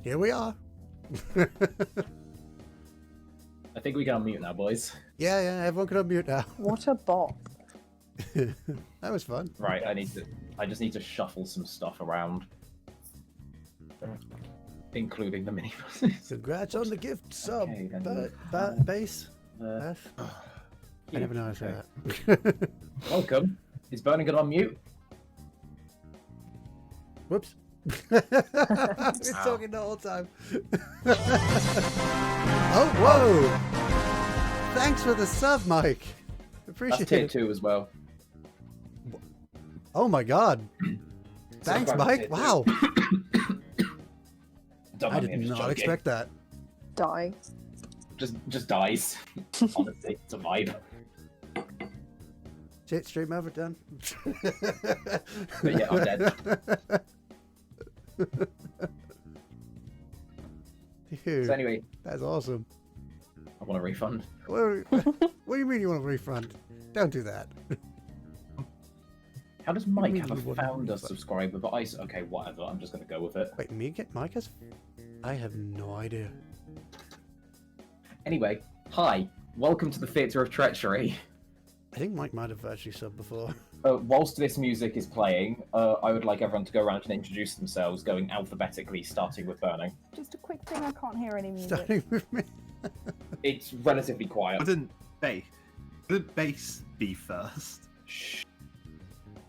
Here we are. I think we can unmute now, boys. Yeah, everyone can unmute now. What a bot. That was fun. Right, I just need to shuffle some stuff around. Including the mini buses. Congrats on the gift sub. Okay, Bass. Bass. I never know how to say that. Welcome. Is Burning good on mute? Whoops. I've been talking the whole time. Oh, whoa. Thanks for the sub, Mike. Appreciate That's tier it. 2 as well. Oh my god. Thanks, Mike. Wow. I did not expect that. Die. Just dies. Honestly, it's a vibe. Shit, stream over, done. But yeah, I'm dead. Dude, So anyway, that's awesome. I want a refund. What do you mean you want a refund? Don't do that. How does Mike mean have you a want a founder refund? subscriber? But okay, whatever. I'm just gonna go with it. Wait, Mike has... I have no idea. Anyway, hi. Welcome to the Theatre of Treachery. I think Mike might have actually subbed before. Whilst this music is playing, I would like everyone to go around and introduce themselves, going alphabetically, starting with Burning. Just a quick thing, I can't hear any music. Starting with me. It's relatively quiet. Wouldn't bass be first? Shh.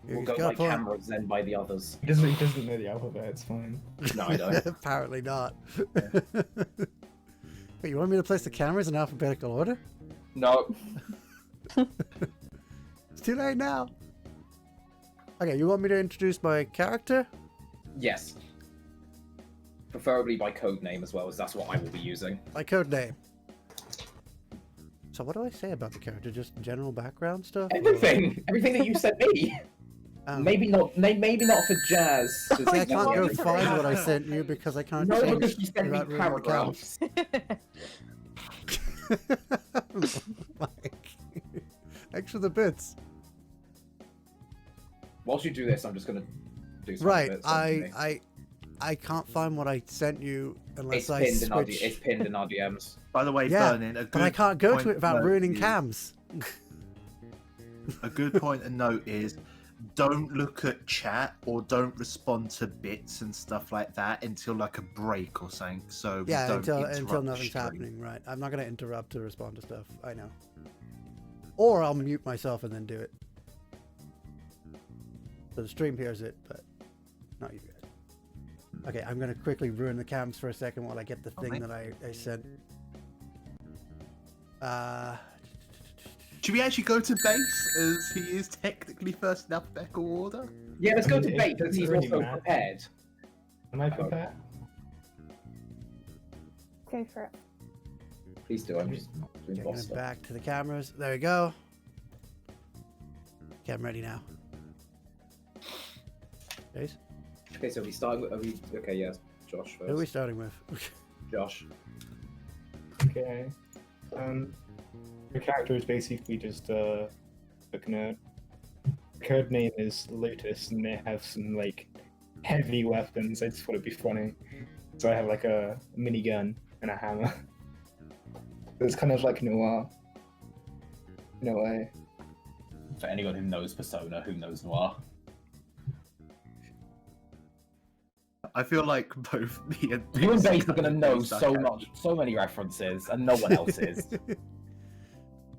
He's We'll go got by a point. cameras, then by the others. He doesn't know the alphabet, it's fine. No, I don't. Apparently not. Wait, you want me to place the cameras in alphabetical order? No. It's too late now. Okay, you want me to introduce my character? Yes. Preferably by code name as well, as that's what I will be using. My code name. So what do I say about the character? Just general background stuff? Everything that you sent me. Maybe not for Jazz. See, I can't go find what I sent you because I can't No, change because you sent me without ruining the paragraphs. count. Mike. Thanks for the bits. Whilst you do this, I'm just gonna do some Right, bits. I can't find what I sent you unless It's I pinned, switch. it's pinned in our DMs. By the way, Yeah, Burning, but I can't go to it without ruining cams. cams. A good point to note is don't look at chat or don't respond to bits and stuff like that until like a break or something. So we Yeah, don't until interrupt the nothing's stream. happening. Right, I'm not gonna interrupt to respond to stuff. I know. Or I'll mute myself and then do it. So the stream hears it, but not you guys. Okay, I'm gonna quickly ruin the cams for a second while I get the thing that I sent. Should we actually go to base as he is technically first in alphabetical order? Yeah, let's go to It's bait, because he's really also mad. prepared. Am I prepared? Go for it. Please do, I'm just doing Getting boss it stuff. back to the cameras. There we go. Okay, I'm ready now. Chase? Okay, so we start with, okay, yes, Josh first. Who are we starting with? Josh. Okay. Your character is basically just a nerd. Code name is Lotus, and they have some like heavy weapons. I just thought it'd be funny. So I have like a minigun and a hammer. It's kind of like noir. In a way. For anyone who knows Persona, who knows Noir. I feel like both me and You and Base are kind gonna of know based our so characters. so many references, and no one else is.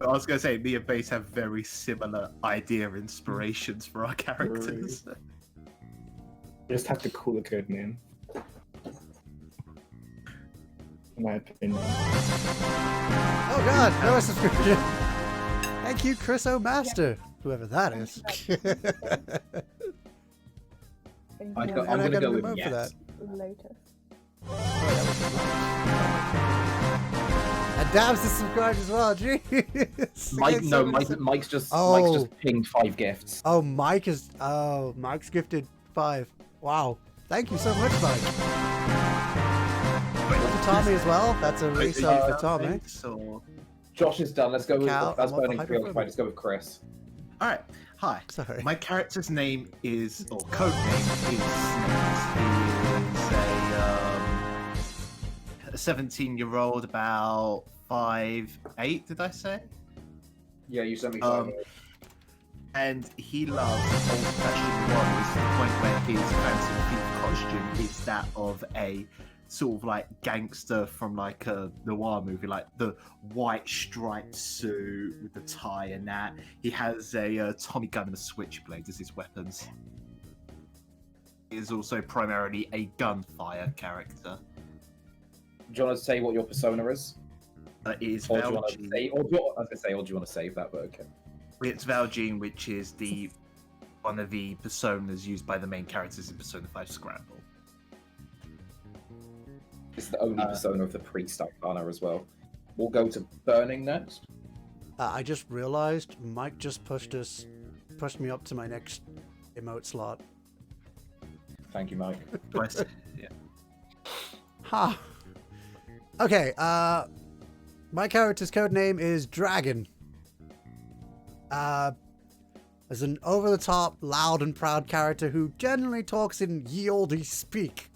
I was gonna say me and Base have very similar idea inspirations for our characters. Just have to call the code name. In my opinion. Oh god, no subscription. Thank you, Chris O'Master. Whoever that is. I'm And I gonna got go a with remote for yes. that. Lotus. And Dabs is subscribed as well. Jeez. Mike, Again, no, so many Mike's just Oh. pinged 5 gifts. Oh, Mike's gifted 5. Wow. Thank you so much, Mike. For Tommy as well. That's a resub for Tommy. So... Josh is done. Let's go with Cal, that's I'm burning off the preoccupied. hyperphone. Let's go with Chris. All right. Hi. Sorry. My character's name is, or code name is Snakes. He is a 17-year-old, about 5'8", did I say? Yeah, you sent me And he loves old-fashioned models to the point where his fancy thief costume is that of a sort of like gangster from like a noir movie, like the white striped suit with the tie and that. He has a Tommy gun and a switchblade as his weapons. He is also primarily a gunfire character. Do you want to say what your persona is? It is Or do you want to Valjean. say, or do you, I was gonna say, or do you want to save that? But okay. It's Valjean, which is one of the personas used by the main characters in Persona 5 Scramble. It's the only persona of the priest Arcana as well. We'll go to Burning next. I just realized Mike just pushed me up to my next emote slot. Thank you, Mike. Yeah. Ha! Okay, my character's codename is Dragon. As an over-the-top, loud and proud character who generally talks in ye olde speak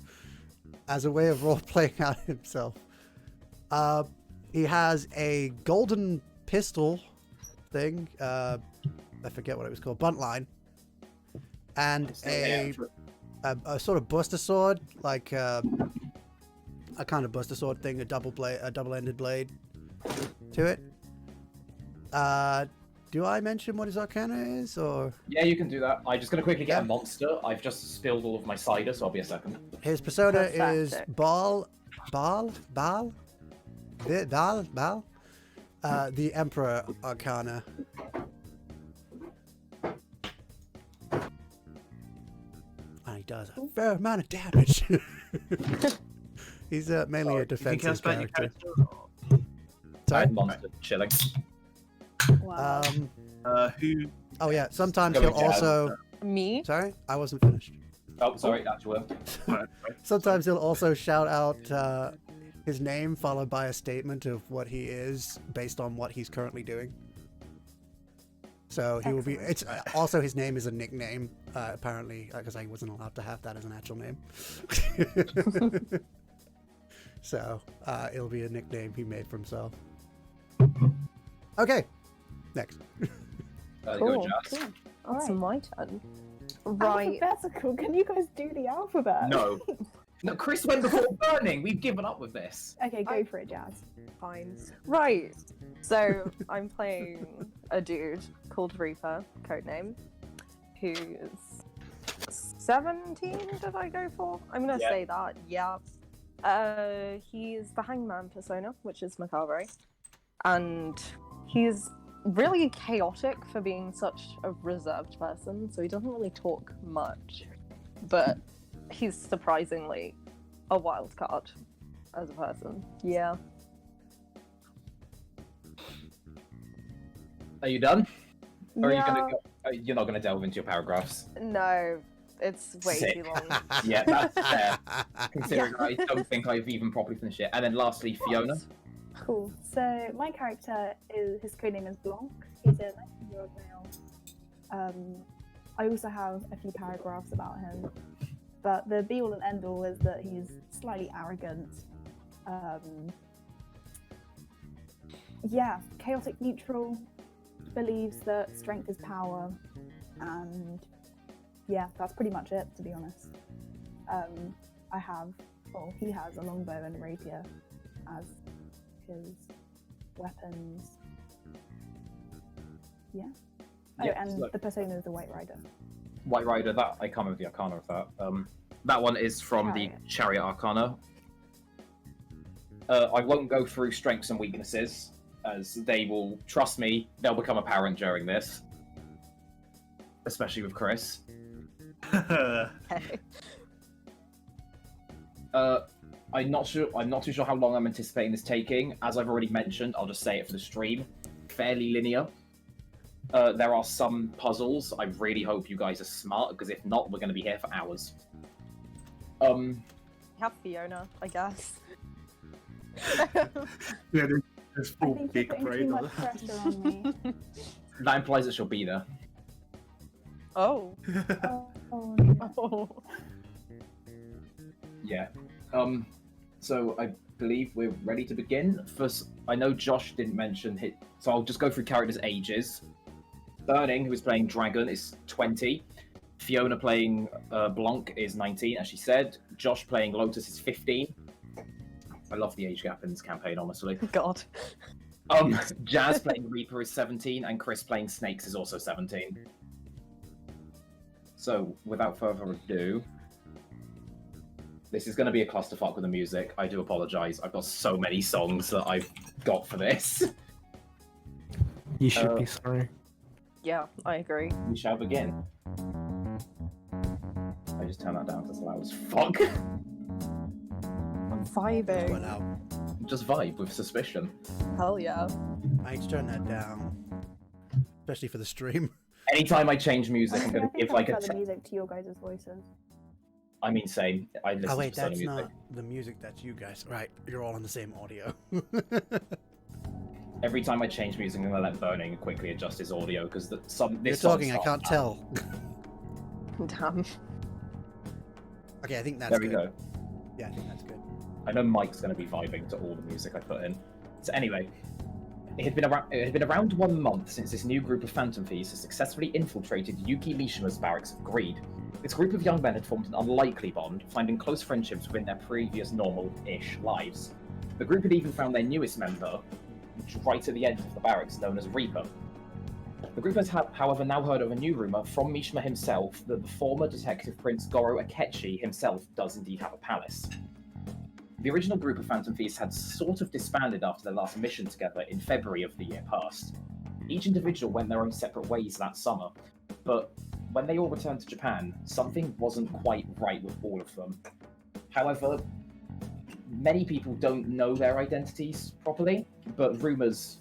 as a way of role-playing out himself. He has a golden pistol thing, I forget what it was called, buntline, and a sort of buster sword, like a kind of buster sword thing, a double-ended blade to it. Do I mention what his arcana is, or? Yeah, you can do that. I'm just going to quickly get a monster. I've just spilled all of my cider, so I'll be a second. His persona is Fantastic. Baal, the Emperor Arcana. And he does a fair amount of damage. He's mainly a defensive character. Sorry? Monster chilling. Wow. Who? Oh yeah, sometimes Go he'll with Jazz. also... Me? Sorry, I wasn't finished. Oh, sorry, that's your word. Sometimes he'll also shout out his name followed by a statement of what he is based on what he's currently doing. So he will be. It's also his name is a nickname apparently because I wasn't allowed to have that as an actual name. So it'll be a nickname he made for himself. Okay, next. Go Cool. Jazz. Cool. All It's right. my turn. Right. Alphabetical. Can you guys do the alphabet? No. No, Chris went before Burning. We've given up with this. Okay, go for it, Jazz. Fine. Right. So I'm playing a dude called Reaper, codename, who's 17. Did I go for? I'm gonna Yeah. say that. Yeah. He's the Hangman persona, which is Macabre, and he's really chaotic for being such a reserved person. So he doesn't really talk much, but he's surprisingly a wild card as a person. Yeah. Are you done? Or are you Yeah. gonna go? You're not gonna delve into your paragraphs. No, it's way Sick. too long. Yeah, that's fair. Considering I don't think I've even properly finished it. And then lastly, Fiona. Cool. So my character his codename is Blanc. He's a 19-year-old male. I also have a few paragraphs about him, but the be-all and end-all is that he's slightly arrogant. Yeah, chaotic neutral. Believes that strength is power, and yeah, that's pretty much it, to be honest. He has a longbow and a rapier as his weapons. Yeah. Oh, Yeah, and so- the persona is the White Rider. White Rider, that I can't remember the arcana of that. That one is from the Chariot Arcana. I won't go through strengths and weaknesses, as they will, trust me, they'll become apparent during this. Especially with Chris. Okay. I'm not too sure how long I'm anticipating this taking. As I've already mentioned, I'll just say it for the stream. Fairly linear. There are some puzzles. I really hope you guys are smart, because if not, we're going to be here for hours. Have Fiona, I guess. Yeah, there's I full think you're big putting too brain on much pressure on me. That implies that she'll be there. Oh. Oh, no. Oh. Yeah. So I believe we're ready to begin. First, I know Josh didn't mention it, so I'll just go through characters' ages. Burning, who is playing Dragon, is 20. Fiona playing Blanc is 19, as she said. Josh playing Lotus is 15. I love the age gap in this campaign, honestly. God. Jazz playing Reaper is 17, and Chris playing Snakes is also 17. So, without further ado, this is going to be a clusterfuck with the music. I do apologise. I've got so many songs that I've got for this. You should be sorry. Yeah, I agree. We shall begin. I just turn that down because it's loud as fuck. I'm Just vibing. went out. Just vibe with suspicion. Hell yeah. I need to turn that down, especially for the stream. Anytime I change music, I'm Honestly, going I to think give I like a. prefer the music to your guys' voices. I mean, same. I listen Oh wait, to Persona that's music. not the music. That's you guys. Right, you're all on the same audio. Every time I change music, I'm going to let Burning quickly adjust his audio because You're this talking. song I can't tell. Damn. Okay, I think that's There we good. go. Yeah, I think that's good. I know Mike's going to be vibing to all the music I put in. So anyway, it had been around 1 month since this new group of Phantom Thieves had successfully infiltrated Yuki Mishima's barracks of greed. This group of young men had formed an unlikely bond, finding close friendships within their previous normal-ish lives. The group had even found their newest member, right at the end of the barracks, known as Reaper. The group has, however, now heard of a new rumour from Mishima himself that the former detective prince Goro Akechi himself does indeed have a palace. The original group of Phantom Thieves had sort of disbanded after their last mission together in February of the year past. Each individual went their own separate ways that summer, but when they all returned to Japan, something wasn't quite right with all of them. However, many people don't know their identities properly, but the rumours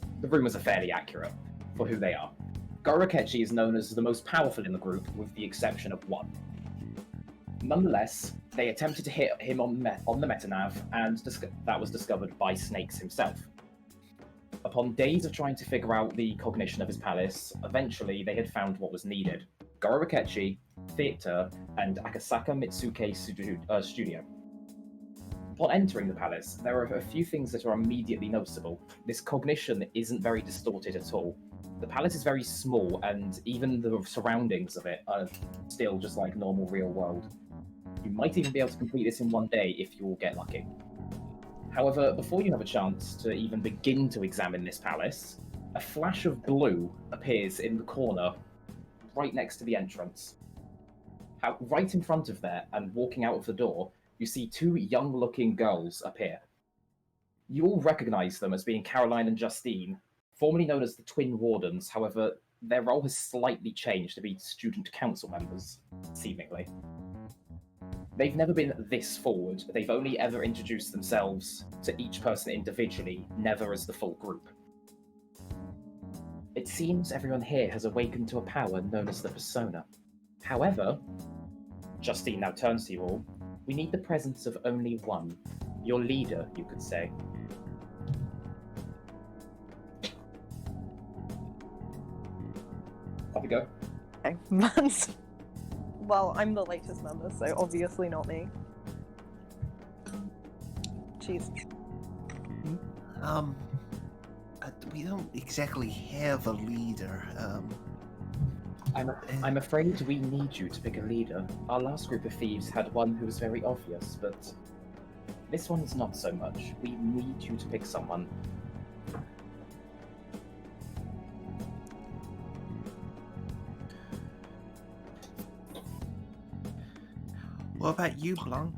are fairly accurate for who they are. Goro Akechi is known as the most powerful in the group, with the exception of one. Nonetheless, they attempted to hit him on the metanav, and that was discovered by Snakes himself. Upon days of trying to figure out the cognition of his palace, eventually they had found what was needed: Goro Akechi, Theater, and Akasaka Mitsuke studio. Upon entering the palace, there are a few things that are immediately noticeable. This cognition isn't very distorted at all. The palace is very small, and even the surroundings of it are still just like normal real world. You might even be able to complete this in one day if you all get lucky. However, before you have a chance to even begin to examine this palace, a flash of blue appears in the corner right next to the entrance. Right in front of there, and walking out of the door, you see two young-looking girls appear. You all recognize them as being Caroline and Justine, formerly known as the Twin Wardens. However, their role has slightly changed to be student council members, seemingly. They've never been this forward. They've only ever introduced themselves to each person individually, never as the full group. It seems everyone here has awakened to a power known as the Persona. However, Justine now turns to you all. We need the presence of only one. Your leader, you could say. Off you go. Okay. Well, I'm the latest member, so obviously not me. Jeez. We don't exactly have a leader. I'm afraid we need you to pick a leader. Our last group of thieves had one who was very obvious, but this one's not so much. We need you to pick someone. What about you, Blanc?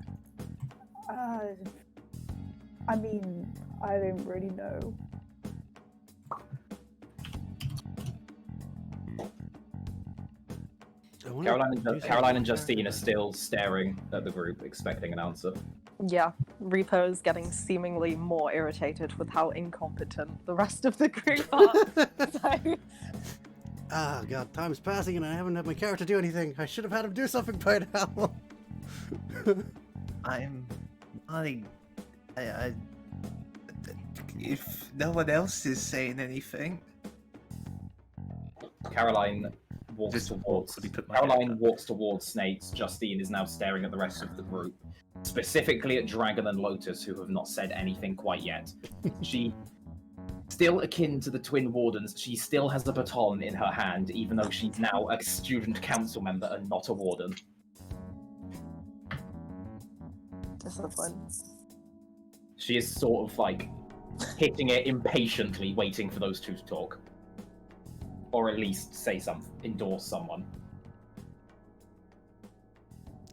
I mean, I don't really know. Caroline and Justine are still staring at the group, expecting an answer. Yeah, Repo is getting seemingly more irritated with how incompetent the rest of the group are. So, Ah, God, time's passing and I haven't had my character do anything. I should have had him do something by now. I'm nodding. If no one else is saying anything, Caroline walks Just towards awkwardly put my head up. Snakes. Justine is now staring at the rest of the group. specifically at Dragon and Lotus, who have not said anything quite yet. She, still akin to the Twin Wardens, she still has the baton in her hand, even though she's now a student council member and not a warden. Discipline. She is sort of like hitting it impatiently, waiting for those two to talk. Or at least say something, endorse someone.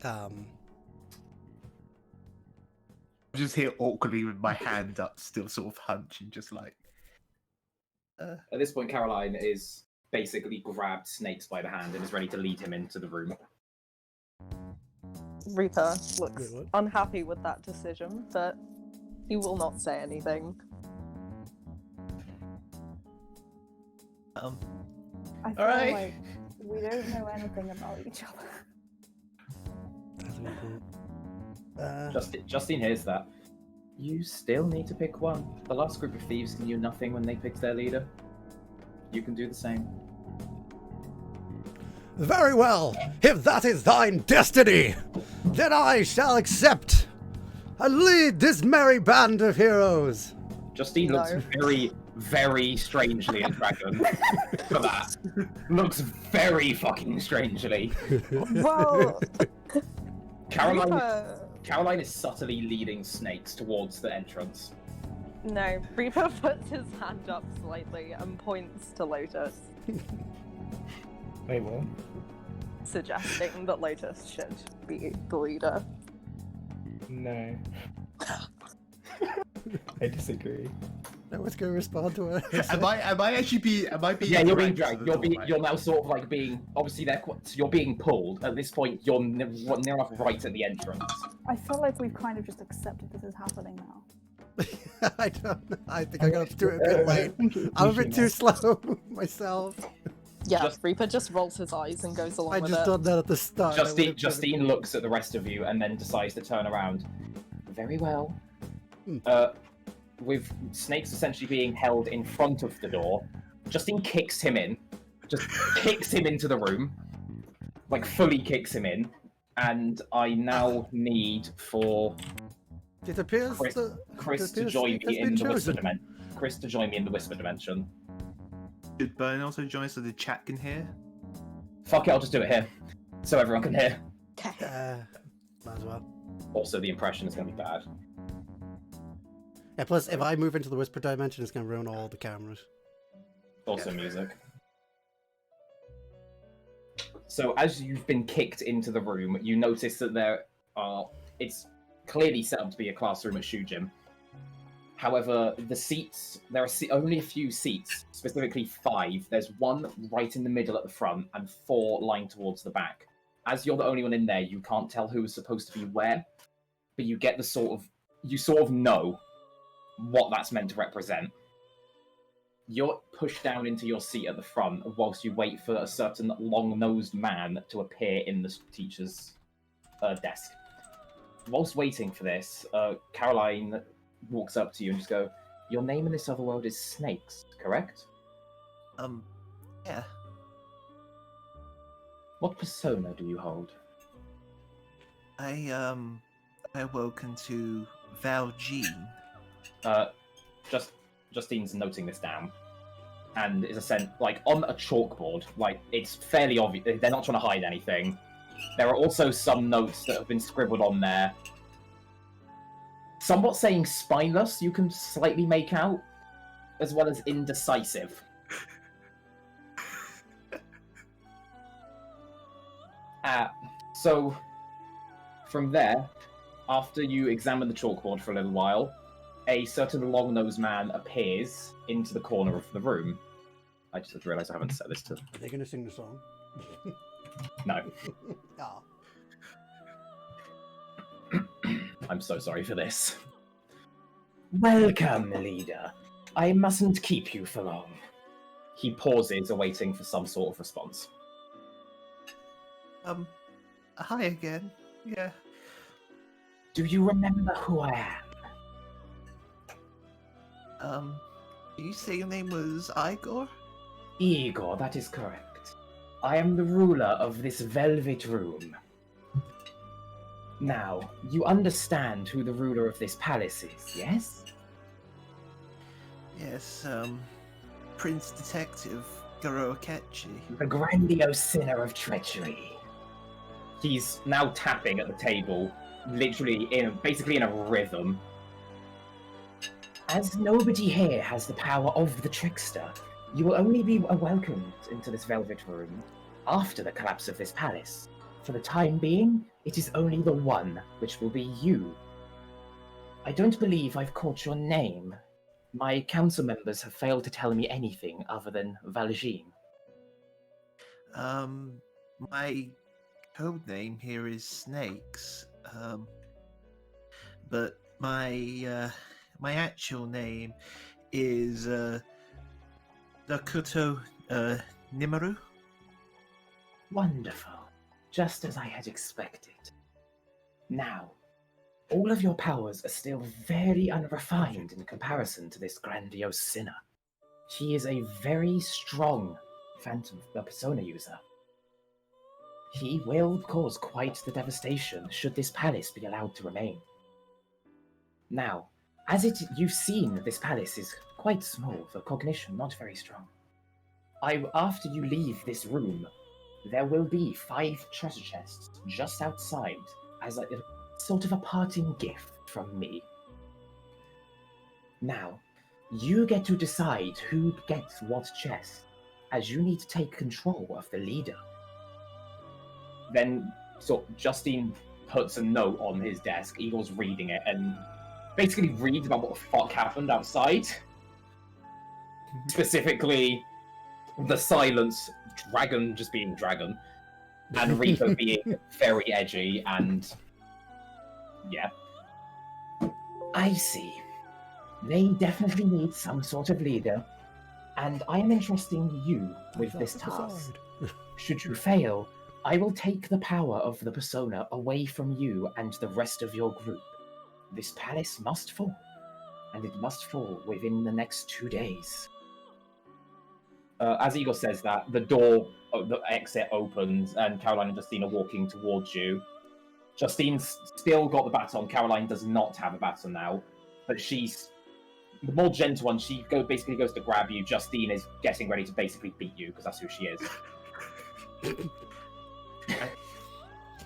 I'm just here awkwardly with my hand up, still sort of hunching, just like. At this point, Caroline is basically grabbed Snakes by the hand and is ready to lead him into the room. Reaper looks Wait, what? unhappy with that decision, but he will not say anything. I feel Alright. like we don't know anything about each other. Justine hears that. You still need to pick one. The last group of thieves knew nothing when they picked their leader. You can do the same. Very well. If that is thine destiny, then I shall accept and lead this merry band of heroes. Justine looks No. very, very strangely at Dragon for that. Looks very fucking strangely. Well, Caroline is subtly leading Snakes towards the entrance. no, Reaper puts his hand up slightly and points to Lotus, Wait, what? suggesting that Lotus should be the leader. No. I disagree. No one's going to respond to it. Am I actually being? Yeah, you're being dragged dragged. to the doorway? You're now sort of like being. Obviously, you're being pulled. At this point, you're near enough right at the entrance. I feel like we've kind of just accepted this is happening now. I don't know. I think I got to do it a bit late. I'm a bit too slow myself. Yeah, Just- Reaper just rolls his eyes and goes along I with just it. done that at the start. I would've Justine looks at the rest of you and then decides to turn around. Very well. Hmm. With Snakes essentially being held in front of the door, Justine kicks him in. Just kicks him into the room. Like, fully kicks him in. And I now need for It appears Chris to join it has me in been the Whisper chosen. Dimension. Chris to join me in the Whisper Dimension. Should Burn also join so the chat can hear? Fuck it, I'll just do it here. So everyone can hear. Okay. Might as well. Also, the impression is going to be bad. Yeah, plus, if I move into the Whisper Dimension, it's going to ruin all the cameras. Also music. So as you've been kicked into the room, you notice that it's clearly set up to be a classroom at Shu Gym. However, the seats, there are only a few seats, specifically 5. There's one right in the middle at the front and 4 lying towards the back. As you're the only one in there, you can't tell who is supposed to be where, but you get you sort of know what that's meant to represent. You're pushed down into your seat at the front whilst you wait for a certain long-nosed man to appear in the teacher's desk. Whilst waiting for this, Caroline walks up to you and just go, "Your name in this other world is Snakes, correct? Yeah. What persona do you hold?" I woken to Valjean. Justine's noting this down, and is like on a chalkboard. Like, it's fairly obvious. They're not trying to hide anything. There are also some notes that have been scribbled on there. Somewhat saying spineless, you can slightly make out, as well as indecisive. So, from there, after you examine the chalkboard for a little while, a certain long-nosed man appears into the corner of the room. I just realised I haven't set this to... Are they going to sing the song? No. Oh. I'm so sorry for this. Welcome, leader. I mustn't keep you for long. He pauses, awaiting for some sort of response. Hi again. Yeah. Do you remember who I am? Did you say your name was Igor? Igor, that is correct. I am the ruler of this velvet room. Now, you understand who the ruler of this palace is, yes? Yes, Prince Detective Goro Akechi. The grandiose sinner of treachery. He's now tapping at the table, literally basically in a rhythm. As nobody here has the power of the trickster, you will only be welcomed into this velvet room after the collapse of this palace. For the time being, it is only the one, which will be you. I don't believe I've caught your name. My council members have failed to tell me anything other than Valjean. My code name here is Snakes. But my actual name is Dakuto Nimaru. Wonderful. Just as I had expected. Now, all of your powers are still very unrefined in comparison to this grandiose sinner. He is a very strong phantom persona user. He will cause quite the devastation should this palace be allowed to remain. Now, you've seen this palace is quite small, the cognition not very strong. After you leave this room, there will be 5 treasure chests just outside as a sort of a parting gift from me. Now, you get to decide who gets what chest, as you need to take control of the leader. Then, Justine puts a note on his desk. Eagle's reading it and basically reads about what the fuck happened outside. Specifically, the silence, dragon just being dragon, and Rico being very edgy, and yeah. I see. They definitely need some sort of leader, and I am entrusting you with this task. Should you fail, I will take the power of the persona away from you and the rest of your group. This palace must fall, and it must fall within the next 2 days. As Eagle says that, the door, the exit opens, and Caroline and Justine are walking towards you. Justine's still got the baton. Caroline does not have a baton now, but she's the more gentle one. She basically goes to grab you. Justine is getting ready to basically beat you, because that's who she is.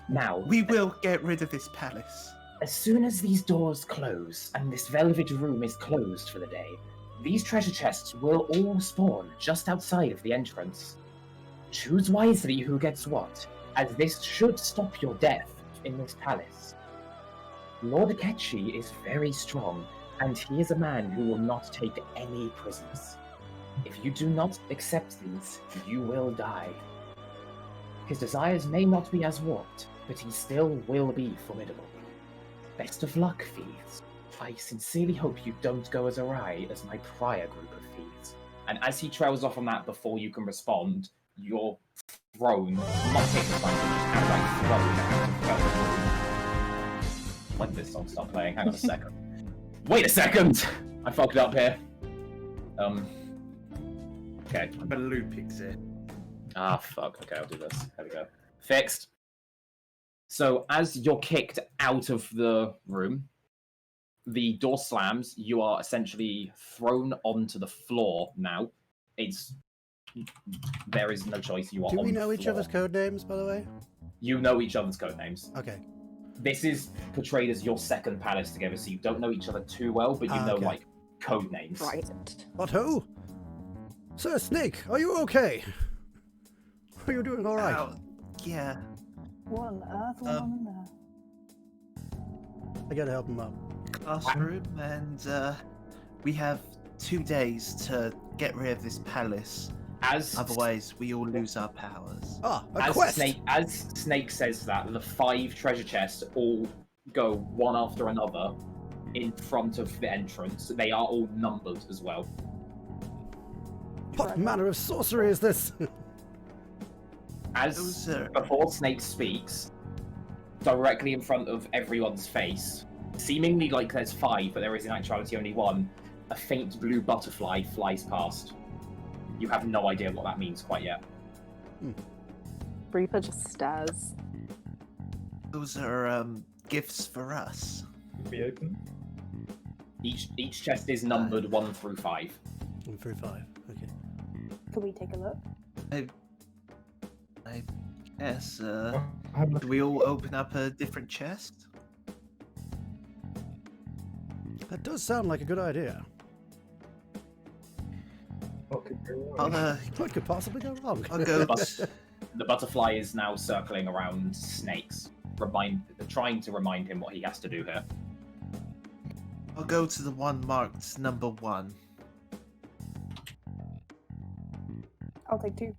Now, we will get rid of this palace. As soon as these doors close, and this velvet room is closed for the day, these treasure chests will all spawn just outside of the entrance. Choose wisely who gets what, as this should stop your death in this palace. Lord Akechi is very strong, and he is a man who will not take any prisoners. If you do not accept these, you will die. His desires may not be as warped, but he still will be formidable. Best of luck, thieves. I sincerely hope you don't go as awry as my prior group of thieves. And as he trails off on that before you can respond, you're thrown, not hit the but just outright thrown out of the room. When did this song stop playing? Hang on a second. Wait a second! I fucked up here. Okay. But a loop exit. Ah, fuck. Okay, I'll do this. There we go. Fixed. So, as you're kicked out of the room, the door slams. You are essentially thrown onto the floor now. There is no choice. You are. Do on we know the each floor. other's code names, by the way? You know each other's code names. Okay. This is portrayed as your second palace together, so you don't know each other too well, but you know, okay. like, code names. Right. But who? Sir Snake, are you okay? Are you doing all right? Yeah. What on earth went on in there? I gotta help him up. Classroom, and we have 2 days to get rid of this palace. Otherwise, we all lose our powers. Ah, a quest! As Snake says that, the 5 treasure chests all go one after another in front of the entrance. They are all numbered as well. What manner of sorcery is this? Before Snake speaks, directly in front of everyone's face, seemingly like there's 5, but there is in actuality only 1, a faint blue butterfly flies past. You have no idea what that means quite yet. Reaper just stares. Those are gifts for us? We open. Each chest is numbered 1 through 5. 1 through 5. Okay. Can we take a look? I guess. Have a look. Do we all open up a different chest? That does sound like a good idea. What could go wrong? What could possibly go wrong? I'll go. The butterfly is now circling around Snakes, trying to remind him what he has to do here. I'll go to the one marked number 1. I'll take 2.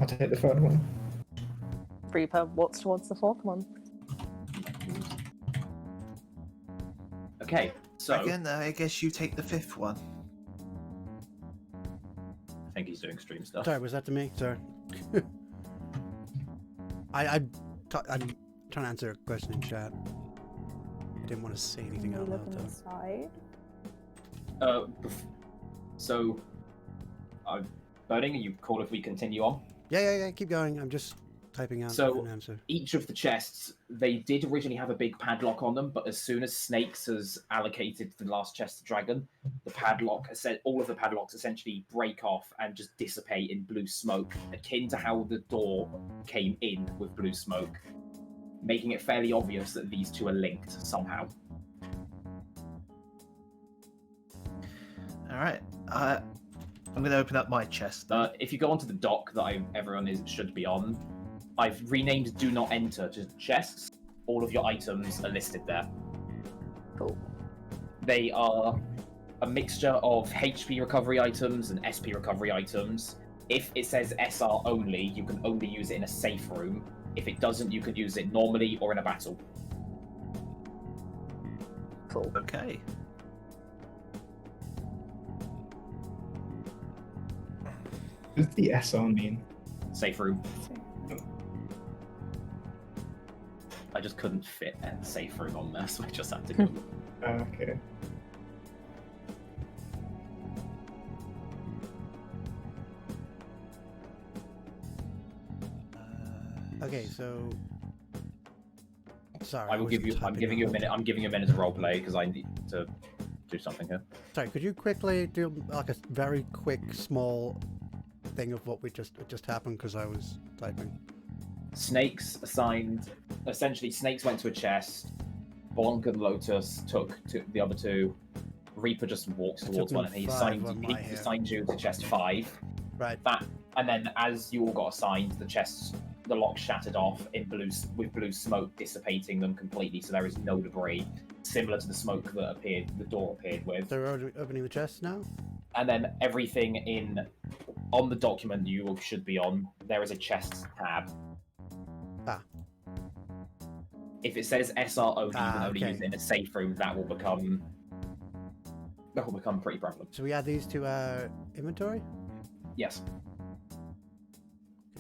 I'll take the third one. Reaper walks towards the fourth one. Okay, so Again, I guess you take the 5th one. I think he's doing stream stuff. Sorry, was that to me? Sorry. I'm trying to answer a question in chat. I didn't want to say anything Can we out look loud. on the side? So, Burning, are you cool if we continue on? Yeah. Keep going. I'm just typing out So- an answer. Each of the chests, they did originally have a big padlock on them, but as soon as Snakes has allocated the last chest to Dragon, the padlock, all of the padlocks essentially break off and just dissipate in blue smoke, akin to how the door came in with blue smoke, making it fairly obvious that these two are linked somehow. All right. I'm going to open up my chest. If you go onto the dock that everyone should be on, I've renamed Do Not Enter to chests. All of your items are listed there. Cool. They are a mixture of HP recovery items and SP recovery items. If it says SR only, you can only use it in a safe room. If it doesn't, you can use it normally or in a battle. Cool. Okay. What does the SR mean? Safe room. I just couldn't fit a safe room on there, so I just had to go. Okay. Okay, so sorry. I will give you. I'm giving you a minute. I'm giving you a minute to roleplay because I need to do something here. Sorry, could you quickly do like a very quick, small thing of what just happened because I was typing. Snakes assigned. Essentially, Snakes went to a chest. Blanc and Lotus took the other two. Reaper just walks I towards took one, and he them 5 on my he here. assigned you to chest 5. Right. That, and then as you all got assigned, the lock shattered off with blue smoke dissipating them completely, so there is no debris, similar to the smoke that the door appeared with. So we're opening the chest now. And then everything on the document you all should be on, there is a chest tab. Ah. If it says SR only, you can only okay. use it in a safe room. That will become pretty prevalent. So we add these to our inventory. Yes,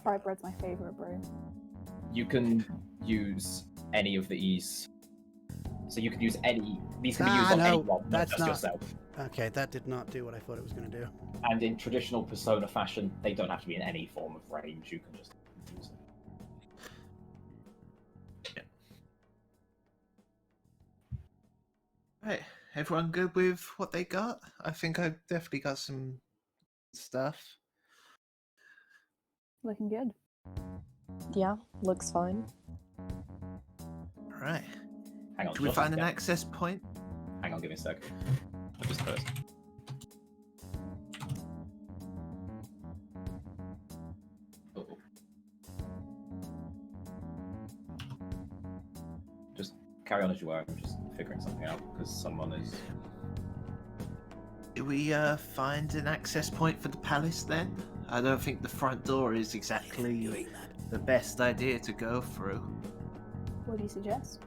Fried bread's my favourite, bro. you can use any of these. So you can use any. These can be used on no, anyone, not that's just not- yourself. Okay, that did not do what I thought it was going to do. And in traditional Persona fashion, they don't have to be in any form of range. You can just use it. Right. Everyone good with what they got? I think I've definitely got some stuff. Looking good. Yeah, looks fine. All right. Hang on. Can we just- find an yeah, access point? Hang on, give me a sec. I'll just first. Oh. Just carry on as you are. I'm just figuring something out because someone is. Do we find an access point for the palace then? I don't think the front door is exactly the best idea to go through. What do you suggest?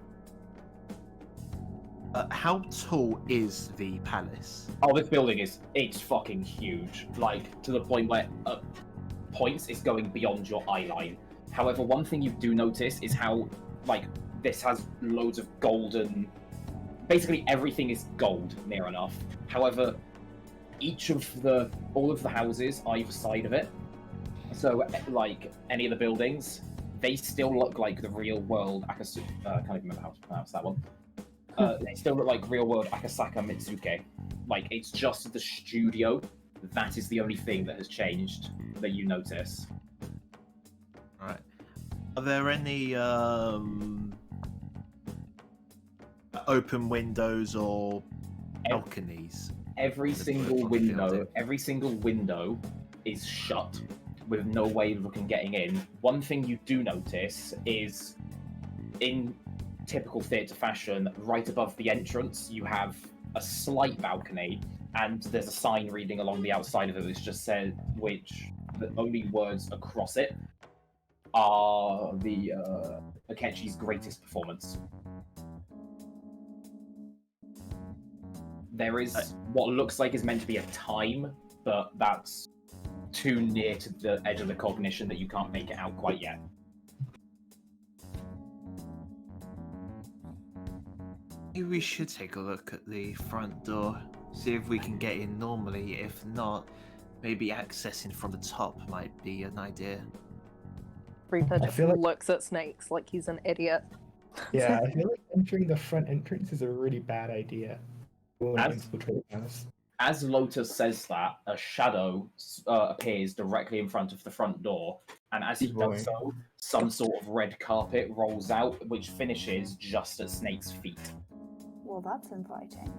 How tall is the palace? Oh, this building it's fucking huge. Like to the point where at points it's going beyond your eye line. However, one thing you do notice is how like this has loads of golden. Basically, everything is gold near enough. However, all of the houses either side of it. So, like any of the buildings, they still look like the real world Akasu. I can't even remember how to pronounce that one. They still look like real world Akasaka Mitsuke. Like, it's just the studio. That is the only thing that has changed that you notice. Right. Are there any open windows or balconies? Every single window is shut with no way of getting in. One thing you do notice is, in typical theatre fashion, right above the entrance, you have a slight balcony, and there's a sign reading along the outside of it which just says, the only words across it are the Akechi's greatest performance. There is what looks like is meant to be a time, but that's too near to the edge of the cognition that you can't make it out quite yet. Maybe we should take a look at the front door, see if we can get in normally. If not, maybe accessing from the top might be an idea. Reaper I just feel like- looks at Snakes like he's an idiot. Yeah, I feel like entering the front entrance is a really bad idea. We'll As- infiltrate us. As Lotus says that, a shadow appears directly in front of the front door, and as he Boy. does so, some sort of red carpet rolls out, which finishes just at Snake's feet. Well, that's inviting.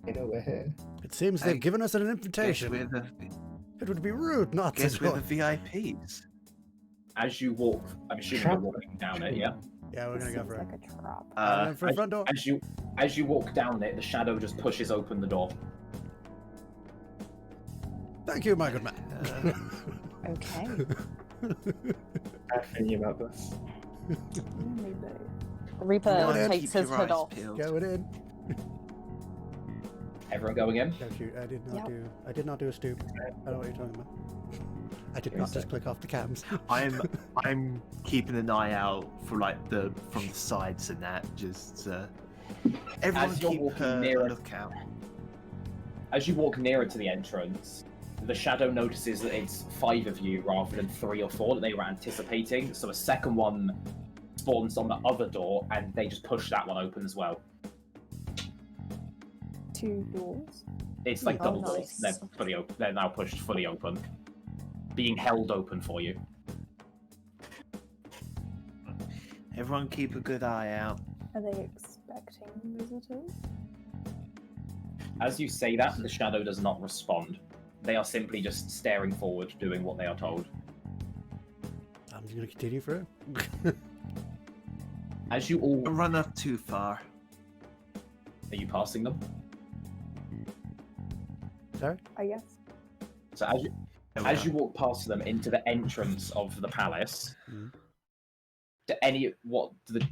You know, we're here. It seems they've Hey, given us an Guess invitation. we're the, It would be rude not to guess we're join. the VIPs. As you walk, I'm assuming Trap- you're walking down it, yeah? Yeah, we're This gonna go seems for it. like a trap. For the front door. As you walk down it, the shadow just pushes open the door. Thank you, my good man. Okay. Bad thinking about this. Maybe. Reaper Go takes his hood off. Going in. Everyone going in? Don't shoot. I did not Yep. do. I did not do a stoop. I don't know what you're talking about. I did not just click off the cams. I'm keeping an eye out for like from the sides and that. Just everyone As you're keep walking a nearer- lookout. As you walk nearer to the entrance, the shadow notices that it's 5 of you rather than 3 or 4 that they were anticipating. So a second one spawns on the other door, and they just push that one open as well. 2 doors. It's like Oh, double nice. doors. They're now pushed fully open, being held open for you. Everyone keep a good eye out. Are they expecting visitors? As you say that, the shadow does not respond. They are simply just staring forward, doing what they are told. I'm just gonna continue through. As you all, Don't run up too far. are you passing them? Sorry. I guess. So There we as are. you walk past them into the entrance of the palace, Mhm.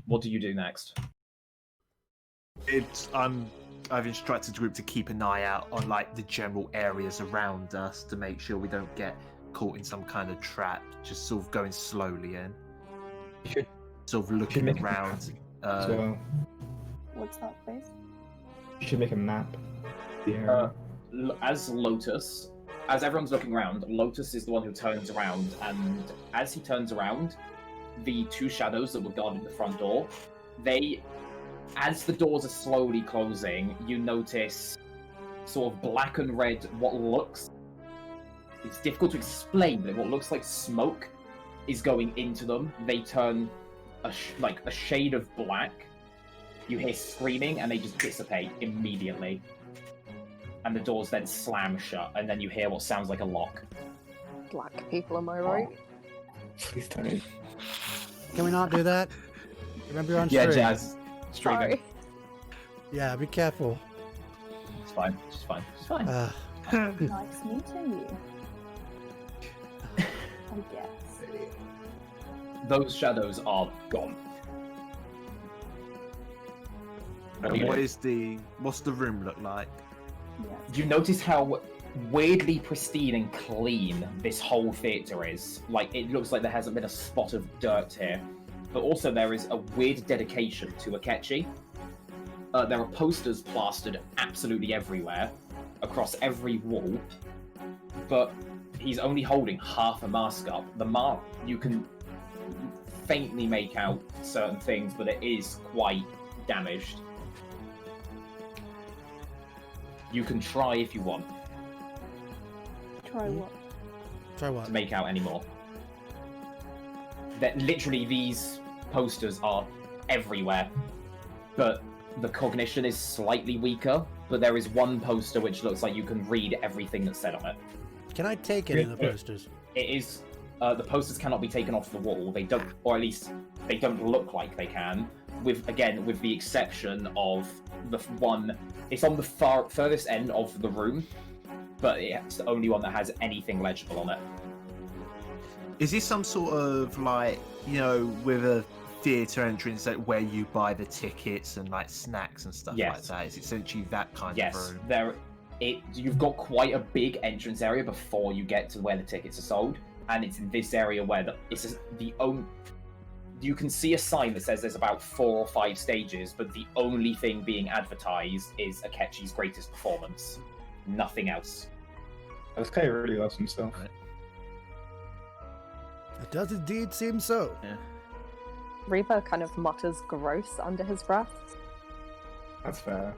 what do you do next? I've instructed the group to keep an eye out on like the general areas around us to make sure we don't get caught in some kind of trap. Just sort of going slowly in, You should sort of looking make a around. as well. What's that face? You should make a map. Yeah. As everyone's looking around, Lotus is the one who turns around, and as he turns around, the 2 shadows that were guarding the front door, as the doors are slowly closing, you notice sort of black and red, it's difficult to explain, but what looks like smoke is going into them. They turn like a shade of black. You hear screaming, and they just dissipate immediately. And the doors then slam shut, and then you hear what sounds like a lock. Black people, am I right? Please don't. Can we not do that? Remember you're on Yeah, stream. Jazz. Streaming. Sorry. Yeah, be careful. It's fine. It's fine. It's fine. Nice meeting you. I guess. Those shadows are gone. And what's the room look like? Yes. You notice how weirdly pristine and clean this whole theatre is. Like, it looks like there hasn't been a spot of dirt here. But also there is a weird dedication to Akechi. There are posters plastered absolutely everywhere, across every wall. But he's only holding half a mask up. The mask, you can faintly make out certain things, but it is quite damaged. You can try if you want Try what? Try what? to make out any more. That literally these posters are everywhere, but the cognition is slightly weaker. But there is one poster which looks like you can read everything that's said on it. Can I take any of the posters? It is the posters cannot be taken off the wall. They don't, or at least they don't look like they can. With the exception of the one, it's on the furthest end of the room, but it's the only one that has anything legible on it. Is this some sort of like, you know, with a theatre entrance where you buy the tickets and like snacks and stuff like that? It's essentially that kind of room. You've got quite a big entrance area before you get to where the tickets are sold, and it's in this area where you can see a sign that says there's about 4 or 5 stages, but the only thing being advertised is Akechi's greatest performance. Nothing else. This guy really loves himself. Right. It does indeed seem so. Yeah. Reaper kind of mutters gross under his breath. That's fair.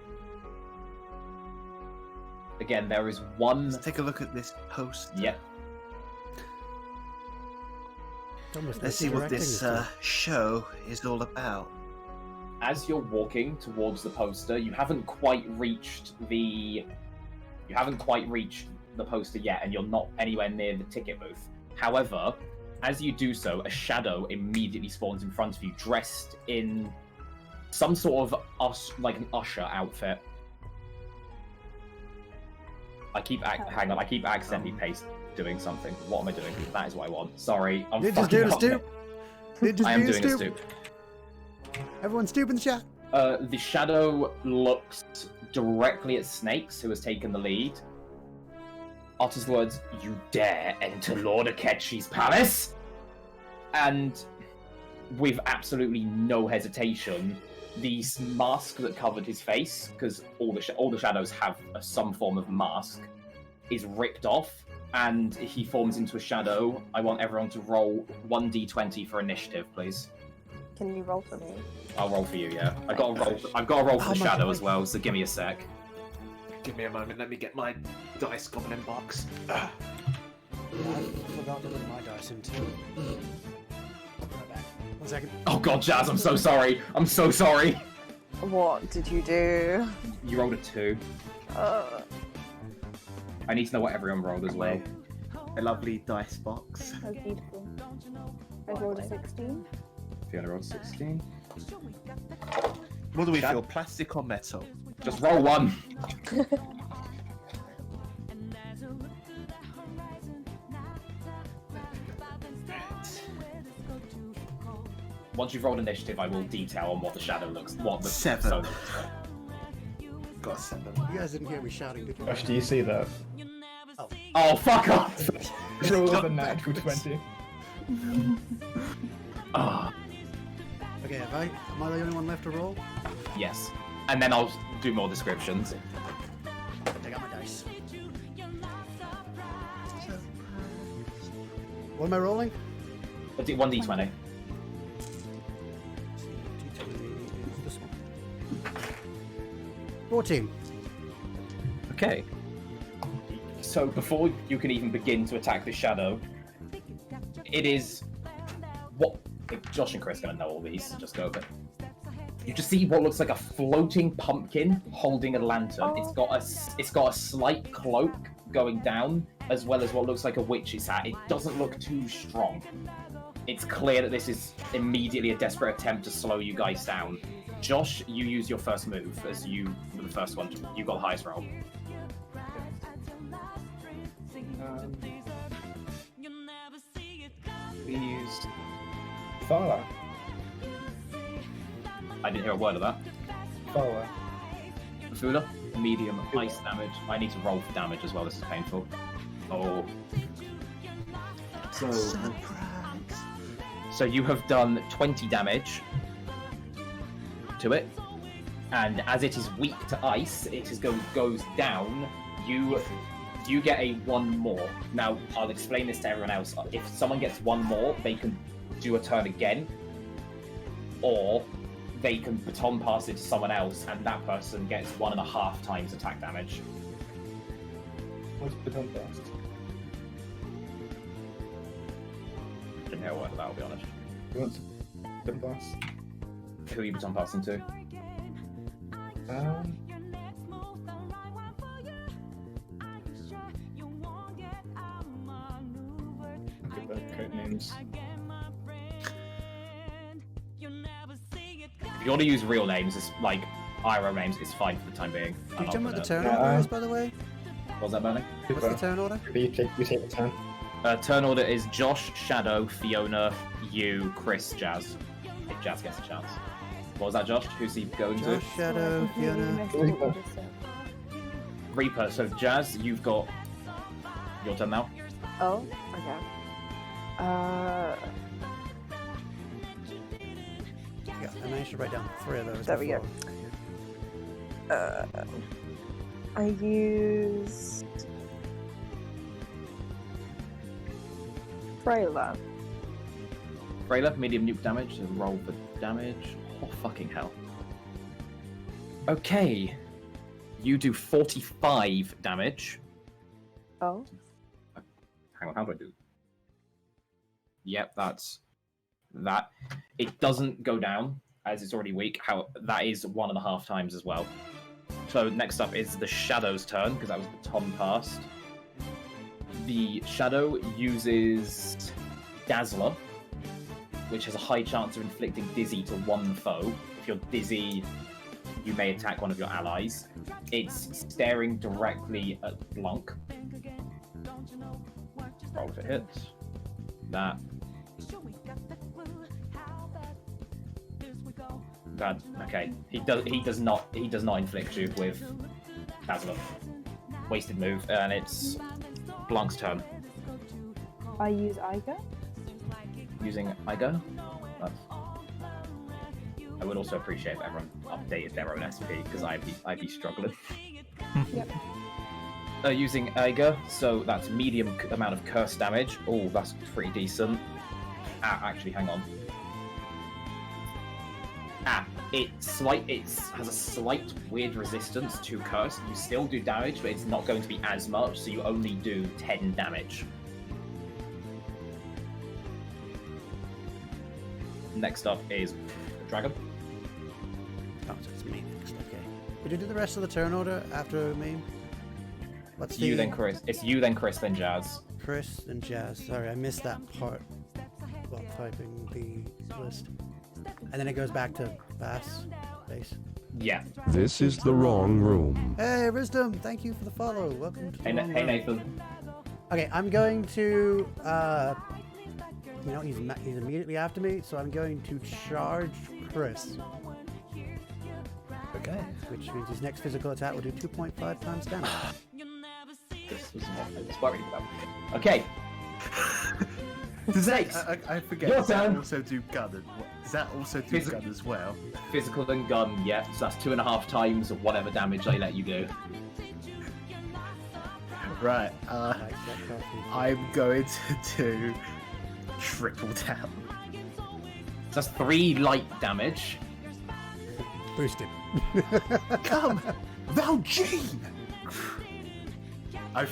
Again, there is one. Let's take a look at this poster. Yep. Let's see what this show is all about. As you're walking towards the poster, you haven't quite reached the poster yet, and you're not anywhere near the ticket booth. However, as you do so, a shadow immediately spawns in front of you, dressed in some sort of an usher outfit. I keep accidentally doing something. What am I doing? That is what I want. Sorry, I'm Ninja's fucking doing a up. stoop. I am doing a stoop. Everyone stoop in the chat. The shadow looks directly at Snakes, who has taken the lead. Utters the words, "You dare enter Lord Akechi's palace?" And with absolutely no hesitation, the mask that covered his face, because all the shadows have some form of mask, is ripped off, and he forms into a shadow. I want everyone to roll 1d20 for initiative, please. Can you roll for me? I'll roll for you, yeah. I've got to roll for the shadow as well, so give me a sec. Give me a moment, let me get my dice goblin box. I forgot to put my dice in too. Right back. 1 second. Oh god, Jazz, I'm so sorry. I'm so sorry. What did you do? You rolled a 2. I need to know what everyone rolled as well. A lovely dice box. That's beautiful. I rolled a 16. Fiona rolled 16. What do we feel, plastic or metal? Just roll 1. Once you've rolled initiative, I will detail on what the shadow looks. What the 7. persona looks like. Got a 7. You guys didn't hear me shouting, did you? Gosh, do you see that? Oh, fuck off! Roll of a natural 20. Ah, Okay, am I the only one left to roll? yes. And then I'll do more descriptions. Take out my dice. What am I rolling? 1d20. This one. 14. Okay. So before you can even begin to attack the shadow, it is what Josh and Chris are gonna know all these, so just go with it. You just see what looks like a floating pumpkin holding a lantern. It's got a slight cloak going down, as well as what looks like a witch's hat. It doesn't look too strong. It's clear that this is immediately a desperate attempt to slow you guys down. Josh, you use your first move as you were the first one. You got the highest roll. We used Fala. I didn't hear a word of that. Fala. Fula, medium ice damage. I need to roll for damage as well. This is painful. Oh. So you have done 20 damage to it, and as it is weak to ice, it goes down. You you get a one more. Now, I'll explain this to everyone else. If someone gets one more, they can do a turn again, or they can baton pass it to someone else, and that person gets 1.5 times attack damage. What's baton pass? Didn't hear a word of that, I'll be honest. Who wants baton pass? Who are you baton passing to? Okay, but code names. If you want to use real names, it's like IRO names, it's fine for the time being. Can you tell me what the turn Yeah, order is, by the way? What was that, Bernie? What's the turn order? You take the turn. Turn order is Josh, Shadow, Fiona, you, Chris, Jazz. If Jazz gets a chance. What was that, Josh? Who's he going to? Josh, Shadow, Fiona. Reaper. So Jazz, you've got your turn now. Oh, okay. Yeah, I managed to write down 3 of those. There we go. before. I used Freyla. Freyla, medium nuke damage. So roll for damage. Oh fucking hell. Okay. You do 45 damage. Oh. Hang on, how do I do? Yep, that's that. It doesn't go down as it's already weak. How that is 1.5 times as well. So next up is the Shadow's turn because that was the Tom passed. The Shadow uses Dazzler, which has a high chance of inflicting dizzy to one foe. If you're dizzy, you may attack one of your allies. It's staring directly at Blanc. Roll if it hits. That. That. Okay. He does not inflict you with Dazzler. Wasted move, and it's Blanc's turn. I use Iger. Using Iger. I would also appreciate if everyone updated their own SP because I'd be struggling. Yep. Using Iger, so that's medium amount of curse damage. Oh, that's pretty decent. Actually, hang on. It has a slight weird resistance to curse. You still do damage, but it's not going to be as much, so you only do 10 damage. Next up is the dragon. Oh, so it's me next. Okay. Did you do the rest of the turn order after me? What's You then Chris. It's you then Chris then Jazz. Chris and Jazz. Sorry, I missed that part while typing the list. And then it goes back to bass. Yeah. This is the wrong room. Hey, Wisdom! Thank you for the follow. Welcome to the wrong room. Nathan. Okay, I'm going to. He's immediately after me, so I'm going to charge Chris. Okay. Which means his next physical attack will do 2.5 times damage. This was not I was worried about. Okay. Snakes. I forget. Your Does that turn. also do gun? Does that also do gun as well? Physical and gun, yeah. So that's 2.5 times of whatever damage they let you do. Right. Like, that costs me- I'm going to do triple down. So that's 3 light damage. Boosted. Come, Valjean. I'm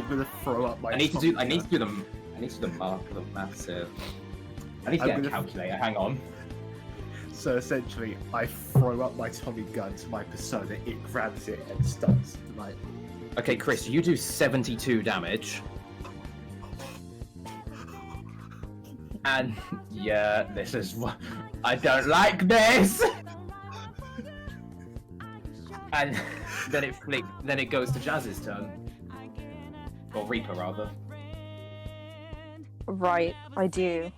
gonna throw up my. I need to do the massive. I need to I'm get a gonna- calculator. Hang on. So essentially, I throw up my Tommy gun to my persona. It grabs it and starts like. Okay, Chris, you do 72 damage. And yeah, this is what I don't like this. And then it goes to Jazz's turn. Or Reaper rather. Right, I do.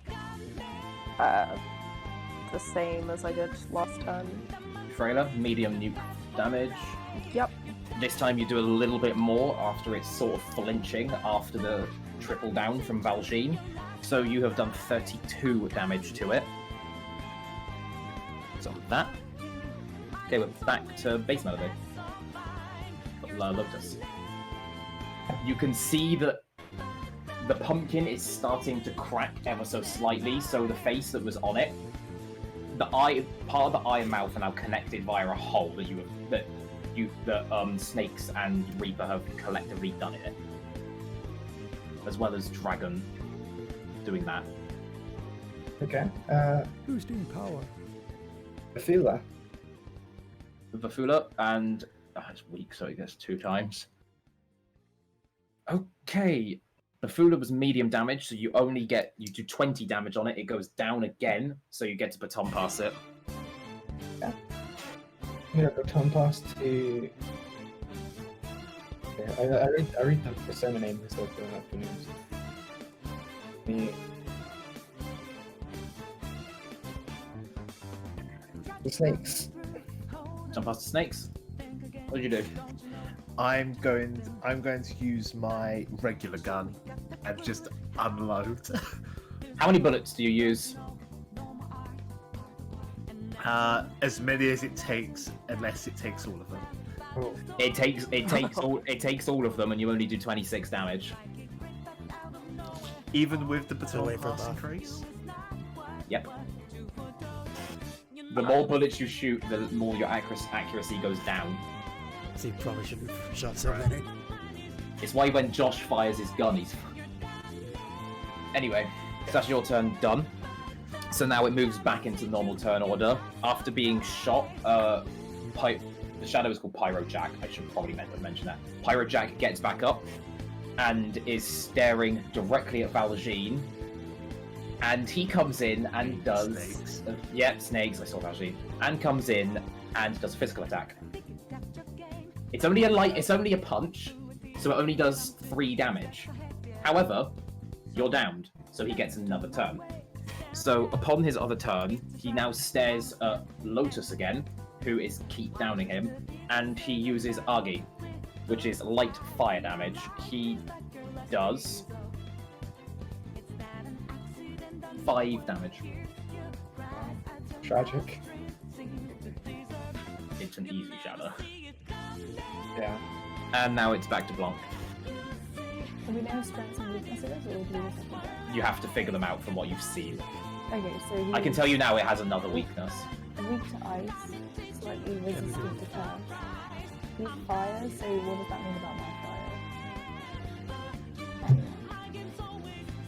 The same as I did last turn. Freyla, medium nuke damage. Yep. This time you do a little bit more after it's sort of flinching after the triple down from Valjean. So you have done 32 damage to it. So that. Okay, we're back to BassMelody. Lotus. You can see that the pumpkin is starting to crack ever so slightly, so the face that was on it, part of the eye and mouth are now connected via a hole that Snakes and Reaper have collectively done in it, as well as Dragon doing that. Okay. Boosting power. Vafula. Vafula, and it's weak, so he gets 2 times. Okay, Vafula was medium damage, so you do 20 damage on it. It goes down again, so you get to baton pass it. Yeah. I'm gonna baton pass to. Okay, I read the persona name instead of going up the names. The snakes. Jump past the snakes. What did you do? I'm going to use my regular gun and just unload. How many bullets do you use? As many as it takes, unless it takes all of them. Oh. It takes all of them, and you only do 26 damage. Even with the baton wait for pass that. increase? Yep. The more bullets you shoot, the more your accuracy goes down. So you probably shouldn't have shot so many. It's why when Josh fires his gun, he's... Anyway, so that's your turn done. So now it moves back into normal turn order. After being shot, the shadow is called Pyro Jack. I should probably mention that. Pyro Jack gets back up and is staring directly at Valjean. And he comes in and does... Snakes. Snakes, I saw Valjean. And comes in and does a physical attack. It's only a punch, so it only does 3 damage. However, you're downed, so he gets another turn. So upon his other turn, he now stares at Lotus again, who is keep downing him, and he uses Archaes, which is light fire damage. He does 5 damage. Tragic. It's an easy shadow. Yeah. And now it's back to Blanc. Do we know strengths and weaknesses, or do we just have to go? You have to figure them out from what you've seen. Okay, so I can tell you now it has another weakness. weak to ice, slightly resistant to turf. Weak fire, so what does that mean about my fire?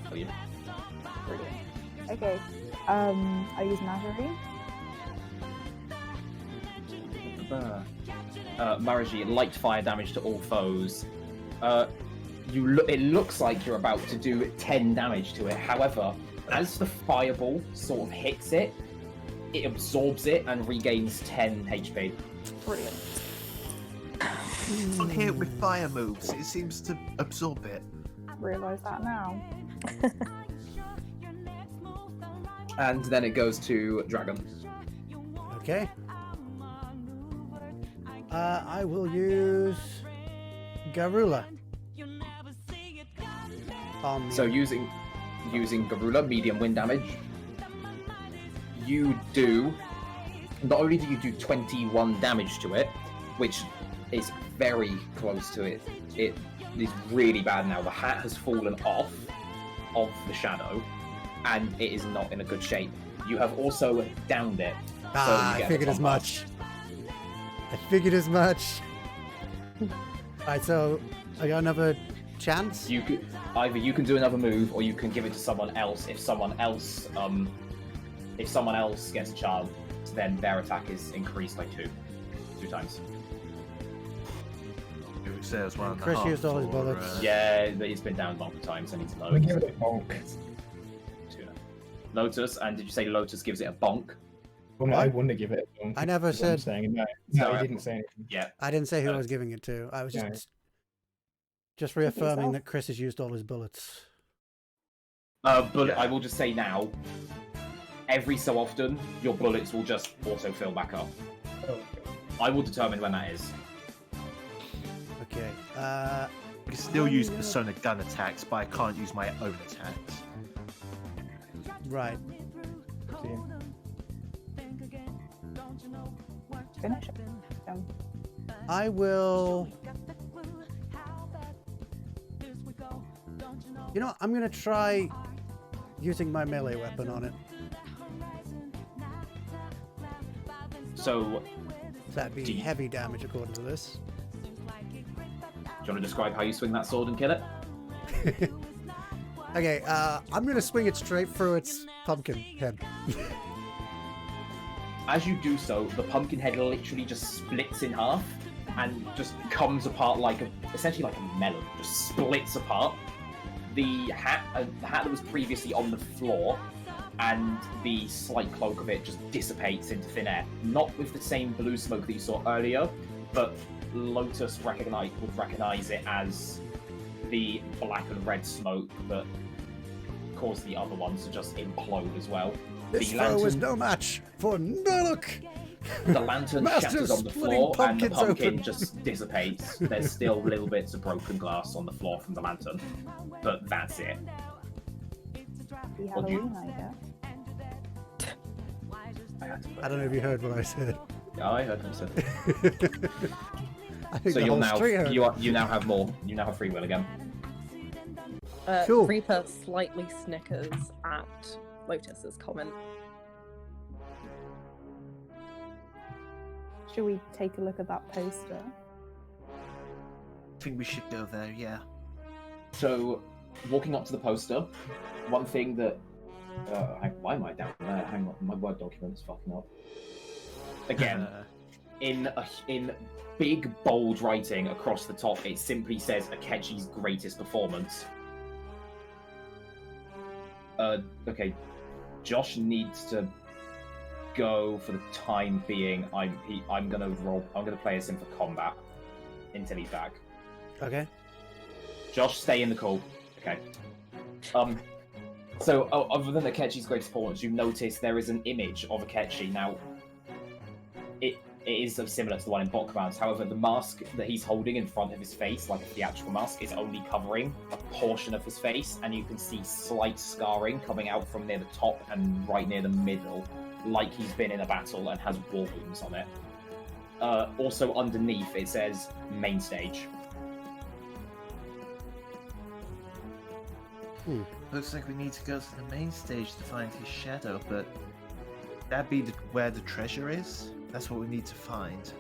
Tell you. Brilliant. Okay, I use Mastery. Maraji, light fire damage to all foes. It looks like you're about to do 10 damage to it. However, as the fireball sort of hits it, it absorbs it and regains 10 HP. Brilliant. On here with fire moves, it seems to absorb it. Realise that now. And then it goes to Dragon. Okay. I will use Garula. So using Garula, medium wind damage, you do... Not only do you do 21 damage to it, which is very close to it. It is really bad now. The hat has fallen off of the shadow, and it is not in a good shape. You have also downed it. I figured as much. Alright, so I got another chance? You could, either you can do another move, or you can give it to someone else. If someone else gets a chance, then their attack is increased by 2 times. It would say as well. And Chris used all his bullets. Yeah, but he's been down multiple times and he's low. I'm gonna give it a bonk. Lotus, and did you say Lotus gives it a bonk? Well, no, I wouldn't have given it a bonk. I never is what I'm said. saying. No, Sorry. he didn't say anything. Yeah. I didn't say who I was giving it to. I was just reaffirming yourself. that Chris has used all his bullets. But I will just say now, every so often, your bullets will just auto-fill back up. Oh, okay. I will determine when that is. Okay. I can still use persona gun attacks, but I can't use my own attacks. Right. See. Finish it. I will You know what? I'm gonna try using my melee weapon on it. So, That'd be heavy damage according to this. do you want to describe how you swing that sword and kill it? Okay, I'm gonna swing it straight through its pumpkin head. As you do so, the pumpkin head literally just splits in half and just comes apart essentially like a melon, just splits apart. The hat that was previously on the floor and the slight cloak of it just dissipates into thin air. Not with the same blue smoke that you saw earlier, but Lotus would recognize it as the black and red smoke that caused the other ones to just implode as well. This The foe is lantern, no match for Nurluk! the lantern Master shatters on the splitting floor and the pumpkins pumpkin open. just dissipates. There's still little bits of broken glass on the floor from the lantern, but that's it. Be Would you- Halloween, I guess. I don't know if you heard what I said. Yeah, I heard him say. I think So the you'll whole now street heard. you now have more. You now have free will again. Cool. Reaper slightly snickers at Lotus's comment. Should we take a look at that poster? I think we should go there, yeah. So, walking up to the poster, one thing that why am I down there? Hang on, my Word document is fucking up. Again, in big bold writing across the top, it simply says Akechi's greatest performance. Okay, Josh needs to go for the time being. I'm gonna play as him for combat until he's back. Okay. Josh, stay in the call. Okay. So, other than Akechi's greatest performance, you notice there is an image of Akechi. Now, it is similar to the one in Bokman's. However, the mask that he's holding in front of his face, like a theatrical mask, is only covering a portion of his face, and you can see slight scarring coming out from near the top and right near the middle, like he's been in a battle and has war wounds on it. Also underneath, it says main stage. Looks like we need to go to the main stage to find his shadow, but that'd be where the treasure is? That's what we need to find.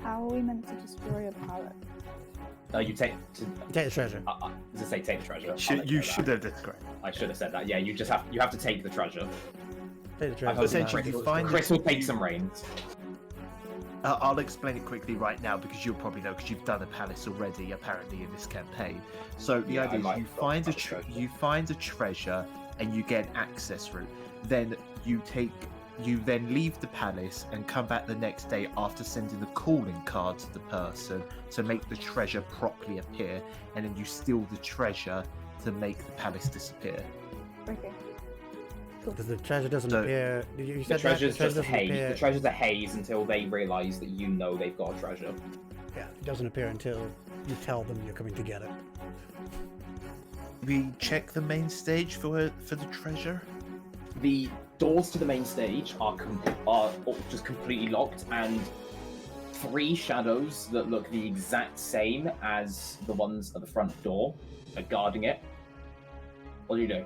How are we meant to destroy a pallet? You take Take the treasure. does it say take the treasure? You should have described. I should have said that. Yeah, you have to take the treasure. Take the I treasure. hope Essentially, Chris, you find Chris will take some reins. I'll explain it quickly right now because you'll probably know because you've done a palace already, apparently, in this campaign. So the Yeah, idea I is might you find a treasure and you get an access route. Then you then leave the palace and come back the next day after sending the calling card to the person to make the treasure properly appear, and then you steal the treasure to make the palace disappear. Okay. Because the treasure doesn't So- appear. You The said that? treasure's The treasure just a doesn't haze. appear. The treasure's a haze until they realise that you know they've got a treasure. Yeah, it doesn't appear until you tell them you're coming to get it. We check the main stage for the treasure. The doors to the main stage are just completely locked, and 3 shadows that look the exact same as the ones at the front door are guarding it. What do you do?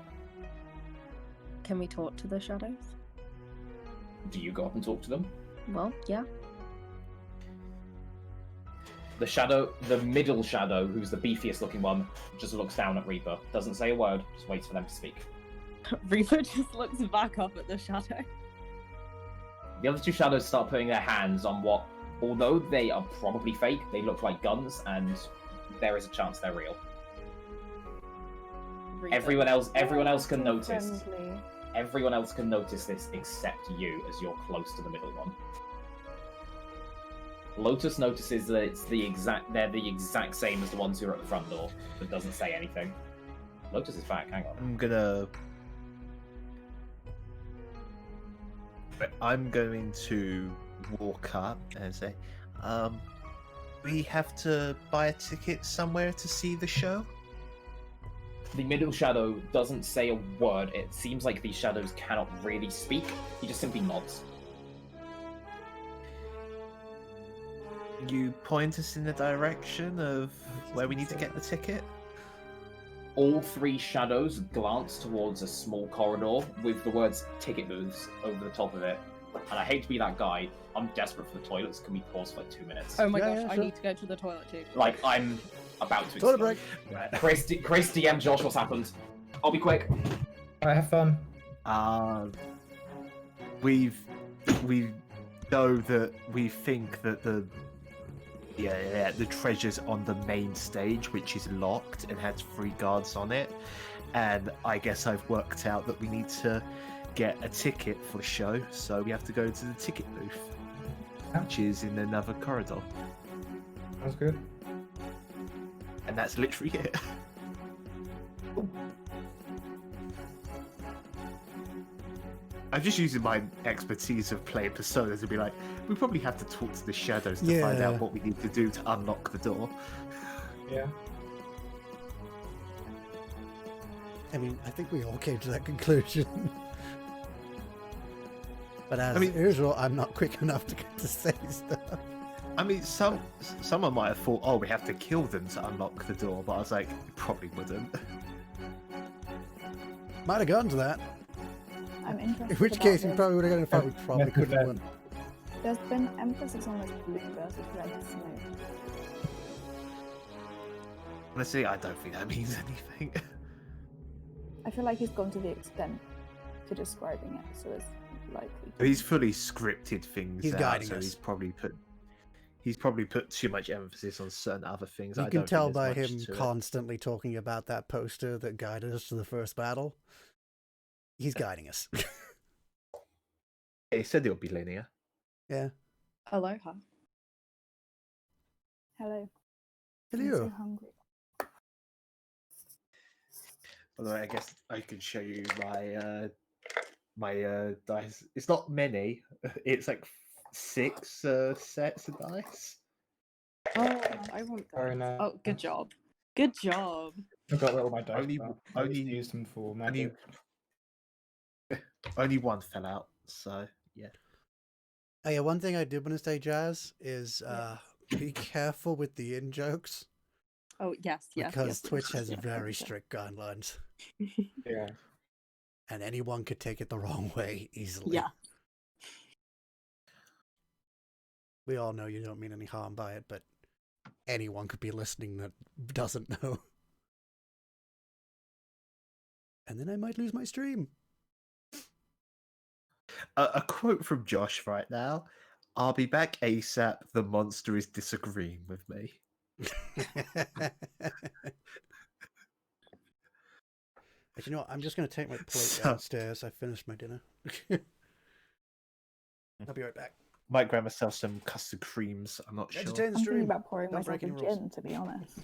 Can we talk to the shadows? Do you go up and talk to them? Well, yeah. The middle shadow, who's the beefiest looking one, just looks down at Reaper. Doesn't say a word, just waits for them to speak. Reaper just looks back up at the shadow. The other 2 shadows start putting their hands on what, although they are probably fake, they look like guns, and there is a chance they're real. Reaper. Everyone else can Too notice. friendly. Everyone else can notice this except you, as you're close to the middle one. Lotus notices that they're the exact same as the ones who are at the front door, but doesn't say anything. Lotus is back. Hang on. I'm going to walk up and say, we have to buy a ticket somewhere to see the show? The middle shadow doesn't say a word. It seems like these shadows cannot really speak. He just simply nods. Can you point us in the direction of where we need to get the ticket? All three shadows glance towards a small corridor with the words ticket booths over the top of it. And I hate to be that guy. I'm desperate for the toilets. Can we pause for like 2 minutes? Oh my Yeah, gosh, yeah, I sure. need to go to the toilet too. Like, I'm about to Toilet explode. break. Chris, DM Josh what's happened. I'll be quick. Alright, have fun. We know that we think that the treasure's on the main stage, which is locked and has 3 guards on it. And I guess I've worked out that we need to get a ticket for the show, so we have to go to the ticket booth, which is in another corridor. Sounds good. And that's literally it. I'm just using my expertise of playing Persona to be like, we probably have to talk to the shadows to find Yeah. out what we need to do to unlock the door. Yeah. I mean, I think we all came to that conclusion. But as usual, I'm not quick enough to get to say stuff. I mean, someone might have thought, oh, we have to kill them to unlock the door, but I was like, you probably wouldn't. Might have gotten to that. I'm interested. In which about case, we this. probably would have gotten a fight. We probably couldn't have won. There's been emphasis on this blue versus red smoke. Honestly, I don't think that means anything. I feel like he's gone to the extent to describing it, so it's likely. He's fully scripted things He's out, guiding so us. he's probably put too much emphasis on certain other things. You I can don't tell think by there's him much to it. constantly talking about that poster that guided us to the first battle. He's guiding us. He said it'll be linear. Yeah. Aloha. Hello. I'm so Hello. hungry. Although I guess I could show you my dice. It's not many. It's like 6 sets of dice. Oh, I want Very those. nice. Oh, good job. Good job. I've got all my dice. Only- back. I only- just used them for Only, magic. only one fell out, so yeah. Oh yeah, one thing I did want to say, Jazz, is be careful with the in jokes Oh, yes, yes. because yes, Twitch yes, has yes, very yes. strict guidelines, Yeah. and anyone could take it the wrong way easily. Yeah. We all know you don't mean any harm by it, but anyone could be listening that doesn't know. And then I might lose my stream. A quote from Josh right now. I'll be back ASAP. The monster is disagreeing with me. But you know what? I'm just going to take my plate So- downstairs. I finished my dinner. I'll be right back. Might grab myself some custard creams. I'm not sure. Entertain the I'm thinking stream. about pouring Don't myself break a any rules. gin, to be honest.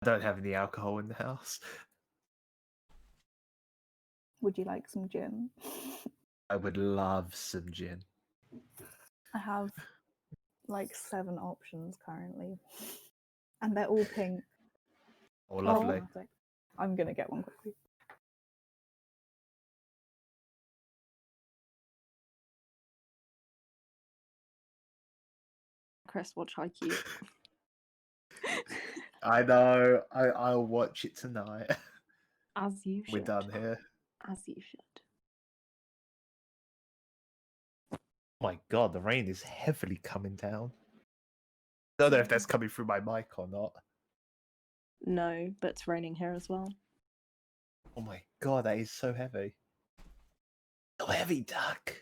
I don't have any alcohol in the house. Would you like some gin? I would love some gin. I have like 7 options currently, and they're all pink. Oh, lovely. Aromatic. I'm gonna get one quickly. Chris, watch how cute. I know. I'll watch it tonight. As you should. We're done here. As you should. Oh my god, the rain is heavily coming down. I don't know if that's coming through my mic or not. No, but it's raining here as well. Oh my god, that is so heavy. So heavy, Duck.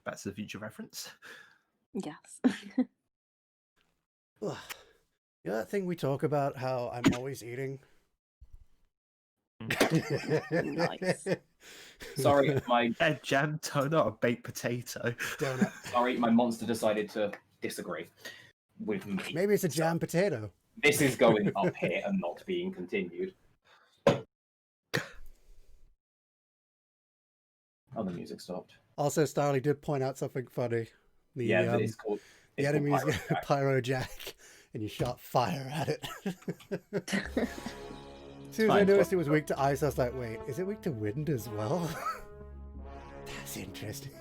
Back to the Future reference. Yes. Ugh. You know that thing we talk about, how I'm always eating? Nice. Sorry, my A jam donut or baked potato. Donut. sorry, my monster decided to disagree with me. Maybe it's a jam potato. This is going up here and not being continued. Oh, the music stopped. Also, Starly did point out something funny. The, Yeah, but it's called. the it's called enemy's Pyrojack. pyro jack, and you shot fire at it. As soon as I Fine, noticed fine. it was weak to ice, I was like, wait, is it weak to wind as well? That's interesting.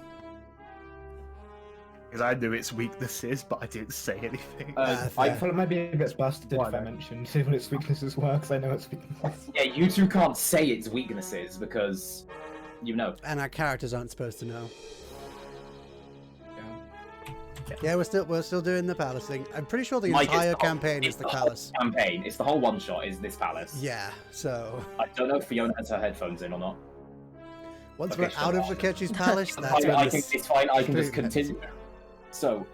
Because I knew its weaknesses, but I didn't say anything. I fair. thought it might be a bit bastard Why if I not? mentioned what its weaknesses were, because I know its weaknesses. Yeah, you two can't say its weaknesses because you know. And our characters aren't supposed to know. Yeah, we're still doing the palace thing. I'm pretty sure the Mike, it's entire the whole- campaign is it's the whole palace. Campaign. It's the whole one shot. Is this palace? Yeah, so I don't know if Fiona has her headphones in or not. once Okay, we're sure. out of Akechi's palace, that's when I this think it's fine. I can just stream ends. continue. So,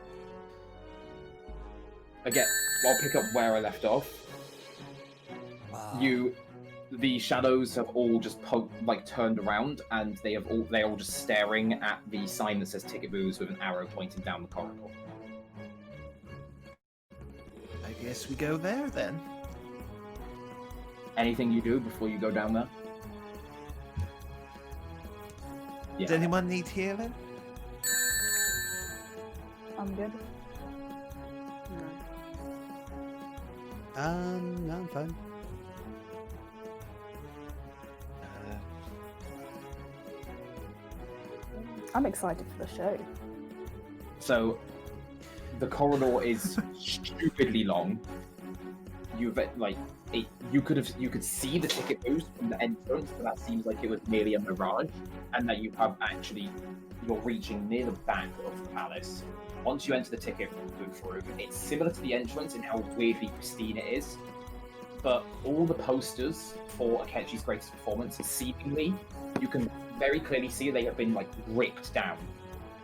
again, I'll pick up where I left off. Wow. The shadows have all just turned around, and they're all just staring at the sign that says ticket booths with an arrow pointing down the corridor. I guess we go there then. Anything you do before you go down there? Yeah. Does anyone need healing? I'm good. No, I'm fine. I'm excited for the show. So, the corridor is stupidly long. You could see the ticket booth from the entrance, but that seems like it was merely a mirage, and that you're reaching near the back of the palace. Once you enter the ticket booth room, it's similar to the entrance in how weirdly pristine it is, but all the posters for Akechi's greatest performance, seemingly, you can very clearly see they have been ripped down.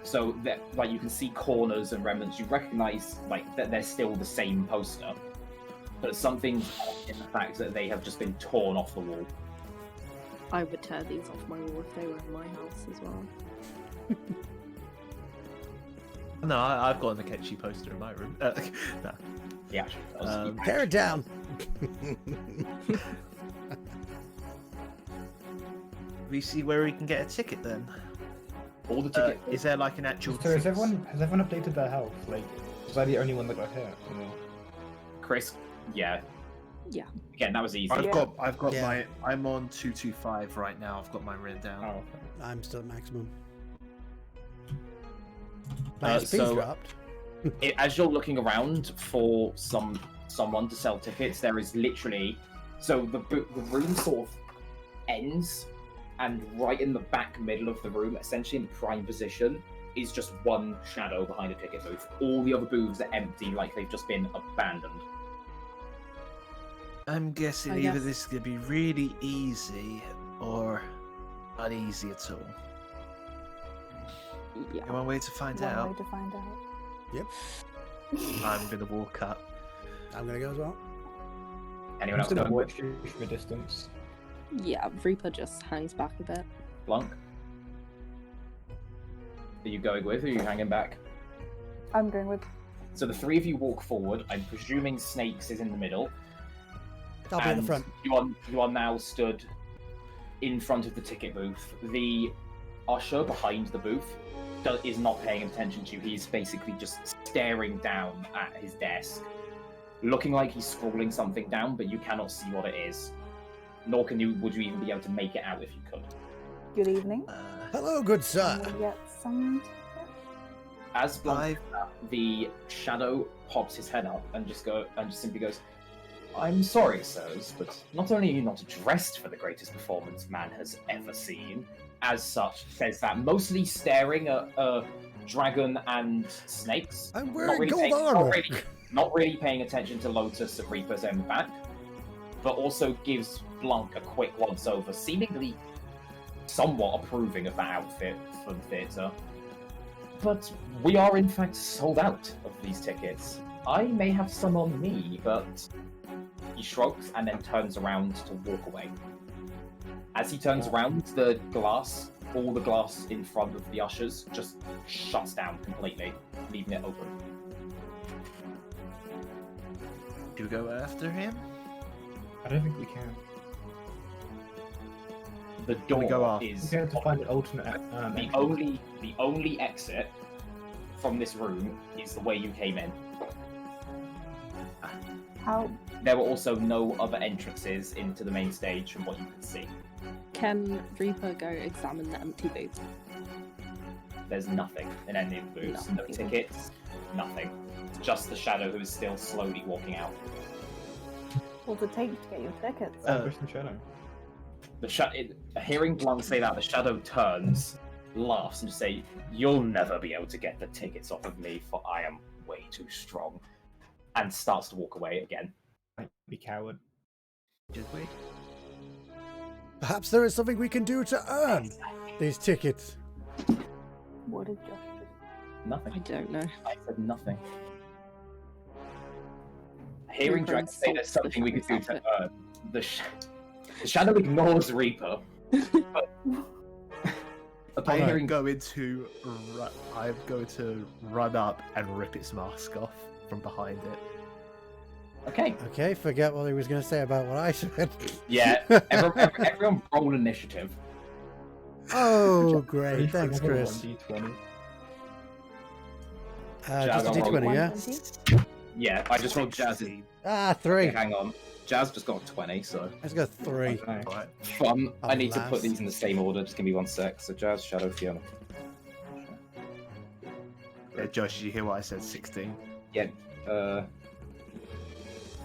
So that you can see corners and remnants. You recognize that they're still the same poster, but something in the fact that they have just been torn off the wall. I would tear these off my wall if they were in my house as well. No, I've got an Akechi poster in my room. No. Yeah. Tear it down. We see where we can get a ticket then. All the ticket. Is there like an actual? So has everyone updated their health? Was I the only one that got hit? Or... Chris, yeah. Yeah. Again, that was easy. I've got Yeah. I'm on 225 right now. I've got mine written down. Oh. I'm still at maximum. My SP's so- dropped. As you're looking around for someone to sell tickets, there is literally the room sort of ends, and right in the back middle of the room, essentially in the prime position, is just one shadow behind a ticket booth. All the other booths are empty, like they've just been abandoned. I'm guessing I either guess- this is gonna be really easy or not easy at all. Yeah. One way to find One out. way to find out. Yep. I'm gonna walk up. I'm gonna go as well. Anyone I'm else still going? watch you from a distance. Yeah, Reaper just hangs back a bit. Blanc? Are you going with, or are you hanging back? I'm going with. So the three of you walk forward. I'm presuming Snakes is in the middle. I'll be in the and front. You are now stood in front of the ticket booth. The usher behind the booth is not paying attention to you. He's basically just staring down at his desk, looking like he's scrawling something down, but you cannot see what it is. Nor would you even be able to make it out if you could. Good evening. Hello, good I'm sir. gonna get some. As Blanc, the shadow pops his head up and just simply goes, "I'm sorry, sirs, but not only are you not dressed for the greatest performance man has ever seen," as such, says that, mostly staring at Dragon and Snakes. I'm Not wearing really gold paying- armor. Not really paying attention to Lotus at Reaper's end back, but also gives Blanc a quick once-over, seemingly somewhat approving of that outfit for the theatre. But we are in fact sold out of these tickets. I may have some on me, but he shrugs and then turns around to walk away. As he turns around, all the glass in front of the ushers just shuts down completely, leaving it open. Do you go after him? I don't think we can. The we go door off? is We have to find an alternate. the only exit from this room is the way you came in. How? There were also no other entrances into the main stage from what you can see. Can Reaper go examine the empty booth? There's nothing in any of the booths. No tickets, nothing. It's just the Shadow who is still slowly walking out. What's it take to get your tickets? Ambush the Shadow. Hearing Blanc say that, the Shadow turns, laughs, and just say, "You'll never be able to get the tickets off of me, for I am way too strong," and starts to walk away again. Might be coward. Just wait. Perhaps there is something we can do to earn these tickets. What did Josh do? Nothing. I don't know. I said nothing. Hearing Reaper Dragon say there's insults the something we could do to Shadow's earn, the Shadow ignores Reaper. But upon hearing I'm going to run up and rip its mask off from behind it. Okay. Okay, forget what he was going to say about what I said. Yeah, everyone roll initiative. Oh, great. Thanks, Another Chris. 1d20. Just a I'll roll d20, yeah? 120? Yeah, I just rolled Jazz. Ah, 3. Okay, hang on. Jazz just got a 20, so Let's go 3. Okay. Right. fun. I need to Alas. put these in the same order. Just give me 1 sec. So Jazz, Shadow, Fiona. Josh, did you hear what I said? 16. Yeah.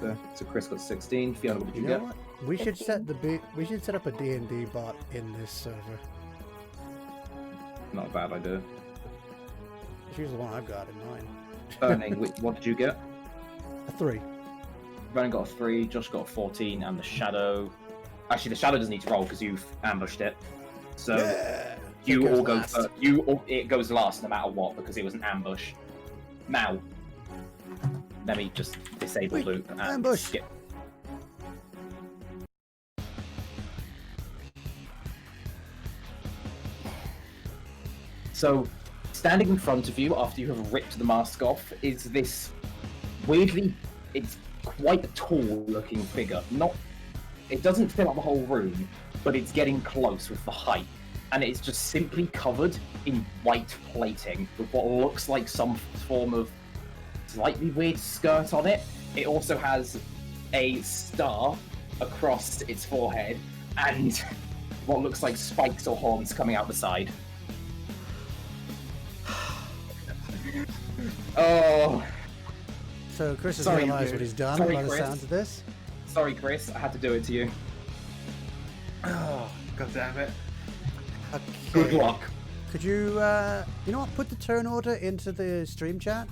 So Chris got 16. Fiona, what did You you know get? what? We should set up a D&D bot in this server. Not a bad idea. It's usually the one I've got in mind. Burning, what did you get? A 3. Burning got a 3, Josh got a 14, and the Shadow... Actually, the Shadow doesn't need to roll because you've ambushed it. So Yeah! you It goes all go last. first. It goes last no matter what because it was an ambush. Now, let me just disable Wait, loop and ambush. skip. So, standing in front of you after you have ripped the mask off is this weirdly, it's quite a tall-looking figure. It doesn't fill up the whole room, but it's getting close with the height, and it's just simply covered in white plating with what looks like some form of slightly weird skirt on it. It also has a star across its forehead and what looks like spikes or horns coming out the side. Oh, So Chris has Sorry, realised dude. what he's done Sorry, by the Chris. sounds of this. sorry, Chris. I had to do it to you. Oh, God damn it. Okay. Good luck. Could you, you know what, put the turn order into the stream chat?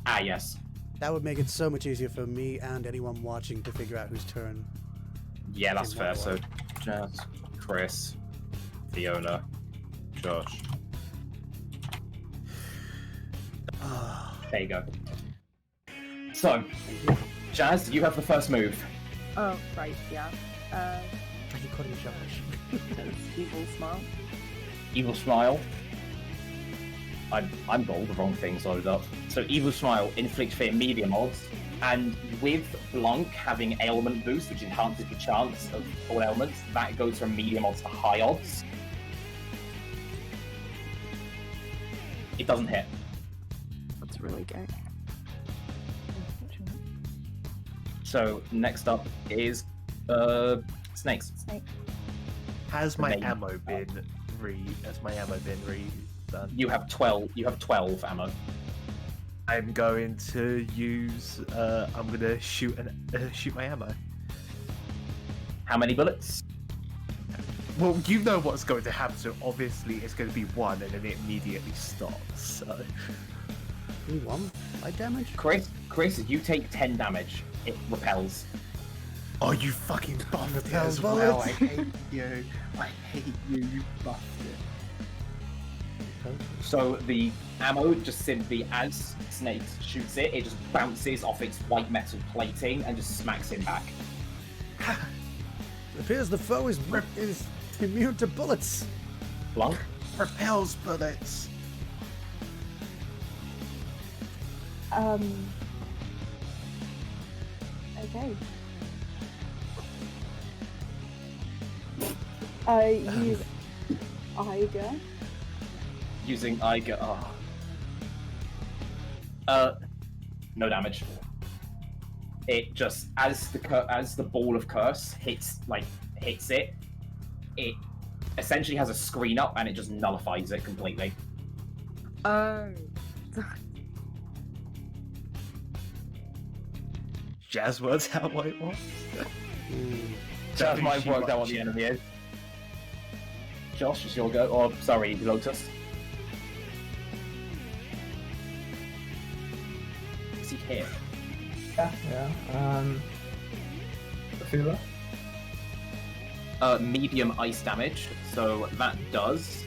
Ah, yes. That would make it so much easier for me and anyone watching to figure out whose turn. Yeah, that's In fair. what So, order? Jazz, Chris, Fiona, Josh. There you go. So, Jazz, you have the first move. Oh, right, yeah. You call him Josh. That's evil smile. Evil Smile. I'm got all the wrong things loaded up. So Evil Smile inflicts fear medium odds, and with Blanc having ailment boost, which enhances the chance of all ailments, that goes from medium odds to high odds. It doesn't hit. That's really gay. So next up is snakes. Snake. Has my Amazing. ammo been redone? You have 12. You have 12 ammo. I'm going to use. I'm going to shoot my ammo. How many bullets? Well, you know what's going to happen. So obviously, it's going to be 1, and then it immediately stops. So. Only 1 light damage? Chris, you take 10 damage. It repels. Oh, you fucking buffed it Repels as well. bullets. I hate you. I hate you. You buffed it. So the ammo just simply, as Snake shoots it, it just bounces off its white metal plating and just smacks him back. It appears the foe is immune to bullets. Blanc? Repels bullets. Okay. I use Iger. Using Iger. No damage. It just as the ball of curse hits it essentially has a screen up and it just nullifies it completely. Oh. Jazz works out what it was. Jazz might work out what the enemy is. Josh, it's your go. Or, sorry, Lotus. Is he here? Yeah. Feeler. Medium ice damage, so that does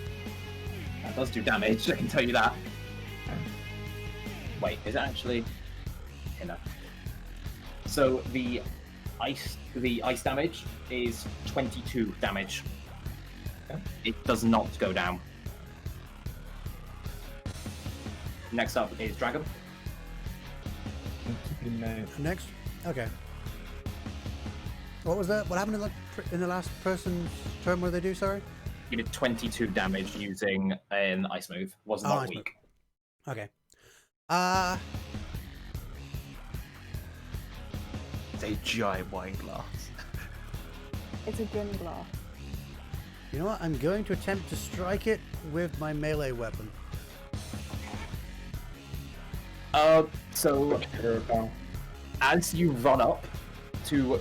do damage, I can tell you that. Wait, is it actually... No. So the ice damage is 22 damage. Okay. It does not go down. Next up is Dragon. Next? Okay. What was that? What happened in the last person's turn? What did they do, sorry? He did 22 damage using an ice move. Was not ice weak. move. Okay. It's a giant wine glass. It's a gin glass. You know what? I'm going to attempt to strike it with my melee weapon. So as you run up to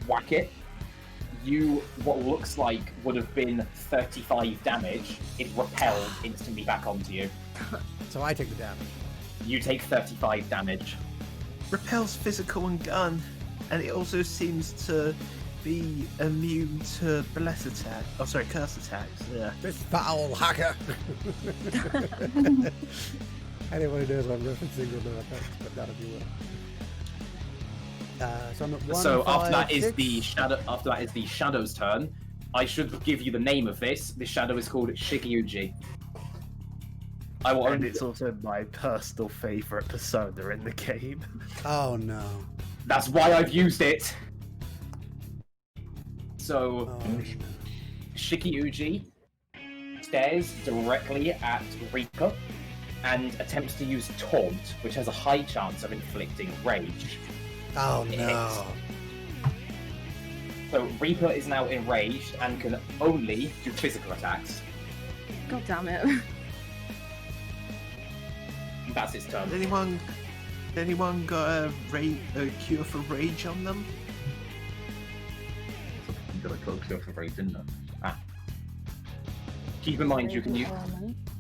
whack it, what looks like would have been 35 damage, it repelled instantly back onto you. So I take the damage. You take 35 damage. Repels physical and gun, and it also seems to be immune to bless attack. Oh, sorry, curse attacks. Yeah. This foul hacker! Anyone who knows what I'm referencing will know what that's, but not if you will. So I'm at 1, So 5, after that is 6. the shadow. After that is the shadow's turn. I should give you the name of this. This shadow is called Shikiuji. I will And only. it's also my personal favourite persona in the game. Oh no. That's why I've used it. So Oh, no. Shikiuji stares directly at Reaper and attempts to use Taunt, which has a high chance of inflicting rage. Oh It no. So Reaper is now enraged and can only do physical attacks. God damn it. That's his turn. Has anyone got a cure for rage on them? Got a cure for rage, didn't it? Keep in mind you can use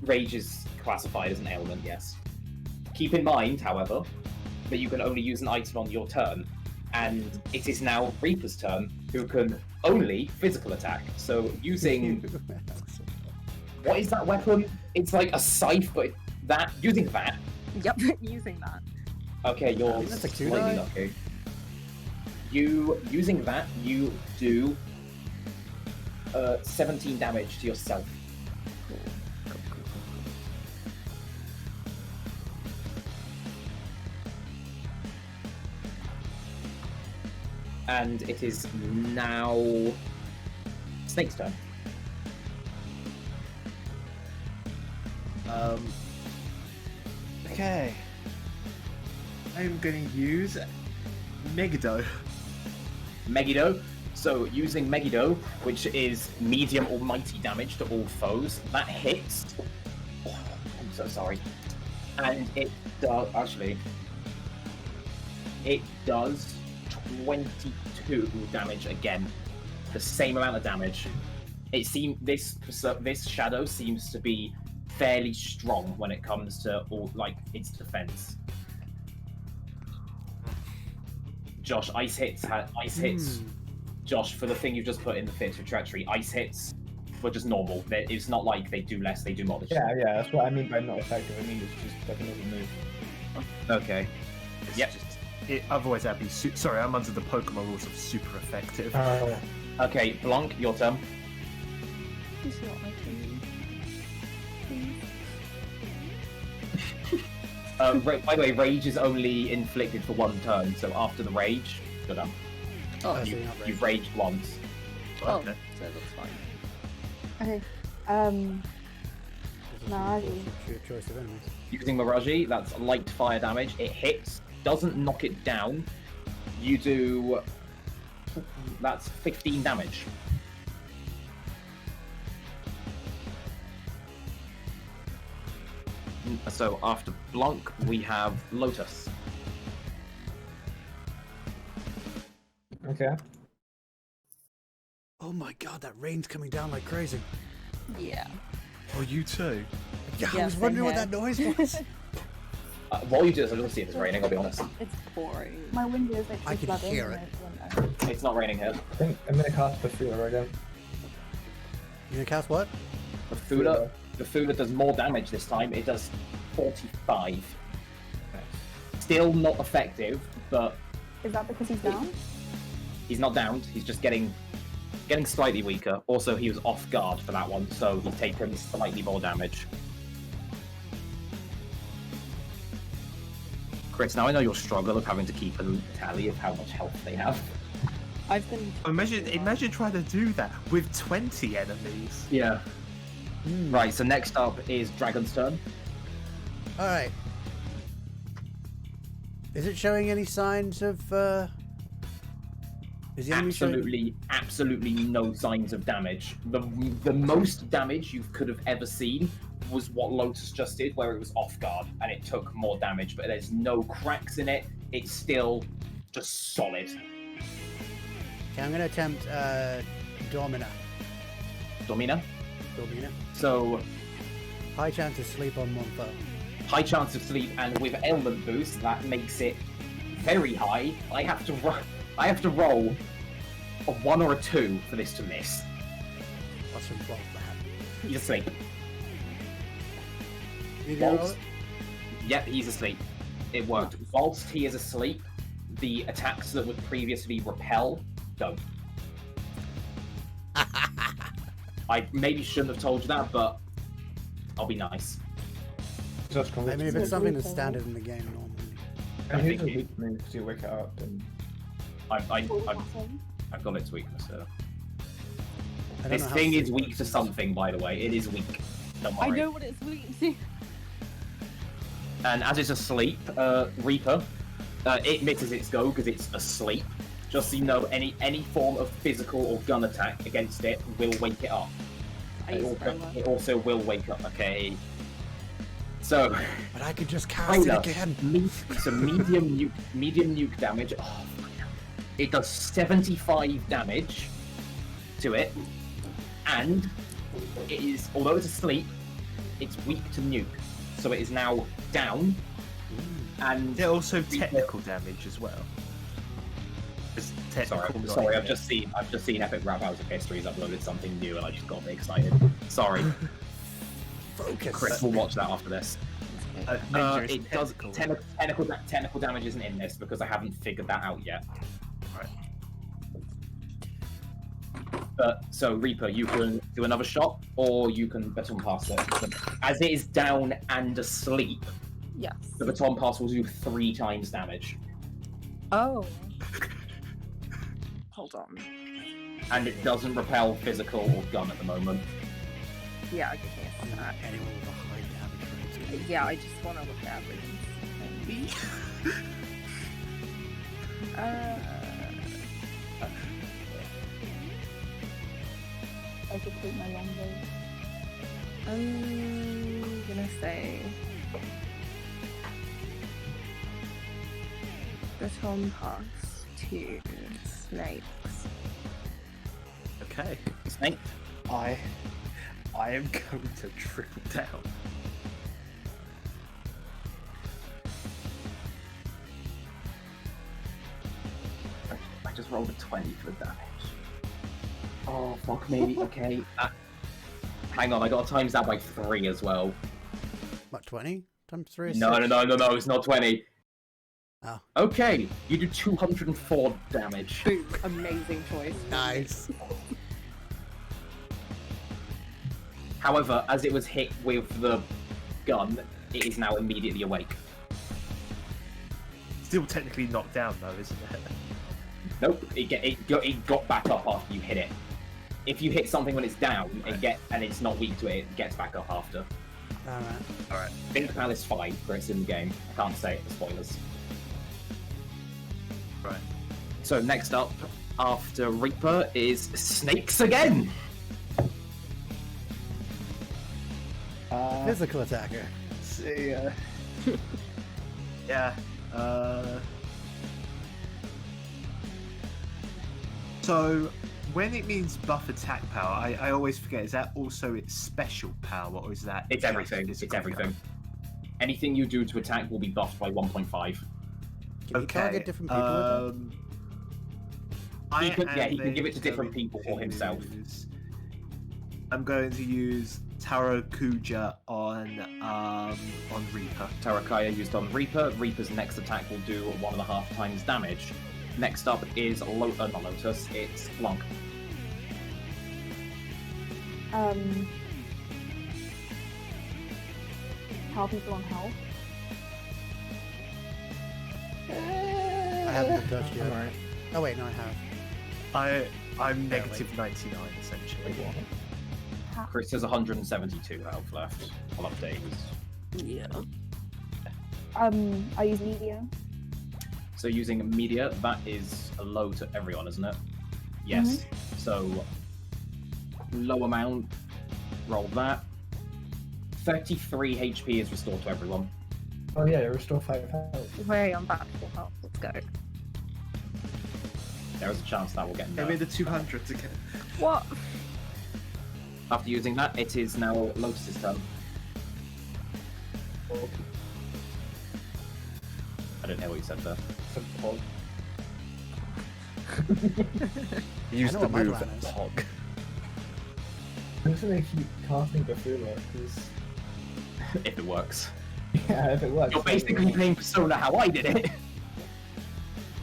rage is classified as an ailment, yes. Keep in mind, however, that you can only use an item on your turn, and it is now Reaper's turn, who can only physical attack. So using what is that weapon? It's like a scythe, but using that. Yep, using that. Okay, you're That's a slightly kunai. lucky. Using that, you do 17 damage to yourself. And it is now Snake's turn. Okay. I'm going to use Megiddo. Megiddo. So using Megiddo, which is medium or mighty damage to all foes, that hits. Oh, I'm so sorry. And it does it does 22 damage again. The same amount of damage. It seems this shadow seems to be fairly strong when it comes to its defense. Josh, ice hits. Josh, for the thing you've just put in the Fit of Treachery, ice hits were just normal. It's not like they do less, they do more. Yeah, that's what I mean by not effective. I mean it's just like another move. Okay. Yep. Otherwise, that'd be. Sorry, I'm under the Pokemon rules of super effective. Okay, Blanc, your turn. Please not my turn. Please. By the way, rage is only inflicted for one turn, so after the rage, you're done. Oh, so you're not You've raged once. oh, Okay. so that's fine. Okay. Mirage. Your choice of enemies. Using Mirage, that's light fire damage. It hits, doesn't knock it down. You do. That's 15 damage. So after Blanc, we have Lotus. Okay. Oh my god, that rain's coming down like crazy. Yeah. Oh, you too? Yeah, I Yeah, was same wondering what here. that noise was. While you do this, I don't see if it's raining, I'll be honest. It's boring. My window is literally I can flooding. hear and it. it's window. It's not raining here. I think I'm gonna cast the Fula again. You gonna cast what? The Fula does more damage this time. It does 45. Still not effective, but Is that because he's down? he's not downed. He's just getting slightly weaker. Also, he was off guard for that one, so he's taken slightly more damage. Chris, now I know your struggle of having to keep a tally of how much health they have. I've been. Imagine trying to do that with 20 enemies. Yeah. Right, so next up is Dragon's turn. Alright. Is it showing any signs of, Is the enemy showing... Absolutely no signs of damage. The most damage you could have ever seen was what Lotus just did, where it was off guard and it took more damage, but there's no cracks in it. It's still just solid. Okay, I'm gonna attempt, Domina. Domina. So, High chance of sleep on one foe. high chance of sleep, and with ailment boost, that makes it very high. I have to roll a 1 or a 2 for this to miss. What's from 12 that? He's asleep. You gonna roll Whilst, it? yep, he's asleep. It worked. Whilst he is asleep, the attacks that would previously repel don't. I maybe shouldn't have told you that, but I'll be nice. Just I mean, if it's something that's standard in the game normally. And here's a think weak move because you wake it up and I've got its weakness. So. I don't This know how thing is sleep weak works. to something, by the way. It is weak. Don't I worry. know what it's weak to. And as it's asleep, Reaper, it misses its go because it's asleep. Just so you know, any form of physical or gun attack against it will wake it up. It also will wake up. Okay. So, But I could just cast it again. So medium nuke damage. Oh, it does 75 damage to it, and it is, although it's asleep, it's weak to nuke. So it is now down, and They're also technical damage as well. It's technical. Sorry, I've just seen Epic Rap House of History's uploaded something new, and I just got a bit excited. Sorry. Focus. Chris will watch that after this. Ninja is It does technical. technical damage isn't in this because I haven't figured that out yet. So Reaper, you can do another shot, or you can baton pass it. As it is down and asleep, Yes. the baton pass will do 3 times damage, Oh. Hold on. and it doesn't repel physical or gun at the moment. Yeah, I can hear that. Anyone with a high damage rate. Yeah, I just want to look at everything. I could take my longbow. I'm gonna say baton pass to snakes. Okay. Snake. I am going to triple down. I just rolled a 20 for damage. Oh fuck me. Okay. Hang on, I got to times that by 3 as well. What, 20 times 3 is No, 6? it's not 20. Oh. Okay, you do 204 damage. Boom. Amazing choice. Nice. However, as it was hit with the gun, it is now immediately awake. Still technically knocked down though, isn't it? Nope, it got back up after you hit it. If you hit something when it's down, and it's not weak to it, it gets back up after. Alright. Think Palace 5 for it's in the game. I can't say it for spoilers. Right. So next up, after Reaper, is Snakes again! Physical attacker. see. Yeah. So, when it means buff attack power, I always forget, is that also its special power, or is that... It's just everything. It's physical everything. Anything you do to attack will be buffed by 1.5. Can you target different people with that? He can give it to different people or himself. I'm going to use Tarakuja on Reaper. Tarakaya used on Reaper. Reaper's next attack will do 1.5 times damage. Next up is not Lotus, it's Blanc. How are people on health? I haven't been touched yet. Alright. Oh wait, no, I have. I'm negative 99 essentially. Chris has 172 health left. I'll update. Yeah. I use media. So using media, that is a low to everyone, isn't it? Yes. So low amount, roll that. 33 HP is restored to everyone. Oh yeah, restore 5 health. Way on back full health. Let's go. There is a chance that will get Give me nerfed. the 200 again. What? After using that, it is now Lotus's turn. I don't know what you said there. Use know the what my move plan is. Pog. I'm just gonna keep casting Bufula, because If it works. yeah, if it works. You're basically playing Persona how I did it.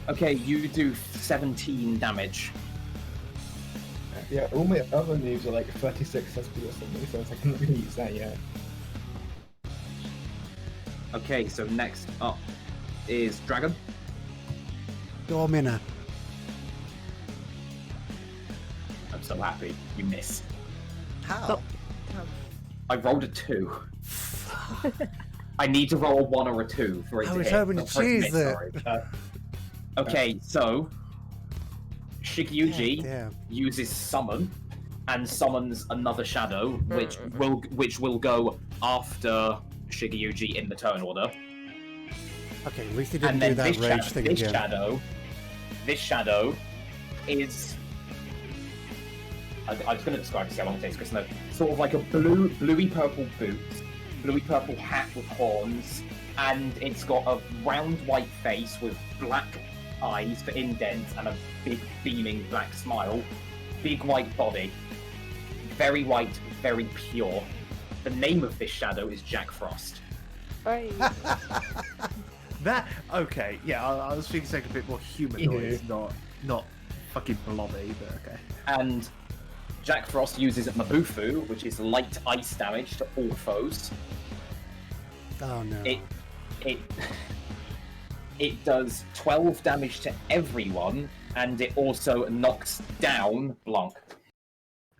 Okay, you do 17 damage. Yeah, all my other moves are like 36 SP or something, so I'm not gonna use that yet. Okay, so next up is Dragon. Domina. I'm so happy. You miss. How? I rolled a 2. I need to roll a 1 or a 2 for it I to was hit. hoping to for it cheese miss, it. sorry. Okay, so Shikyuji Damn. uses summon and summons another shadow, which will go after Shikyuji in the turn order. Okay, at least he didn't And do then that rage thing this again. shadow is. I was going to describe this how long it takes, because no, sort of like a bluey purple boot, bluey purple hat with horns, and it's got a round white face with black eyes for indents and a big beaming black smile, big white body, very white, very pure. The name of this shadow is Jack Frost. Right. That okay? Yeah, I was thinking something a bit more humanoid, not fucking blobby, but okay. And Jack Frost uses Mabufu, which is light ice damage to all foes. Oh no. It does 12 damage to everyone, and it also knocks down Blanc.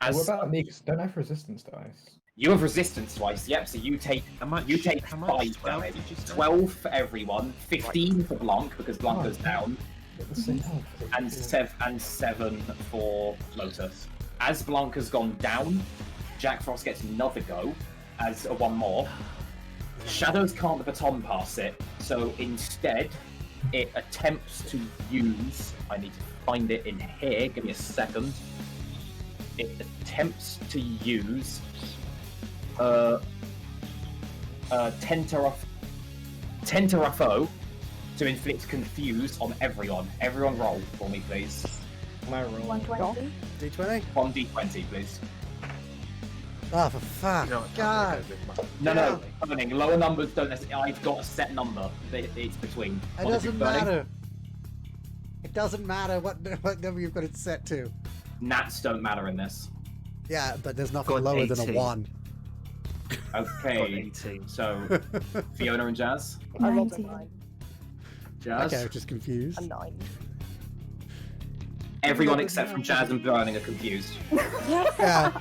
What about me? 'Cause don't I have resistance dice? You have resistance twice, yep, so you take How much? 5 12 damage. did you say? 12 for everyone, 15 for Blanc, because Blanc Oh, goes down, Get the same health. and 7 for Lotus. As Blanc has gone down, Jack Frost gets another go, as one more. Shadows can't baton pass it, so instead it attempts to use. I need to find it in here. Give me a second. It attempts to use Tentarafo to inflict confuse on everyone. Everyone roll for me, please. My roll. 120. D20? 1d20, please. Oh, for fuck. No, God. No, burning. Lower numbers don't necessarily. I've got a set number. It's between. It What is doesn't burning? matter. It doesn't matter what number you've got it set to. Nats don't matter in this. Yeah, but there's nothing Got lower than a 18. 1. Got Okay, 18. so Fiona and Jazz. I rolled a 19. 9. Jazz. Okay, I was just confused. A 9. Everyone except from Jazz and Burning are confused. Yeah.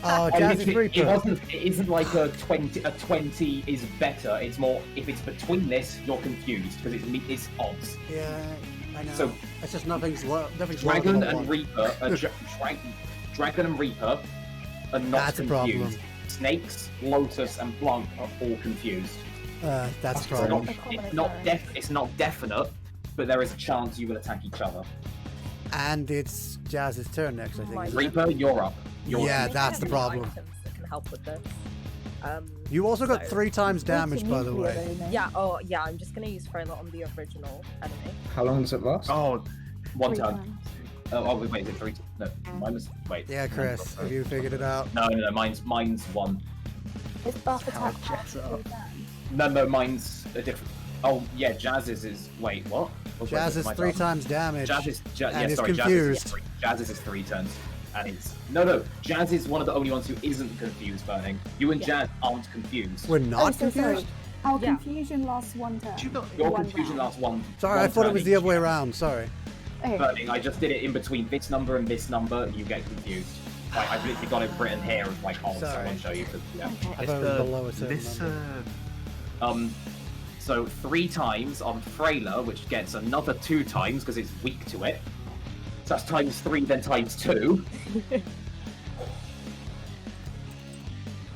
Oh, Jazz is It Reaper. wasn't. It isn't like a 20. A 20 is better. It's more if it's between this, you're confused because it's odds. Yeah, I know. So- it's just nothing's lower Dragon than a and 1. Reaper. Dragon and Reaper are not That's a problem. confused. Snakes, Lotus, and Blanc are all confused. That's It's probably. not, a common it's not definite, but there is a chance you will attack each other. And it's Jazz's turn next, I think. isn't it? Reaper, you're up. You're Yeah, Maybe that's I the have problem. items that can help with this. You also got So- 3 times damage, by the way. Yeah, oh yeah, I'm just gonna use Frola on the original enemy. How long does it last? Oh, one Three turn. times. Oh, wait, is it 3? No, mine was. Wait. Yeah, Chris, have you figured it out? No, mine's 1. It's buff attack. No, mine's a different. Oh, yeah, Jazz's is. Wait, what? Jazz is 3 times damage. Jazz is. and is sorry, confused. Jazz's is 3 turns. And it's. No, Jazz is one of the only ones who isn't confused, Burning. You and Jazz aren't confused. We're not so sorry. confused? Our Yeah. confusion lasts one turn. Your One confusion round. lasts one. Sorry, one I thought it turn was the each. other way around. Sorry. Okay. Burning, I just did it in between this number and this number, you get confused. Like, I've literally got it written here as like, oh, Sorry. someone show you. But, yeah. I thought it was below a certain number. So 3 times on Freyla, which gets another 2 times because it's weak to it. So that's times 3, then times 2.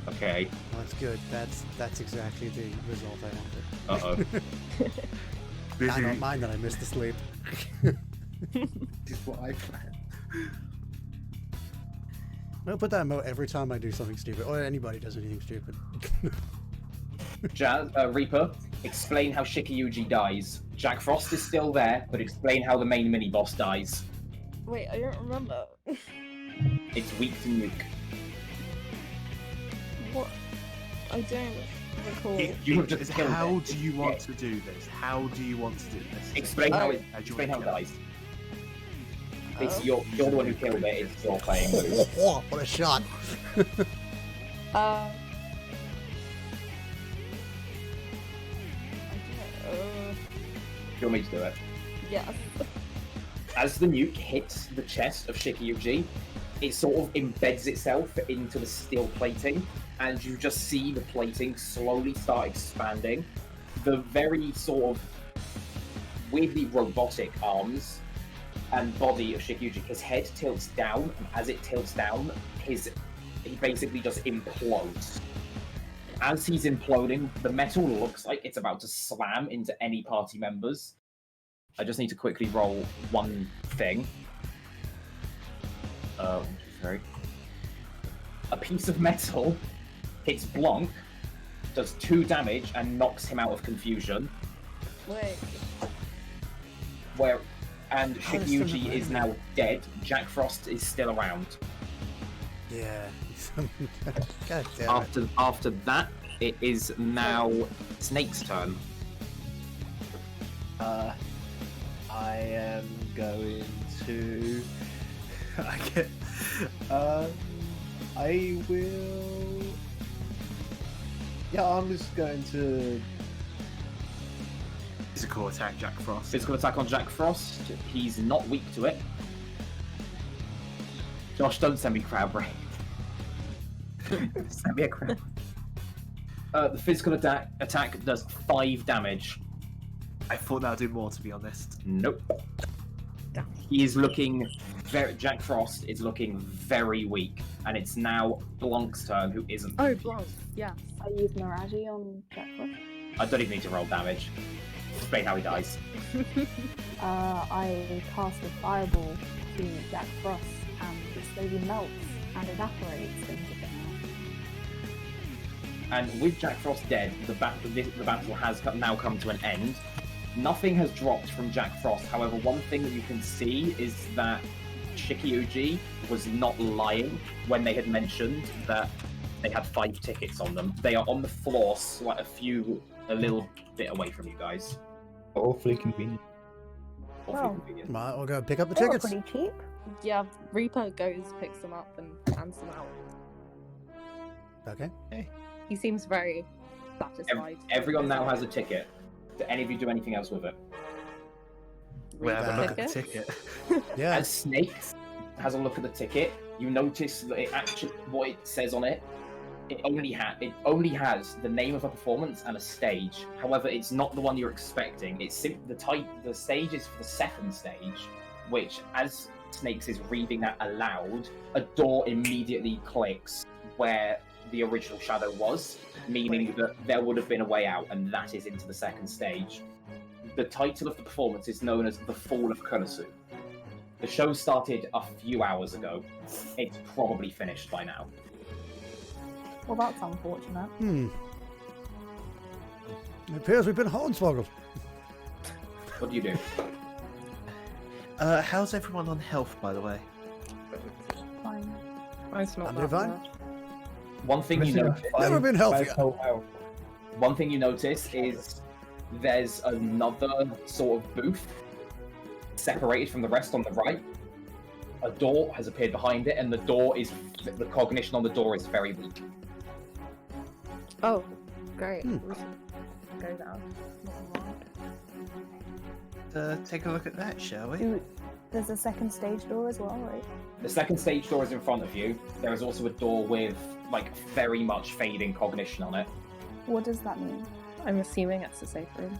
Okay. Oh, that's good. That's exactly the result I wanted. Uh-oh. I don't mind that I missed the sleep. This is what I planned. I'll put that emote every time I do something stupid, or anybody does anything stupid. Reaper, explain how Shikiyuji dies. Jack Frost is still there, but explain how the main mini-boss dies. Wait, I don't remember. It's weak to nuke. What? I don't recall. You have just killed How it. do you want to do this? How do you want to do this? Explain how it How do you explain how want it to dies. It's you're the one who killed it, it's your playing move. What a shot! Do you want me to do it? Yes. As the nuke hits the chest of Shikiyuji, it sort of embeds itself into the steel plating, and you just see the plating slowly start expanding. The very sort of weirdly robotic arms and body of Shikiyuji, his head tilts down, and as it tilts down, he basically just implodes. As he's imploding, the metal looks like it's about to slam into any party members. I just need to quickly roll one thing. Sorry. A piece of metal hits Blanc, does 2 damage, and knocks him out of confusion. Wait. And Shikiyuji is now dead. Jack Frost is still around. Yeah. God damn it. After that, it is now Snake's turn. I am going to. I will. Yeah, I'm just going to. Physical attack Jack Frost. Physical attack on Jack Frost. He's not weak to it. Josh, don't send me crowd raid. Send me a crowd. The physical attack does 5 damage. I thought that would do more, to be honest. Nope. He is looking Jack Frost is looking very weak, and it's now Blanc's turn, who isn't. Oh, Blanc. Yeah. I use Miraji on Jack Frost. I don't even need to roll damage. Explain how he dies. I cast a fireball to Jack Frost, and it slowly melts and evaporates into thin air. And with Jack Frost dead, the battle has now come to an end. Nothing has dropped from Jack Frost. However, one thing that you can see is that Shikiyuji was not lying when they had mentioned that they had 5 tickets on them. They are on the floor, a little bit away from you guys. Awfully convenient. Awfully Wow. convenient. Might as well go pick up the They were tickets. pretty cheap. Yeah, Reaper goes, picks them up, and hands them out. Okay. He seems very satisfied. Everyone now has a ticket. Do any of you do anything else with it? We'll have a look at the Tickets? ticket. Yeah. As Snake has a look at the ticket, you notice that what it says on it, it only has the name of a performance and a stage. However, it's not the one you're expecting. It's the stage is for the 2nd stage, which, as Snakes is reading that aloud, a door immediately clicks where the original shadow was, meaning that there would have been a way out, and that is into the second stage. The title of the performance is known as The Fall of Kunasu. The show started a few hours ago. It's probably finished by now. Well, that's unfortunate. It appears we've been hornswoggled. What do you do? How's everyone on health, by the way? Fine. It's not I'm that fine. bad. One thing you notice. Never been healthier. One thing you notice is there's another sort of booth separated from the rest on the right. A door has appeared behind it, and the cognition on the door is very weak. Oh, great. We should go down. Take a look at that, shall we? There's a second stage door as well, right? The second stage door is in front of you. There is also a door with, like, very much fading cognition on it. What does that mean? I'm assuming it's a safe room.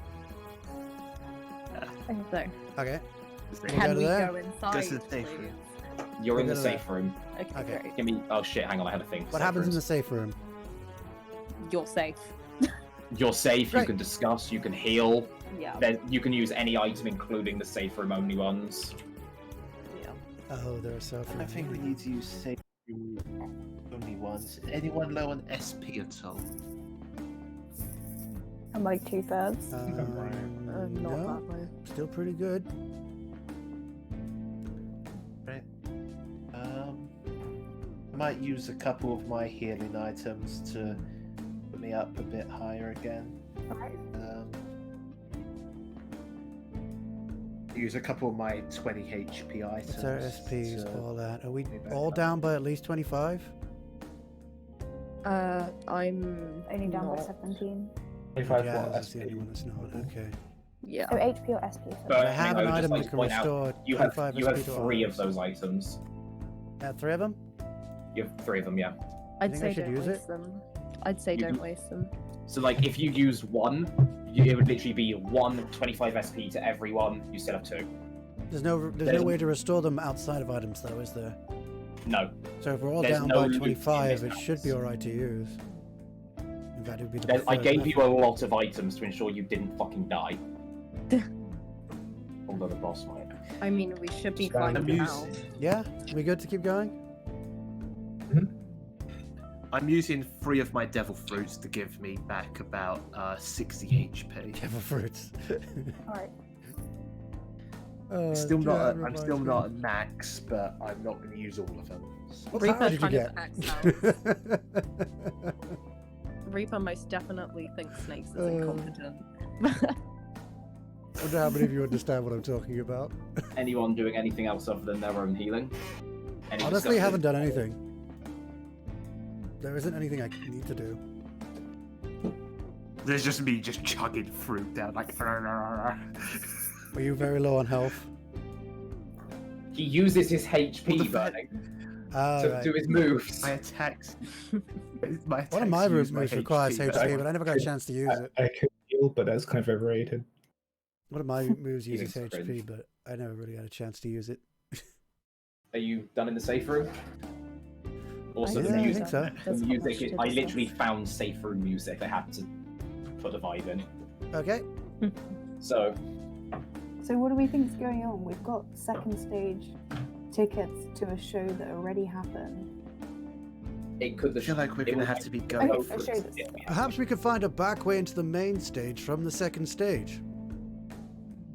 So, Okay. can we there? go inside? Go to the safe please? room. You're in We'll the go to safe room. Okay, Okay. great. Give me. Oh shit! Hang on, I had a thing. What happens in the safe room? You're safe. You're safe. Great. You can discuss. You can heal. Yeah. You can use any item, including the safe room only ones. Yeah. Oh, there are so I think we need to use safe room only ones. Anyone low on SP at all? I'm like 2/3. Not no, that way. still pretty good. Right. I might use a couple of my healing items to put me up a bit higher again. Alright. Use a couple of my 20 HP items. What's our SPs to- all at? Are we me back all up. down by at least 25? I'm Only down by not. 17. 25 Yeah, what that's the SP? only one that's not. Okay. Yeah. Oh, HP or SP? sorry. But I have I an would just item like that to can point out, restore You have 25 you have SP to 3 of others. those items. 3 of them? You have 3 of them, yeah. I'd think I say should don't use waste it? them. I'd say You don't do- waste them. So like, if you use one, it would literally be 1 25 SP to everyone. You still have 2. There's no way to restore them outside of items, though, is there? No. So if we're all There's down no by loot in 25, this it should be house. alright to use. In fact, it would be the I preferred gave you a method. lot of items to ensure you didn't fucking die. Although the boss might. I mean, we should be Stand fine I'm now. Yeah? We good to keep going? I'm using 3 of my devil fruits to give me back about 60 HP. Devil fruits. Alright. Still not. that I'm reminds still me. not at max, but I'm not going to use all of them. What Reaper power did you kind get? of acts out. Reaper most definitely thinks Snakes is incompetent. I wonder how many of you understand what I'm talking about. Anyone doing anything else other than their own healing? Any Honestly, discussion? haven't done anything. There isn't anything I need to do. There's just me just chugging fruit down like. Are you very low on health? He uses his HP Well, the fa- burning Oh, to right. do his moves. My attacks. One of my use my moves requires HP, but I never got a could- chance to use it. I could heal, but that's kind of overrated. One of my moves uses Healing's HP, cringe. but I never really had a chance to use it. Are you done in the safe room? Also, Yeah, the I music. think so. The There's not music. much to I discuss. literally found safe room music. I had to put a vibe in. Okay. So So what do we think's going on? We've got second stage tickets to a show that already happened. it could. I feel like we're it going to would- have to be Okay, going a for show it. that's Perhaps we could find a back way into the main stage from the second stage.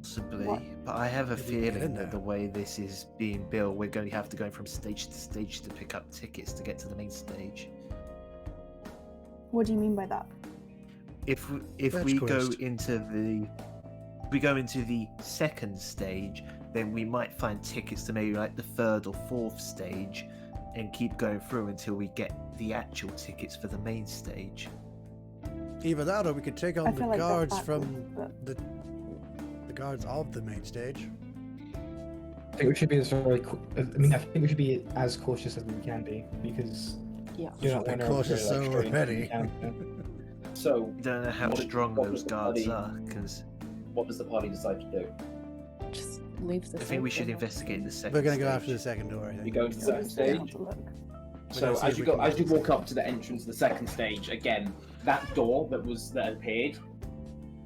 Possibly, What? but I have a If we can get in feeling there. that the way this is being built, we're going to have to go from stage to stage to pick up tickets to get to the main stage. What do you mean by that? If Fetch we go quest. into the second stage, then we might find tickets to maybe like the 3rd or 4th stage, and keep going through until we get the actual tickets for the main stage. Either that, or we could take I on the feel like that's guards backwards, from but the guards of the main stage. I think we should be as very. I mean, I think we should be as cautious as we can be because Yeah. you don't Be want to cautious go, like, so straight into ready. the camp. So I don't know how What- strong what those was the guards party? are, because what does the party decide to do? Just leave the I think we should safe room. investigate the second We're gonna go stage. after the second door, I You think. go into the second let's go have stage. a look. So see as if you we go, can as you get walk up to the entrance of the second stage, again, that door that appeared,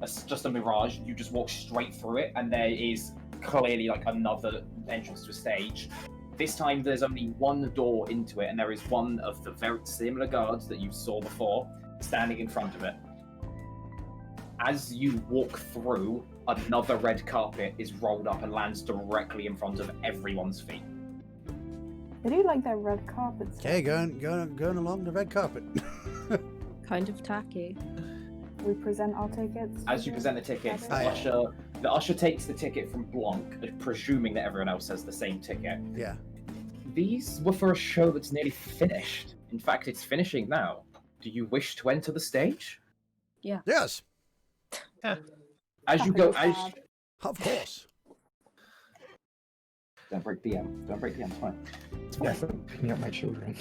that's just a mirage. You just walk straight through it, and there is clearly like another entrance to a stage. This time, there's only one door into it, and there is one of the very similar guards that you saw before standing in front of it. As you walk through, another red carpet is rolled up and lands directly in front of everyone's feet. They do like their red carpets. Okay, going along the red carpet. Kind of tacky. We present our tickets. As you present the tickets, Oh, yeah. the usher takes the ticket from Blanc, presuming that everyone else has the same ticket. Yeah. These were for a show that's nearly finished. In fact, it's finishing now. Do you wish to enter the stage? Yes. As you go, Of course. don't break the M. Don't break the M. It's fine. Yes, I'm picking up my children.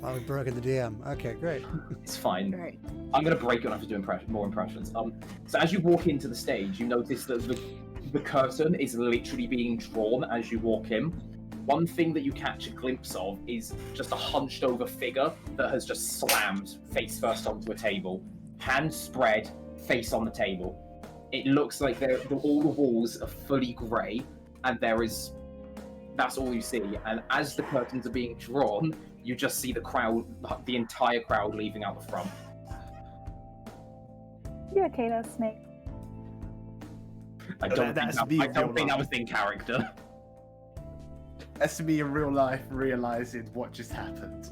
Oh, we've broken the DM. Okay, great. It's fine. Right. I'm gonna break it and have to do more impressions. So as you walk into the stage, you notice that the curtain is literally being drawn as you walk in. One thing that you catch a glimpse of is just a hunched over figure that has just slammed face first onto a table, hands spread, face on the table. It looks like all the walls are fully grey, and that's all you see. And as the curtains are being drawn, you just see the entire crowd leaving out the front. You okay there, Snake? I don't That's think me that, I in don't real think that life. was in character. That's me in real life realizing what just happened.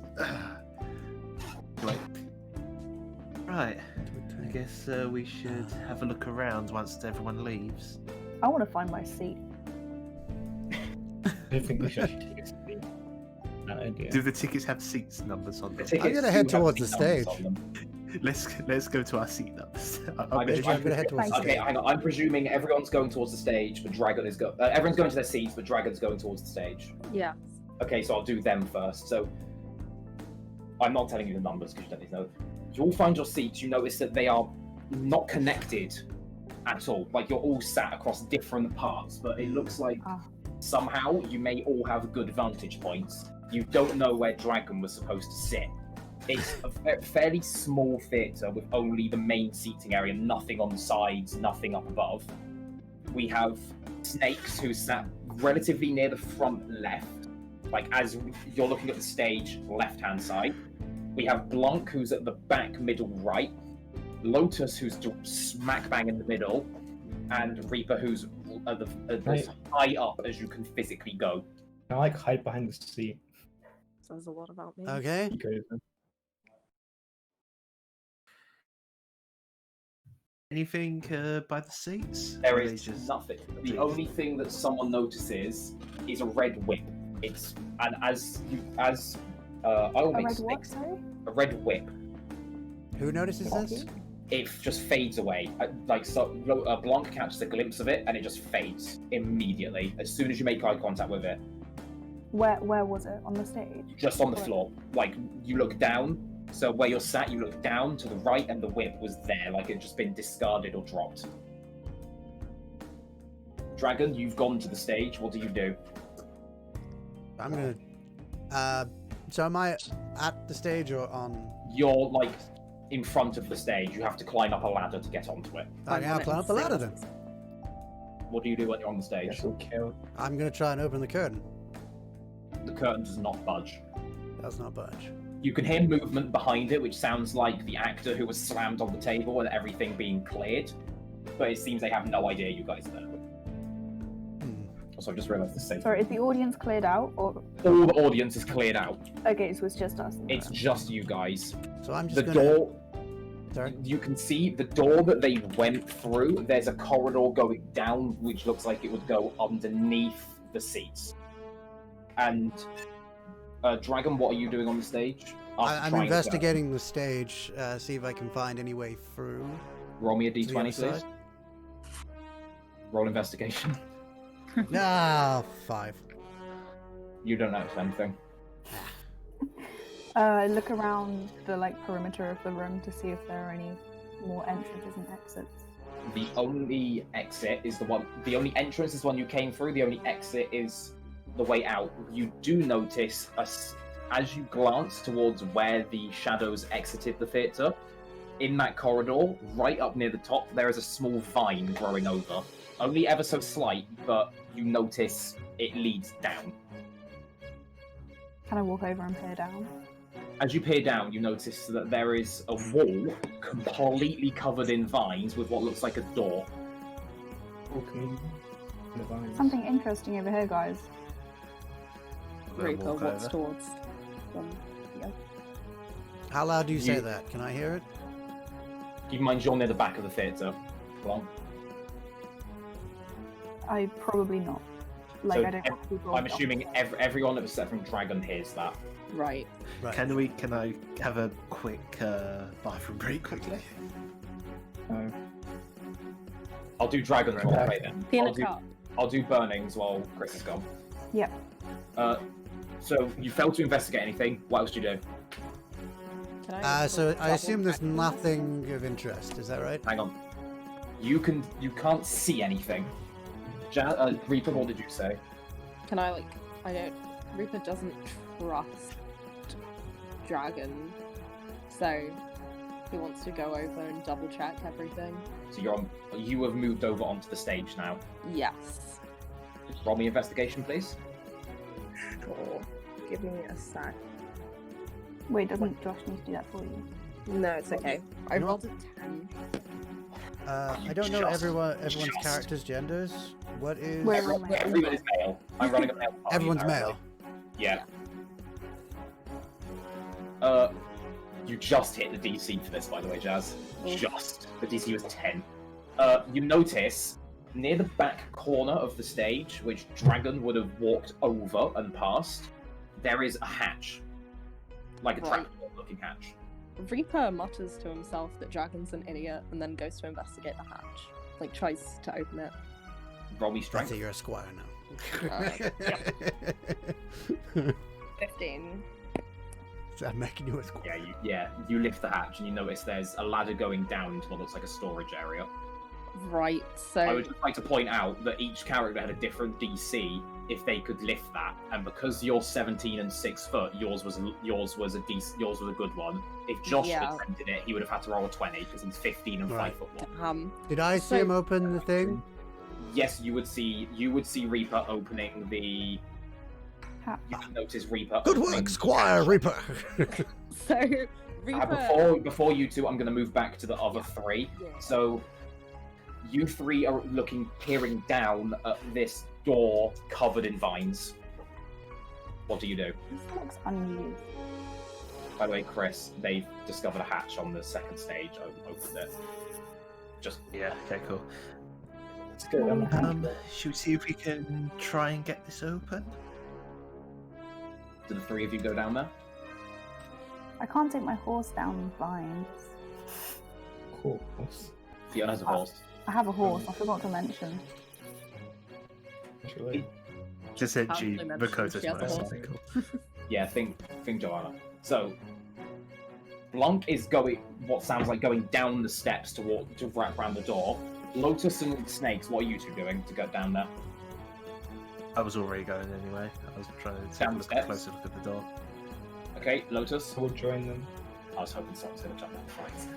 Right. I guess we should have a look around once everyone leaves. I want to find my seat. I don't think we should actually take a seat. Bad idea. Do the tickets have seats numbers on them? I'm gonna head towards the stage. Let's go to our seat numbers. I'm I'm gonna head towards the Okay, stage. hang on. I'm presuming everyone's going towards the stage, but Dragon is everyone's going to their seats, but Dragon's going towards the stage. Yeah. Okay, so I'll do them first. So I'm not telling you the numbers because you don't need to know. You all find your seats. You notice that they are not connected at all. Like you're all sat across different parts, but it looks like somehow you may all have good vantage points. You don't know where Dragon was supposed to sit. It's a fairly small theatre with only the main seating area, nothing on the sides, nothing up above. We have Snakes, who sat relatively near the front left, like as you're looking at the stage, left-hand side. We have Blanc, who's at the back middle right, Lotus, who's smack bang in the middle, and Reaper, who's as high up as you can physically go. I like hide behind the seat. Says a lot about me. Okay. You go then. Anything by the seats? There Or are they is just- nothing. The only thing that someone notices is a red whip. I will A make red what, Snakes. sorry? A red whip. Who notices this? It just fades away. Blanc catches a glimpse of it, and it just fades immediately as soon as you make eye contact with it. Where was it? On the stage? Just on the floor. Like you look down. So where you're sat, you look down to the right, and the whip was there, like it'd just been discarded or dropped. Dragon, you've gone to the stage. What do you do? I'm gonna. So am I at the stage or on? You're like in front of the stage. You have to climb up a ladder to get onto it. Okay, I'll climb up the ladder then. What do you do when you're on the stage? Guess we'll kill. I'm gonna try and open the curtain. The curtain does not budge. That's not budge. You can hear movement behind it, which sounds like the actor who was slammed on the table and everything being cleared. But it seems they have no idea you guys are there. Also, I just realised the safe. Sorry, is the audience cleared out? Or All the audience is cleared out. okay, so it's just us. It's just you guys. So I'm just The gonna. door. Sorry. You can see the door that they went through. There's a corridor going down, which looks like it would go underneath the seats. And Dragon, what are you doing on the stage? I'm investigating the stage. See if I can find any way through. Roll me a to the other d20, please. side. Roll investigation. Ah, 5. You don't notice anything. Look around the perimeter of the room to see if there are any more entrances and exits. The only exit is the one. The only entrance is one you came through. The only exit is the way out, you do notice as you glance towards where the shadows exited the theatre, in that corridor, right up near the top, there is a small vine growing over. Only ever so slight, but you notice it leads down. Can I walk over and peer down? As you peer down, you notice that there is a wall completely covered in vines with what looks like a door. Oh, can we... the vines? Something interesting over here, guys. Reaper walk walks over. towards them. Yeah. How loud do you say that? Can I hear it? Keep in mind you're near the back of the theatre. Blanc. I probably not. Like, So I don't want people. I'm assuming everyone except from Dragon hears that. Right. Right. Can I have a quick bathroom break quickly? No. I'll do Dragon Right. while I then. Pee in a cup. I'll do Burnings while Chris is gone. Yep. So you failed to investigate anything. What else do you do? Can I So I double assume there's check this? nothing of interest. Is that right? Hang on. You can't see anything. Reaper, what did you say? Can I Reaper doesn't trust Dragon, so he wants to go over and double check everything. So you have moved over onto the stage now. Yes. Roll me investigation, please. Sure. Give me a sec. Wait, doesn't Josh need to do that for you? No, it's okay. I No. rolled a 10. I don't know everyone's character's genders. What is? Where am I? Everyone is male. I'm running a male party, Everyone's apparently. male. Yeah. You just hit the DC for this, by the way, Jazz. Oh. Just. The DC was 10. You notice near the back corner of the stage, which Dragon would have walked over and past, there is a hatch. Like a Right. trapdoor-looking hatch. Reaper mutters to himself that Dragon's an idiot and then goes to investigate the hatch. Like, tries to open it. Roll me That's strength. it. You're a squire now. 15. So I'm making you a squire. You lift the hatch and you notice there's a ladder going down into what looks like a storage area. Right, so... I would just like to point out that each character had a different DC if they could lift that, and because you're 17 and 6 foot, yours was a good one. If Josh Yeah. attempted it, he would have had to roll a 20 because he's 15 and Right. 5 foot 1. Did I see So- him open the thing? Yes, you would see Reaper opening the. Ha- You can notice Reaper. Good opening work, the Squire hatch. Reaper. So, Reaper... Before you two, I'm going to move back to the other three. Yeah. So, you three are peering down at this door covered in vines. What do you do? This looks unused. By the way, Chris, they've discovered a hatch on the second stage. I opened it. Just Yeah. Okay. Cool. It's good. Should we see if we can try and get this open? do the three of you go down there? I can't take my horse down vines. Horse. Fiona has a horse. I have a horse. I forgot to mention. Actually, Just said Probably G. mentioned Makoto's she has a motorcycle. Yeah, think Joanna. So Blanc is going what sounds like going down the steps to wrap around the door. Lotus and Snakes, what are you two doing to get down there? I was already going anyway. I was trying to take Down a the look, steps? closer look at the door. Okay, Lotus. I will join them. I was hoping someone's going to jump that fight.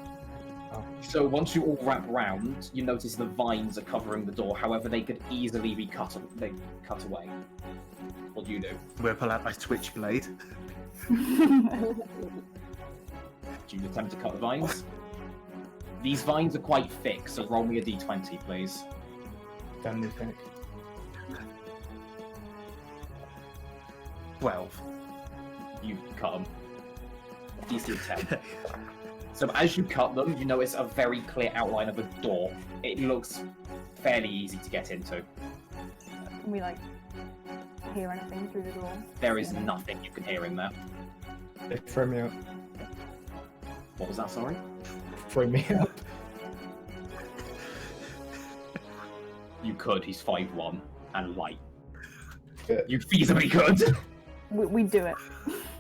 Oh. So once you all wrap round, you notice the vines are covering the door. However, they could easily be cut away. What do you do? Whip out my switchblade. Do you attempt to cut the vines? These vines are quite thick, so roll me a d20, please. Down the back. 12. You cut them. DC 10. So as you cut them, you notice a very clear outline of a door. It looks fairly easy to get into. Can we like hear anything through the door? There is nothing you can hear in there. They throw me out. What was that, sorry? Throw me out. You could, he's 5'1" and light. Yeah. You feasibly could! We do it.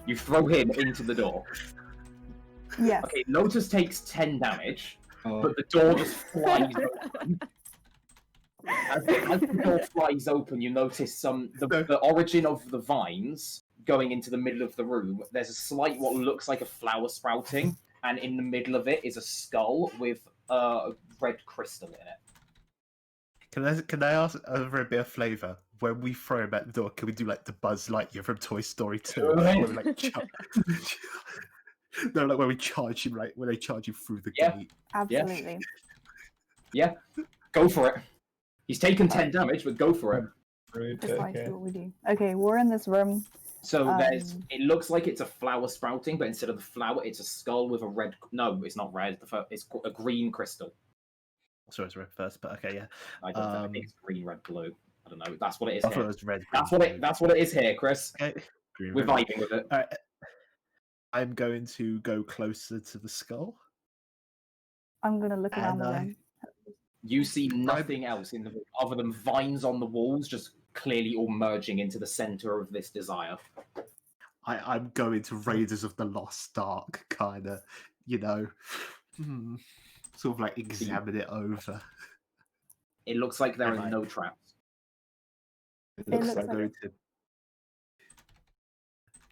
You throw him into the door. Yes. Okay, Lotus takes 10 damage, Oh, but the door just flies open. As the door flies open, you notice the origin of the vines going into the middle of the room. There's a slight, what looks like a flower sprouting, and in the middle of it is a skull with a red crystal in it. Can I ask over a bit of flavour? When we throw him at the door, can we do like the Buzz Lightyear from Toy Story 2? Where we, like, no, like when we charge him, like when they charge you through the gate. Absolutely. Yeah, go for it. He's taken 10 damage, but go for it. Precisely what we do. Okay, we're in this room. So it looks like it's a flower sprouting, but instead of the flower, it's a skull with a red. No, it's not red. It's a green crystal. Sorry, it's red first, but okay, yeah. I think it's green, red, blue. I don't know. That's what it is. I here. thought it was red. That's what it is here, Chris. Okay. Green, We're red, vibing with it. All right. I'm going to go closer to the skull. I'm gonna look around the room. You see nothing else in the room other than vines on the walls, just clearly all merging into the center of this desire. I'm going to Raiders of the Lost Ark, kind of, sort of like examine it over. It looks like there are no traps. It looks like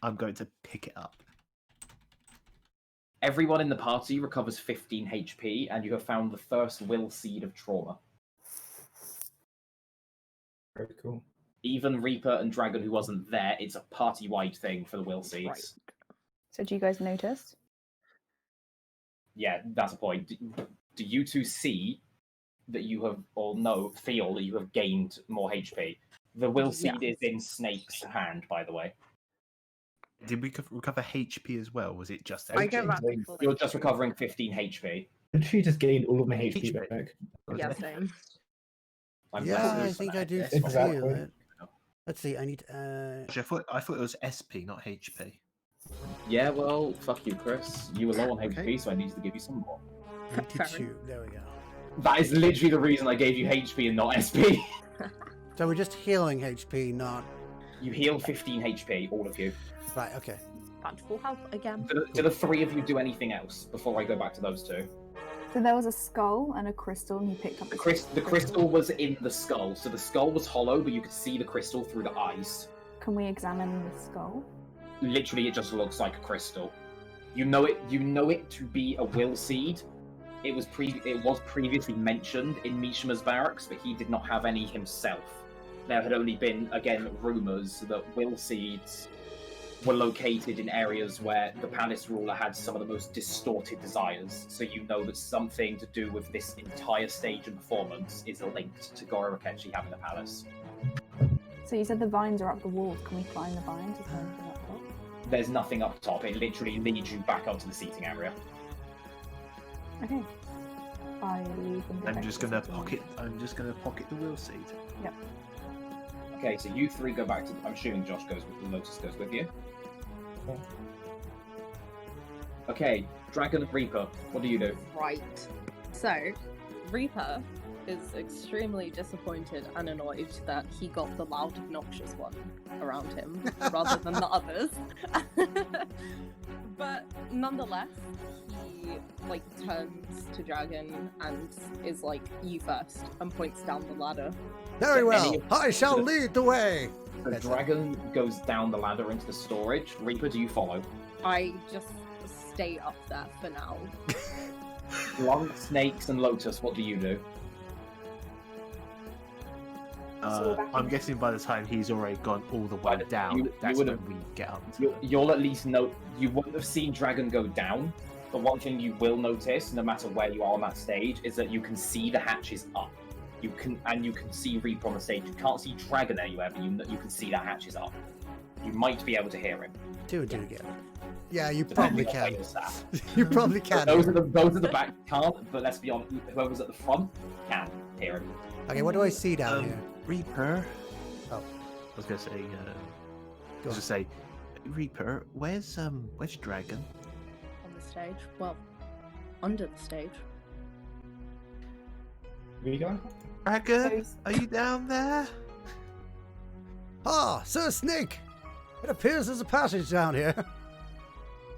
I'm going to pick it up. Everyone in the party recovers 15 HP, and you have found the first will seed of trauma. Very cool. Even Reaper and Dragon, who wasn't there, it's a party-wide thing for the will seeds. Right. So do you guys notice? Yeah, that's a point. Do you two see that you have, or feel that you have gained more HP? The will seed is in Snake's hand, by the way. Did we recover HP as well? Was it just I get HP? that. You're just recovering 15 HP. Literally just gained all of my HP back. Yeah, same. I think I do feel it. Let's see, I need... I thought it was SP, not HP. Yeah, well, fuck you, Chris. You were low on HP, so I needed to give you some more. 92, there we go. That is literally the reason I gave you HP and not SP. So we're just healing HP, not... You heal 15 HP, all of you. Right, okay. Back to full health again. Do the three of you do anything else before I go back to those two? So there was a skull and a crystal, and you picked up the crystal was in the skull, so the skull was hollow, but you could see the crystal through the eyes. Can we examine the skull? Literally, it just looks like a crystal. You know it to be a will seed. It was previously mentioned in Mishima's barracks, but he did not have any himself. There had only been, again, rumors that will seeds were located in areas where the palace ruler had some of the most distorted desires. So you know that something to do with this entire stage and performance is linked to Goro Akechi having a palace. So you said the vines are up the walls. Can we climb the vines? Is there anything up top? There's nothing up top. It literally leads you back up to the seating area. Okay. I leave them. I'm just gonna pocket the will seed. Yep. Okay, so you three go back to. I'm assuming Josh goes with Lotus goes with you. Okay, Dragon and Reaper, what do you do? Right. So, Reaper is extremely disappointed and annoyed that he got the loud, obnoxious one around him rather than the others. But nonetheless, he turns to Dragon and is like, "You first," and points down the ladder. Very well, I shall lead the way. The dragon goes down the ladder into the storage. Reaper, do you follow? I just stay up there for now. Blanc, Snakes, and Lotus, what do you do? I'm guessing by the time he's already gone all the way down, that's when we get up. You'll at least know. You wouldn't have seen Dragon go down. The one thing you will notice, no matter where you are on that stage, is that you can see the hatches up. You can see Reaper on the stage. You can't see Dragon anywhere, but you can see that hatch is up. You might be able to hear him. Do it again. Yeah, you probably can. You probably can. Those at the back can't, but let's be honest, whoever's at the front can hear him. Okay, what do I see down here? Reaper. Oh, I was gonna say, Reaper. Where's Dragon? On the stage? Well, under the stage. Where you going? Dragon, are you down there? Ah, Sir Snake! It appears there's a passage down here.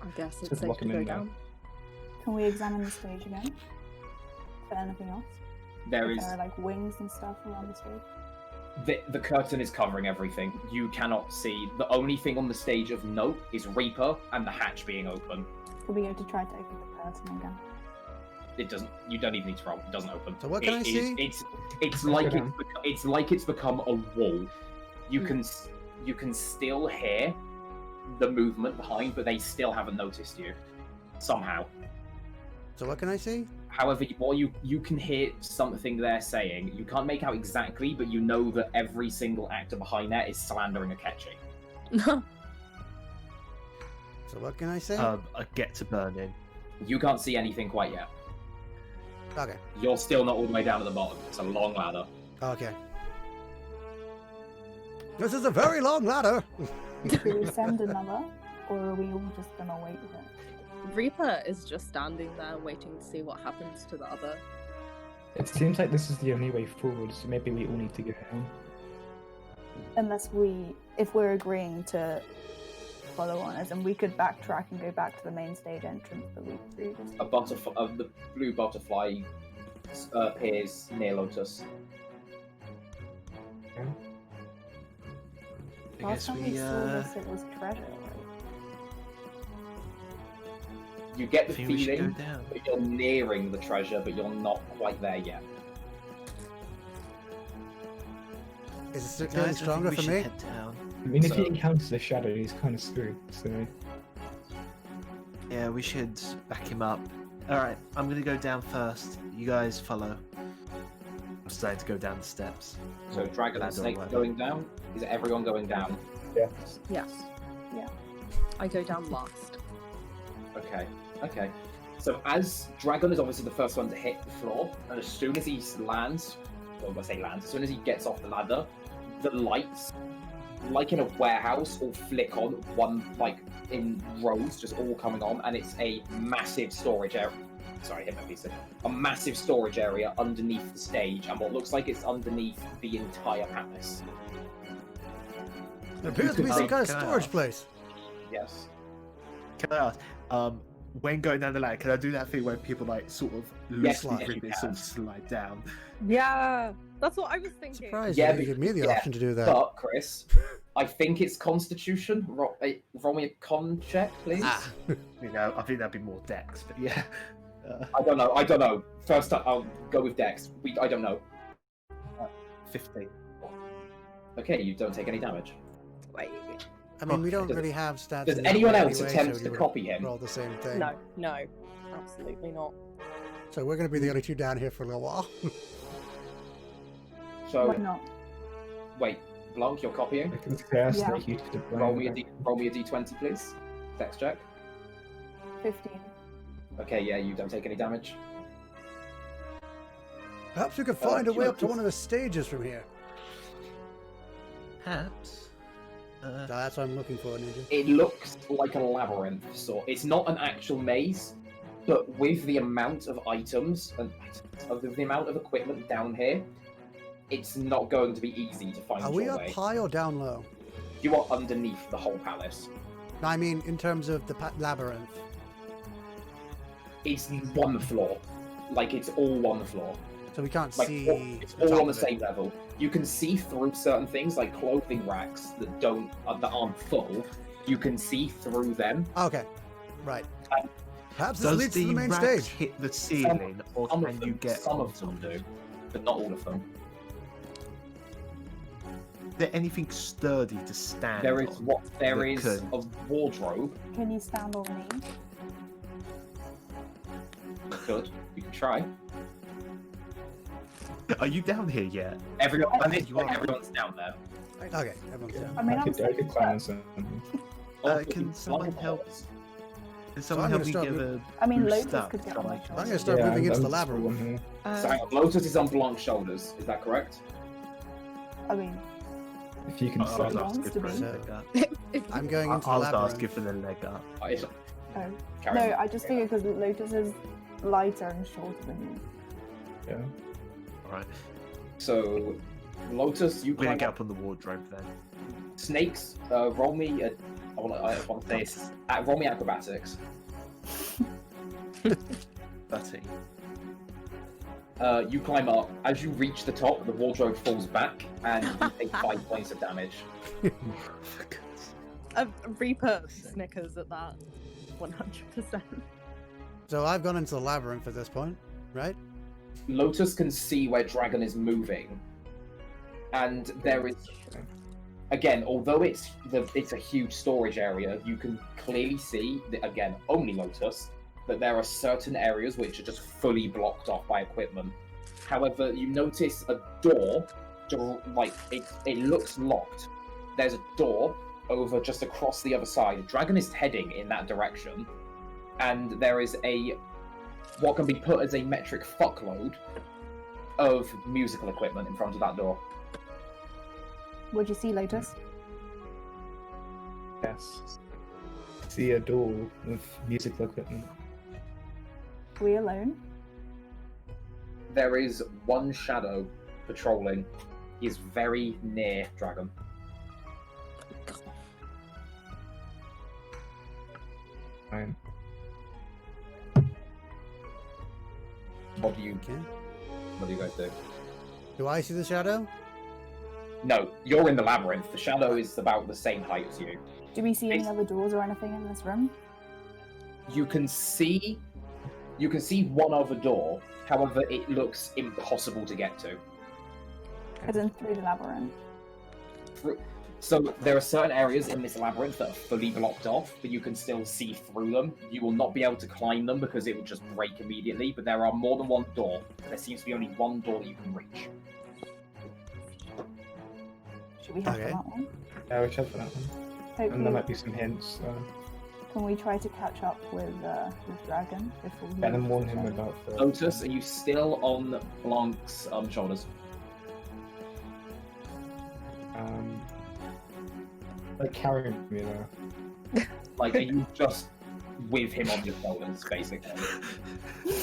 I guess it's Just safe lock to him go in there. down. Can we examine the stage again? For anything else? There is There are like wings and stuff around the stage. the curtain is covering everything. You cannot see. The only thing on the stage of note is Reaper and the hatch being open. Could we go to try to open the curtain again? It doesn't. You don't even need to roll. It doesn't open. So what can I see? It's like it's become a wall. You can still hear the movement behind, but they still haven't noticed you somehow. So what can I see? However, you can hear something they're saying. You can't make out exactly, but you know that every single actor behind there is slandering Akechi. So what can I say? I get to burning. You can't see anything quite yet. Okay. You're still not all the way down at the bottom. It's a long ladder. Okay. This is a very long ladder. Do we send another, or are we all just gonna wait with it? Reaper is just standing there waiting to see what happens to the other. It seems like this is the only way forward, so maybe we all need to go home. If we're agreeing to follow on us, and we could backtrack and go back to the main stage entrance that we previously. The blue butterfly appears near Lotus. I Last guess time we we saw this, it was treasure, right? You get the think we should feeling go down. that you're nearing the treasure, but you're not quite there yet. Is it Guys, getting I think stronger we for should me? head down. I mean, if So- he encounters the shadow, he's kind of screwed, so... Yeah, we should back him up. Alright, I'm gonna go down first. You guys follow. I'm starting to go down the steps. So Dragon and Ladder Snake or going down? Is everyone going down? Yeah. Yes. Yeah. I go down last. Okay. So as Dragon is obviously the first one to hit the floor, and as soon as he lands, well, I say lands, as soon as he gets off the ladder, the lights, like in a warehouse, all flick on, one, like, in rows, just all coming on, and it's a massive storage area. Sorry, I hit my piece. A massive storage area underneath the stage, and what looks like it's underneath the entire palace. There appears to be some kind of Can I storage ask? place. Yes. Can I ask, when going down the ladder, can I do that thing where people like sort of Yes, loosely yes, grip you it, sort of can. slide down? Yeah, that's what I was thinking. Surprised Yeah, you didn't give me the yeah, option to do that. But, Chris, I think it's Constitution. Roll me a con check, please. Ah. You know, I think that'd be more dex, but yeah. I don't know. First, I'll go with Dex. I don't know. 15. Okay, you don't take any damage. Wait. I mean, we don't Does- really have stats. Does in that anyone way else anyway, attempt so to you copy him? roll the same thing. No, absolutely not. So we're going to be the only two down here for a little while. So, Why not? wait, Blanc, you're copying. I can cast Yeah. like you to the Roll me a D20, please. Dex check. 15. Okay, yeah, you don't take any damage. Perhaps we could find a way up to sure. one of the stages from here. Perhaps. So that's what I'm looking for, Ninja. It looks like a labyrinth sort. It's not an actual maze, but with the amount of items and the amount of equipment down here, it's not going to be easy to find Are we your up way. high or down low? You are underneath the whole palace. No, I mean, in terms of the labyrinth. It's one floor. Like, it's all one floor. So we can't Like, see. it's the all top on the of it. same level. You can see through certain things, like clothing racks that aren't full. You can see through them. Okay, right. Perhaps this Does leads to the the main racks stage. hit the ceiling, or Some can of you them, get some of onto them them? do, but not all of them. Is there anything sturdy to stand There is on? there that is could- a wardrobe. Can you stand on me? You could. You could try. Are you down here yet? Everyone, I at this think you point, are. everyone's down there. Okay, everyone's down. I mean, I'm I safe, could climb on something. Can someone help? Can someone I'm help gonna me start give with- a I mean, boost Lotus up could get so on I my can- I'm gonna start moving into the labyrinth. Here. So hang on, Lotus is on Blanc's shoulders. Is that correct? I mean, If you can I'll stand belongs ask to if me. for a leg up. I'm going into the I'll ask labyrinth. if for the leg up. It's- oh. carry No, on. I just figured because Lotus is lighter and shorter than you. Yeah. Alright. So, Lotus, you We're gonna climb get up. up on the wardrobe then. Snakes, roll me. I want to say it's, roll me acrobatics. 13. You climb up. As you reach the top, the wardrobe falls back, and you take 5 points of damage. Reaper snickers at that. 100%. So I've gone into the labyrinth at this point, right? Lotus can see where Dragon is moving, and there is, again, although it's a huge storage area, you can clearly see that, again, only Lotus, that there are certain areas which are just fully blocked off by equipment. However, you notice a door, like it looks locked. There's a door over just across the other side. Dragon is heading in that direction, and there is what can be put as a metric fuckload of musical equipment in front of that door. What'd you see, Lotus? Yes. See a door with musical equipment. We alone? There is one shadow patrolling. He is very near Dragon. Fine. What do you guys do? Do I see the shadow? No, you're in the labyrinth. The shadow is about the same height as you. Do we see any other doors or anything in this room? You can see one other door. However, it looks impossible to get to. As in through the labyrinth. So there are certain areas in this labyrinth that are fully blocked off, but you can still see through them. You will not be able to climb them because it will just break immediately, but there are more than one door. There seems to be only one door that you can reach. Should we head Okay. for that one? Yeah, we check for that one. And there Hopefully, might be some hints. can we try to catch up with Dragon before he... And then warn him about the... Lotus, are you still on Blanc's shoulders? Like carrying me there. Like, are you just with him on your shoulders, basically?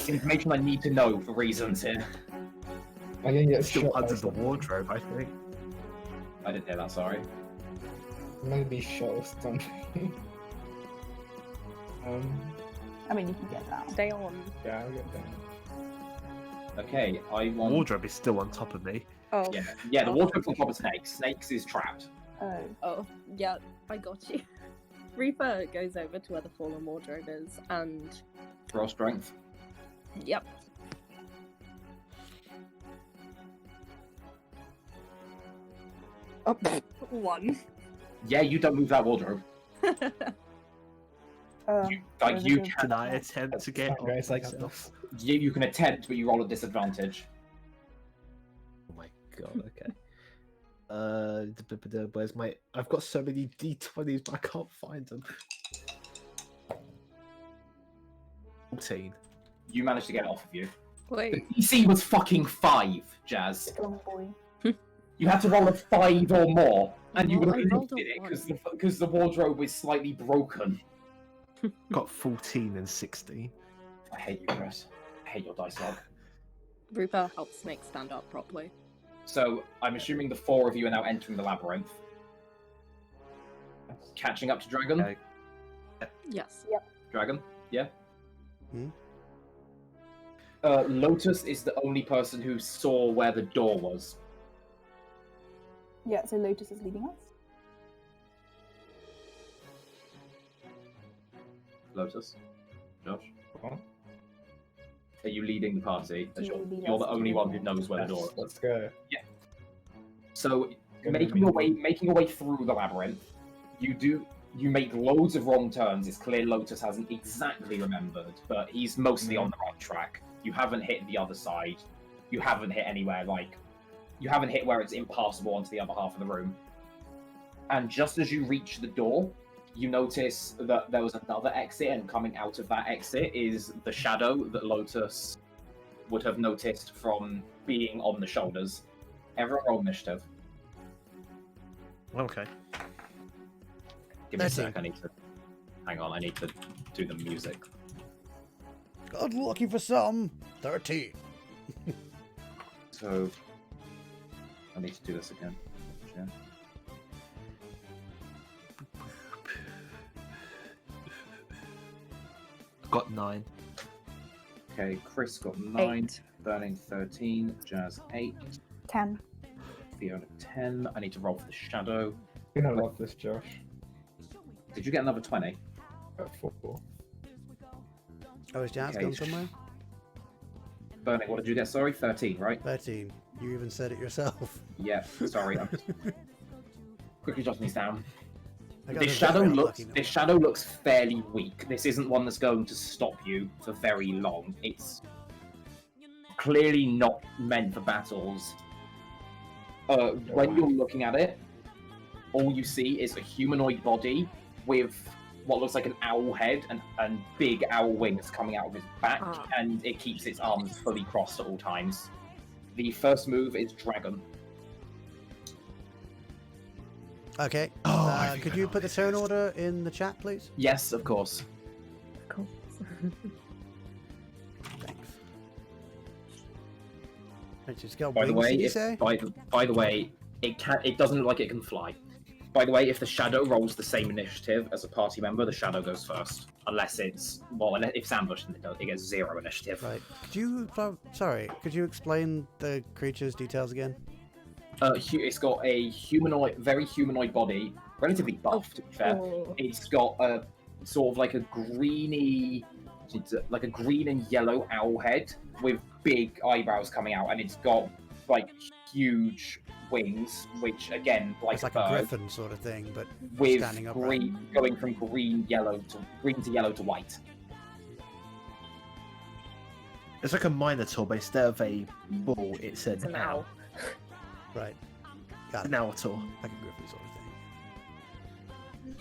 Information I need to know for reasons here. I can get Still shot under by the wardrobe, I think. I didn't hear that, sorry. I'm gonna be shot or something. I mean, you can get down. Stay on. Yeah, I'll get down. Okay, I want... Wardrobe is still on top of me. Oh. Yeah, the wardrobe's on top of Snakes. Snakes is trapped. Oh. Oh, yeah, I got you. Reaper goes over to where the fallen wardrobe is, and... Raw strength. Yep. Oh, 1. Yeah, you don't move that wardrobe. You there's a can... Can I attempt to get Fine, guys, like myself? You can attempt, but you roll a disadvantage. Oh my god, okay. Where's my... I've got so many D20s, but I can't find them. 14. You managed to get it off of you. The Wait. DC was fucking 5, Jazz. strong boy. You had to roll a 5 or more, and you would Well, have I rolled lifted a it because the wardrobe is slightly broken. Got 14 and 16. I hate you, Chris. I hate your dice log. Reaper helps Snake stand up properly. So, I'm assuming the 4 of you are now entering the labyrinth. Catching up to Dragon? Okay. Yes. Dragon? Yeah? Hmm? Lotus is the only person who saw where the door was. Yeah, so Lotus is leading us. Lotus? Josh? What? Are you leading the party? As You you're lead you're us the only to one who the- knows where the door is. Let's go. So, Gonna making be- your way through the labyrinth, you make loads of wrong turns. It's clear Lotus hasn't exactly remembered, but he's mostly on the right track. You haven't hit the other side. You haven't hit anywhere you haven't hit where it's impassable onto the other half of the room. And just as you reach the door, you notice that there was another exit, and coming out of that exit is the shadow that Lotus would have noticed from being on the shoulders. Everyone roll initiative. Okay. Give me a 13. sec, hang on, I need to do the music. God, looking for some. 13. So, I need to do this again. Yeah. Got 9. Okay, Chris got 9. 8. Burning 13, Jazz 8, 10. Fiona 10. I need to roll for the shadow. You're gonna love this, Josh. Did you get another 20? 4. Oh, is Jazz Okay. gone somewhere? Burning, what did you get? Sorry, 13, right? 13. You even said it yourself. Yeah, sorry. I'm just quickly jotting these down. I got This a shadow very looks lucky this shadow looks fairly weak. This isn't one that's going to stop you for very long. It's clearly not meant for battles. When you're looking at it, all you see is a humanoid body with what looks like an owl head and big owl wings coming out of its back, and it keeps its arms fully crossed at all times. The first move is Dragon. Okay. Could you put the turn order in the chat, please? Yes, of course. Cool. Thanks. Right, it's got By the wings, way, did you if, say? by the way, it doesn't look like it can fly. By the way, if the shadow rolls the same initiative as a party member, the shadow goes first. Unless it's if it's ambushed, then it gets 0 initiative. Right. Could you explain the creature's details again? It's got a very humanoid body, relatively buff to be fair. Oh. It's got a sort of like a green and yellow owl head with big eyebrows coming out, and it's got like huge wings, which again, It's like a a bird, griffin sort of thing, but with standing upright. going from green to yellow to white. It's like a minotaur, but instead of a bull, it's It's an owl. Right. Got An it. alligator. Like a griffin sort of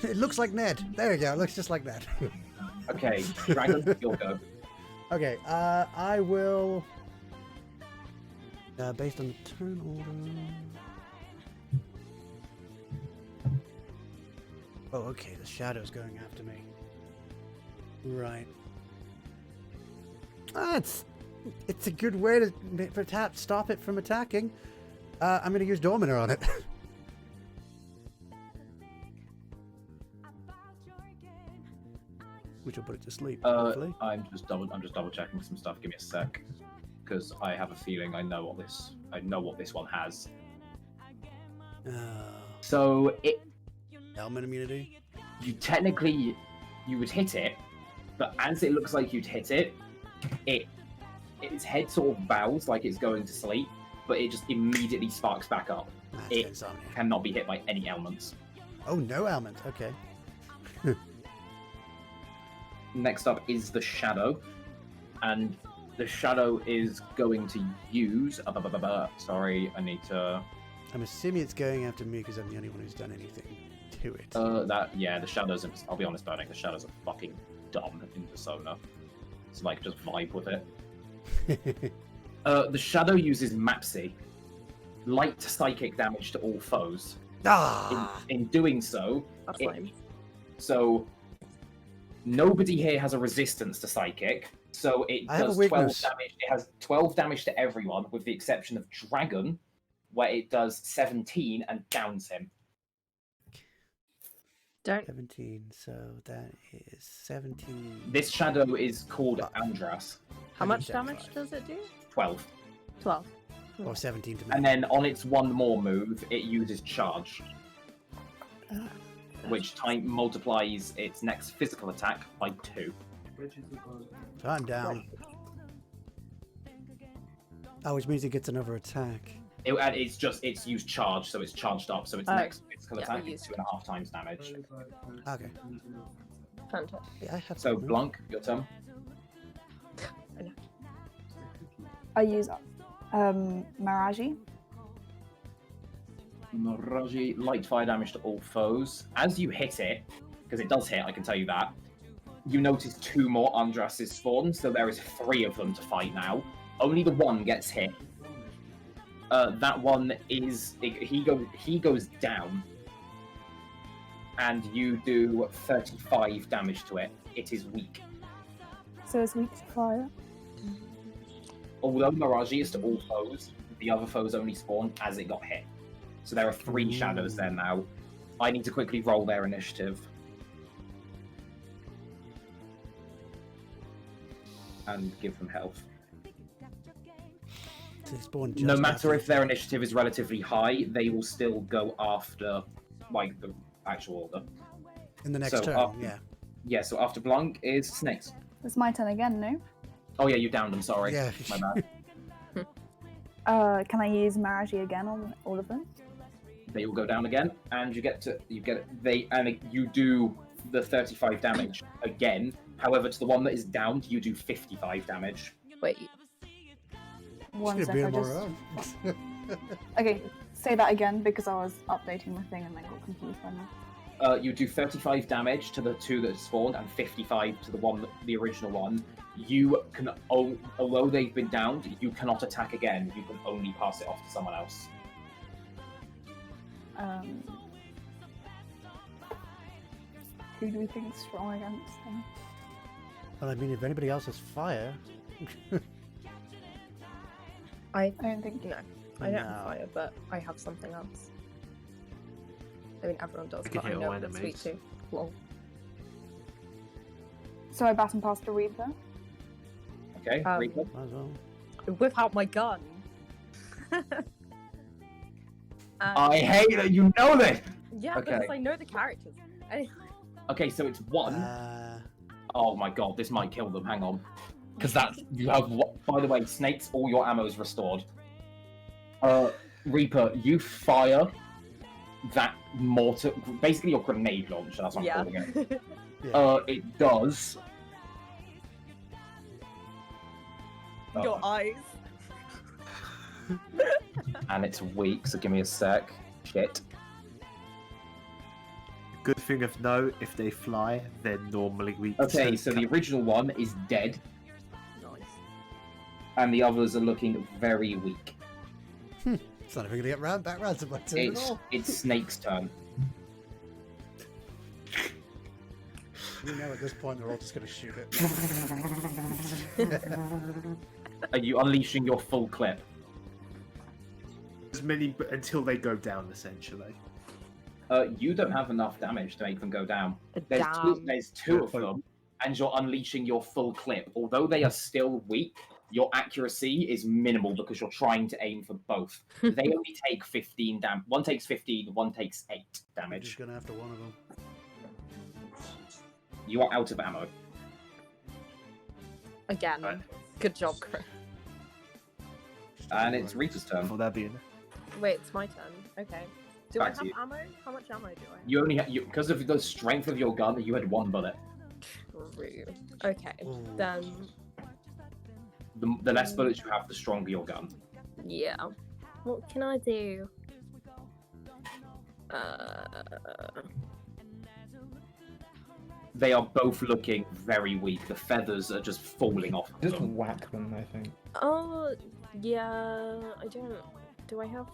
thing. It looks like Ned. There we go. It looks just like Ned. Okay, Dragon, you'll go. Okay, I will... based on the turn order... Oh, okay, the shadow's going after me. Right. It's a good way to perhaps stop it from attacking. I'm going to use Dominer on it. Which will put it to sleep, hopefully. I'm just double checking some stuff. Give me a sec, because I have a feeling I know what this one has. So Helmet immunity? you would hit it, but as it looks like you'd hit it, its head sort of bows like it's going to sleep, but it just immediately sparks back up. That's It insomnia. cannot be hit by any elements. Oh, no elements. Okay. Next up is the shadow, and the shadow is going to use. Sorry, I need to. I'm assuming it's going after me because I'm the only one who's done anything to it. The shadows. I'll be honest, Burning. The shadows are fucking dumb in Persona. So like, just vibe with it. The shadow uses Mapsy, light psychic damage to all foes. In doing so, That's lame. so nobody here has a resistance to psychic, so it I have a does 12 weakness. damage. It has 12 damage to everyone, with the exception of Dragon, where it does 17 and downs him. Don't. 17, so that is 17. This shadow is called Andras. How much 175. damage does it do? 12. 12. Or 17 to me. And then on its one more move, it uses Charge, which multiplies its next physical attack by 2. So I'm down. Oh, which means it gets another attack. It's used Charge, so it's charged up, so its Oh, next physical yeah, attack we is used 2.5 times damage. Okay. Fantastic. Yeah, I have So, some. Blanc, your turn. I use Miraji. Miraji, light fire damage to all foes. As you hit it, because it does hit, I can tell you that, you notice 2 more Andrases spawn, so there is 3 of them to fight now. Only the one gets hit. That one is... He goes down. And you do 35 damage to it. It is weak. So it's weak to fire. Although Miraji is to all foes, the other foes only spawn as it got hit. So there are 3 shadows there now. I need to quickly roll their initiative. And give them health. They spawn No just matter after if their initiative is relatively high, they will still go after, like, the actual order. in the next So, turn. Yeah. Yeah, so after Blanc is Snakes. It's my turn again, no? Oh yeah, you downed them, sorry. Yeah. My bad. Can I use Maraji again on all of them? They will go down again, and you do the 35 damage again. However, to the one that is downed, you do 55 damage. Wait, One Should sec, be I more just... around. Okay, say that again because I was updating my thing and I got confused by now. You do 35 damage to the two that spawned, and 55 to the original one. You can, although they've been downed, you cannot attack again. You can only pass it off to someone else. Who do we think is strong against them? Well, I mean, if anybody else has fire, I don't think. No, I don't No. have fire, but I have something else. I mean, everyone does, You can but I hit know all what it's weak enemies. to. Lol. So I baton pass to Reaper. Okay, Reaper. might as well. Whip out my gun. I hate that you know this! Yeah, Okay. because I know the characters. Anyway, Okay, so it's one. Oh my god, this might kill them. Hang on. Because that's... You have... By the way, Snakes, all your ammo is restored. Reaper, you fire that mortar... Basically your grenade launcher, that's what yeah. I'm calling it. Yeah. It does... Your eyes. And it's weak, so give me a sec. Shit. Good thing of note, if they fly, they're normally weak. Okay, to so the original one is dead, Nice. and the others are looking very weak. It's not even gonna get back round to my turn at all. It's Snake's turn. You know, at this point, they're all just gonna shoot it. Are you unleashing your full clip? as many until they go down, essentially. You don't have enough damage to make them go down. Damn. There's two of them, and you're unleashing your full clip. Although they are still weak, your accuracy is minimal because you're trying to aim for both. They only take 15 damage. One takes 15, one takes 8 I'm damage. just gonna have to one of them. You are out of ammo. Again. Right. Good job, Chris. And it's Rita's turn. For that being. Wait, it's my turn. Okay. Do Back I to have you. ammo? How much ammo do I have? You only because of the strength of your gun, you had one bullet. True. Okay, Ooh. then The less bullets you have, the stronger your gun. yeah. What can I do? They are both looking very weak. The feathers are just falling off of Just them. whack them, I think. Oh, yeah. I don't. Do I have?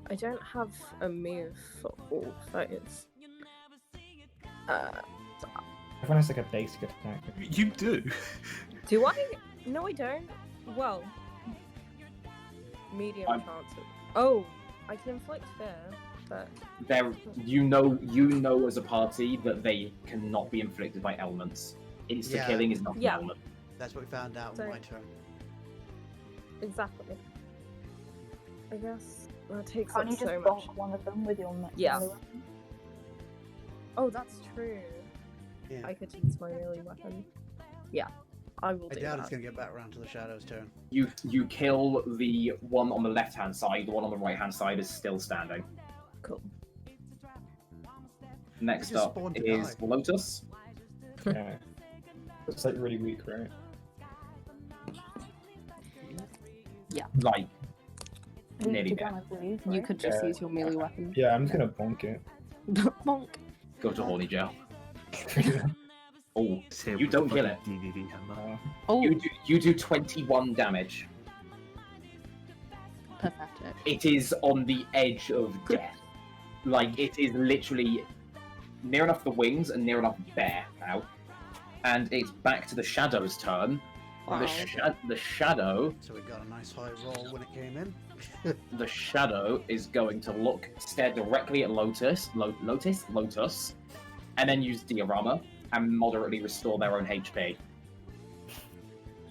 I don't have a move for all foes. Everyone has like a basic attack. You do. Do I? No, I don't. Well, medium I'm- chances. Oh, I can inflict fear, but You know as a party that they cannot be inflicted by elements. Insta Yeah. killing is not Yeah. an element. That's what we found out So- on my turn. exactly. I guess that takes Can't up you just so bonk much. one of them with your Yeah. melee weapon? Oh, that's true. Yeah. I could use my melee weapon. Yeah, I will I do doubt that. it's gonna get back around to the Shadow's turn. You kill the one on the left hand side. The one on the right hand side is still standing. Cool. Next just up spawned to is die. Lotus. Yeah. It's like really weak, right? Like Weak Nearly to dead. gun, I believe, You right? could just Yeah. use your melee weapon. Yeah, I'm just gonna bonk it. Bonk. go to horny jail. Oh, It's here You with don't the kill fucking DVD hammer. Oh, you do 21 damage. pathetic. It is on the edge of death. Like it is literally near enough the wings and near enough bare now. And it's back to the Shadow's turn. Wow. The Shadow, So we got a nice high roll when it came in. the Shadow is going to stare directly at Lotus, and then use Diorama and moderately restore their own HP,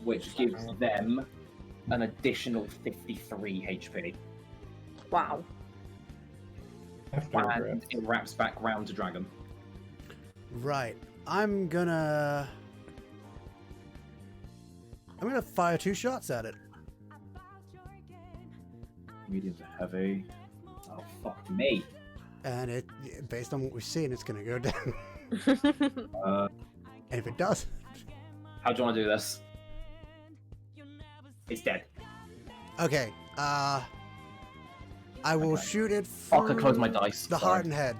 which gives them an additional 53 HP. Wow. And it wraps back round to Dragon. Right. I'm gonna fire 2 shots at it. Medium to heavy. Oh, fuck me. And it, based on what we've seen, it's gonna go down. And if it does, how do you want to do this? It's dead. okay. I will shoot it I could through close my dice. the sorry. heart and head.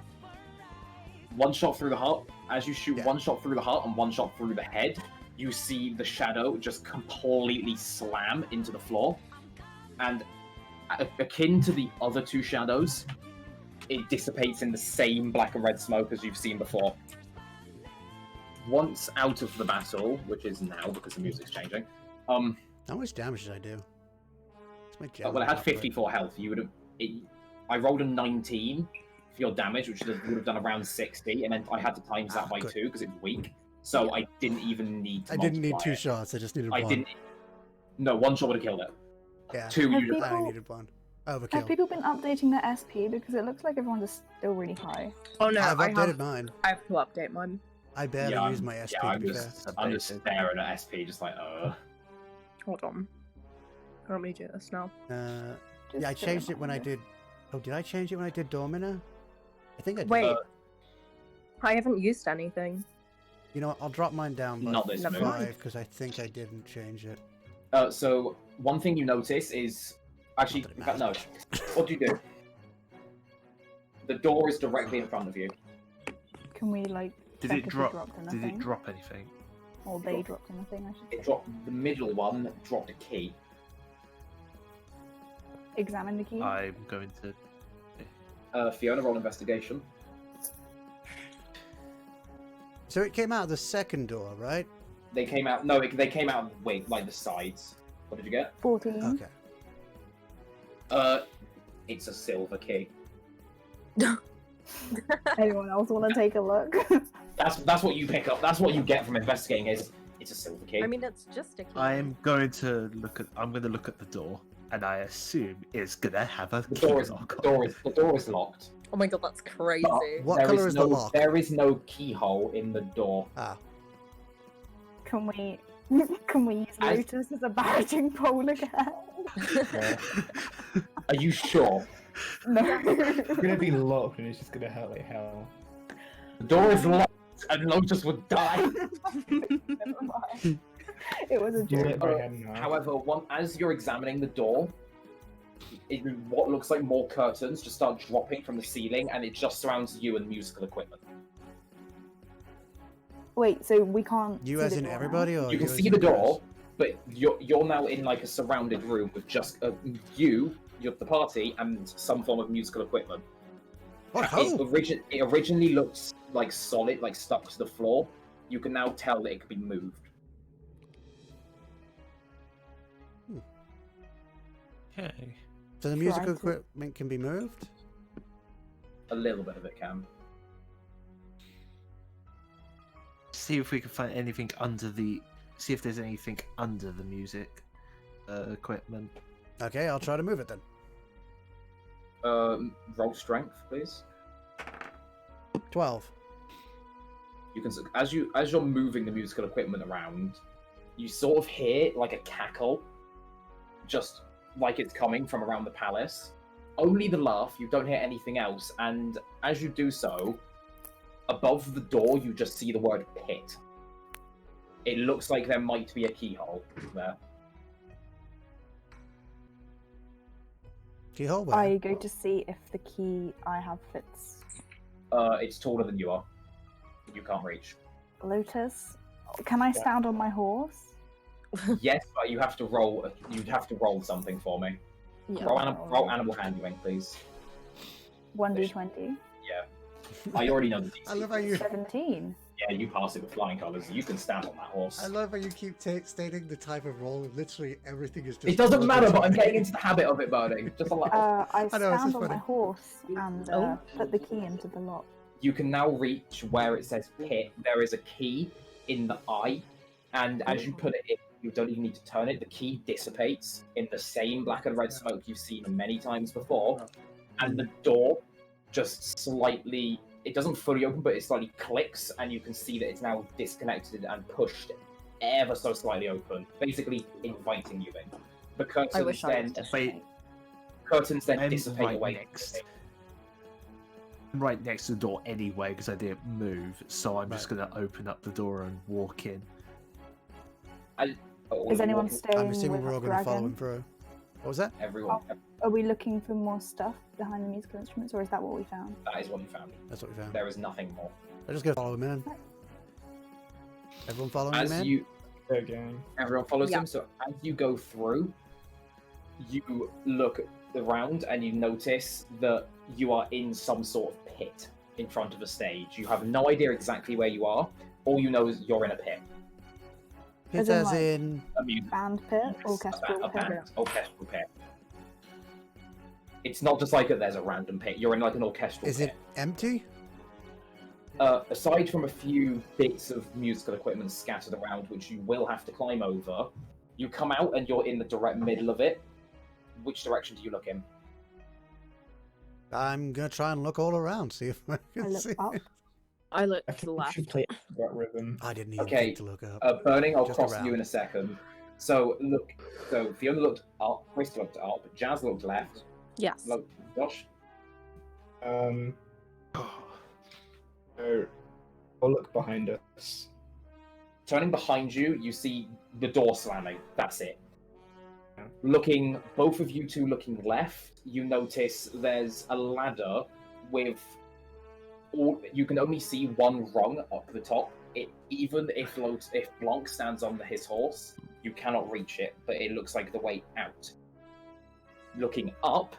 One shot through the heart. As you shoot Yeah. one shot through the heart and one shot through the head, you see the shadow just completely slam into the floor. And akin to the other 2 shadows, it dissipates in the same black and red smoke as you've seen before. Once out of the battle, which is now because the music's changing, How much damage did I do? It's my general well, it had output. 54 health. You would have. I rolled a 19 for your damage, which would have done around 60, and then I had to times that by good. 2 because it's weak. So I didn't even need to. I didn't need multiply 2 shots. I just needed I 1. didn't. No, 1 shot would have killed it. Yeah. 2 Have you just. people- I needed 1. Have Overkill. people been updating their SP? Because it looks like everyone's is still really high. Oh no, I've I updated have, mine. I have to update mine. I barely Yeah, use my SP Yeah, to be fair. I'm just staring at SP, just like, Hold on. Let me do this now. Just Yeah, I a changed it when I reminder. did. Oh, did I change it when I did Domina? I think I did. Wait. I haven't used anything. You know what? I'll drop mine down by Not this Never move. mind. 5 because I think I didn't change it. So one thing you notice is actually, in fact, no. What do you do? The door is directly in front of you. Can we like? Did check it if drop? dropped Did anything? it drop anything? Or they dropped anything? I should It say. dropped the middle one. Dropped a key. Examine the key. I'm going to. Fiona, roll investigation. So it came out of the second door, right? They came out. No, they came out. Wait, like the sides. What did you get? 14. Okay. It's a silver key. Anyone else want to take a look? That's what you pick up. That's what you get from investigating. Is it's a silver key. I mean, it's just a key. I'm going to look at. I'm going to look at the door, and I assume it's gonna have a the key door is lock on the door is locked. Oh my god, that's crazy. What There color is the no, lock? There is no keyhole in the door. Ah. Can we use Lotus as a barging pole again? Are you sure? No. It's gonna be locked and it's just gonna hurt like hell. The door is locked, and Lotus would die. Never mind. It was a Do joke. it by hand now. However, as you're examining the door, what looks like more curtains just start dropping from the ceiling, and it just surrounds you and musical equipment. Wait, so we can't. You see as the in door now? everybody, or You can as see in the guys? door, but you're now in like a surrounded room with just you're the party, and some form of musical equipment. What It, hole? it originally looked like solid, like stuck to the floor. You can now tell that it could be moved. Okay. So the musical Try to- equipment can be moved? A little bit of it can. See if we can find anything under the. See if there's anything under the music equipment. Okay, I'll try to move it then. Roll strength, please. 12. You can as you're moving the musical equipment around, you sort of hear like a cackle, just like it's coming from around the palace. Only the laugh. You don't hear anything else. And as you do so, above the door, you just see the word "pit." It looks like there might be a keyhole there. Keyhole where? I go to see if the key I have fits. It's taller than you are. You can't reach. Lotus, can I stand on my horse? Yes, but you have to roll. You'd have to roll something for me. Yeah. Roll animal handling, please. 1d20. I already know the DC. I love how you. 17. Yeah, you pass it with flying colours. You can stand on that horse. I love how you keep stating the type of role. Literally everything is just. It doesn't matter, but I'm getting into the habit of it, Birdie. Just like I I know, it's stand just on my funny. horse and Oh. put the key into the lock. you can now reach where it says pit. There is a key in the eye, and as you put it in, You don't even need to turn it. The key dissipates in the same black and red smoke you've seen many times before, and the door just slightly, it doesn't fully open, but it slightly clicks, and you can see that it's now disconnected and pushed ever so slightly open, basically inviting you in. The I wish I was curtains then I'm dissipate right away. next. I'm right next to the door anyway because I didn't move, so I'm just gonna open up the door and walk in. Is anyone staying I'm assuming with we're all going to follow him Dragon? through. What was that? Everyone. Are we looking for more stuff behind the musical instruments, or is that what we found? That is what you found. That's what we found. There is nothing more. I'm just going to follow him in. Everyone following him As in? you, Again. everyone follows Yeah. him. So as you go through, you look around and you notice that you are in some sort of pit in front of a stage. You have no idea exactly where you are. All you know is you're in a pit. Pit As in, as like- in... A music Band pit, orchestral a pit. band, orchestral pit. It's not just like there's a random pit. You're in like an orchestral Is pit. it empty? Aside from a few bits of musical equipment scattered around, which you will have to climb over, you come out and you're in the direct middle of it. Which direction do you look in? I'm going to try and look all around, see if I I can look see up. it. I look I to the think we left. should play that rhythm. I didn't even Okay, think to look up. Burning, I'll Just cross around. you in a second. So look, so Fiona looked up, Chris looked up, Jazz looked left, Yes. look, Josh. So I'll look behind us. Turning behind you, you see the door slamming. That's it. Looking, both of you two looking left, you notice there's a ladder with all. You can only see one rung up the top. Even if Blanc stands on his horse, you cannot reach it, but it looks like the way out. Looking up,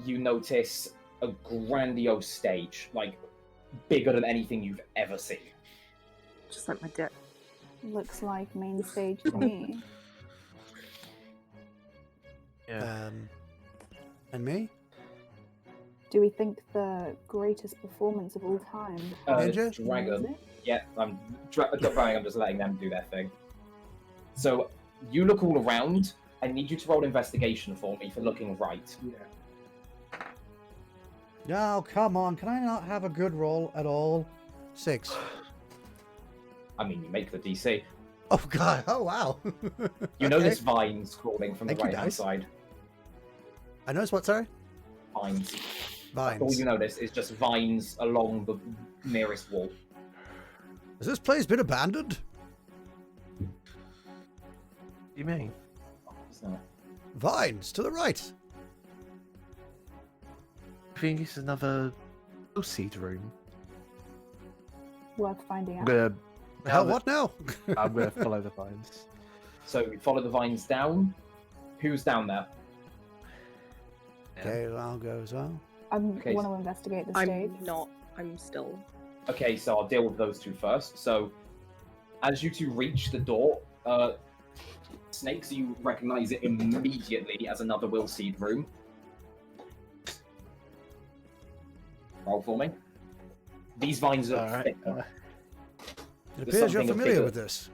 you notice a grandiose stage, like bigger than anything you've ever seen. Just like my dick. Looks like main stage to me. And me? Do we think the greatest performance of all time? Ninja? Dragon. Music? Yeah, I'm just letting them do their thing. So you look all around. I need you to roll investigation for me for looking right. No, come on. Can I not have a good roll at all? 6. I mean, you make the DC. Oh, God. Oh, wow. You know Okay. there's vines crawling from the Thank you, right-hand guys. side. I noticed what, sorry? Vines. Vines. All you notice is just vines along the nearest wall. Has this place been abandoned? What do you mean? So, Vines, to the right. I think it's another seed room. Worth finding I'm out. gonna, Hell, what now? I'm gonna follow the vines. so you follow the vines down. Who's down there? Okay, well, I'll go as well. I Okay, want to investigate the stage. I'm not. I'm still. Okay, so I'll deal with those two first. So, as you two reach the door, Snakes, you recognize it immediately as another Will Seed room. Roll for me. These vines are Alright. thicker. It There's appears you're something a familiar bigger- with this.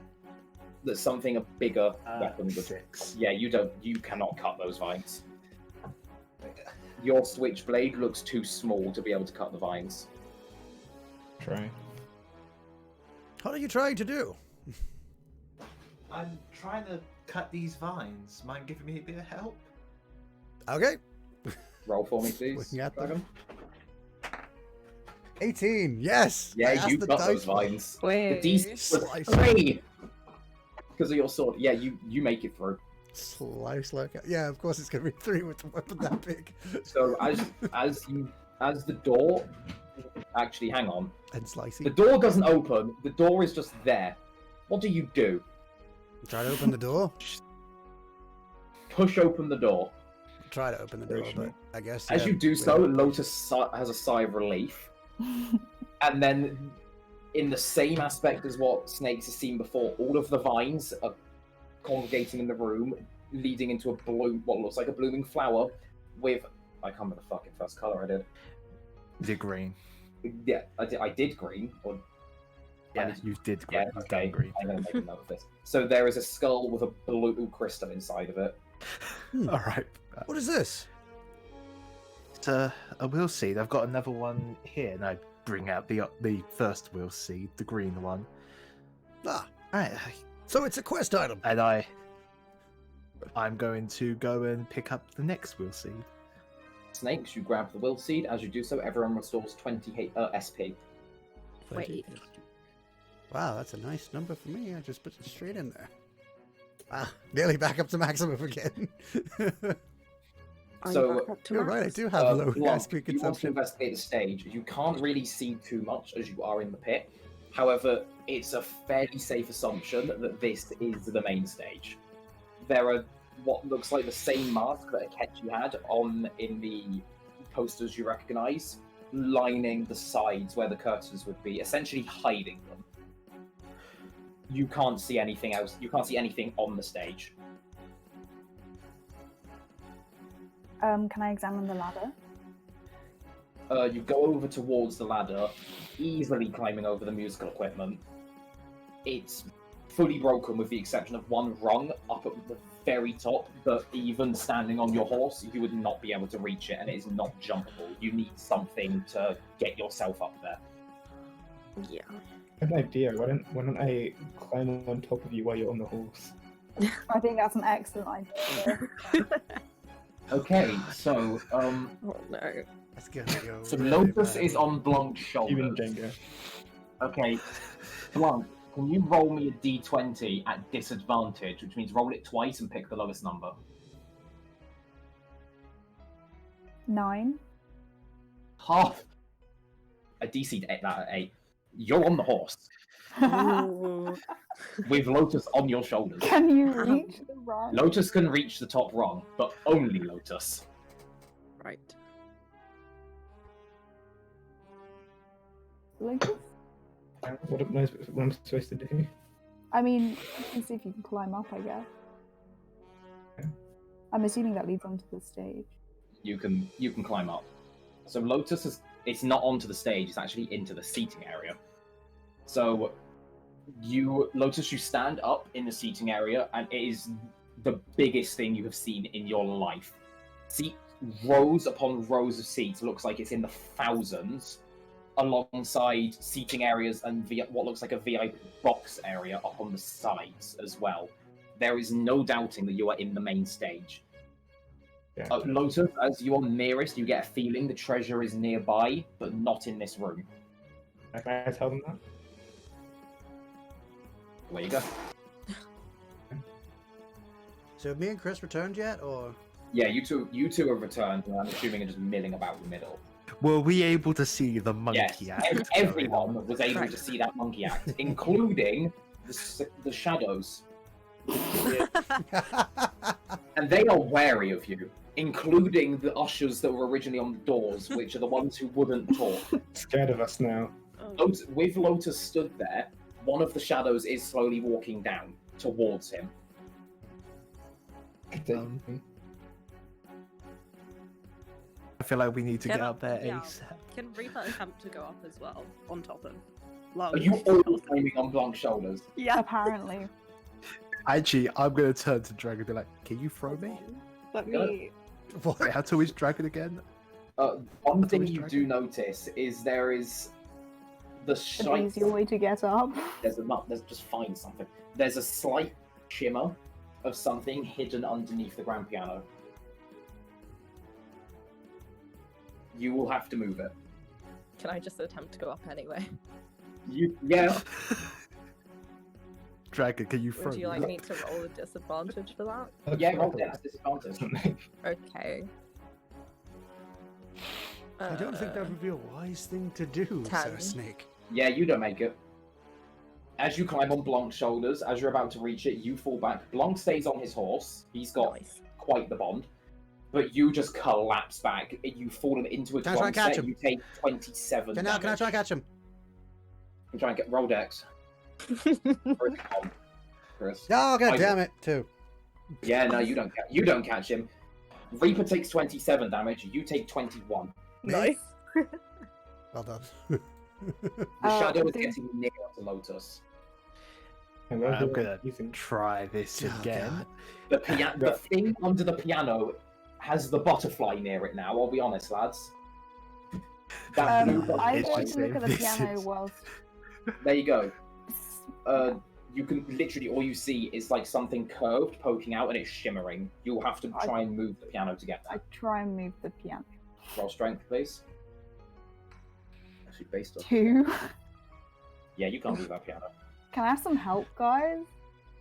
There's something a bigger weapon would. 6. Yeah, you cannot cut those vines. Your switchblade looks too small to be able to cut the vines. Try. What are you trying to do? I'm trying to cut these vines. Mind giving me a bit of help? Okay. Roll for me, please. Looking at them. Dragon. 18. Yes. I Yeah, asked you the cut dice those roll. vines. Wait. The DC was Slice. 3 because of your sword. Yeah, you make it through. Slice like yeah. Of course, it's gonna be 3 with the weapon that big. So as the door, actually, hang on. And The slicey. door doesn't open. The door is just there. What do you do? Try to open the door. Push open the door. Try to open the door, but I guess As yeah, you do we- so, Lotus has a sigh of relief. And then, in the same aspect as what Snakes has seen before, all of the vines are congregating in the room, leading into a what looks like a blooming flower with... I can't remember the fucking first colour I did. Is it green? Yeah, I did green. Or Yeah, you did. Yeah, You've okay. done green. I'm going to make a note of this. So there is a skull with a blue crystal inside of it. All right. What is this? It's a wheel seed. I've got another one here, and I bring out the first wheel seed, the green one. Ah, Right, so it's a quest item. and I'm going to go and pick up the next wheel seed. Snakes, you grab the will seed. As you do so, everyone restores 20 SP. Wait. Wow, that's a nice number for me. I just put it straight in there. Ah, nearly back up to maximum again. I'm So, back up to You're max. right, I do have low Blanc, SP you want to consumption. investigate the stage. You can't really see too much as you are in the pit. However, it's a fairly safe assumption that this is the main stage. There are what looks like the same mask that Akechi had in the posters you recognize, lining the sides where the curtains would be, essentially hiding them. You can't see anything else. You can't see anything on the stage. Can I examine the ladder? You go over towards the ladder, easily climbing over the musical equipment. It's fully broken with the exception of one rung up at the very top, but even standing on your horse, you would not be able to reach it, and it is not jumpable. You need something to get yourself up there. Yeah. I have an idea. Why don't I climb on top of you while you're on the horse? I think that's an excellent idea. Okay, so Oh no. That's gonna go. so really Lotus bad. is on Blanc's You and shoulders. Jenga. Okay, Blanc, can you roll me a d20 at disadvantage, which means roll it twice and pick the lowest number. 9. Half. I DC'd that at 8. You're on the horse Ooh. with Lotus on your shoulders. Can you reach the rung? Lotus can reach the top rung, but only Lotus. Right. Lucas? What am I supposed to do? I mean, you can see if you can climb up, I guess. I'm assuming that leads onto the stage. You can climb up. So Lotus is it's not onto the stage, it's actually into the seating area. So Lotus, you stand up in the seating area, and it is the biggest thing you have seen in your life. Rows upon rows of seats, looks like it's in the thousands, alongside seating areas and what looks like a VIP box area up on the sides as well. There is no doubting that you are in the main stage. Yeah. Lotus, as you are nearest, you get a feeling the treasure is nearby, but not in this room. Can I tell them that? Where you go. So me and Chris returned yet, or? Yeah, you two have returned, and I'm assuming are just milling about the middle. Were we able to see the monkey Yes, act? everyone was able Right. to see that monkey act, including the shadows. And they are wary of you, including the ushers that were originally on the doors, which are the ones who wouldn't talk. Scared of us now. With Lotus stood there, one of the shadows is slowly walking down towards him. I feel like we need to Can get I- up there yeah. ASAP. Can Reaper attempt to go up as well, on top of Are you all climbing on Blanc's shoulders? Yeah. Apparently. Actually, I'm gonna turn to Dragon and be like, "Can you throw me?" Let Go. me. What? Wait, how to is Dragon again? One That's thing always you dragon. do notice is there is the An slight. easier way to get up. There's just find something. There's a slight shimmer of something hidden underneath the grand piano. You will have to move it. Can I just attempt to go up anyway? Yeah. Dragon, can you throw Would you me? like me to roll a disadvantage for that? Yeah, roll that disadvantage. Okay. I don't think that would be a wise thing to do, Sir 10. Snake. Yeah, you don't make it. As you climb on Blanc's shoulders, as you're about to reach it, you fall back. Blanc stays on his horse. He's got Nice. quite the bond. But you just collapse back. You fall into a Can I try and catch set. him? You take 27 Can damage. I try and catch him? I'm trying to get roll dex. Chris. Oh, god I- damn it, too. Yeah, no, you don't catch him. Reaper takes 27 damage. You take 21. Nice. Well done. The shadow is do- getting near to Lotus. I'm gonna using try this Oh, again. God. The thing under the piano has the butterfly near it now. I'll be honest, lads. That blue butterfly. I It's go just to look at the this piano is- whilst. There you go. You can literally all you see is like something curved poking out and it's shimmering. You'll have to try and move the piano to get I there. try and move the piano. Roll strength, please. Actually, based on 2. yeah, you can't move that piano. Can I have some help, guys?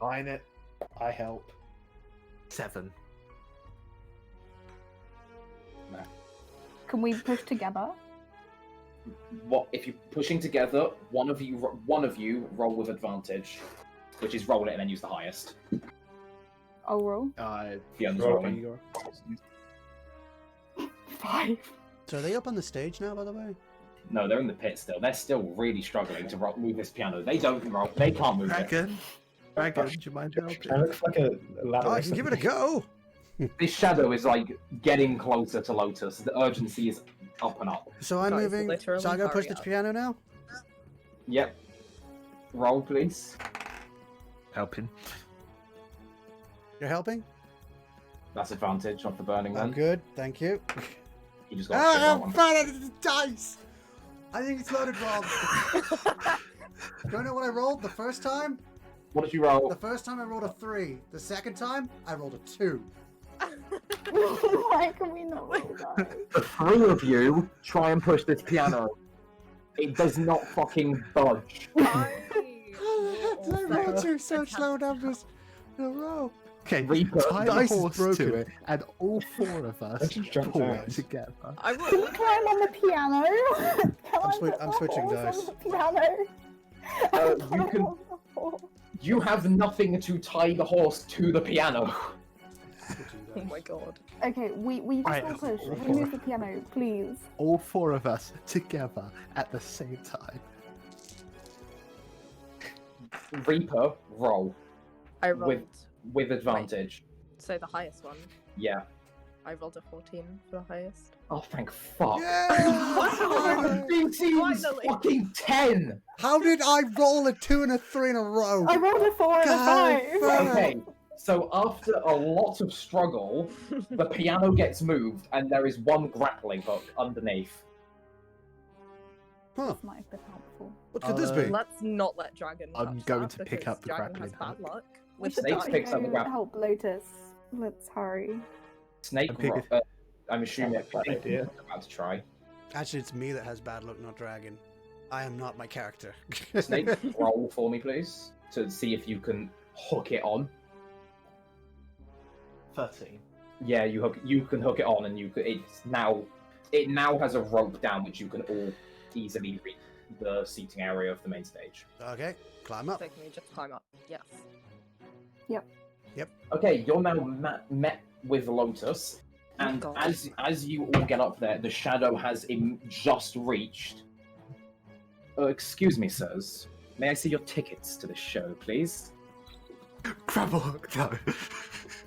Fine it. I help. 7. Can we push together? What if you're pushing together? One of you roll with advantage, which is roll it and then use the highest. I'll roll. Fiona's Roll. rolling. 5. So are they up on the stage now, by the way? No, they're in the pit still. They're still really struggling to move this piano. They don't roll. They can't move it. Dragon, do you mind helping? That looks like a ladder. Oh, I can give it a go. This shadow is like getting closer to Lotus. The urgency is up and up. So I'm Guys, moving. literally So I'm gonna push hurry this up. piano now. Yep. Roll, please. Helping. You're helping. That's advantage off the burning I'm one. good, thank you. You just got to Ah, one. I'm bad at the dice. I think it's loaded wrong. Do you know what I rolled the first time? What did you roll? The first time I rolled a 3. The second time I rolled a 2. Why can we not roll that? The 3 of you try and push this piano. It does not fucking budge. I rolled 2 such low numbers in a row. Okay, Reaper, tie the dice is horse broken. to it, and all 4 of us Let's just jump pull down. it together. I Can we rolled. climb on the piano? Can I put I'm the switching horse dice. on the piano? you can- On the horse. You have nothing to tie the horse to the piano. Oh my god. Okay, we just Right, all push. all We four. move the piano, please. All 4 of us together at the same time. Reaper, roll I rolled. with advantage. So the highest one. Yeah. I rolled a 14 for the highest. Oh, thank fuck. Yeah! This is Finally. fucking 10! How did I roll a 2 and a 3 in a row? I rolled a 4 and a God, 5. fuck. Okay, so after a lot of struggle, the piano gets moved and there is one grappling hook underneath. Huh? This might have been helpful. What could this be? Let's not let Dragon I'm touch going that, to pick because up the Dragon has grappling bad hook. luck We with the should Snakes dice. picks up the go grapple. help Lotus. Let's hurry. Snake, I'm picking- I'm assuming Sounds like a bad idea. about to try. Actually, it's me that has bad luck, not Dragon. I am not my character. Snake, roll for me, please, to see if you can hook it on. 13. Yeah, you can hook it on, and it now has a rope down which you can all easily reach the seating area of the main stage. Okay, climb up. So can we just climb up? Yes. Okay, you're now met with Lotus, and God. as you all get up there, the shadow has just reached. Excuse me, sirs. May I see your tickets to the show, please? Grapple hook, no.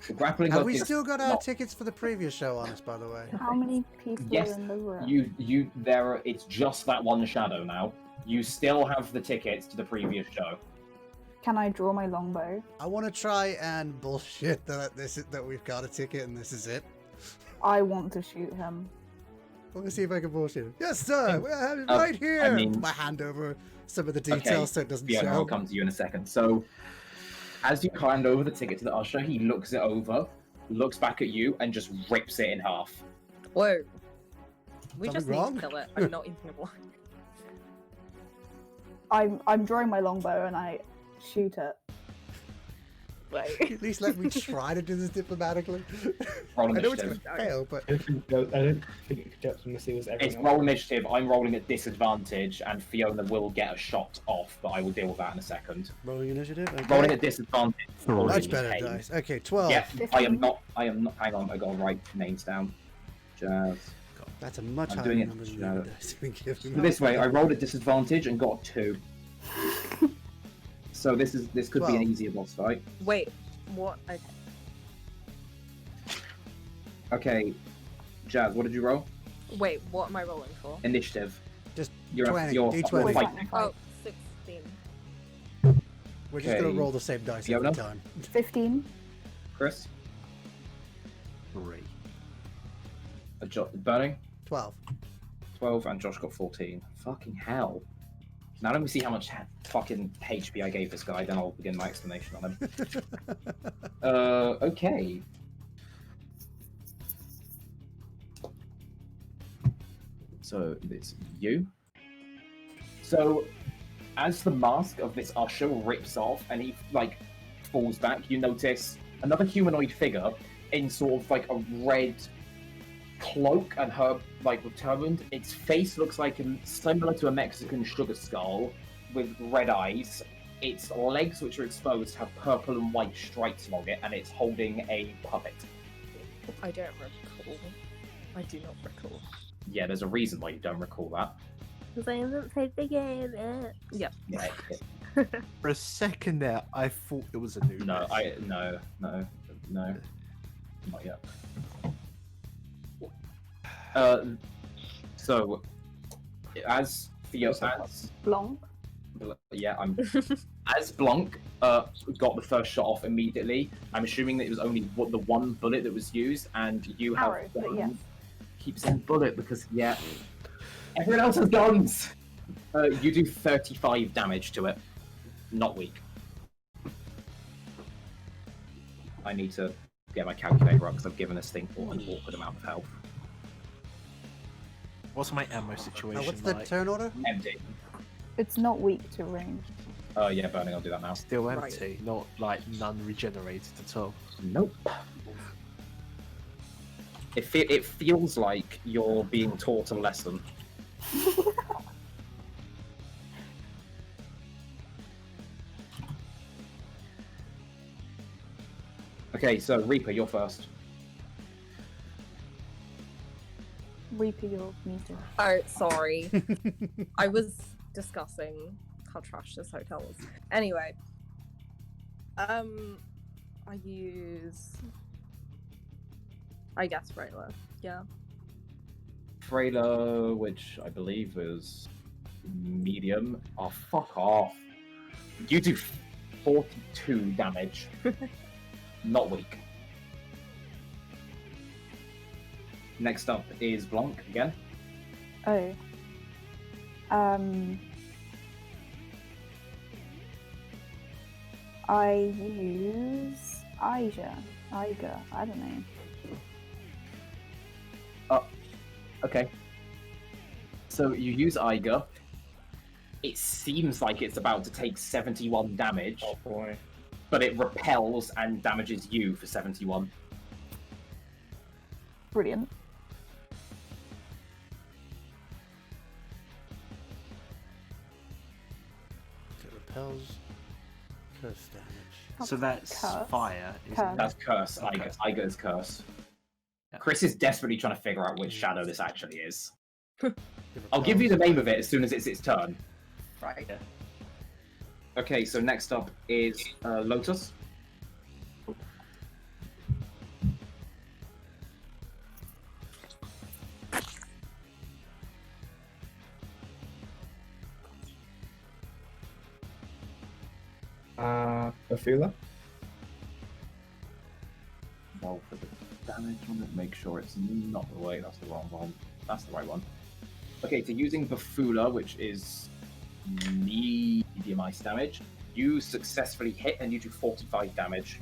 The grappling Have hook we is still got our not- tickets for the previous show on us, by the way? How many people Yes, are in the room? It's just that one shadow now. You still have the tickets to the previous show. Can I draw my longbow? I want to try and bullshit that we've got a ticket and this is it. I want to shoot him. Let me see if I can bullshit him. Yes, sir. We have it right here. I mean- Put my hand over some of the details so it doesn't Fiona show. will come to you in a second. So, as you hand over the ticket to the usher, he looks it over, looks back at you, and just rips it in half. Whoa. We Something just wrong? need to kill it. I'm not even gonna lie. I'm drawing my longbow and I shoot it. Wait. At least let me try to do this diplomatically. Roll I know it's initiative. going to fail, but I don't think it could unless it was It's everyone roll initiative. I'm rolling at disadvantage, and Fiona will get a shot off, but I will deal with that in a second. rolling initiative. Okay. Rolling at disadvantage. Much rolling better pain. dice. Okay, 12. Yeah, I am not. Hang on, I gotta write names down. Jazz. That's a much I'm higher doing it number than now. the dice have been given. So this way, I rolled at disadvantage and got a 2. So this could be an 12. easier boss fight. Wait. What? Okay. Okay, Jazz, what did you roll? Wait, what am I rolling for? Initiative. Just You're 20, you're D20. fighting. Oh, 16. We're just gonna Okay. roll the same dice Fiona? every time. 15. Chris, 3. Burning 12. 12, and Josh got 14. Fucking hell! Now let me see how much fucking HP I gave this guy. Then I'll begin my explanation on him. Okay. So it's you. So as the mask of this usher rips off and he like falls back, you notice another humanoid figure in sort of like a red cloak and her like turbaned. Its face looks like similar to a Mexican sugar skull with red eyes. Its legs, which are exposed, have purple and white stripes along it, and it's holding a puppet. I don't recall. I do not recall. Yeah, there's a reason why you don't recall that. Because I haven't played the game. Yeah. Yeah. For a second there, I thought it was a new. No, no, not yet. So as Blanc. yeah, as Blanc got the first shot off immediately. I'm assuming that it was only the one bullet that was used, and you have Arrow, but yes. keep saying bullet because everyone else has guns. You do 35 damage to it, not weak. I need to get my calculator up because I've given this thing an awkward amount of health. What's my ammo situation What's the like? turn order? Empty. It's not weak to range. Yeah, Burning, I'll do that now. Still empty, not like none regenerated at all. Nope. It feels like you're being taught a lesson. Okay, so Reaper, you're first. Reaper, you're muted. Oh, sorry. I was discussing how trash this hotel was. Anyway. I use... I guess Freyla. Yeah. Freyla, which I believe is medium. Oh, fuck off. You do 42 damage. Not weak. Next up is Blanc again. Oh. I use Iga, I don't know. Okay. So you use Iga. It seems like it's about to take 71 damage, Oh boy. but it repels and damages you for 71. Brilliant. It repels curse damage. So that's Curse. fire. Isn't Curse. it? That's curse. Okay. Iga is curse. Yeah. Chris is desperately trying to figure out which shadow this actually is. It I'll give you the repels- name of it as soon as it's its turn. Right. Yeah. Okay, so next up is Lotus. Bafula. Roll for the damage on it. Make sure it's not the way. That's the wrong one. That's the right one. Okay, so using Bafula, which is medium ice damage, you successfully hit and you do 45 damage.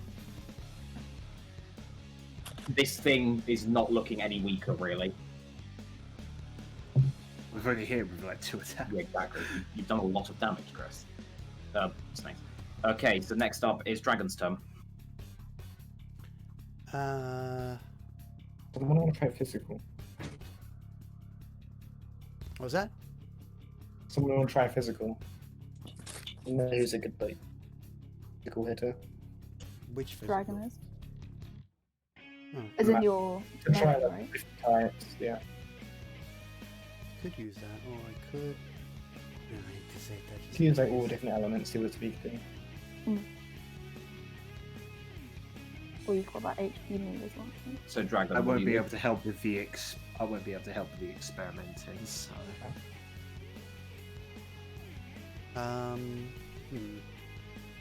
This thing is not looking any weaker, really. We've only hit with like 2 attacks. Yeah, exactly. You've done a lot of damage, Chris. Snakes. Okay, so next up is Dragon's turn. Someone want to try physical. What was that? Someone want to try physical. No, who's a good like physical hitter? Which physical? Dragon is. Oh, As in your To try name, like right? 50 types, yeah. could use that, or I could. No, I hate to say that. You can use like all the different elements he was weak to. Or you've got that HP move as well. I think. So Dragon, I what won't do be you able to help with the experimenting. So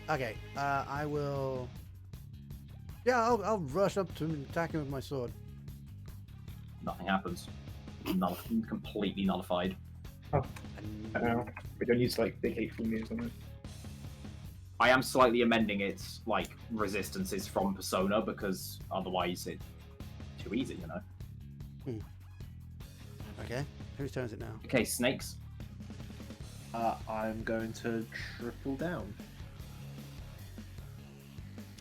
Okay, I will... Yeah, I'll rush up to him and attack him with my sword. Nothing happens. Completely nullified. I don't know. We don't use like big HP moves on it. I am slightly amending its like resistances from Persona because otherwise it's too easy, you know. Okay, whose turn is it now? Okay, snakes. I'm going to triple down.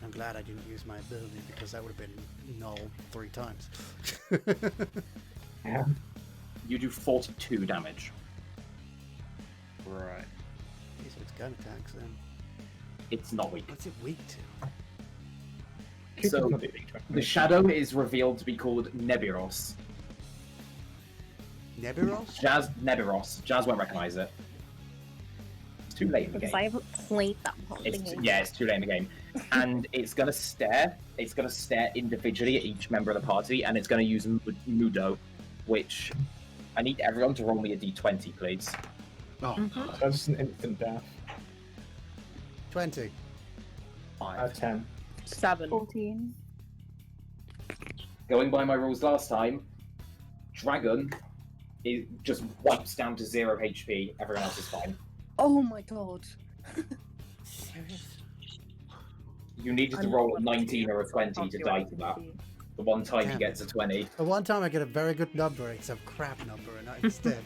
I'm glad I didn't use my ability because that would have been null 3 times. Yeah. You do 42 damage. Right. Okay, so it's gun attacks then. It's not weak. What's it weak to? So, the shadow is revealed to be called Nebiros. Nebiros? Jazz won't recognize it. It's too late in the Because game. I haven't played that part of the game. Yeah, it's too late in the game. And it's gonna stare. It's gonna stare individually at each member of the party, and it's gonna use Mudo, which I need everyone to roll me a d20, please. Oh, That's an instant death. 20. 10. 7. 14. Going by my rules last time, Dragon just wipes down to 0 HP. Everyone else is fine. Oh my god. You needed to roll a 19 or a 20 to die to that. The one time he Damn. gets a 20. The one time I get a very good number, it's a crap number, and instead.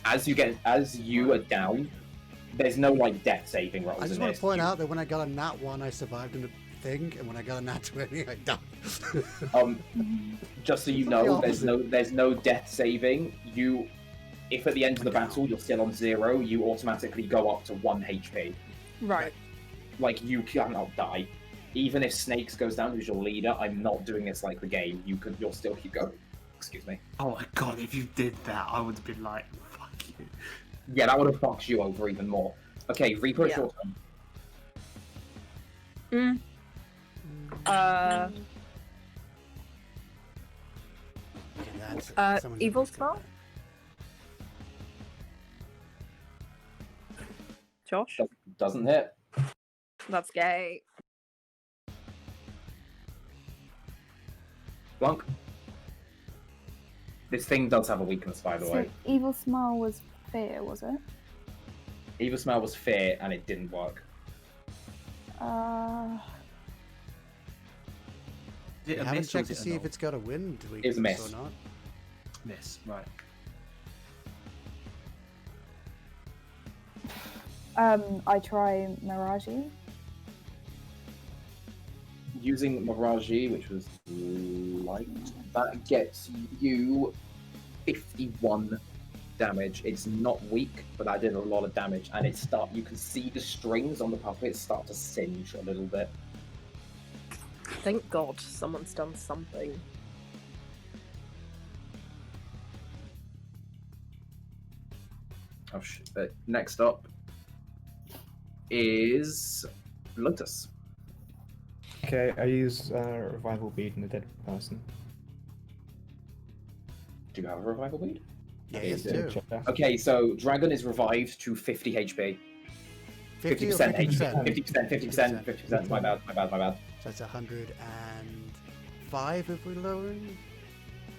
As you are down, there's no like death saving rolls. I just in want this. to point out that when I got a nat 1, I survived in the thing, and when I got a nat 20, I died. Just so you It's like know, the there's no death saving. If at the end of the battle you're still on 0, you automatically go up to 1 HP. Right. Like you cannot die. Even if Snakes goes down, who's your leader, I'm not doing this like the game. You'll still keep going. Excuse me. oh my god! If you did that, I would have been like, "Fuck you." Yeah, that would have fucked you over even more. Okay, Reaper, it's Yeah. your turn. Okay, that's someone's Evil gonna Spell? Josh? Doesn't hit. That's gay. Blanc. This thing does have a weakness, by the So way. evil smile was fear, was it? Evil Smell was fear, and it didn't work. Is it You a haven't miss or checked to is it see a if null? it's got a wind It was a weakness miss. or not. Miss, right. I try Mirage. Using Mirage, which was light, that gets you 51 damage. It's not weak, but that did a lot of damage, and you can see the strings on the puppet start to singe a little bit. Thank God someone's done something. Oh shit. Next up is Lotus. Okay, I use revival bead on a dead person. Do you have a revival bead? Yeah, Okay, yes, so- do. Check that. Okay, so Dragon is revived to 50 HP. 50 or 50% 50%? 50%, 50%, 50%. My bad. So that's 105 if we're lowering?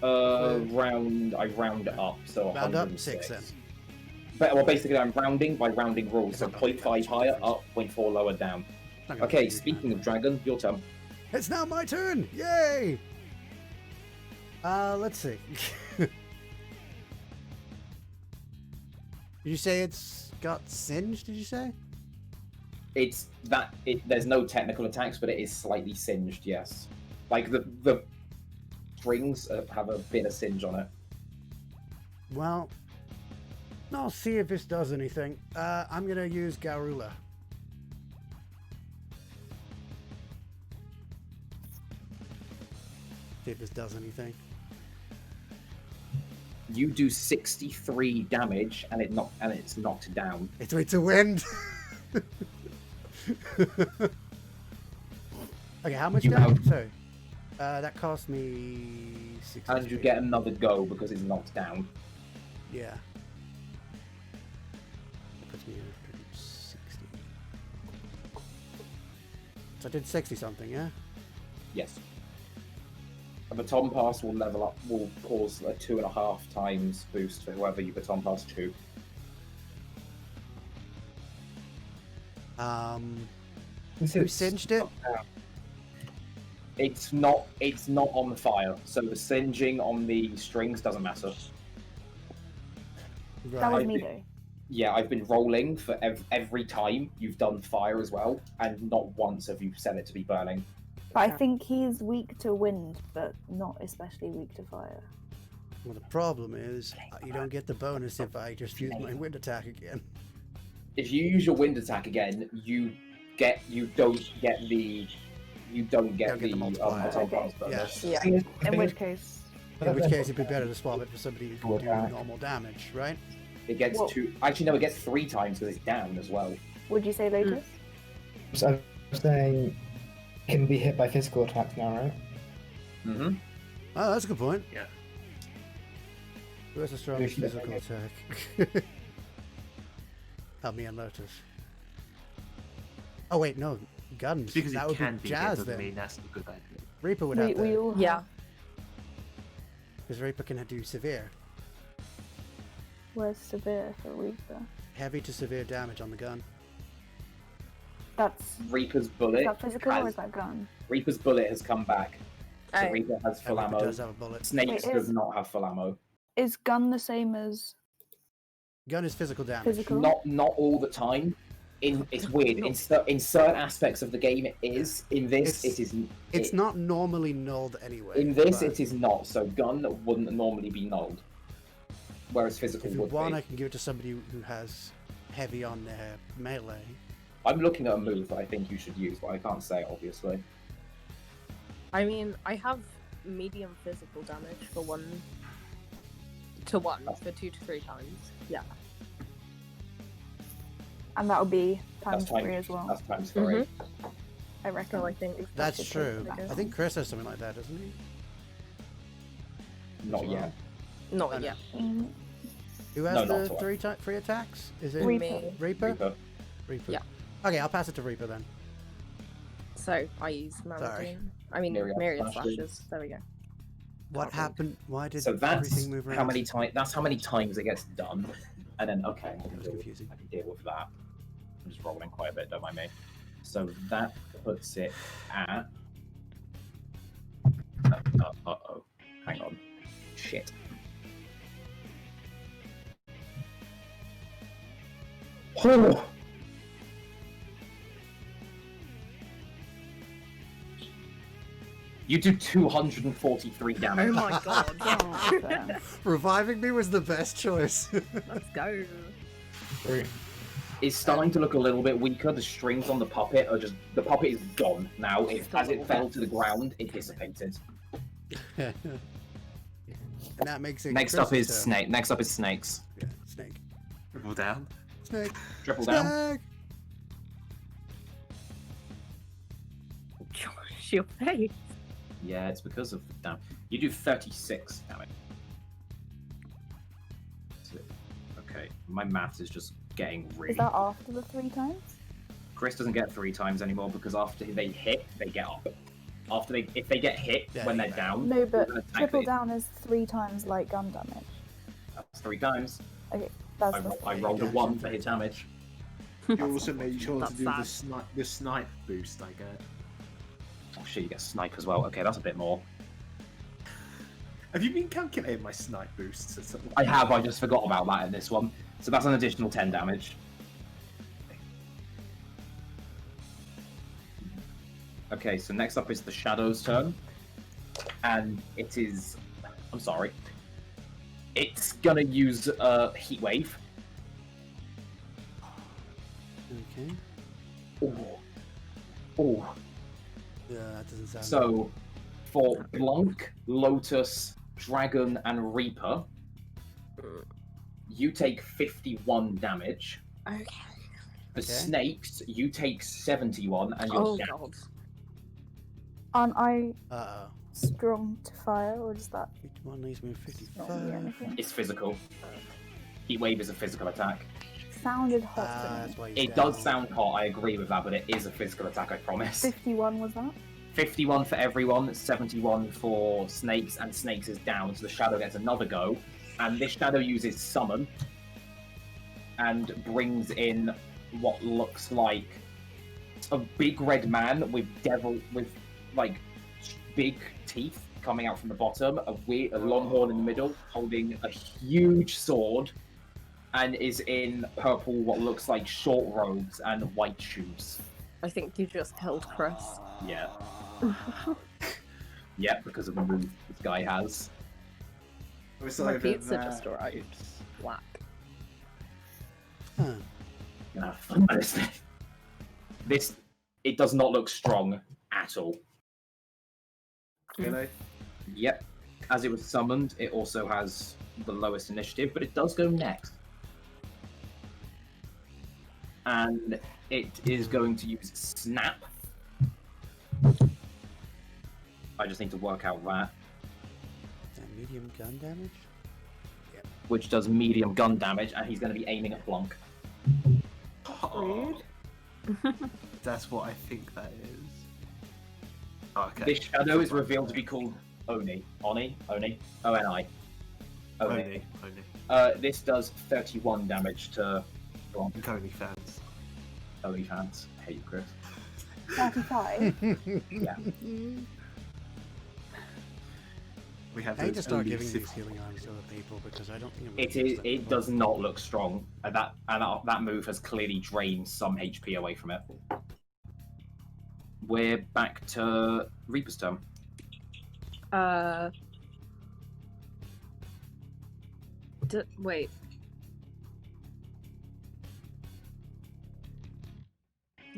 I round up, so Round up 106. 6 then. But, well, basically, I'm rounding by rounding rules, so It's not 0.5 higher difference. up, 0.4 lower down. It's not gonna be a Okay, huge speaking of amount. Dragon, your turn. It's now my turn! Yay! Let's see. Did you say it's got singed, did you say? There's no technical attacks, but it is slightly singed, yes. Like, the strings have a bit of singe on it. Well, I'll see if this does anything. I'm gonna use Garula. See if this does anything. You do 63 damage, and it's knocked down. It's a wind. Okay, how much You damage? have- Sorry. That cost me 60. And you get another go because it's knocked down. Yeah. That puts So I did 60 something, yeah? Yes. A baton pass will level up, will cause a 2.5 times boost for whoever you baton pass to. Who singed it? It's not on fire, so the singeing on the strings doesn't matter. That was Right. me though. Yeah, I've been rolling for every time you've done fire as well, and not once have you set it to be burning. But I think he's weak to wind, but not especially weak to fire. Well, the problem is you don't get the bonus if I just use my wind attack again. If you use your wind attack again, you don't get the multiplier. baton pass bonus. Yeah. In which case, it'd be better to swap it for somebody who can do normal damage, right? It gets Well- 2. Actually, no, it gets 3 times because it's down as well. would you say Lotus? So I'm saying can be hit by physical attacks now, right? Mm-hmm. Oh, that's a good point. Yeah. Who has the strongest Yeah. physical attack? Help me on Lotus. Oh wait, no, guns. Because that it would can be be Jazz doesn't then. mean that's a good idea. Reaper would We, have we that, all Yeah. have. because Reaper can do severe, Where's severe for Reaper? heavy to severe damage on the gun. That's Reaper's is bullet. that physical or has- is that gun? Reaper's bullet has come back. So Oh. Reaper has And full Reaper ammo. does have a bullet. Snakes Wait, does is- not have full ammo. Is gun the same as Gun is physical damage. physical? Not all the time. It's weird. In certain aspects of the game, it is. In this, It's- it is. It's not normally nulled anyway. In this, but it is not. So gun wouldn't normally be nulled, whereas physical If you would want, be. I can give it to somebody who has heavy on their melee. I'm looking at a move that I think you should use, but I can't say it, obviously. I mean, I have medium physical damage for 1 to 1 for 2 to 3 times. Yeah. And that would be That's times 3 as well. That's times 3. I reckon. So I think That's should true. take it. I think Chris has something like that, doesn't he? Not well. yet. not I know. yet. Mm, Who has No, not the to three attacks? Is it Reaper. Me. Reaper? Reaper. Reaper. Yeah. Okay, I'll pass it to Reaper then. So I use Sorry. Maladine. I mean, Myriad Myriad Slashes. Slashes. There we go. What Can't read. happened? Why did So that's everything move around? how many times. That's how many times it gets done, and then okay, I can That's deal- confusing. I can deal with that. I'm just rolling quite a bit, don't mind me. So that puts it at. Uh-oh. Hang on. Shit. Oh! You do 243 damage. Oh my god. oh, fair. Reviving me was the best choice. Let's go. Great. It's starting to look a little bit weaker. The strings on the puppet are just. The puppet is gone now. As it fell to the ground, it dissipated. And that makes it. Next up is Chris's turn. snake. Next up is snakes. Yeah, snake. Triple down. Snake. Triple down. Snake. Gosh, your face. Yeah, it's because of the damn. You do 36 damage. Okay, my math is just getting really. Is that after the 3 times? Chris doesn't get 3 times anymore because after they hit, they get up. If they get hit Yeah, when they they're get down, No, but we're gonna attack triple these. down is 3 times like gun damage. That's 3 times. Okay, that's I the rolled a 1 for his damage. You also made sure to That's do sad. the snipe boost, I get. Oh shit, you get snipe as well. Okay, that's a bit more. Have you been calculating my snipe boosts at some I have, I just forgot about that in this one. So that's an additional 10 damage. Okay, so next up is the Shadow's turn. And it is... I'm sorry. It's gonna use Heat Wave. Okay. Oh. Oh. Yeah, that doesn't sound. So, for Blanc, Lotus, Dragon, and Reaper, you take 51 damage. Okay. The Okay. snakes, you take 71, and you're Oh down. god. Aren't I Uh oh. strong to fire, or does that 51 leaves me with not mean 55. anything? It's physical. Heat Wave is a physical attack. sounded hot to me. That's why he's It down. does sound hot, I agree with that, but it is a physical attack, I promise. 51 was that? 51 for everyone, 71 for Snakes, and Snakes is down, so the Shadow gets another go. And this Shadow uses Summon, and brings in what looks like a big red man with like big teeth coming out from the bottom, a long horn in the middle, holding a huge sword, and is in purple what looks like short robes and white shoes. I think you just killed Chris. Yeah. Yeah, because of the move this guy has. My pizza just arrived. Black. Huh. Gonna have fun with this thing. It does not look strong at all. Really? Yep. As it was summoned, it also has the lowest initiative, but it does go next. And it is going to use Snap. I just need to work out that. Medium gun damage? Which does medium gun damage, and he's going to be aiming at Blanc. Rude. That's what I think that is. Okay. This shadow is revealed to be called Oni. Oni? Oni? O-N-I. Oni. This does 31 damage to Blanc. Only fans. Oni fans. Hate you, Chris. 35? Yeah. We have I need to start only giving six- these healing items to other people because I don't think I'm It gonna use is. them It before. does not look strong. That move has clearly drained some HP away from it. We're back to Reaper's turn. Wait.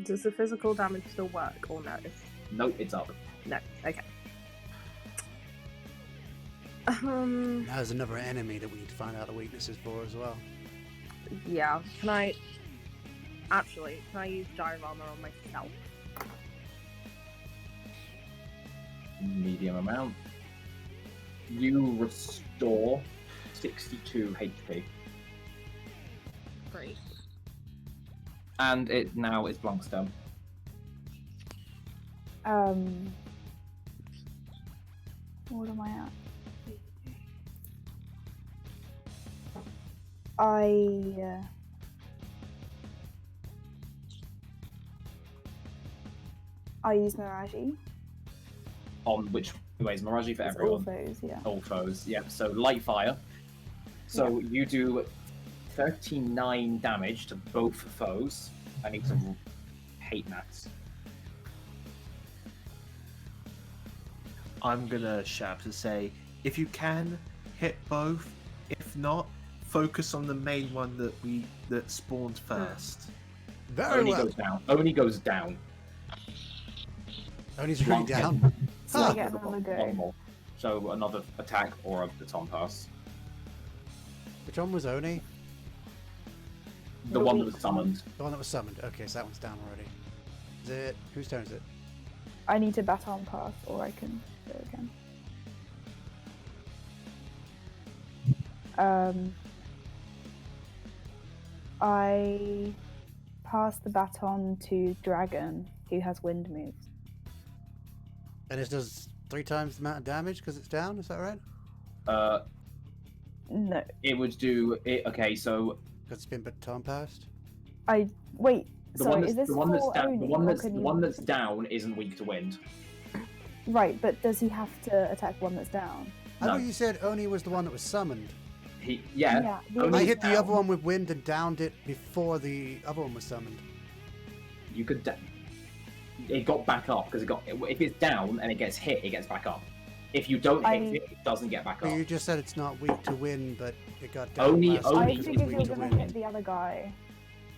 Does the physical damage still work or no? Nope, it's up. No. Okay. Now there's another enemy that we need to find out the weaknesses for as well. Yeah. Can I use Dire Armor on myself? Medium amount. You restore 62 HP. Great. And it now is Blanc's turn. What am I at? I use Mirage. On which ways? Mirage for It's everyone. all foes, yeah. All foes, yep. So light fire. So you do 39 damage to both foes. I need some hate maths. I'm gonna shout to say, if you can, hit both. If not, focus on the main one that spawned first. Very Only well. goes down. Only goes down. Only's really Blanc down. So I Huh. get another One go. more. So another attack or a baton pass. Which one was Oni? The one that was summoned. The one that was summoned. Okay, so that one's down already. Is it? Whose turn is it? I need to baton pass, or I can do it again. I pass the baton to Dragon, who has wind moves. And it does 3 times the amount of damage because it's down. Is that right? No, It would do it. Okay, so Because it's been baton passed. wait. the Sorry, one that's is this the one that's for down. Oni, The one or that's can the you- one that's down isn't weak to wind. Right, but does he have to attack one that's down? I No. thought you said Oni was the one that was summoned. Yeah. the Oni- I He's hit the down. other one with wind and downed it before the other one was summoned. You could. It got back up because it got. If it's down and it gets hit, it gets back up. If you don't hit it, it doesn't get back But up. you just said it's not weak to wind, but it got down. Only- last only time I it was figured you weak were to gonna wind. hit the other guy.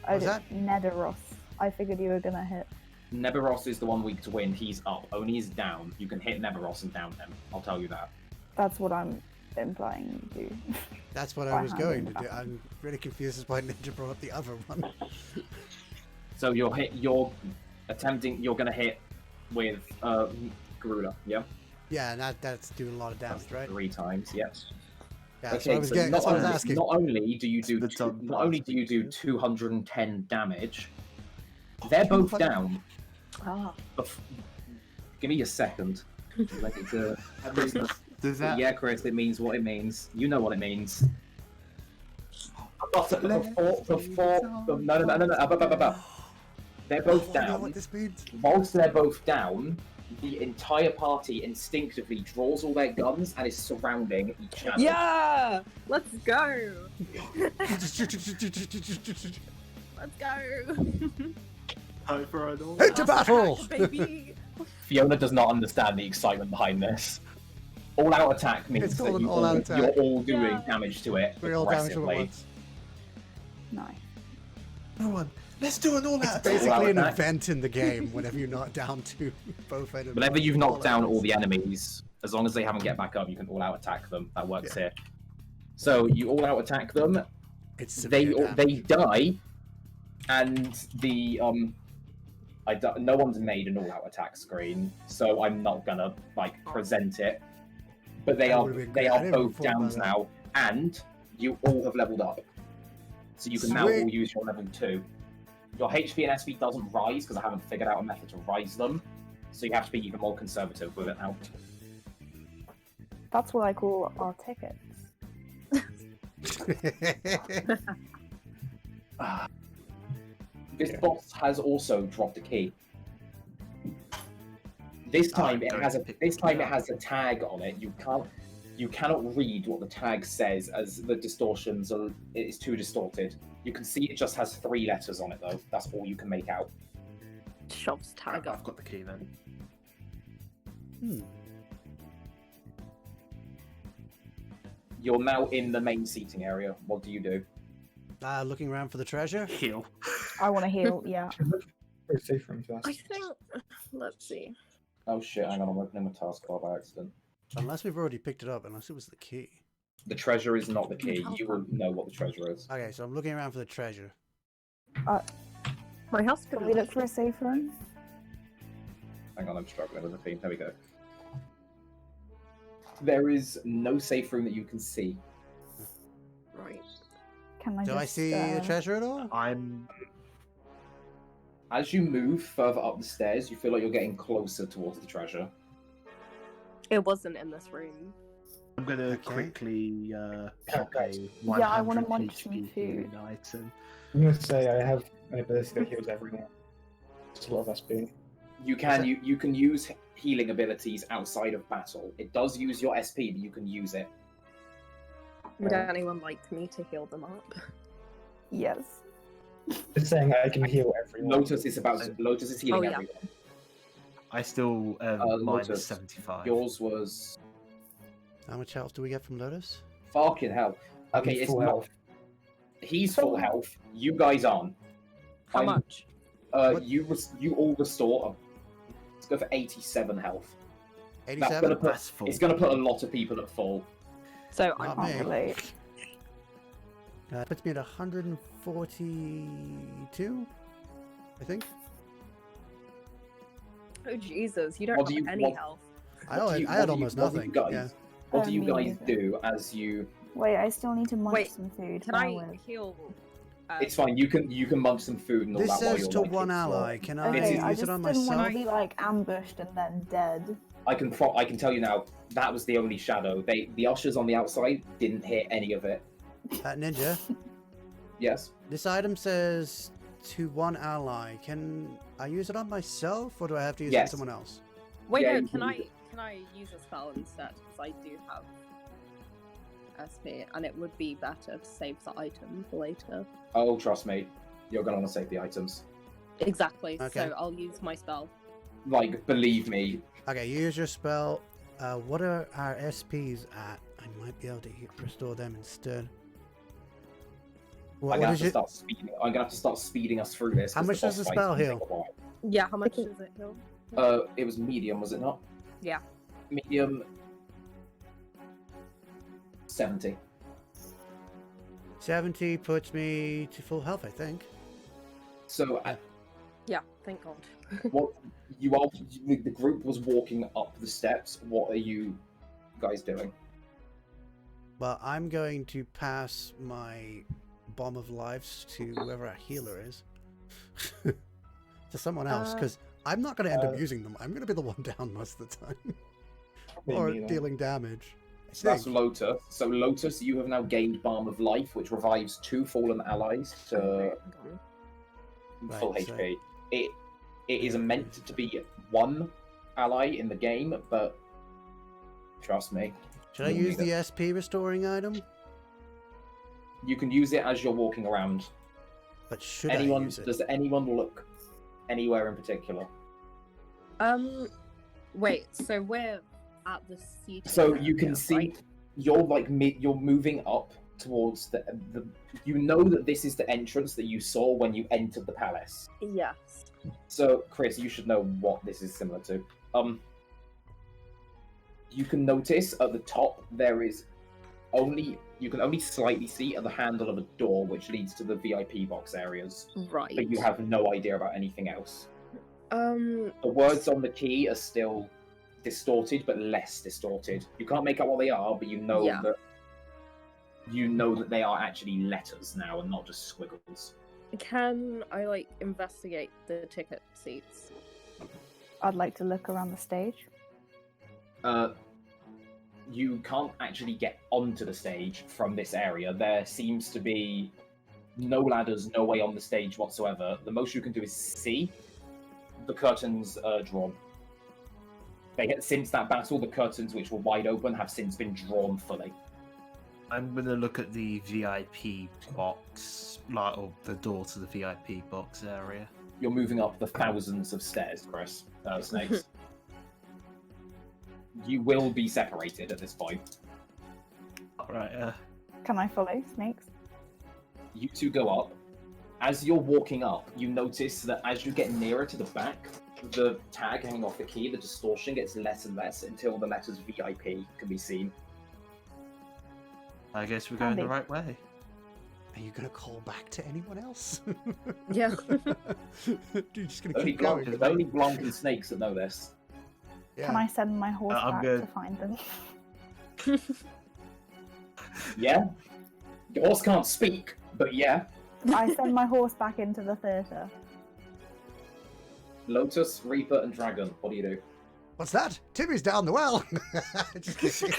What was that? Nederos. I figured you were gonna hit. Neberos is the one weak to wind. He's up. Oni is down. You can hit Neberos and down him. I'll tell you that. That's what I'm implying you do. That's what By I was hand going in to the do. back. I'm really confused as why Ninja brought up the other one. So you're attempting. You're gonna hit with Garuda. Yeah. Yeah, and that's doing a lot of damage, right? 3 times. Yes. That's what I was getting. That's what I was asking. Not only do you do The done not only do you do 210 damage, they're both down. Ah. Give me a second. I need to... Does that? Yeah, Chris, it means what it means. You know what it means. No. They're both I know down. what this means. Whilst they're both down, the entire party instinctively draws all their guns and is surrounding each other. Yeah! Let's go! Let's go! Time for an all. Into battle! Baby! Fiona does not understand the excitement behind this. All-out attack means It's that called an all-out attack. you're all doing damage to it We're all damage all at aggressively. once. Nice. Everyone, let's do an all-out. Basically an attack. event in the game whenever you knock down to both enemies. Whenever you've knocked down all the enemies, as long as they haven't get back up, you can all-out attack them. That works here. So you all-out attack them. It's They severe damage. die, and the no one's made an all-out attack screen, so I'm not gonna present it. But they That are would've been they great. I are didn't both even thought downs about now, and you all have leveled up, so you can now Sweet. all use your level 2. Your HP and SP doesn't rise because I haven't figured out a method to rise them, so you have to be even more conservative with it now. That's what I call our tickets. This boss has also dropped a key. This time it has a tag on it. You cannot read what the tag says as the distortions are. It is too distorted. You can see it just has 3 letters on it though. That's all you can make out. Shoves tag up. I've got the key then. You're now in the main seating area. What do you do? Looking around for the treasure. Heal. I want to heal, yeah. Very safe room first. I think. Let's see. Oh shit! Hang on, I'm opening my taskbar by accident. Unless we've already picked it up, unless it was the key. The treasure is not the key. You will know what the treasure is. Okay, so I'm looking around for the treasure. My house Can could we look for a safe room? Hang on, I'm struggling with the theme. There we go. There is no safe room that you can see. Right. Can I Do just, I see the treasure at all? I'm. As you move further up the stairs, you feel like you're getting closer towards the treasure. It wasn't in this room. I'm gonna Okay. quickly pop a Yeah, I wanna 100 munch some HP food. healing item. I'm gonna say I have an ability that heals everyone. Just a lot of SP. You can you can use healing abilities outside of battle. It does use your SP, but you can use it. Would anyone like me to heal them up? Yes. Just saying I can heal everyone. Lotus is healing Oh, yeah. everyone. I still Lotus, minus 75. Yours was How much health do we get from Lotus? fucking hell. Okay, it's full not. health. He's full health. You guys aren't. How I'm- much? You all restore. Let's go for 87 health. That's 87? gonna put. That's full. It's gonna put a lot of people at full. So Not I'm me. Can't relate. That puts me at 142, I think. Oh Jesus, you don't What have do you- any what- health. I What do you- had what do you- almost what do nothing. you guys, Yeah. What do you Me guys neither. do as you? Wait, I still need to munch Wait, some food. Can now I with- heal? It's fine. You can munch some food and all This that while says you're to like, one exploring. ally. Can I Okay, I use just it on didn't want myself? to be like ambushed and then dead. I can tell you now. That was the only shadow. The ushers on the outside didn't hit any of it. Ninja, Yes. this item says to one ally. Can I use it on myself, or do I have to use it on Yes. someone else? Wait, Yeah, no. you Can can I use use a spell instead? Because I do have SP, and it would be better to save the item for later. Oh, trust me. You're gonna want to save the items. Exactly. Okay. So I'll use my spell. Like, believe me. Okay, use your spell. What are our SPs at? I might be able to restore them instead. What I'm gonna is have to it? start speeding. I'm gonna have to start speeding us through this. How 'cause much does boss the fight spell can heal? take a while. Yeah. How much Okay. does it heal? It was medium, was it not? Yeah. Medium. 70. 70 puts me to full health, I think. So, Yeah. Thank God. what you are? The group was walking up the steps. What are you guys doing? But I'm going to pass my Bomb of Lives to whoever our healer is. To someone else, because I'm not going to end up using them. I'm going to be the one down most of the time. Or dealing damage. So that's Lotus. So Lotus, you have now gained Balm of Life, which revives 2 fallen allies to full HP. It is meant to be 1 ally in the game, but trust me. Should I use the SP restoring item? You can use it as you're walking around. But should I use it? Does anyone look anywhere in particular? Wait, so we're at the seat. So you can see you're you're moving up towards the you know that this is the entrance that you saw when you entered the palace. Yes. So Chris, you should know what this is similar to. You can notice at the top there is you can only slightly see at the handle of a door which leads to the VIP box areas. Right. But you have no idea about anything else. The words on the key are still distorted, but less distorted. You can't make out what they are, but you know that they are actually letters now and not just squiggles. Can I investigate the ticket seats? I'd like to look around the stage. You can't actually get onto the stage from this area. There seems to be no ladders, no way on the stage whatsoever. The most you can do is see the curtains drawn. Since that battle, the curtains which were wide open have since been drawn fully. I'm gonna look at the VIP box, or the door to the VIP box area. You're moving up the thousands of stairs, Chris. Snakes. You will be separated at this point. Right, Can I follow Snakes? You two go up. As you're walking up, you notice that as you get nearer to the back, the tag hanging off the key, the distortion gets less and less until the letters VIP can be seen. I guess we're going the right way. Are you going to call back to anyone else? Yeah. You're just going to keep going. There's only Blanc and Snakes that know this. Yeah. Can I send my horse I'm back good. to find them? Yeah? Your horse can't speak, but yeah. I send my horse back into the theatre. Lotus, Reaper, and Dragon, what do you do? What's that? Timmy's down the well. Just kidding.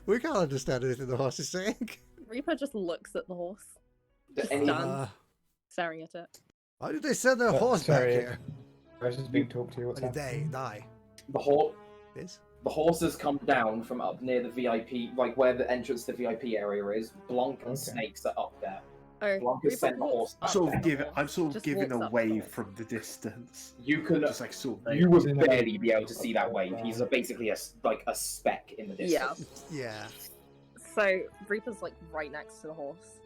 We can't understand anything the horse is saying. Reaper just looks at the horse, staring at it. Why did they send their horse back here? I was just being talked to. What's Why did happening? they die? The horse has come down from up near the VIP, where the entrance to the VIP area is. Blanc and Snakes are up there. Oh, Blanc has sent the horse back I'm sort of Just giving walks up a to wave it. from the distance. You can. Just You would barely be able to see that wave. He's basically a speck in the distance. Yeah. So Reaper's right next to the horse.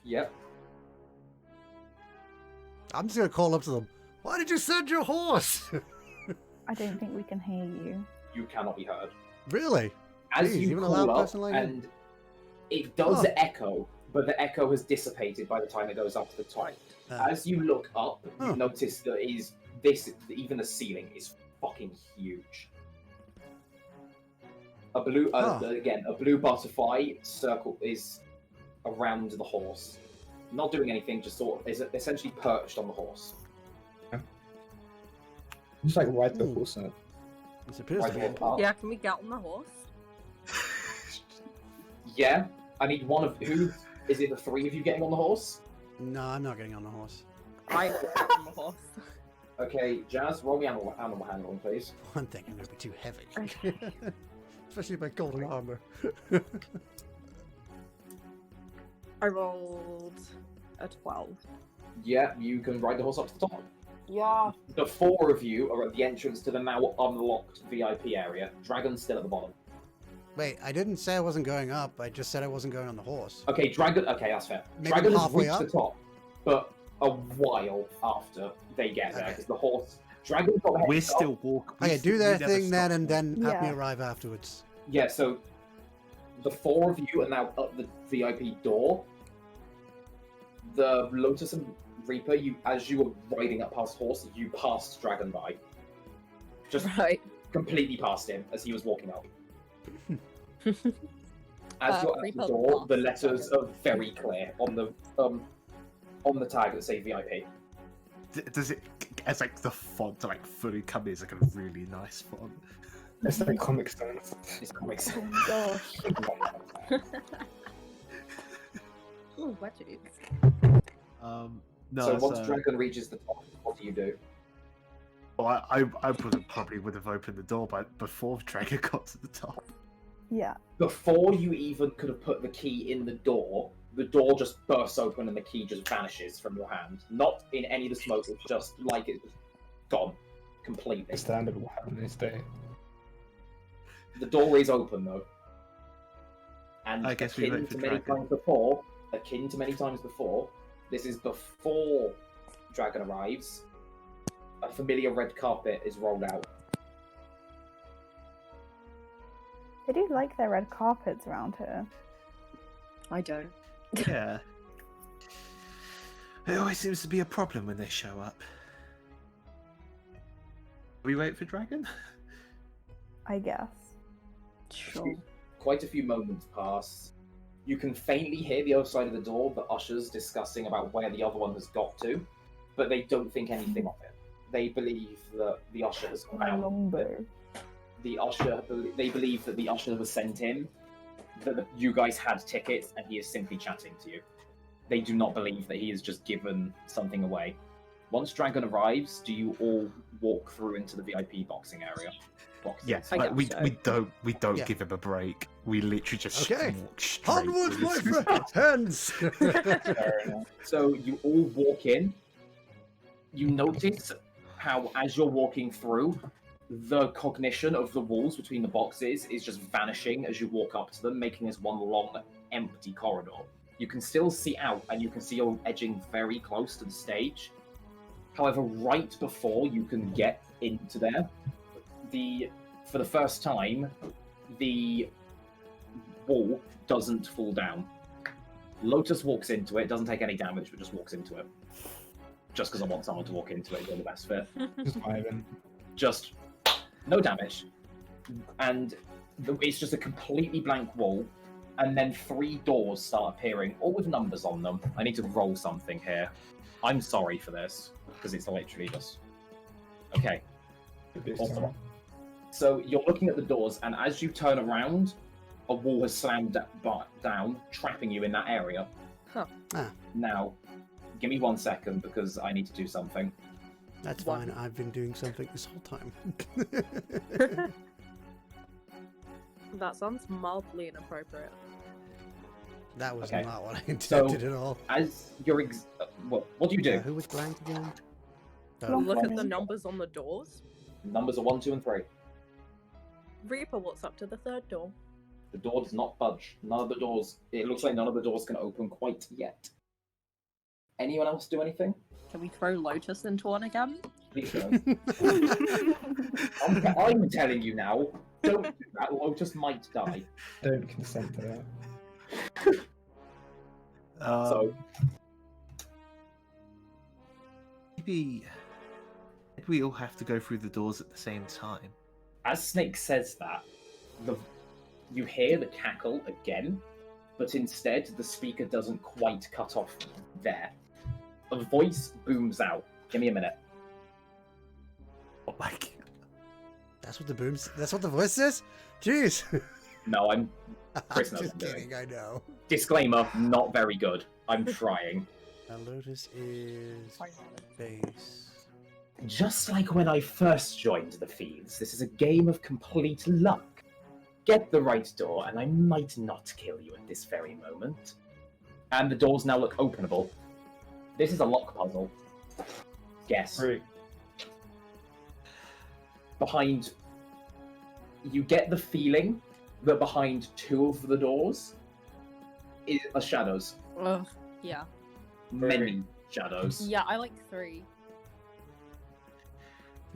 Yep. I'm just going to call up to them. Why did you send your horse? I don't think we can hear you. You cannot be heard. Really? As Jeez, you even a call loud up, person like me? and it does echo, but the echo has dissipated by the time it goes up to the top. As you look up, you notice that even the ceiling is fucking huge. A blue butterfly circle is around the horse, not doing anything, just is essentially perched on the horse. Just ride the horse up. It appears to be. Yeah, can we get on the horse? Yeah, I need one of who. Is it the 3 of you getting on the horse? No, I'm not getting on the horse. I get on the horse. Okay, Jazz, roll me animal handling, please. One thing, I'm going to be too heavy. Especially my golden armor. I rolled a 12. Yeah, you can ride the horse up to the top. Yeah. The 4 of you are at the entrance to the now unlocked VIP area. Dragon's still at the bottom. Wait, I didn't say I wasn't going up. I just said I wasn't going on the horse. Okay, Dragon. Okay, that's fair. Maybe Dragon has halfway reached up? the top, but a while after they get there, because the horse. Dragon got the head We're start. still walking. Okay, do their thing then, and then have me Yeah. arrive afterwards. Yeah, so the 4 of you are now at the VIP door. The Lotus and Reaper, as you were riding up past horse, you passed Dragon by. Just Right. completely past him as he was walking up. As you're at Reaper the door, the laughs. letters are very clear on the tag that say VIP. Does it, as like the font to like fully come in, is like a really nice font? It's like Comic Sans. It's comics. Oh gosh. Ooh, wedgies. No. So once Dragon reaches the top, what do? Well, I probably would have opened the door before Dragon got to the top. Yeah. Before you even could have put the key in the door just bursts open and the key just vanishes from your hand. Not in any of the smoke, it's just like it's gone completely. Standard will happen this day. The door is open though. And I guess we akin wait for to many times before, this is before Dragon arrives, a familiar red carpet is rolled out. They do like their red carpets around here. I don't. Yeah. It always seems to be a problem when they show up. We wait for Dragon? I guess. Sure. Quite a few moments pass. You can faintly hear the other side of the door, the ushers discussing about where the other one has got to, but they don't think anything of it. They believe that the usher has My found longbow. they believe that the usher was sent in, that you guys had tickets, and he is simply chatting to you. They do not believe that he has just given something away. Once Dragon arrives, do you all walk through into the VIP boxing area? Boxes. Yes, I like, guess so. we don't Yeah. give him a break. We literally just Okay. walk straight. Onwards, my through. friends! Fair enough. So you all walk in. You notice how, as you're walking through, the cognition of the walls between the boxes is just vanishing as you walk up to them, making this one long, empty corridor. You can still see out, and you can see you're edging very close to the stage. However, right before you can get into there, for the first time, the wall doesn't fall down. Lotus walks into it, doesn't take any damage, but just walks into it. Just because I want someone to walk into it, you're the best fit. Just vibing. Just no damage. And it's just a completely blank wall, and then 3 doors start appearing, all with numbers on them. I need to roll something here. I'm sorry for this, because it's literally just... Okay. This Awesome. time. So you're looking at the doors, and as you turn around, a wall has slammed down, trapping you in that area. Huh. Ah. Now, give me 1 second, because I need to do something. That's fine, I've been doing something this whole time. That sounds mildly inappropriate. That was Okay. not what I intended So- at all. As you're... what do you do? Who was Blanc again? Blanc. Look at Funny. the numbers on the doors. Numbers are 1, 2, and 3. Reaper, what's up to the third door? The door does not budge. None of the doors... It looks like none of the doors can open quite yet. Anyone else do anything? Can we throw Lotus into one again? Please don't. I'm telling you now, don't do that. Lotus might die. Don't consent to that. So, Maybe we all have to go through the doors at the same time. as Snake says that, you hear the cackle again, but instead the speaker doesn't quite cut off there. A voice booms out. Give me a minute. Oh my god. That's what the voice says? Jeez. No, Chris knows Just I'm doing. kidding, I know. Disclaimer, not very good. I'm trying. Lotus is base. Just like when I first joined the Thieves, this is a game of complete luck. Get the right door, and I might not kill you at this very moment. And the doors now look openable. This is a lock puzzle. Guess. Right. Behind... You get the feeling that behind 2 of the doors are shadows. Ugh. Yeah. Many shadows. Yeah, I like 3.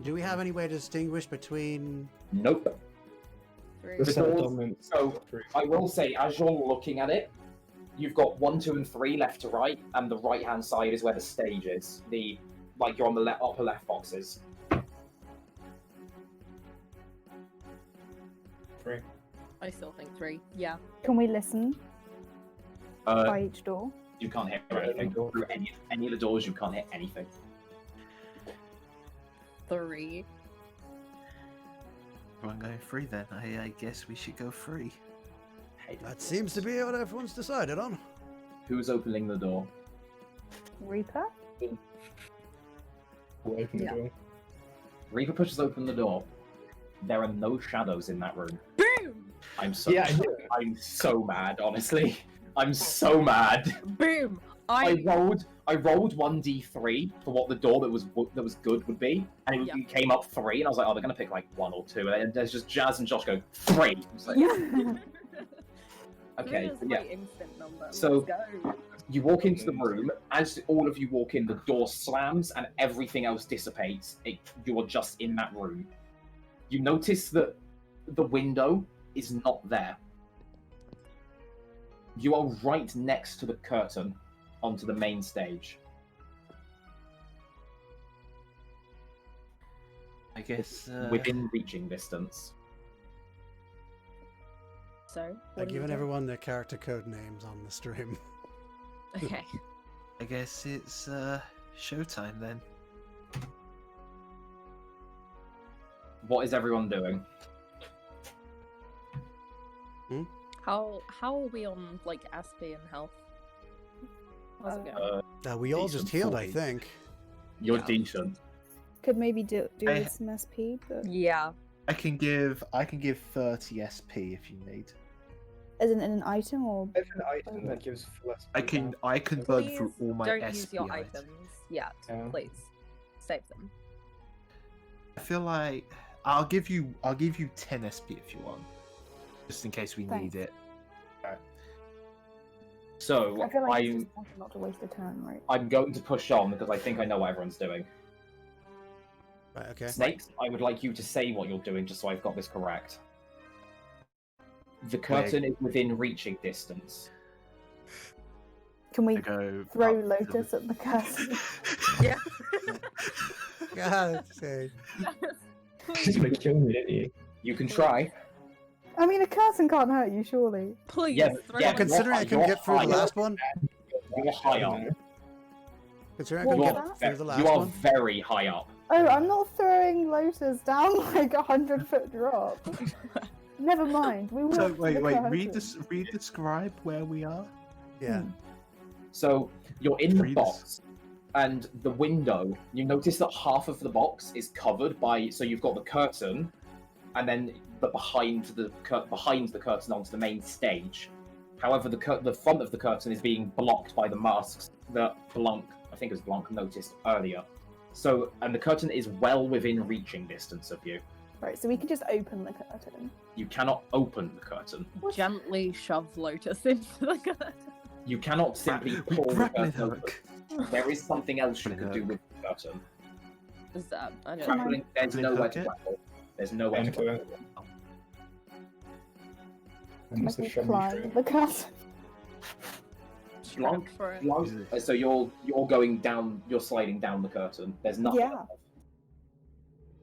Do we have any way to distinguish between... Nope. 3. The The set doors- dominant. so, I will say, as you're looking at it, you've got 1, 2, and 3 left to right, and the right-hand side is where the stage is. You're on the upper left boxes. 3. I still think 3. Yeah. Can we listen Uh, by each door? you can't hit anything. Through any of the doors, you can't hit anything. 3. If I'm going 3 then, I guess we should go 3. That seems to be what everyone's decided on. Who's opening the door? Reaper? We'll open the Yeah. door. Reaper pushes open the door. There are no shadows in that room. Boom! I'm so Yeah, I knew it. I'm so mad, honestly. I'm so mad. Boom! I rolled 1d3 for what the door that was good would be, and Yeah. it came up 3, and I was like, oh, they're gonna pick like 1 or 2, and then there's just Jazz and Josh go 3. I was like, okay, Three is but yeah. my instant number. So- Let's go. You walk into the room. As all of you walk in, the door slams and everything else dissipates. You are just in that room. You notice that the window is not there. You are right next to the curtain onto the main stage. I guess. Within reaching distance. So, I've given everyone their character code names on the stream. Okay. I guess it's showtime then. What is everyone doing? How are we on like SP and health? How's it going? We all just Decent healed, I 40. think. You're Yeah. decent. Could maybe do I- with some SP, but Yeah. I can give 30 SP if you need. as in an item or If an item that gives full SP I can back, burn Please through all my don't SP use your items. items yet. Yeah. Please save them. I feel like I'll give you 10 SP if you want, just in case we Thanks. need it. So I feel like it's I'm just important not to waste a turn, right? I'm going to push on because I think I know what everyone's doing. Right, okay. Snakes, I would like you to say what you're doing just so I've got this correct. The curtain is within reaching distance. Can we I go throw up to Lotus at the curtain? Yeah. God's sake. He's gonna kill me, didn't he? You can try. I mean, a curtain can't hurt you, surely. Please. Yeah, throw yeah, it. Considering I couldn't you're get through the higher. last one. You're high up. Considering I What couldn't was get that? through the last You are one. very high up. Oh, I'm not throwing Lotus down like 100-foot drop. Never mind. We will. So for the wait, curtain. read the scribe where we are. Yeah. So you're in the Read box, and the window. You notice that half of the box is covered by. So you've got the curtain, and then behind the curtain onto the main stage. However, the front of the curtain is being blocked by the masks that Blanc, I think it was Blanc, noticed earlier. So, and the curtain is well within reaching distance of you. Right, so we can just open the curtain. You cannot open the curtain. Gently shove Lotus into the curtain. You cannot simply pull the Grappling curtain open. hook. There is something else you Grappling could do hook. with the curtain. Is that? I don't know. Grappling, there's Grappling nowhere hook to it? grapple. There's nowhere to Enter. grapple. And Like the we shove me climb through. the curtain. Blanc, For it. Blanc, so you're going down, you're sliding down the curtain. There's nothing. Yeah. above.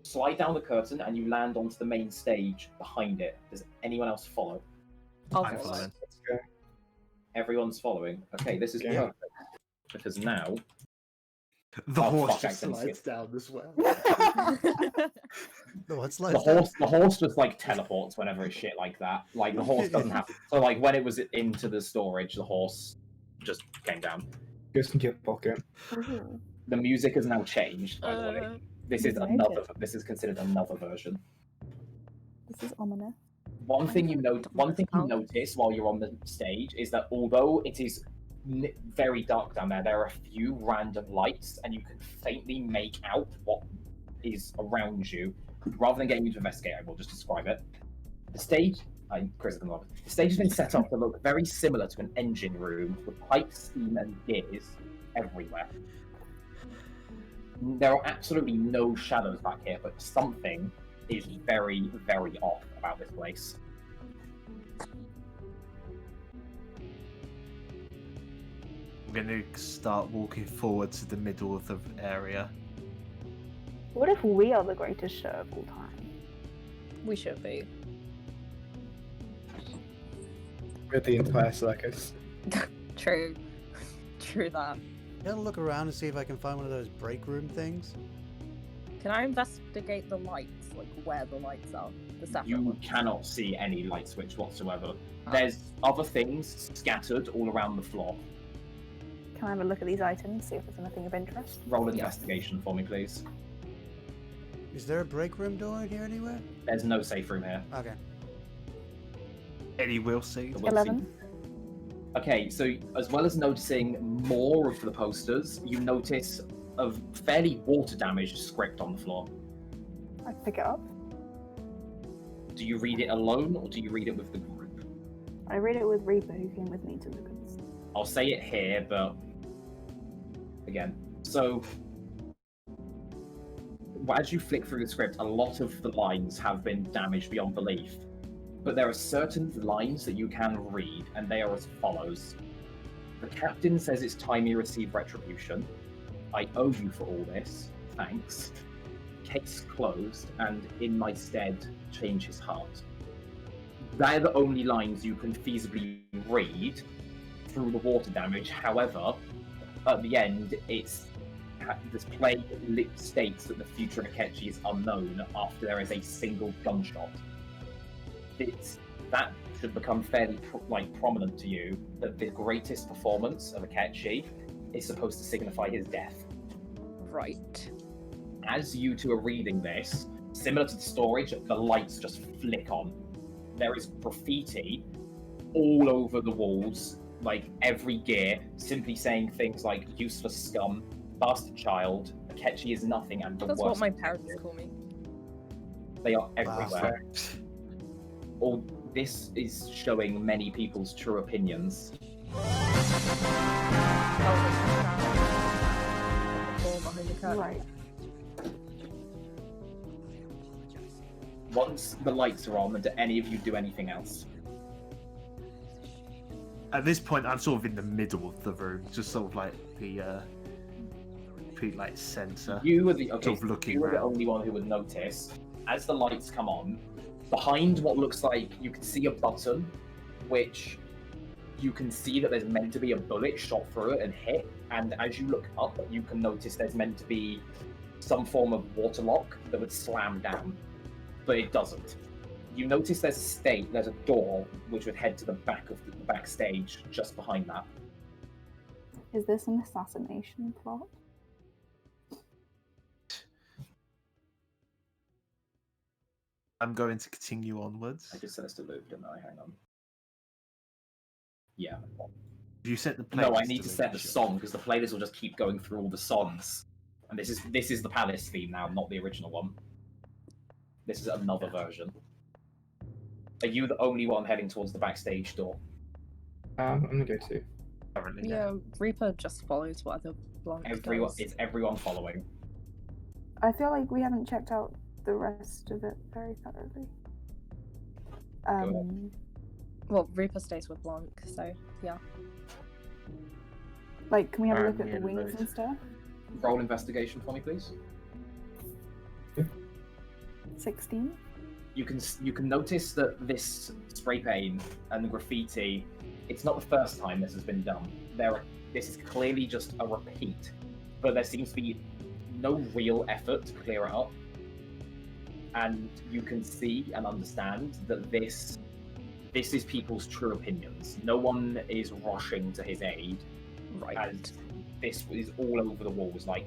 Slide down the curtain and you land onto the main stage behind it. Does anyone else follow? I'll I'm follow. following. Let's go. Everyone's following. Okay, this is Okay. perfect. Because now The Oh, horse fuck, I just can see slides it. down as well. No, what's the like that? horse just like teleports whenever it's shit like that. Like the horse doesn't have so like when it was into the storage, the horse just came down. Goes into your pocket. Ooh. The music has now changed, by the way. This is Make another it. this is considered another version. This is ominous. One thing you notice while you're on the stage is that although it is very dark down there, there are a few random lights, and you can faintly make out what is around you. Rather than getting you to investigate, I will just describe it. The stage, Chris, the stage has been set up to look very similar to an engine room with pipes, steam, and gears everywhere. There are absolutely no shadows back here, but something is very, very off about this place. I'm gonna start walking forward to the middle of the area. What if we are the greatest show of all time? We should be. with the entire circus. True. True that. Gonna look around and see if I can find one of those break room things. Can I investigate the lights, like where the lights are? The separate You ones? cannot see any light switch whatsoever. Ah. There's other things scattered all around the floor. Can I have a look at these items, see if there's anything of interest? Roll investigation for me, please. Is there a break room door in here anywhere? There's no safe room here. Okay. Any will see. So we'll 11. see. Okay, so as well as noticing more of the posters, you notice a fairly water-damaged script on the floor. I pick it up. Do you read it alone, or do you read it with the group? I read it with Reaper, who came with me to look at this. I'll say it here, but again. So, as you flick through the script, a lot of the lines have been damaged beyond belief. But there are certain lines that you can read, and they are as follows. The captain says it's time you receive retribution. I owe you for all this. Thanks. Case closed, and in my stead, change his heart. They're the only lines you can feasibly read through the water damage. However, at the end, this play states that the future of Akechi is unknown after there is a single gunshot. That should become fairly prominent to you that the greatest performance of Akechi is supposed to signify his death. Right. As you two are reading this, similar to the storage, the lights just flick on. There is graffiti all over the walls, like every gear, simply saying things like useless scum, bastard child, Akechi is nothing, and the That's worst. what my parents call me. They are everywhere. All this is showing many people's true opinions. Right. Once the lights are on, do any of you do anything else? At this point, I'm sort of in the middle of the room, just sort of like the center. You are the Sort of looking you are the around. only one who would notice as the lights come on. Behind what looks like you can see a button, which you can see that there's meant to be a bullet shot through it and hit. And as you look up, you can notice there's meant to be some form of water lock that would slam down, but it doesn't. You notice there's a door which would head to the back of the backstage just behind that. Is this an assassination plot? I'm going to continue onwards. I just said it's to move, didn't I? Hang on. Yeah. You set the playlist. No, I need to set the move, song because the playlist will just keep going through all the songs. And this is the Palace theme now, not the original one. This is another version. Are you the only one heading towards the backstage door? I'm gonna go too. currently. Yeah, Reaper just follows whatever Blanc Everyone, does. it's everyone following. I feel like we haven't checked out the rest of it very thoroughly. Well, Reaper stays with Blanc, so yeah. Like, can we have a look Alright, at the yeah, wings right. and stuff? Roll investigation for me, please. 16? You can notice that this spray paint and the graffiti, it's not the first time this has been done. This is clearly just a repeat, but there seems to be no real effort to clear it up. And you can see and understand that this is people's true opinions. No one is rushing to his aid. Right. And this is all over the walls. Like,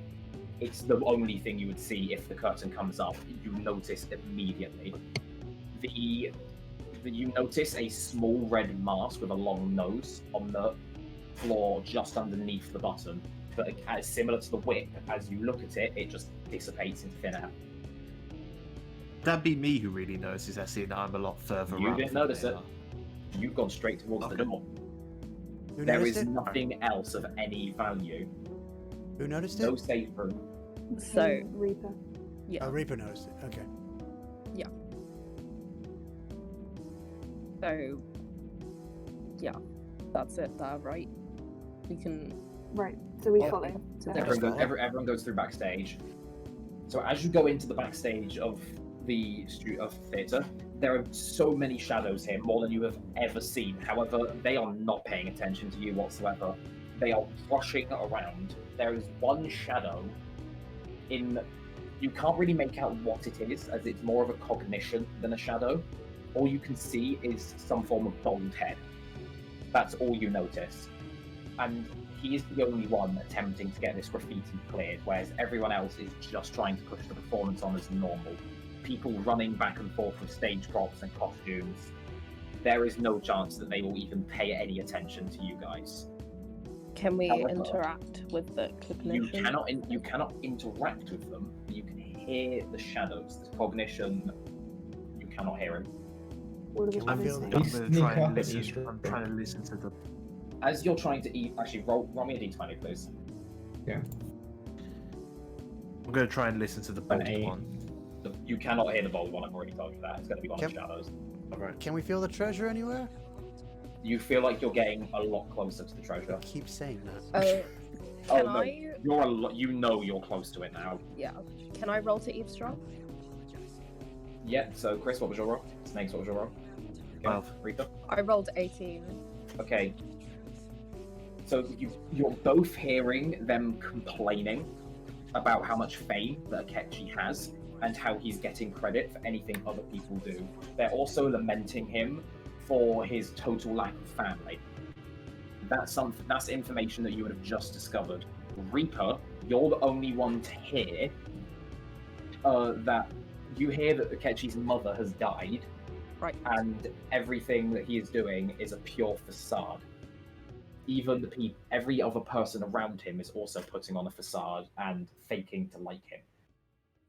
it's the only thing you would see if the curtain comes up. You notice immediately. You notice a small red mask with a long nose on the floor just underneath the button. But as similar to the whip, as you look at it, it just dissipates into thin air. That'd be me who really notices that, seeing that I'm a lot further You up didn't than notice they it. are. You've gone straight towards the Okay. door. Who There noticed is it? nothing else of any value. Who noticed No it? safe room. So- Reaper. Yeah. Oh, Reaper noticed it. Okay. So, yeah, that's it there, right? We can. Right, so we Yeah. follow. So Okay. Everyone goes through backstage. So as you go into the backstage of the theatre, There are so many shadows here, more than you have ever seen. However, they are not paying attention to you whatsoever. They are rushing around. There is one shadow in... You can't really make out what it is, as it's more of a cognition than a shadow. All you can see is some form of bald head. That's all you notice. And he is the only one attempting to get this graffiti cleared, whereas everyone else is just trying to push the performance on as normal. People running back and forth with stage props and costumes. There is no chance that they will even pay any attention to you guys. Can we However, interact with the You cognition? cannot interact with them. You can hear the shadows. The cognition, you cannot hear him. What do we Can we feel say? the- I'm Please gonna sneak try and up and listen. eavesdrop. I'm trying to listen to the. As you're trying to eat, actually roll me a d20, please. I'm gonna try and listen to the bold eight. one. You cannot hear the bold one. I've already told you that. It's going to be one of the shadows. Alright. Can we feel the treasure anywhere? You feel like you're getting a lot closer to the treasure. Keep saying that. Can no, I? You're you know you're close to it now. Yeah. Can I roll to eavesdrop? Yeah. So Chris, what was your roll? Snakes, what was your roll? 12. Rita. I rolled 18. Okay. So you're both hearing them complaining about how much fame that Akechi has and how he's getting credit for anything other people do. They're also lamenting him for his total lack of family. That's information that you would have just discovered. Reaper, you're the only one to hear that you hear that Akechi's mother has died, Right. and everything that he is doing is a pure facade. Even every other person around him is also putting on a facade and faking to like him.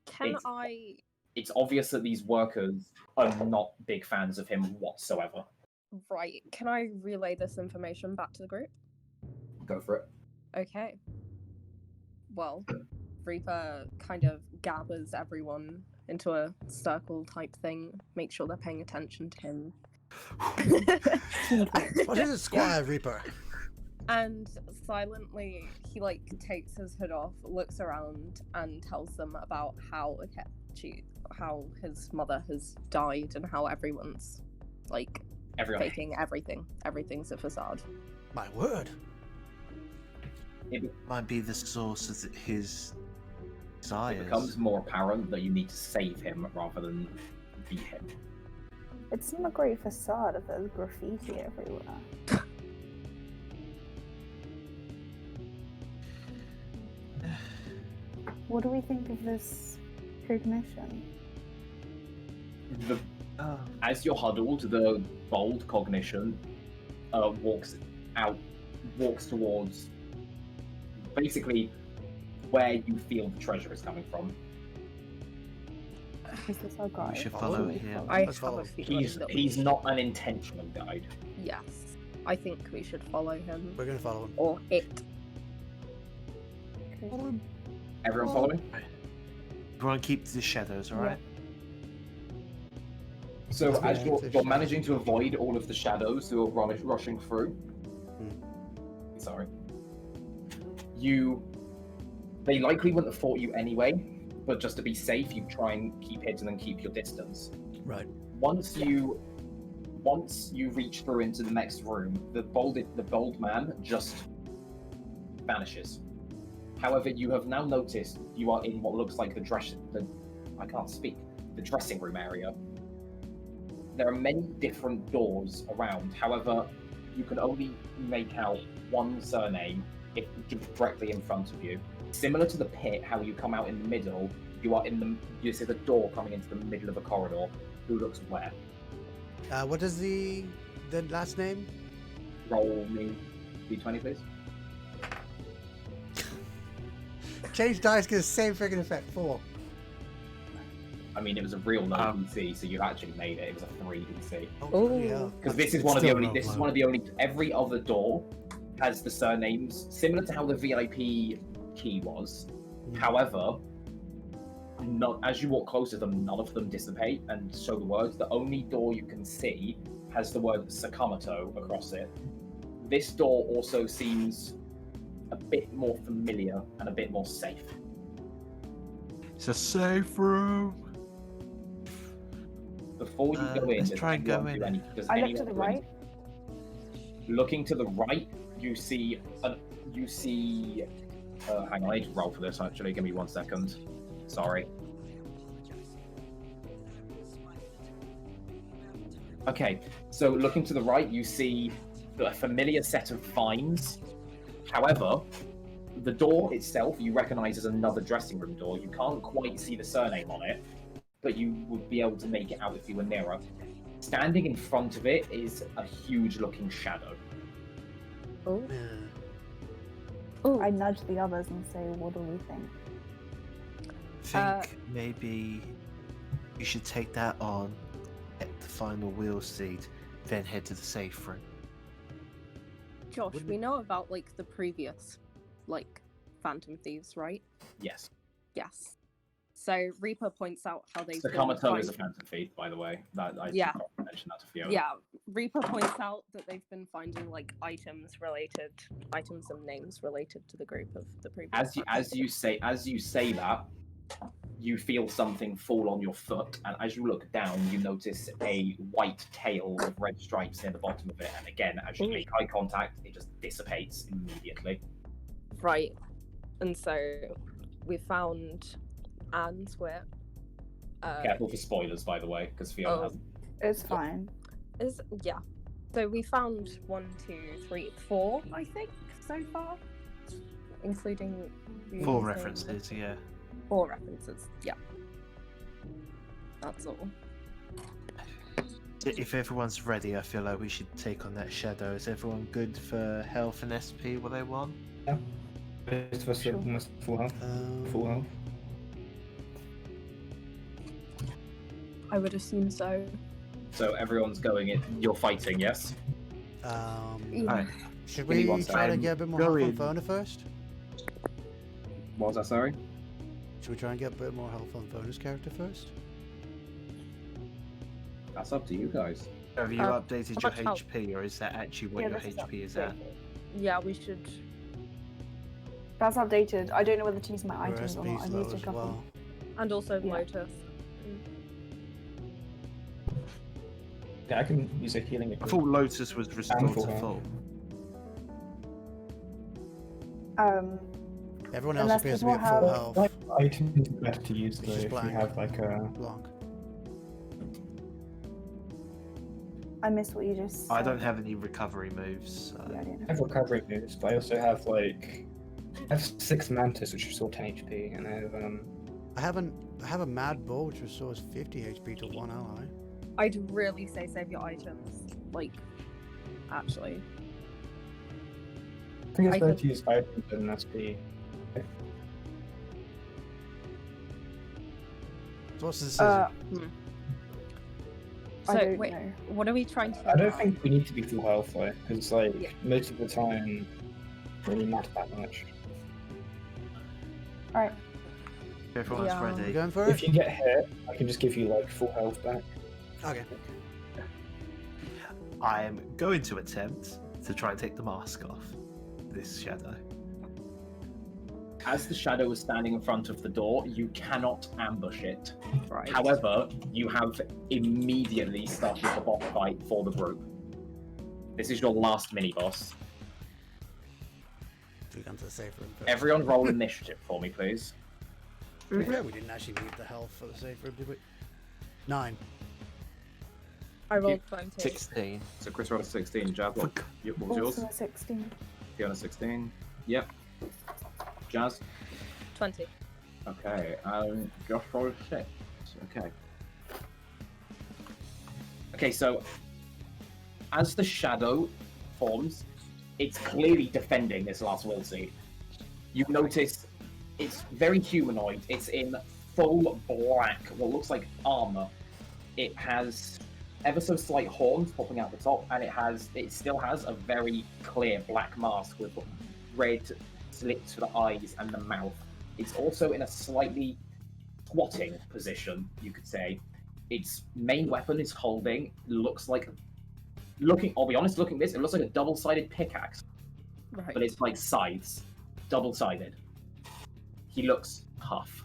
Can It's- I? It's obvious that these workers are not big fans of him whatsoever. Right. Can I relay this information back to the group? Go for it. Okay. Well, Reaper kind of gathers everyone into a circle type thing, make sure they're paying attention to him. What is it, Squire Reaper? And silently, he takes his hood off, looks around, and tells them about how his mother has died, and how everyone's Everyone. faking everything. Everything's a facade. My word. It Might be the source of his desires. becomes more apparent that you need to save him rather than beat him. It's not a great facade if there's graffiti everywhere. What do we think of this cognition? As you're huddled, the bold cognition walks towards basically where you feel the treasure is coming from. Is this our guy? We should Follow follow me. him. I Let's have follow a him. feeling that we He's should- not an intentional guide. Yes, I think we should follow him, We're gonna follow him. or it. Okay. Everyone following? Everyone keep to the shadows, alright? So Let's as go you're into the managing to avoid all of the shadows who are rushing through, sorry, they likely wouldn't have fought you anyway, but just to be safe, you try and keep hidden and keep your distance. Right. Once you reach through into the next room, the bold man just vanishes. However, you have now noticed you are in what looks like the dressing room area. There are many different doors around. However, you can only make out one surname if directly in front of you. Similar to the pit, how you come out in the middle, you see the door coming into the middle of a corridor. Who looks where? What is the last name? Roll me d20, please. Change dice gives the same freaking effect. 4. I mean, it was a real low DC, so you actually made it. It was a 3 DC. Oh, Ooh. bloody hell. Because this is It's one of the still only. not This is low. one of the only. Every other door has the surnames similar to how the VIP key was. However, as you walk close to them, none of them dissipate and show the words. The only door you can see has the word Sakamoto across it. This door also seems a bit more familiar and a bit more safe. It's a safe room. Before you go in, let's does try and go anyone do in. does I look anyone to the do any- right. Looking to the right, you see. Hang on, I need to roll for this. Actually, give me 1 second. Sorry. Okay, so looking to the right, you see a familiar set of vines. However, the door itself you recognize as another dressing room door. You can't quite see the surname on it, but you would be able to make it out if you were nearer. Standing in front of it is a huge-looking shadow. Oh. Yeah. Oh. I nudge the others and say, "What do we think?" Think maybe you should take that on, get the final wheel seat, then head to the safe room. Josh, we know about like the previous, like, Phantom Thieves, right? Yes. Yes. So Reaper points out how they've The been Kamato is a finding- Phantom Thief, by the way. I Yeah. forgot to mention that to Fiona. Yeah, Reaper points out that they've been finding like items and names related to the group of the previous. As you say that, you feel something fall on your foot, and as you look down, you notice a white tail with red stripes near the bottom of it. And again, as you make eye contact, it just dissipates immediately. Right, and so we found Anne's whip. Careful for spoilers, by the way, because Fiona hasn't. It's fine. So we found 1, 2, 3, 4, I think, so far, including the 4 using- references, yeah. 4 references. Yeah, that's all. If everyone's ready, I feel like we should take on that shadow. Is everyone good for health and SP? What they want? Most of us are almost full health. Full health. I would assume so. So everyone's going in. You're fighting, yes? Alright. Should Give me we one try to second. get a bit more Go help on in. Fona first? What was that, sorry? Should we try and get a bit more help on Fona's character first? That's up to you guys. Have you updated how your much health? HP, or is that actually what your this is HP is at? Yeah, we should. That's outdated. I don't know whether to use my Your items or not. SP's I've low used a as couple. well. And also Yeah. Lotus. Yeah, I can use a healing. I thought Lotus was restored full to health. full. Everyone else Unless appears to be people at full have- health. Like, items are better to use though Which is if you Blanc. have like a. Blanc. I missed what you just said. I don't have any recovery moves. So. Yeah, I don't I have recovery moves, but I also have like. I have 6 mantis, which restore 10 HP, and I have I have a mad bull which restores 50 HP to one ally. I'd really say save your items. Like, actually. I think it's I better could- to use items than SP. So what's the decision? So, I don't wait, know. what are we trying to do? I don't now? think we need to be full health though, because like Yeah. most of the time, it really matter that much. Alright. If everyone's Yeah. You ready. going for If it? you get hit, I can just give you like full health back. Okay. I am going to attempt to try and take the mask off this shadow. As the shadow is standing in front of the door, you cannot ambush it. Right. However, you have immediately started the boss fight for the group. This is your last mini-boss. We come to the safe room first. Everyone roll initiative for me, please. Yeah, we didn't actually need the health for the safe room, did we? 9. I rolled 20. 16. So Chris rolled a 16. Jazz, what was yours? Also a 16. Fiona 16. Yep. Jazz? 20. Okay. Josh rolled a 6. Okay. Okay, so as the shadow forms, it's clearly defending this last will seat. You notice it's very humanoid. It's in full black, what looks like armor. It has ever so slight horns popping out the top, and it still has a very clear black mask with red slits for the eyes and the mouth. It's also in a slightly squatting position, you could say. Its main weapon is holding, I'll be honest, looking at this, it looks like a double-sided pickaxe, Right. but it's like scythes, double-sided. He looks tough.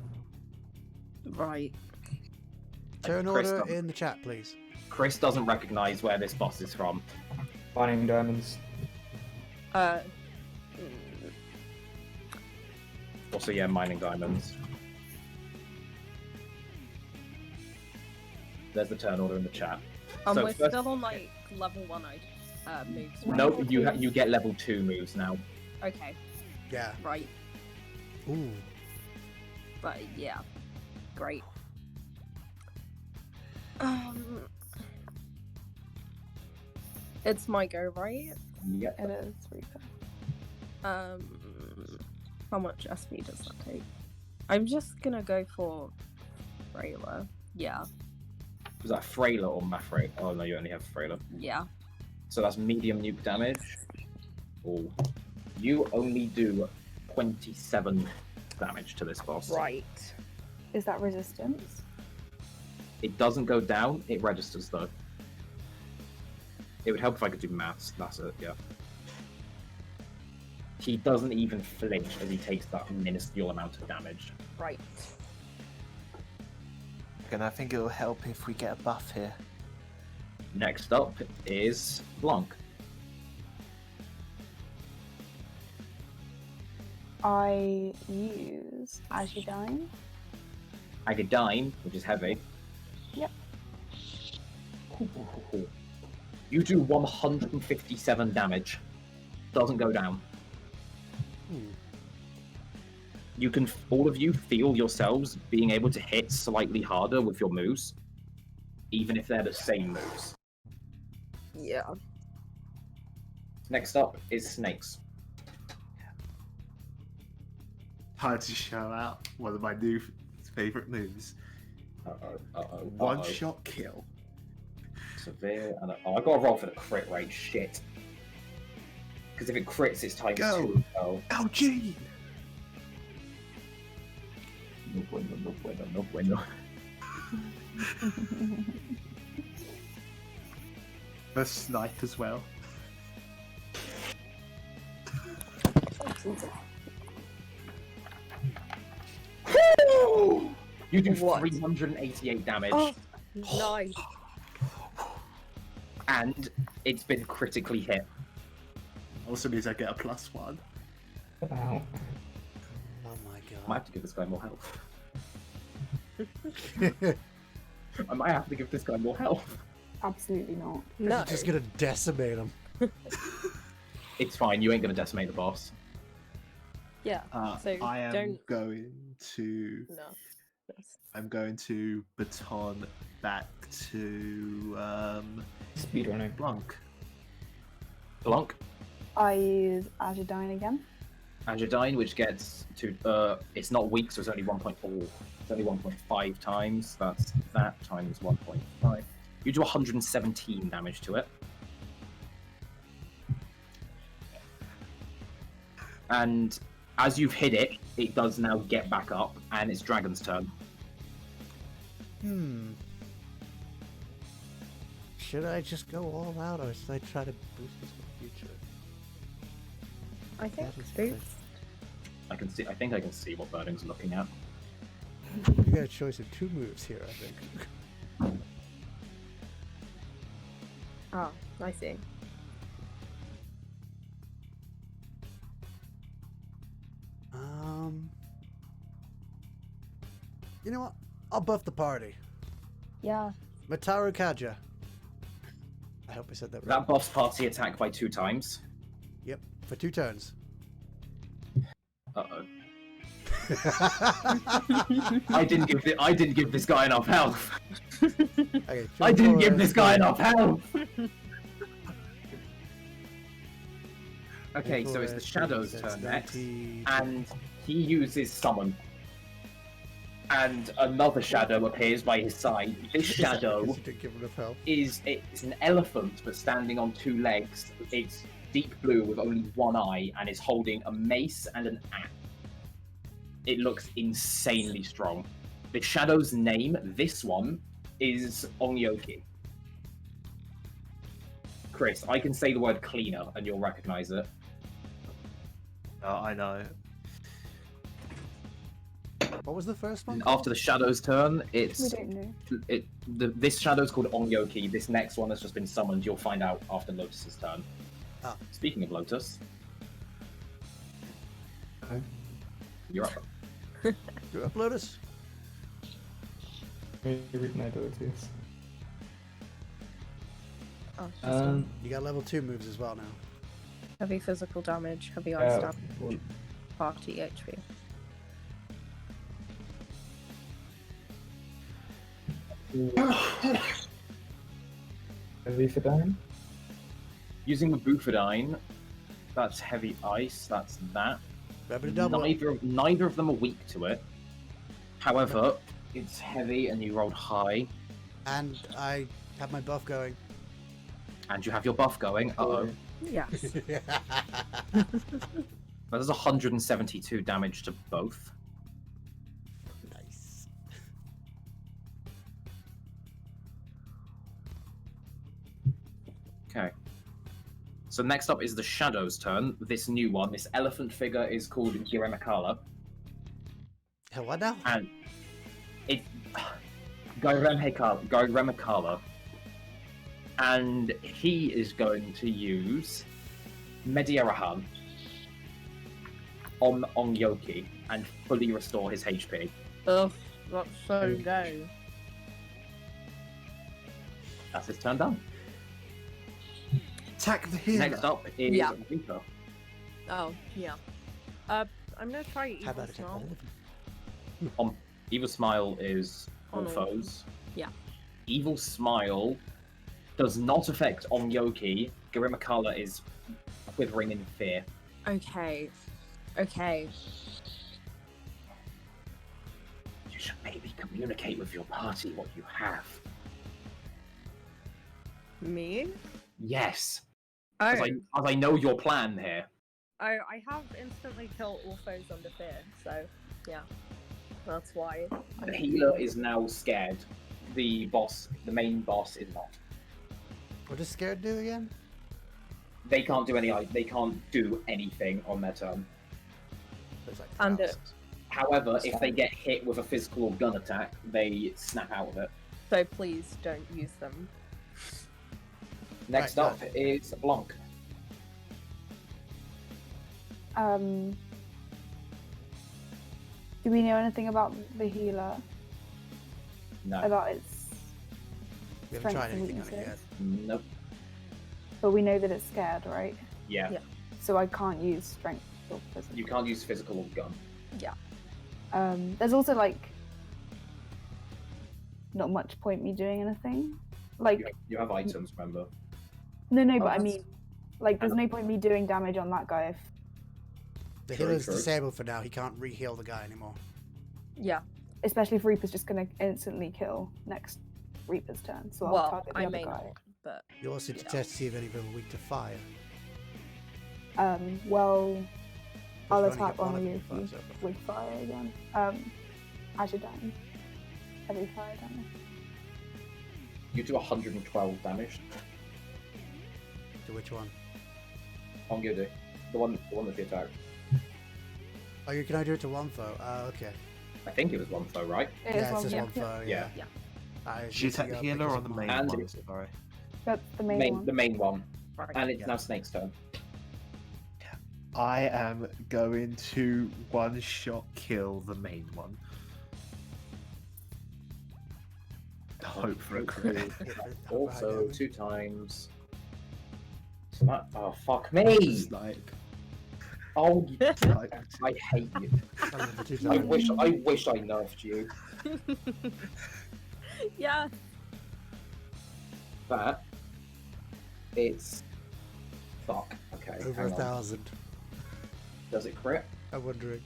Right. Turn Chris order doesn't- in the chat, please. Chris doesn't recognize where this boss is from. Finding diamonds. Uh, Also, yeah, mining diamonds. There's the turn order in the chat. and So we're first- still on like level 1 moves. right? No, you get level 2 moves now. Okay, Yeah. right. Ooh. But yeah, great. It's my go, right? Yep. It is Reaper. How much SP does that take? I'm just gonna go for Frailer. Yeah, Was that Frailer or Mafra? Oh no, you only have Frailer. yeah. So that's medium nuke damage. Oh, you only do 27 damage to this boss. Right. Is that resistance? It doesn't go down, it registers though. It would help if I could do maths, that's it, yeah. He doesn't even flinch as he takes that minuscule amount of damage. Right. And I think it'll help if we get a buff here. Next up is Blanc. I use Azudine. Agadine, which is heavy. Yep. You do 157 damage. Doesn't go down. You can, all of you, feel yourselves being able to hit slightly harder with your moves, even if they're the same moves. Yeah. Next up is Snakes. Hard to show out one of my new favorite moves. One shot kill. Severe, and I gotta roll for the crit rate. Shit. Because if it crits, it's times Go. 2. Oh. Oh, gee! No bueno, no bueno, no bueno. The snipe as well. You do What? 388 damage, Oh, nice. and it's been critically hit. Also means I get a +1. Wow. Oh my I might have to give this guy more health. I might have to give this guy more health. Absolutely not. No. You're just gonna decimate him. It's fine, you ain't gonna decimate the boss. Yeah. So I am don't. going to. No. Yes. I'm going to baton back to Speedrunning. Blanc. Blanc, I use Azudine again. Angidine, which gets to, it's not weak, so it's only 1.4. It's only 1.5 times. That's that times 1.5. You do 117 damage to it. And as you've hit it, it does now get back up, and it's Dragon's turn. Should I just go all out, or should I try to boost this in the future? I think That is boost. I can see. I think I can see what Burning's looking at. You got a choice of 2 moves here, I think. Oh, I see. You know what? I'll buff the party. Yeah. Mataru Kaja. I hope I said that right. That buffs party attack by 2 times. Yep, for 2 turns. Uh-oh. I didn't give this guy enough health. Okay, I didn't for- give this guy enough health. Okay, so it's the Shadow's That's turn next, 90. and he uses Summon. And another Shadow appears by his side. This Shadow Because you didn't give enough help. it's an elephant, but standing on 2 legs. It's deep blue with only 1 eye, and is holding a mace and an axe. It looks insanely strong. The Shadow's name, this one, is Onyoki. Chris, I can say the word cleaner, and you'll recognize it. Oh, I know. What was the first one? After the Shadow's turn, We it's don't know. this Shadow's called Ongyoki. This next one has just been summoned. You'll find out after Lotus's turn. Ah. Speaking of Lotus, Okay. you're up. You're up, Lotus. Read my abilities. Oh, she's done. You got level 2 moves as well now. Heavy physical damage, heavy ice damage, Well, party HP. heavy for down. Using the Bufadine, that's heavy ice. That's that. Remember to double. Neither of them are weak to it. However, it's heavy, and you rolled high, And I have my buff going. and you have your buff going. Uh-oh. Yes. Well, there's 172 damage to both. Nice. Okay. So next up is the Shadow's turn. This new one, this elephant figure, is called Giremekala, What now? and it Giremekala, and he is going to use Mediarahan on Ongyoki and fully restore his HP. Ugh, that's so gay. That's his turn done. Attack the healer. Next up is Yeah. Vika. Oh, yeah. I'm gonna try How Evil about attack Smile. the On Evil Smile is all On all. foes. Yeah. Evil Smile does not affect Ongyoki. Garimakala is quivering in fear. Okay. Okay. You should maybe communicate with your party what you have. Me? Yes, Oh, as I know your plan here. I have instantly killed all foes under fear, so yeah. That's why. The healer is now scared. The main boss, is not. What does Scared do again? They can't do anything on their turn. It's like And thousands. However, if they get hit with a physical or gun attack, they snap out of it. So please don't use them. Next Right, up is Blanc. Do we know anything about the healer? No. About its We haven't tried strengths and anything on it yet. weaknesses? Nope. But we know that it's scared, right? Yeah. Yeah. So I can't use strength or physical. You can't use physical or gun. There's also like not much point me doing anything. Like You have items, remember? no, Oh, but I that's- mean, like there's no point me doing damage on that guy if The True, healer's true. disabled for now. He can't re-heal the guy anymore. Yeah. especially if Reaper's just gonna instantly kill next Reaper's turn. So I'll Well, target the I other may guy. not, but You also Yeah. test to see if any of them are weak to fire. Well, I'll We've only attack got one on of you them if you so far. with fire again. As you're down. Heavy fire damage. You do 112 damage. To which one? On Gyodu. The one with the attack. Oh, you can I do it to one foe? Oh, okay. I think it was one foe, right? It is Yeah, it's one, just yeah. one foe. Yeah. Yeah. I Should you mixing attack the up healer because or of the mine. main And one? it's- Sorry. That's the main one. The main one. right. And it's Yeah. now Snake's turn. I am going to one-shot kill the main one. Hope for a crit. Yeah, but- Also, 2 times. So that, oh, fuck me! Snipe. Oh, Snipe. I hate you. Number two I times. wish I nerfed you. Yeah. That. It's. Fuck. Okay. Over hang on. 1,000. Does it crit? I'm wondering.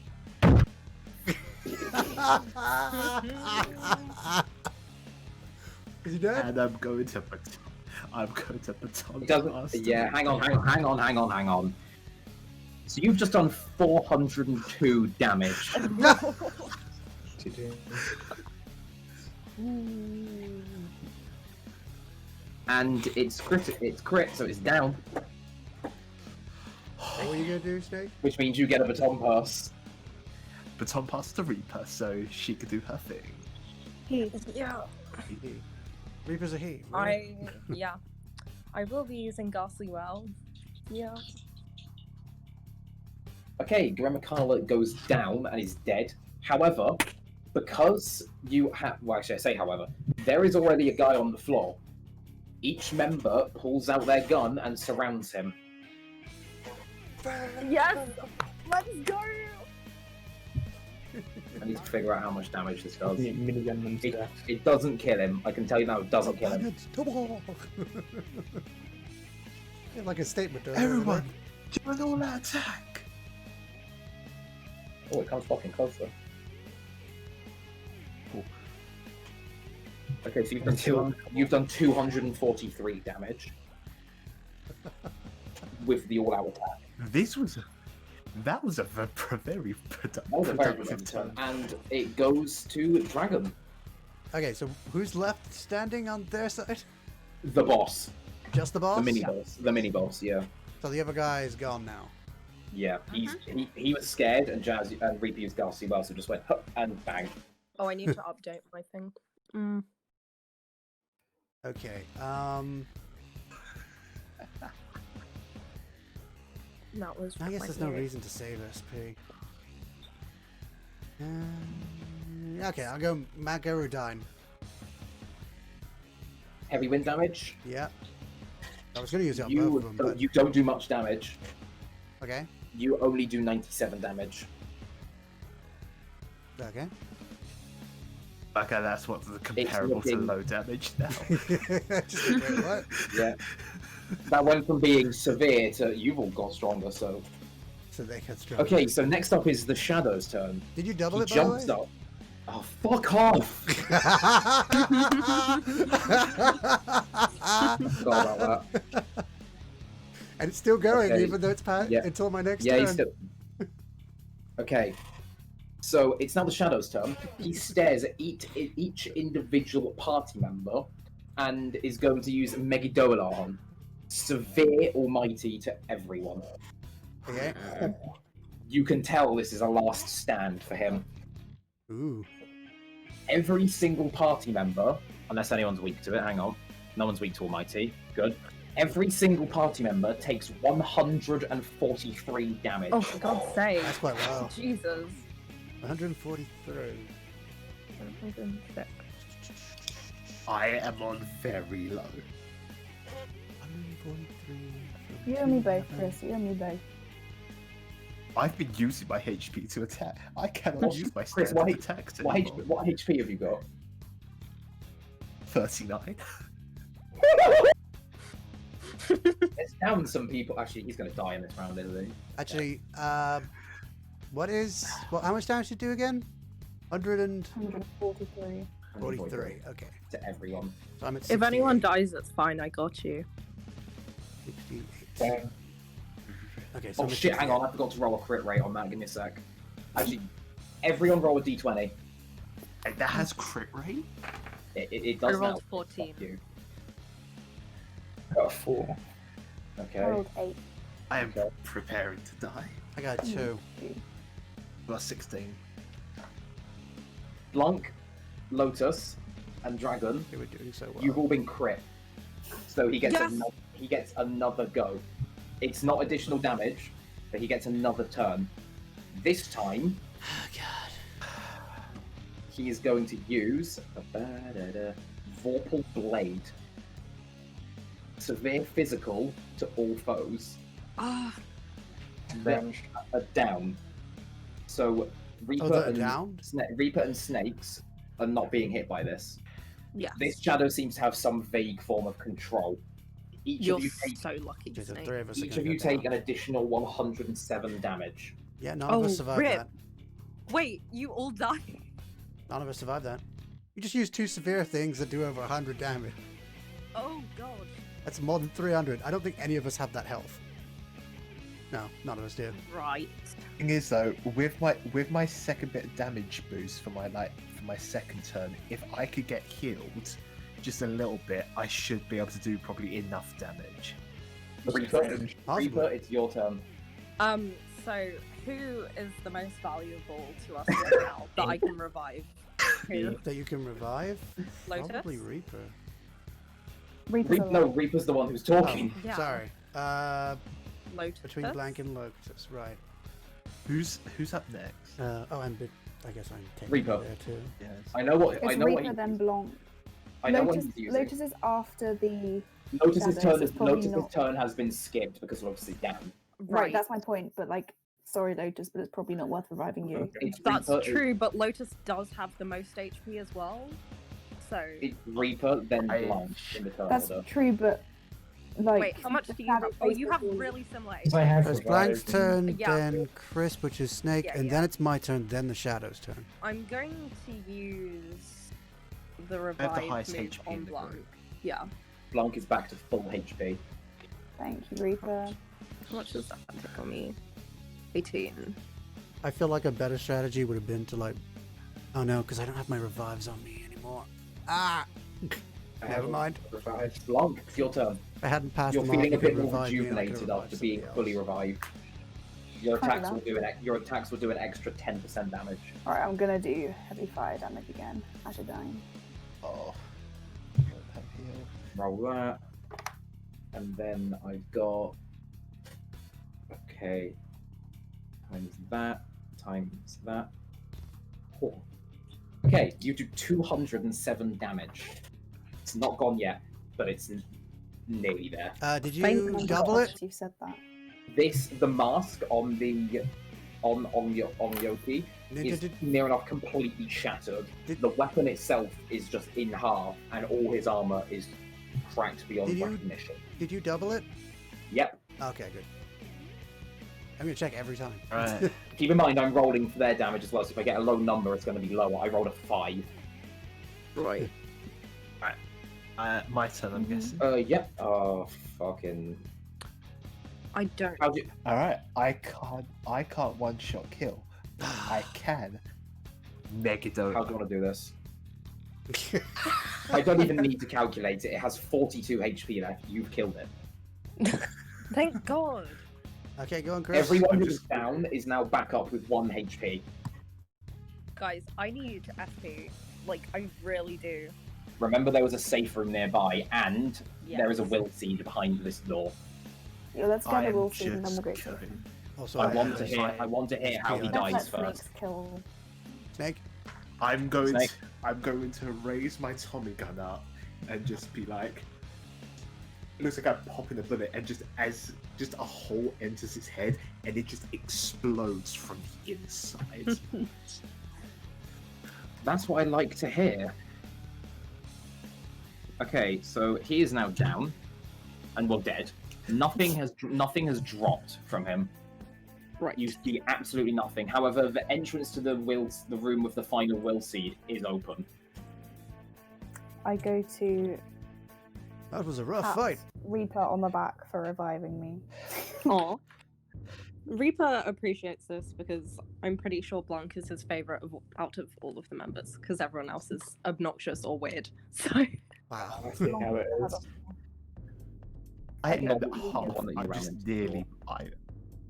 Is he dead? And I'm going to baton It doesn't. Yeah, hang on. So you've just done 402 damage. And it's crit, so it's down. What are you gonna do, Snake? Which means you get a baton pass. baton passed to Reaper so she could do her thing. Yeah. Reaper's a he. Really? I will be using Ghastly Well. Yeah. Okay, Grimacala goes down and is dead. However, because you have... Well, actually, I say however. There is already a guy on the floor. Each member pulls out their gun and surrounds him. Yes! Let's go! I need to figure out how much damage this does. Minigun them to death. It doesn't kill him. I can tell you now, it doesn't kill him. Yeah, like a statement. Everyone, do an all-out attack. Oh, it comes fucking closer. Cool. Okay, so you've done 243 damage with the all-out attack. That was a very That was a very productive good turn. turn. And it goes to Dragon, Okay, so who's left standing on their side? the boss, Just the boss? the mini boss. Yeah, So the other guy is gone now. yeah. He was scared, and Jazz and Reaper used Ghastly Well, so just went huh, and bang. Oh, I need to update my thing. Mm. Okay, That was. I guess my there's no theory. reason to save SP. Okay, I'll go Magarudyne. Heavy wind damage. Yeah. I was going to use it on both of them, but... You don't do much damage. Okay, You only do 97 damage. okay. Okay, that's what's comparable to looking- low damage now. Just wait, what? Yeah. That went from being severe to you've all got stronger, so... So they get strong. Okay, so next up is the Shadow's turn. Did you double He it, by the jumps way? up. Oh, fuck off! Forgot about that. And it's still going, Okay. even though it's Yeah. until my next Yeah, turn. he's still... Okay. So, it's now the Shadow's turn. He stares at each individual party member and is going to use Megidola on. Severe Almighty to everyone. Okay. You can tell this is a last stand for him. Ooh. Every single party member, unless anyone's weak to it, hang on. No one's weak to Almighty. Good. Every single party member takes 143 damage. Oh, for God's sake. That's quite well. Jesus. 143. 106. I am on very low. 143. You and me both, Chris. You and me both. I've been using my HP to attack. I cannot use my Chris, standard attacks anymore. What HP have you got? 39. It's down some people. Actually, he's going to die in this round, isn't he? Actually, how much damage did you do again? 143. 143. Okay. To everyone. So I'm at If anyone 68. dies, it's fine. I got you. 68. Okay, so Oh I'm at shit, hang on, 68. I forgot to roll a crit rate on that. Give me a sec. Actually, everyone roll a d20. And that has crit rate? It I does rolled now. 14. Fuck you. Got a 4. I Okay. rolled 8. I am preparing to die. I got 2. Plus 16. Blanc, Lotus, and Dragon, They were doing so well. you've all been crit. So he gets Yes! he gets another go. It's not additional damage, but he gets another turn. This time, Oh, God. he is going to use Vorpal Blade. Severe physical to all foes. Ah, Then a down. So Reaper, they're and down? Reaper and Snakes are not being hit by this. yeah. This shadow seems to have some vague form of control. Each You're of you take, so lucky, Jeez, the Snake. 3 of us are each gonna of you go take down. an additional 107 damage. Yeah, none of us Oh, survived rip. that. Wait, you all died? None of us survived that. You just used 2 severe things that do over 100 damage. Oh, God. That's more than 300. I don't think any of us have that health. No, none of us do. Right. Thing is though, with my second bit of damage boost for my second turn, if I could get healed just a little bit, I should be able to do probably enough damage. Reaper, Possibly. Reaper, it's your turn. So who is the most valuable to us right now that I can revive? Who? That you can revive? Lotus? Probably Reaper. Reaper's No, alive. Reaper's the one who's Oh, talking. Yeah. sorry. Lotus? Between Blanc and Lotus, right. Who's up next? I guess I'm taking Reaper. there too. Yes. I know what. It's I know what. Reaper, then Blanc. I know what Lotus, he's using. Lotus is after the. Lotus's Shadows turn. is probably Lotus's not- turn has been skipped because Lotus is down. Right, that's my point. But like, sorry, Lotus, but it's probably not worth reviving you. It's That's Reaper, true, but Lotus does have the most HP as well. So. It's Reaper, then Blanc in the turn That's order. true, but like. Wait, how much the do you have? Shadow Oh, you have Faces really similar Because I HP. have It's Blanc's revived turn, Yeah. then Crisp, which is Snake, Yeah, and yeah. then it's my turn, then the Shadow's turn. I'm going to use the I have the revive highest move HP in on the Blanc. group. Yeah. Blanc is back to full HP. Thank you, Reaper. How much does that take on me? 18. I feel like a better strategy would have been to like, oh no, because I don't have my revives on me anymore. Ah, never mind. revived. Blanc, it's your turn. If I hadn't passed You're them on, feeling you a could bit more revive me, and I could rejuvenated revive after being somebody fully else. revived. Your Fair attacks will enough. do an extra 10% damage. Alright, I'm gonna do heavy fire damage again as you're dying. Oh. Roll that. And then I've got. Okay. Times that. Oh. Okay, you do 207 damage. It's not gone yet, but it's nearly there. Did Thank you you. double it? You said that. The mask on Yoki is near enough completely shattered. Did- The weapon itself is just in half, and all his armor is cracked beyond Did you- recognition. Did you double it? Yep. Okay, good. I'm gonna check every time. Right. Keep in mind, I'm rolling for their damage as well, so if I get a low number, it's going to be lower. I rolled a 5. Right. My turn, I'm guessing. Yep. Oh, fucking. I don't. How'd you. All right, I can't one shot kill. I can. Megadon. How do you want to do this? I don't even need to calculate it. It has 42 HP left. You've killed it. Thank God. Okay, go on, Chris. Everyone I'm who's just- down is now back up with 1 HP. Guys, I need FP. Like, I really do. Remember, there was a safe room nearby, and there is a Yes. will seed behind this door. Yeah, let's I get the am will seed and then just we'll go to going. Also, I have want to a hear how he Let's dies Let's let first. Snakes kill. Snake. I'm going Snake. to raise my Tommy gun up and just be like, it looks like I'm popping a bullet, and just as a hole enters its head and it just explodes from the inside. That's what I like to hear. Okay, so he is now down, and well, dead. Nothing has dropped from him. Right. You see absolutely nothing. However, the entrance to the room with the final will seed is open. I go to That was a rough pat fight. Reaper on the back for reviving me. Aw. Reaper appreciates this because I'm pretty sure Blanc is his favorite out of all of the members because everyone else is obnoxious or weird. So. Wow. I see how it is. I Not am the one that you I'm ran just into.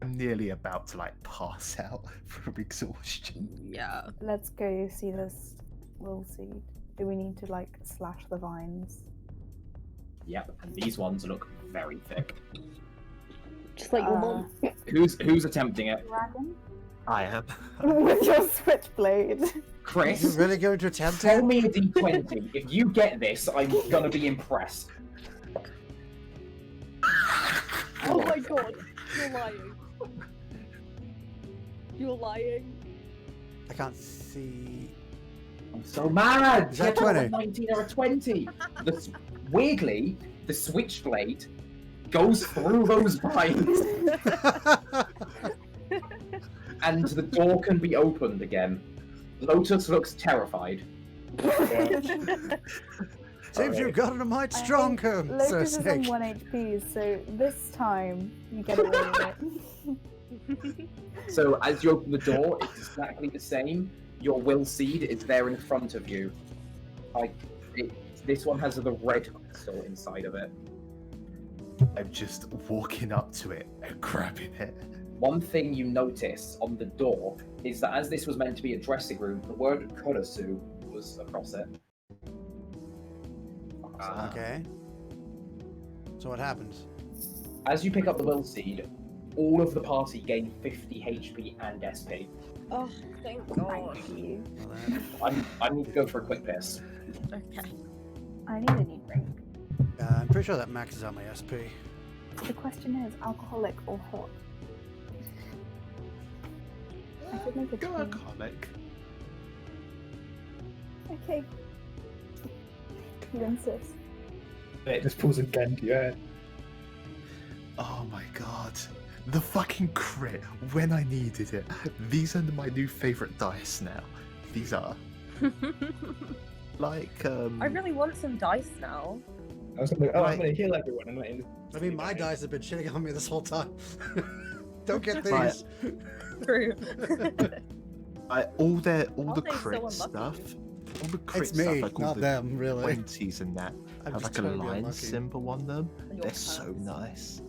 I'm nearly about to like pass out from exhaustion. Yeah. Let's go see this will seed. Do we need to like slash the vines? Yep, and these ones look very thick. Just like your mom. Who's attempting it? Dragon? I am. With your switchblade. Chris, You're really going to attempt tell it? me a d20. If you get this, I'm gonna be impressed. Oh my God. You're lying. You're lying. I can't see. I'm so mad! Is that Get on 20? a 19 or a 20! Weirdly, the switchblade goes through those vines, and the door can be opened again. Lotus looks terrified. Seems you've gotten a mite stronger, Sir Lotus is on Snake. 1 HP, so this time you get away with it. So as you open the door, it's exactly the same. Your will seed is there in front of you. This one has the red crystal inside of it. I'm just walking up to it and grabbing it. One thing you notice on the door is that as this was meant to be a dressing room, the word Kurasu was across it. Okay. So what happens? As you pick up the will seed, all of the party gain 50 HP and SP. Oh, thank God. Thank you. Well, I need to go for a quick piss. Okay. I need a new drink. I'm pretty sure that maxes out my SP. The question is, alcoholic or hot? I could make a Go tea. alcoholic. Okay. You insist. It just pulls a gun to your head. Oh my god. The fucking crit when I needed it. These are my new favourite dice now. These are like I really want some dice now. I was like, oh, Right. I'm gonna heal everyone. And let him I mean, my dice have been shitting on me this whole time. Don't get Right. these. True. all the Are they so crit unlucky? stuff. All the crit It's stuff, me, like all not the them, really. 20s and that, I'm have just like a totally line unlucky. symbol on them. Your They're so turns. nice.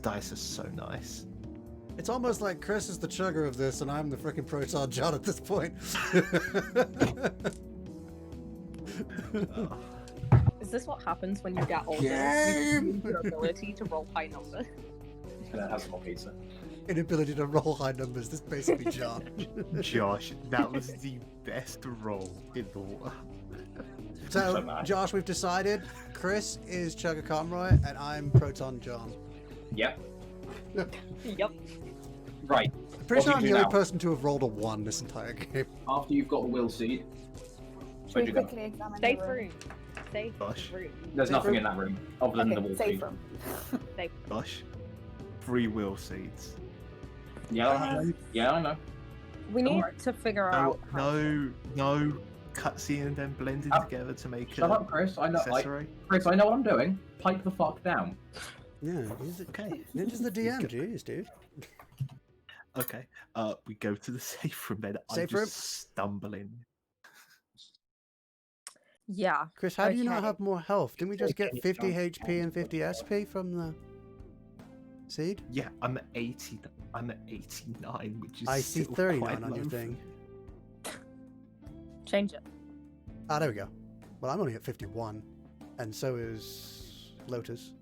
Dice are so nice. It's almost like Chris is the chugger of this, and I'm the freaking Proton John at this point. Is this what happens when you get older? Game! You lose your ability to roll high numbers. And then have some more pizza. Inability to roll high numbers. This basically John. Josh, that was the best roll in the world. So, So mad. Josh, we've decided Chris is Chugger Conroy, and I'm Proton John. Yep. Yep. Right. Pretty What sure do I'm you the do only now? person to have rolled a 1 this entire game. After you've got the will seed, Should where'd we you go? quickly examine Safe the room? room. Safe Gosh. room. There's Safe nothing room? in that room other than the Okay, will safe seed. room. Safe. Gosh. 3 will seeds. Yeah, I know. Yeah, I know. We need Alright. to figure No, out how to... no cutscene and then blended Oh, together to make Shut a up, Chris. I know. accessory. Chris, I know what I'm doing. Pipe the fuck down. Yeah, he's Okay. Ninja's the DM, jeez, dude. Okay. We go to the safe room then. Safe I'm room? just stumbling. Yeah. Chris, how do you not Okay. have more health? Didn't we just get Okay, 50 John. HP and 50 SP from the seed? Yeah, I'm at 80. I'm at 89, which is I see still 39 quite on your low thing. Change it. Ah, there we go. Well, I'm only at 51, and so is Lotus.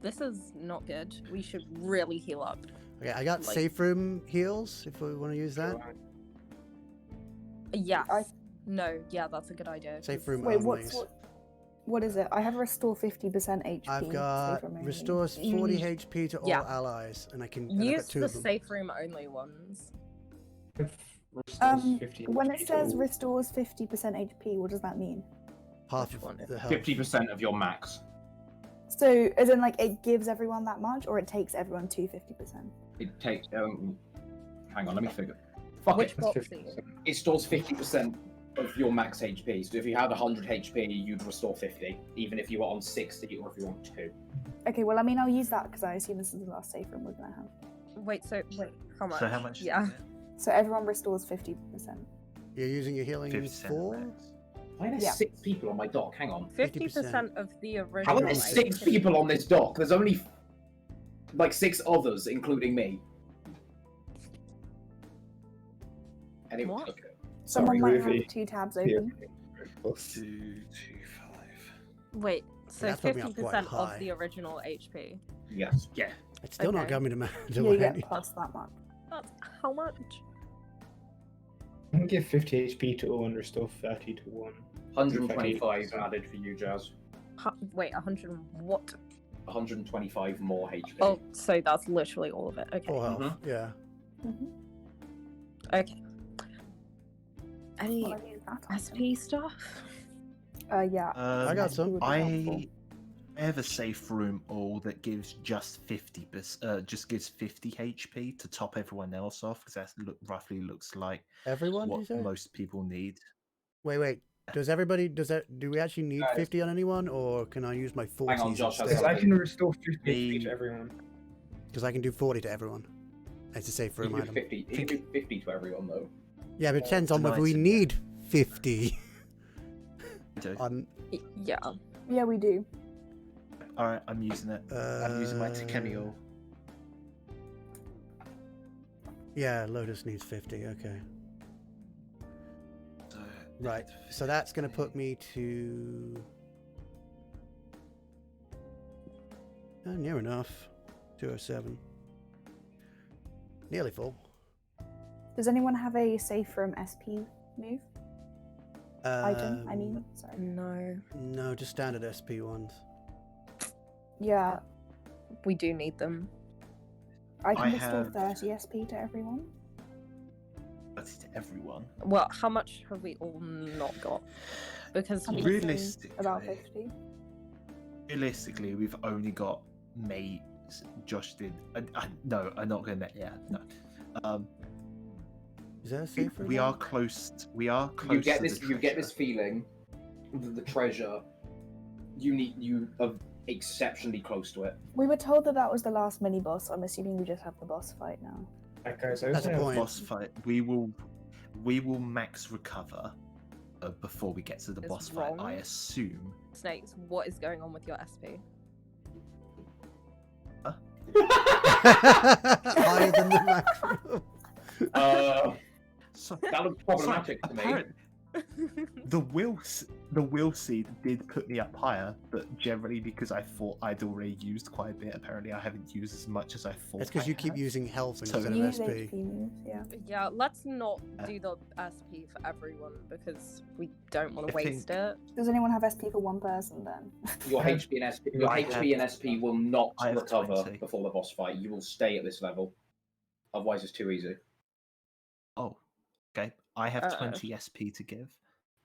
This is not good. We should really heal up. Okay, I got Like- safe room heals if we want to use that. Yes. I- No, yeah, that's a good idea. Safe room Wait, only. what is it? I have restore 50% HP. I've safe got room only. restores 40 HP to all Yeah. allies, and I've got Use 2 the of them. safe room only ones. When it says restores 50% HP, what does that mean? Half Which of one? the health. 50% of your max. So, as in, like, it gives everyone that much, or it takes everyone to 50%? It takes. Hang on, let me figure. Fuck Which it. box are you? It stores 50% of your max HP. So if you had 100 HP, you'd restore 50, even if you were on 60 or if you were on 2. Okay, well, I mean, I'll use that because I assume this is the last safe room we're gonna have. Wait, how much? So how much? Yeah. Is it? So everyone restores 50%. You're using your healing 50% 4? max. Why are there Yeah. 6 people on my dock? Hang on. 50% of the How original. are there 6 people on this dock? There's only like 6 others, including me. Anyway, What? okay. Someone Sorry, might Ruby. have 2 tabs open. 2, 2, 5. Wait, so That's put me up 50% quite high. of the original HP. Yes. Yeah. It's still not Okay. got me to Yeah, to you my get plus that much. That's how much? I can give 50 HP to all and restore 30 to 1. 125 added for you, Jazz. Wait, 100 and what? 125 more HP. Oh, so that's literally all of it. Okay. full health. Yeah. Okay. Any Well, I use that on SP stuff? Yeah. I got some. would be helpful. I have a safe room all that gives just 50%, just gives 50 HP to top everyone else off because that roughly looks like Everyone, do you what say? most people need. Wait. Do we actually need 50 on anyone, or can I use my 40s Hang on, Josh, Because instead? I can restore 50 HP to The- everyone. Because I can do 40 to everyone. It's a safe You room can do item. 50. You can do 50 to everyone though. Yeah, but it depends on An whether we item. need 50. So, on, Yeah. Yeah, we do. all right, I'm using it. I'm using my Takemi. Yeah, Lotus needs 50. Okay. So, Right. So that's going to put me to... near enough. 207. Nearly full. Does anyone have a safe room SP move? Item, I mean, sorry. No. No, just standard SP ones. Yeah, We do need them. I can I restore have- 30 SP to everyone. that's to everyone. Well, how much have we all not got? Because I'm we... guessing Realistically, about 50. realistically, we've only got mate. Josh did. No, I'm not gonna. Yeah, no. Is that a safe room? We are close. We are close. You get to this. the You get treasure. this feeling that the treasure. You are exceptionally close to it. We were told that that was the last mini boss, so I'm assuming we just have the boss fight now. Okay, so That's a point. Boss fight. We will max recover before we get to the It's boss fight. wrong. I assume. Snakes, what is going on with your SP? Higher than the maximum. So, That looks problematic to me. The will seed did put me up higher, but generally because I thought I'd already used quite a bit. Apparently, I haven't used as much as I thought. That's because I you keep had. using health So- instead of Use SP. HP moves, yeah. Yeah, let's not do the SP for everyone because we don't want to I waste think- it. Does anyone have SP for one person then? Your HP and SP. Your I HP and SP will not I have recover 20. before the boss fight. You will stay at this level. Otherwise, it's too easy. Oh, okay. I have Uh-oh. 20 SP to give.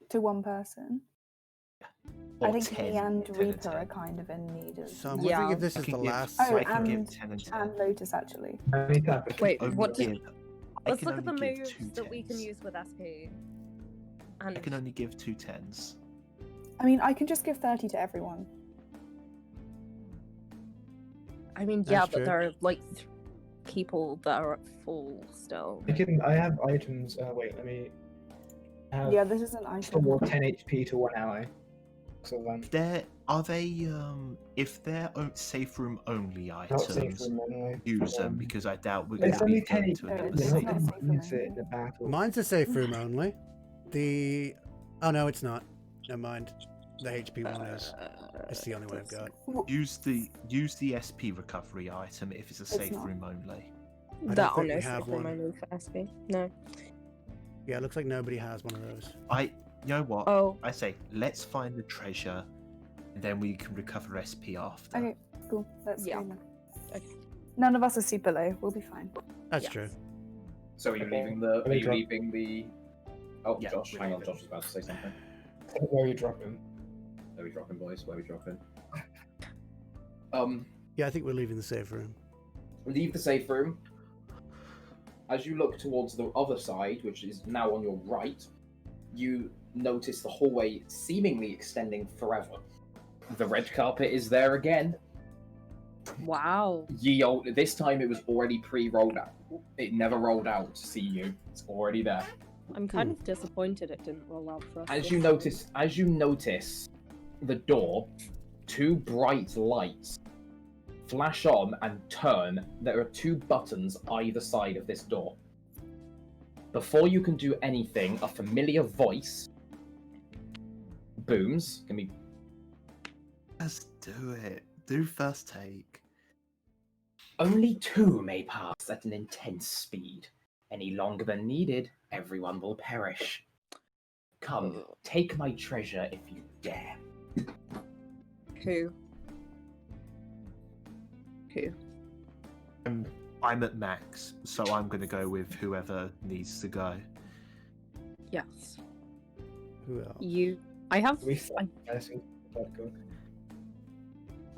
To one person? Or I think 10, me and 10 Reaper are 10. kind of in need of... So I'm Yeah. wondering if this I is can the give- last. Oh, I can give and- 10 and 10. And Lotus, actually. I need that. Wait, Only what did... give- I Let's can look at the only give moves two that we can 10s. use with SP. I And can only give 2 10s. I mean, I can just give 30 to everyone. I mean, yeah, That's but true. there are like people that are at full still. I have items. Wait, let me. I have Yeah, this is an item. more 10 HP to one ally. So Are they if they're safe room only not safe items, room anyway. use them because I doubt we're going It's to only be 10 going to HP. another It's They're not not safe going to room use it in anyway. the battle. Mine's a safe room only. The oh no, it's not. Never mind. The HP one is. It's the only one I've got. use the SP recovery item if it's a safe not. room only. I That don't are think no we safe have room one. only for SP. No. Yeah, it looks like nobody has one of those. You know what? Oh, I say let's find the treasure, and then we can recover SP after. Okay, cool. Let's Yeah. go then. Okay. None of us are super low. We'll be fine. That's Yes. true. So are you Okay. leaving the? Let Are me you drop- leaving the? Oh, Yeah, Josh, we're hang on. leaving. Josh was about to say something. Where are you dropping? Where are we dropping, boys? Where are we dropping? Yeah, I think we're leaving the safe room. Leave the safe room. As you look towards the other side, which is now on your right, you notice the hallway seemingly extending forever. The red carpet is there again. wow. Ye old, this time it was already pre-rolled out. It never rolled out to see you. It's already there. I'm kind of disappointed it didn't roll out for us. As this you time. notice the door, two bright lights flash on and turn. There are two buttons either side of this door. Before you can do anything, a familiar voice booms. Can we? Let's do it. Do first take. Only two may pass at an intense speed. Any longer than needed, everyone will perish. Come, take my treasure if you dare. Who? Who? I'm at max, so I'm going to go with whoever needs to go. Yes. Who else? You. I have. We start passing. Go.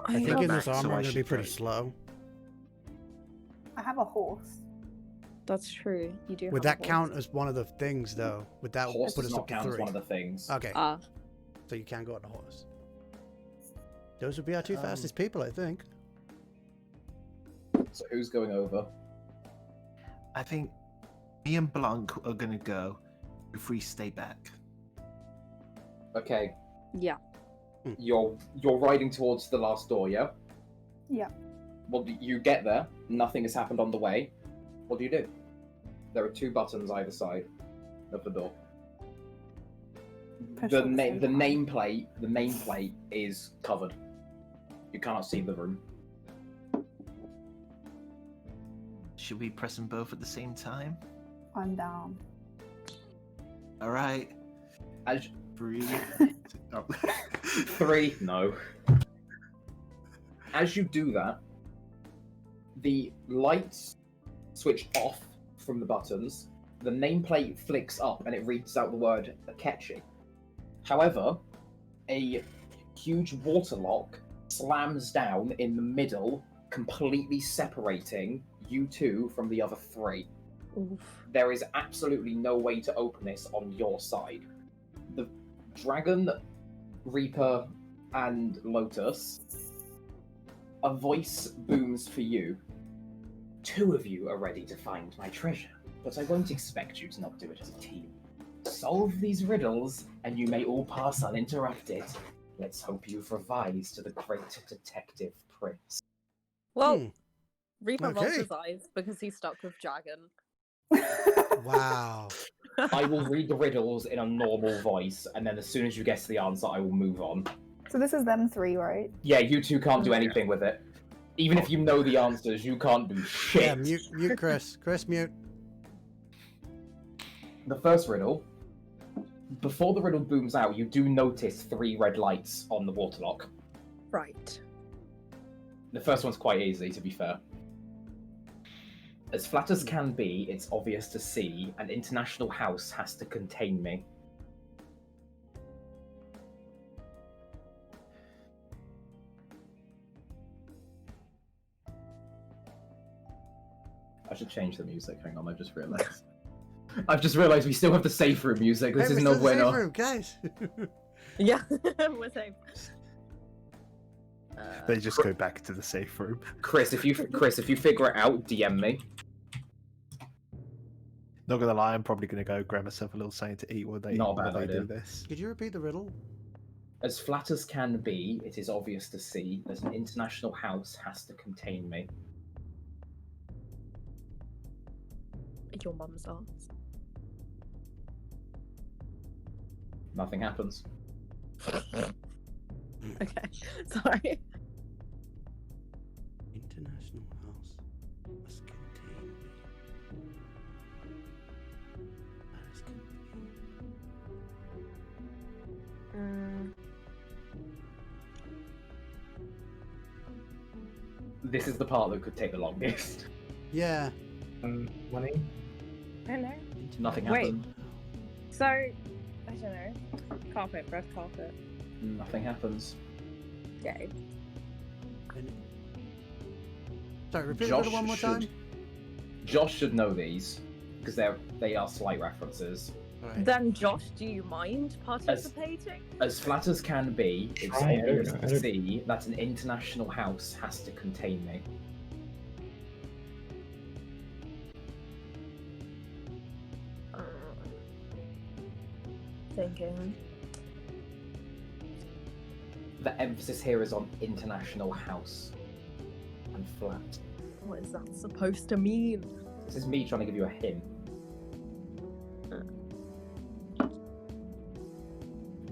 I think have- in this Max, so armor I I'm gonna be should pretty go. slow. I have a horse. That's true. You do. Would have that a count as one of the things though? Would that Horse put does us not up to count as 3? one of the things. Okay, Ah, so you can go on a horse. Those would be our two Um, fastest people, I think. So who's going over? I think me and Blanc are going to go if we stay back. Okay, yeah. you're riding towards the last door, yeah? Yeah. Well, you get there. Nothing has happened on the way. What do you do? There are 2 buttons either side of the door. Push The on the same time. nameplate is covered. You cannot see the room. Should we press them both at the same time? I'm down. All right. As 3. Oh. 3, no. As you do that, the lights switch off from the buttons. The nameplate flicks up and it reads out the word Akechi. However, a huge water lock slams down in the middle, completely separating you 2 from the other 3. Oof. There is absolutely no way to open this on your side. The Dragon, Reaper, and Lotus, a voice booms for you. 2 of you are ready to find my treasure, but I won't expect you to not do it as a team. Solve these riddles, and you may all pass uninterrupted. Let's hope you've revised to the great detective prince. Well, Reaper rolls Okay. his eyes because he's stuck with Dragon. Wow. I will read the riddles in a normal voice, and then as soon as you guess the answer, I will move on. So this is them 3, right? Yeah, you 2 can't do anything with it. Even if you know the answers, you can't do shit. Yeah, mute Chris. Chris, mute. The first riddle. Before the riddle booms out, you do notice 3 red lights on the water lock. Right. The first one's quite easy, to be fair. As flat as can be, it's obvious to see. An international house has to contain me. I should change the music. Hang on, I just realised. I've just realised we still have the safe room music. This Hey, is we're no still in the safe bueno. room, guys. Yeah, we're safe. They just go back to the safe room. Chris, if you figure it out, DM me. Not gonna lie, I'm probably gonna go grab myself a little something to eat while they, Not a while bad they idea. do this. Could you repeat the riddle? As flat as can be, it is obvious to see that an international house has to contain me. Your mum's ass. Nothing happens. Okay, sorry. International house must contain me. That is This is the part that could take the longest. Yeah. Money? I don't know. Nothing Wait. happened. So, I don't know. Carpet, red carpet. Nothing happens. Yay. Sorry, repeat the riddle one more time. Josh should know these because they are slight references. Alright. Then, Josh, do you mind participating? As flat as can be, it's I obvious don't to know. see that an international house has to contain me. Thinking. The emphasis here is on international house and flat. What is that supposed to mean? This is me trying to give you a hint.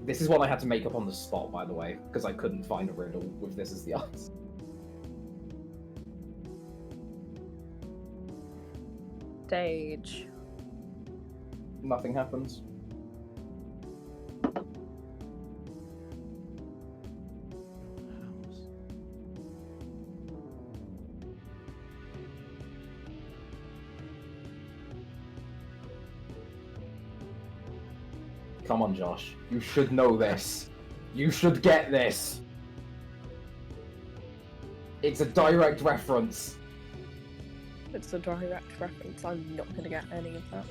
This is one I had to make up on the spot, by the way, because I couldn't find a riddle with this as the answer. Stage. Nothing happens. Come on, Josh. You should know this. You should get this. It's a direct reference. It's a direct reference. I'm not gonna get any of that.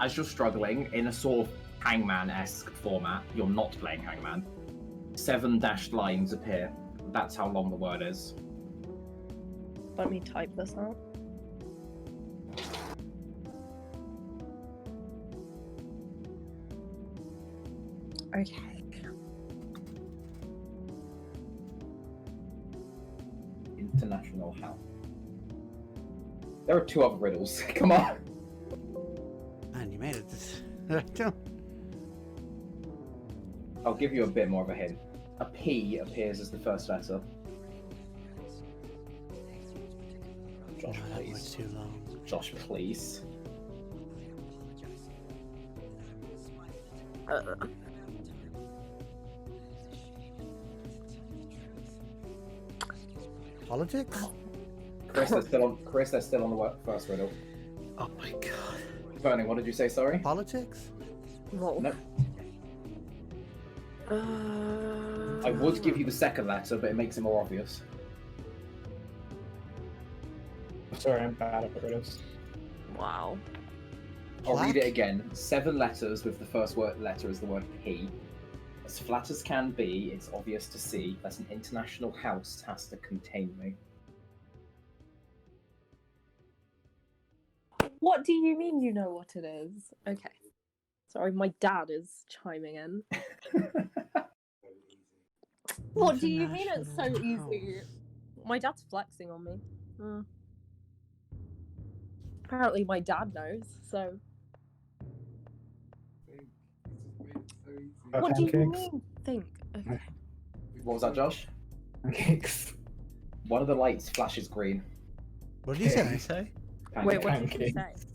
As you're struggling in a sort of Hangman-esque format, you're not playing Hangman. 7 dashed lines appear. That's how long the word is. Let me type this out. Okay. international house. There are 2 other riddles. Come on. Man, you made it. I'll give you a bit more of a hint. A P appears as the first letter. Josh, No, that was please. too long. Josh, please. Politics? Chris, they're still on the first riddle. Oh my god. Vernon, what did you say? Sorry. Politics? Whoa. No. I would give you the second letter, but it makes it more obvious. Sorry, I'm bad at riddles. Wow. I'll read it Black? again. 7 letters with the first letter is the word P. As flat as can be, it's obvious to see that an international house has to contain me. What do you mean you know what it is? Okay. Sorry, my dad is chiming in. What do you mean it's so International easy? house. My dad's flexing on me. Hmm. Apparently my dad knows, so... What do you Pancakes. mean? Think. Okay. What was that, Josh? Pancakes. One of the lights flashes green. What did you What did you say? say? Wait, Pancake. what did you Pancake. say?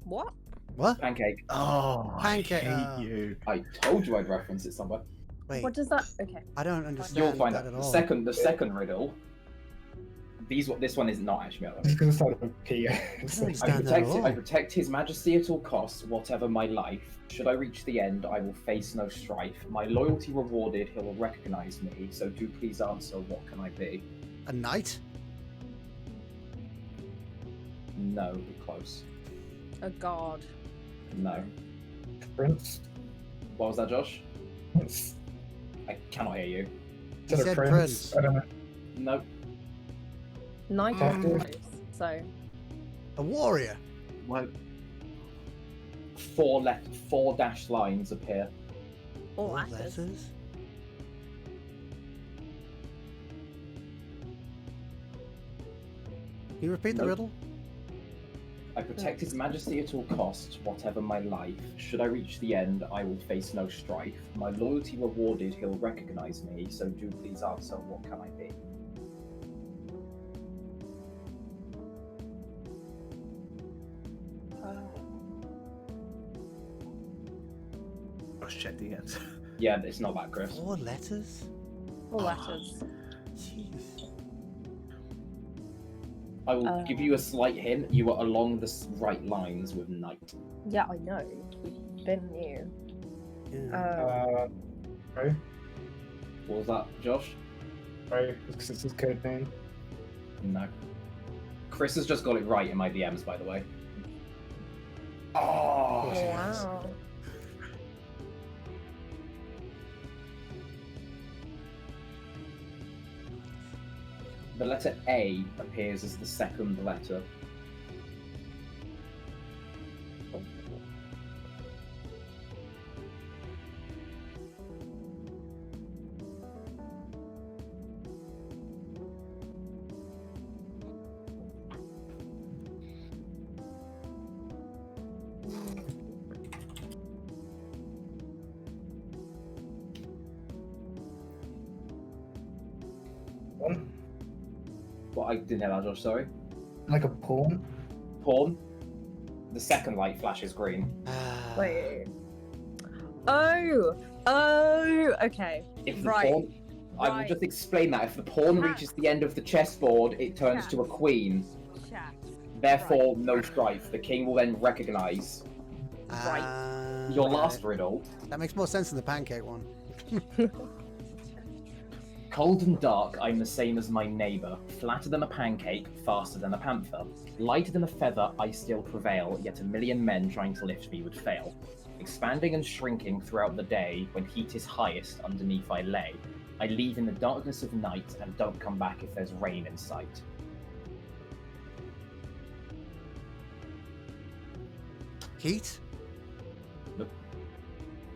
What? What? Pancake. Oh, Pancake, I hate you. I told you I'd reference it somewhere. Wait, What does that... Okay. I don't understand You'll find that out. at all. The second riddle. This one is not actually. This is gonna start with P. I don't understand that at all. I protect His Majesty at all costs, whatever my life. Should I reach the end, I will face no strife. My loyalty rewarded, he will recognize me. So do please answer, what can I be? A knight? No, be close. A god. No. Prince. What was that, Josh? Prince. I cannot hear you. He said prince. I don't know. No. Knight Mm. is close, so... A warrior? What? 4 dashed lines appear. All Four letters. letters? Can you repeat the Nope. riddle? I protect His Majesty at all costs, whatever my life. Should I reach the end, I will face no strife. My loyalty rewarded, he'll recognize me. So do please answer, what can I be? Let's check the answer. Yeah, it's not that, Chris. 4 letters? All letters. Jeez. I will give you a slight hint. You are along the right lines with knight. Yeah, I know. We've been new. Yeah. Pro. What was that, Josh? Pro. Because it's his code name. No. Chris has just got it right in my DMs, by the way. Oh, Wow. The letter A appears as the second letter. One. Well, I didn't hear that, Josh, sorry. Like a pawn. Pawn. The second light flashes green. Wait. Oh, okay. If the Right. pawn... I will Right. just explain that. If the pawn Chess. reaches the end of the chessboard, it turns to a queen. Chess. Therefore, no strife. The king will then recognize. Your last riddle. That makes more sense than the pancake one. Cold and dark, I'm the same as my neighbour. Flatter than a pancake, faster than a panther. Lighter than a feather, I still prevail, yet a million men trying to lift me would fail. Expanding and shrinking throughout the day, when heat is highest, underneath I lay. I leave in the darkness of night, and don't come back if there's rain in sight. Heat? Nope.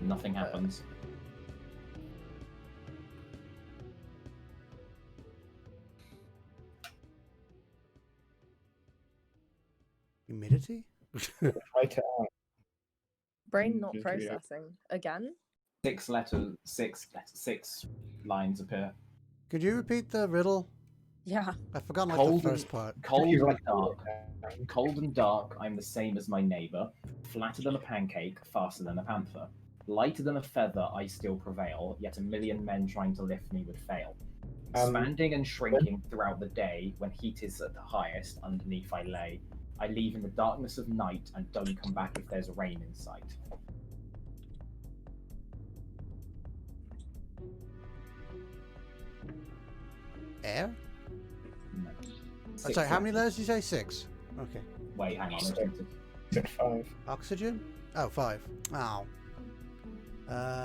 Nothing happens. Humidity? Write it out. Brain not Just read it. processing. Again? 6 lines appear. Could you repeat the riddle? Yeah. I forgot like Cold the and- first part. Cold You're and right. dark. Cold and dark, I'm the same as my neighbour. Flatter than a pancake, faster than a panther. Lighter than a feather, I still prevail, yet a million men trying to lift me would fail. Expanding and shrinking throughout the day, when heat is at the highest, underneath I lay. I leave in the darkness of night and don't come back if there's rain in sight. Air? No. Oh, sorry, how many letters did you say? 6. Okay. Wait, hang on. Is it 5? Oxygen? Oh, 5. Oh.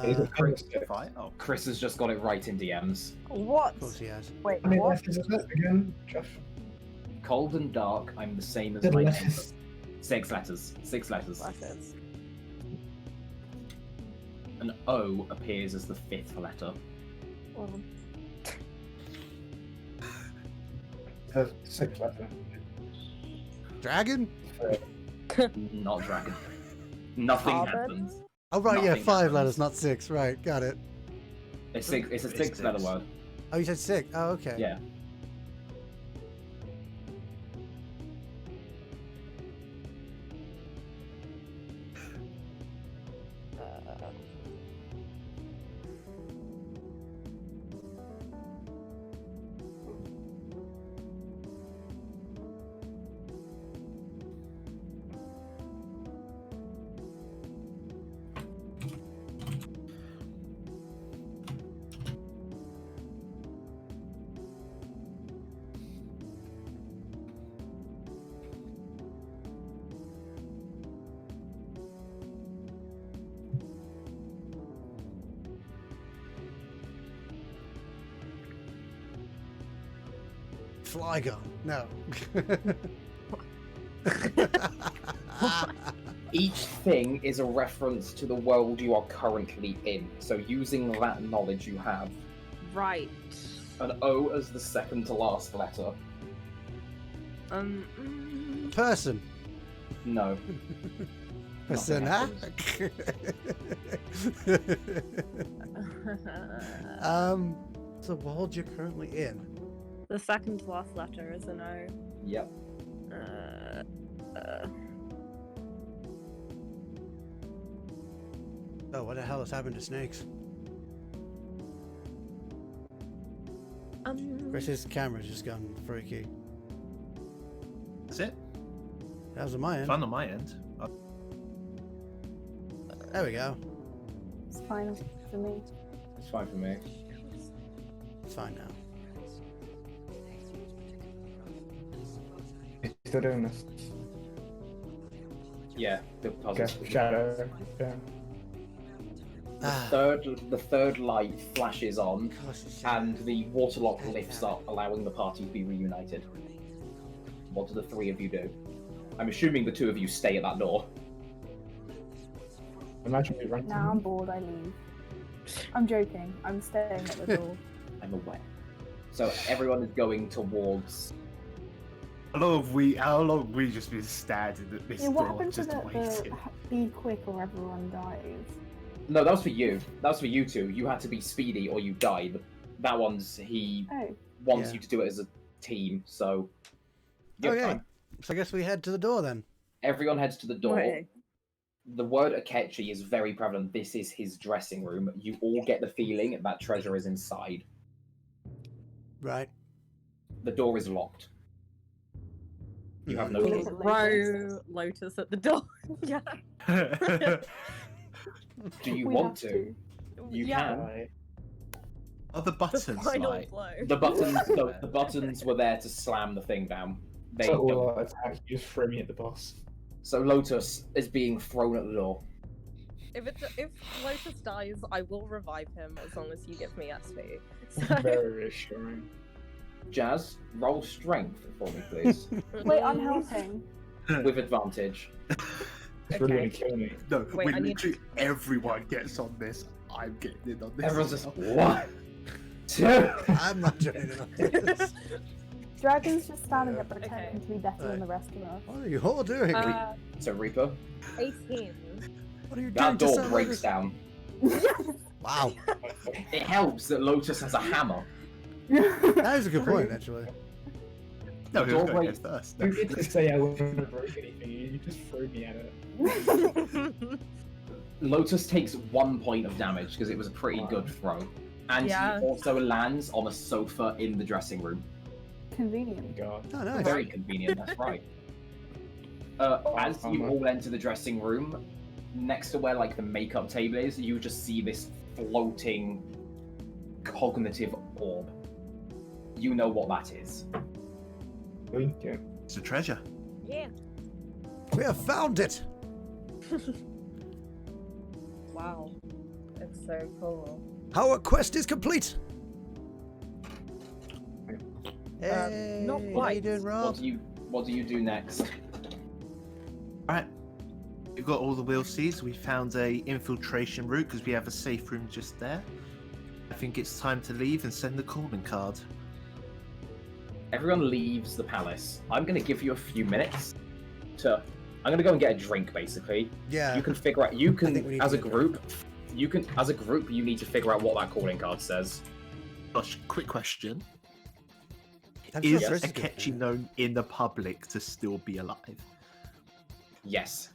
Is it Chris, 5? Oh. Chris has just got it right in DMs. What? Of course he has. Wait, How many what? letters is it again, Josh? Cold and dark, I'm the same as The my letters. neighbour. 6 letters. 6 letters. Letters. An O appears as the 5th letter. Oh. The 6th letter. Dragon? Not dragon. Nothing Carbon? happens. Oh, right, yeah, Nothing 5 happens. letters, not 6. Right, got it. It's a It's 6-letter 6. word. Oh, you said 6. Oh, okay. Yeah. Flygon. No. Each thing is a reference to the world you are currently in. So using that knowledge you have, Right. an O as the second to last letter. Person. No. Person, huh? The world you're currently in. The second to last letter is an O. Yep. Oh, what the hell has happened to snakes? Chris's camera's just gone freaky. That's it. That was on my end. Fun on my end. There we go. It's fine for me. It's fine for me. It's fine now. He's still doing this. Yeah, the Okay, puzzle. shadow. Yeah. The third light flashes on, Of course it's and the waterlock lifts up, allowing the party to be reunited. What do the 3 of you do? I'm assuming the 2 of you stay at that door. Imagine we run. Now I'm bored, I leave. I'm joking. I'm staying at the door. I'm aware. So everyone is going towards. How long have we just been standing at this Yeah, what door happened to just the waiting? be quick or everyone dies? No, that was for you. That was for you 2. You had to be speedy or you died. That one's he Oh, wants Yeah. you to do it as a team. So. you have Okay. time. So I guess we head to the door then. Everyone heads to the door. Right. The word Akechi is very prevalent. This is his dressing room. You all get the feeling that treasure is inside. Right. The door is locked. You have no Cool. key. Throw Lotus at the door. Yeah. Do you we want have to? You Yeah. can. Right. Are the The buttons final like? blow. The buttons, the buttons were there to slam the thing down. They So all don't. our attacks, you just throw me at the boss. So Lotus is being thrown at the door. If Lotus dies, I will revive him as long as you give me SP. So, Very reassuring. Jazz, roll strength for me, please, wait, I'm helping. with advantage. It's really Okay. gonna kill me. No, Wait, when I need- literally everyone gets on this, I'm getting in on this. Everyone's as just well. 1, 2. I'm not joining on this. Dragon's just standing there Okay. pretending to be better than the rest of us. What are you all doing? So Reaper, 18. What are you doing? that to door sell breaks everything? down. Wow, It helps that Lotus has a hammer. that is a good point, actually. No, The he was door going breaks. first. You get to say I wouldn't have broke anything. You just threw me at it. Lotus takes 1 point of damage because it was a pretty good throw, and Yeah. he also lands on a sofa in the dressing room. Convenient. God. Oh, nice. Very convenient. That's right. As you all enter the dressing room, next to where like the makeup table is, you just see this floating cognitive orb. You know what that is. Yeah. It's a treasure. Yeah. We have found it. Wow. It's so cool. Our quest is complete. Hey, not how you quite. doing, Rob? What do you do next? Alright. We've got all the Will Cs. We found a infiltration route because we have a safe room just there. I think it's time to leave and send the calling card. Everyone leaves the palace. I'm gonna give you a few minutes to. I'm gonna go and get a drink, basically. Yeah. You can figure out. You I think we can, need as to a get group, you can, as a group, you need to figure out what that calling card says. Josh, quick question. I'm Is sure Chris is good. Akechi known in the public to still be alive? Yes.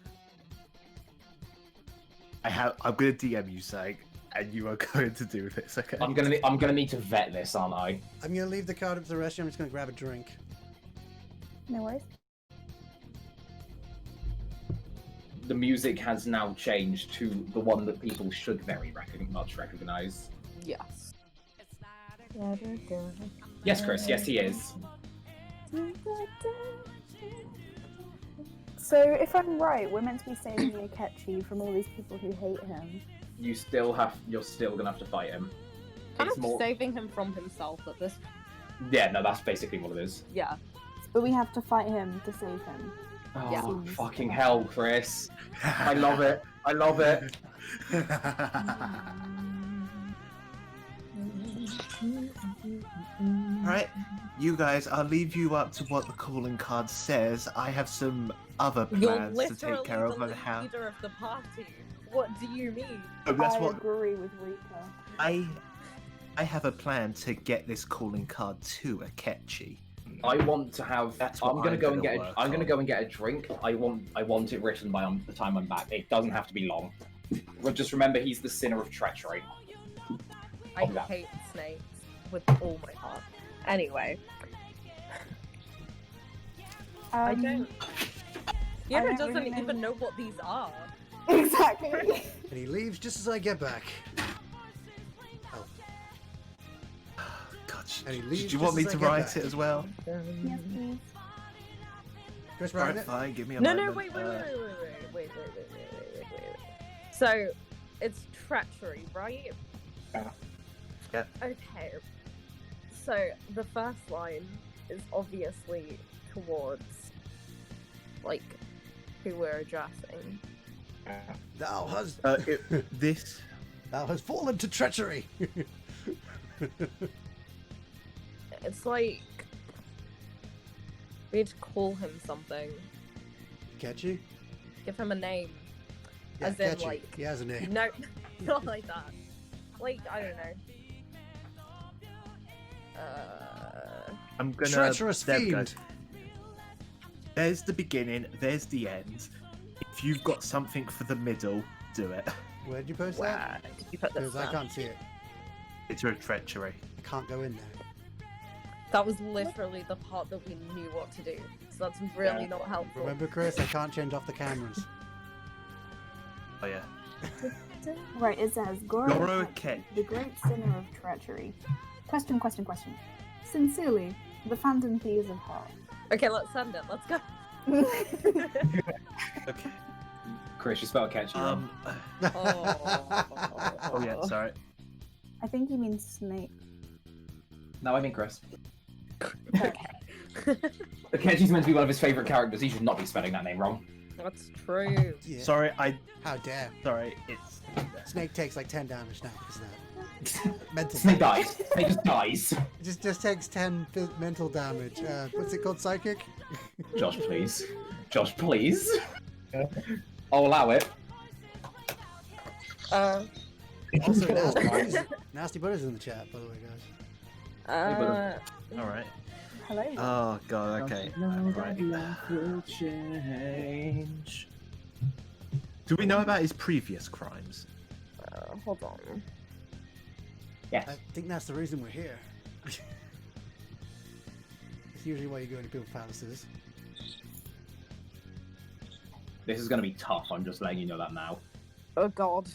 I'm gonna DM you saying, and you are going to do this, okay? I'm gonna need to vet this, aren't I? I'm gonna leave the card up to the restroom. I'm just gonna grab a drink. No worries. The music has now changed to the one that people should very much recognize. Yes. Yes, Chris. Yes, he is. So, if I'm right, we're meant to be saving Akechi from all these people who hate him. You're still gonna have to fight him. Kind It's of more. saving him from himself at this. Yeah, no, that's basically what it is. Yeah. But we have to fight him to save him. Oh, Yeah. fucking hell, Chris. I love it. I love it. Alright, you guys, I'll leave you up to what the calling card says. I have some other You're plans to literally take care of the on how. leader of the party. What do you mean? Oh, that's I what agree with Rika. I have a plan to get this calling card to Akechi. I want to have. That's I'm what gonna I'm go and gonna get. work I'm gonna on. go and get a drink. I want it written by the time I'm back. It doesn't have to be long. But just remember, he's the sinner of treachery. I Oh, yeah. hate snakes with all my heart. Anyway, I don't. Yera don't doesn't really know. even know what these are. Exactly. And he leaves just as I get back. Oh, God, And he do leaves you want me just to as I get write back. it as well? Yes, please. Chris, Alright, writing it? fine, give me a No, moment. no, wait. So, it's treachery, right? Yeah. Okay. So, the first line is obviously towards, like, who we're addressing. Thou hast This. thou hast fallen to treachery. It's like, we need to call him something. Akechi? Give him a name. Yeah, As in, Akechi. like- He has a name. No, not like that. Like, I don't know. I'm gonna. Treacherous there we go. fiend. There's the beginning, there's the end. If you've got something for the middle, do it. Where'd you post that? Did you put this Because I down? can't see it. It's a treachery. I can't go in there. That was literally the part that we knew what to do. So that's really not helpful. Remember, Chris, I can't change off the cameras. Oh yeah. Right, it says Goro, Goro Akechi, Akechi. the great sinner of treachery. Question. Sincerely, the Phantom Thieves of Heart. Okay, let's send it. Let's go. Okay. Chris, you spelled catchy wrong. Oh yeah, sorry. I think he means snake. No, I mean Chris. Okay. Akechi's meant to be one of his favourite characters. He should not be spelling that name wrong. That's true. Yeah. Sorry, How dare. sorry, it's Snake takes like 10 damage now because of that. Mental Snake damage. dies. Snake just dies. It just takes 10 mental damage. What's it called? Psychic? Josh, please. Josh, please. I'll allow it. Also, Nasty Butters in the chat, by the way, guys. Alright. Hello. Oh god, okay. Right. Change. Do we know about his previous crimes? Hold on. Yes. I think that's the reason we're here. It's usually why you go into people's palaces. This is going to be tough. I'm just letting you know that now. Oh god.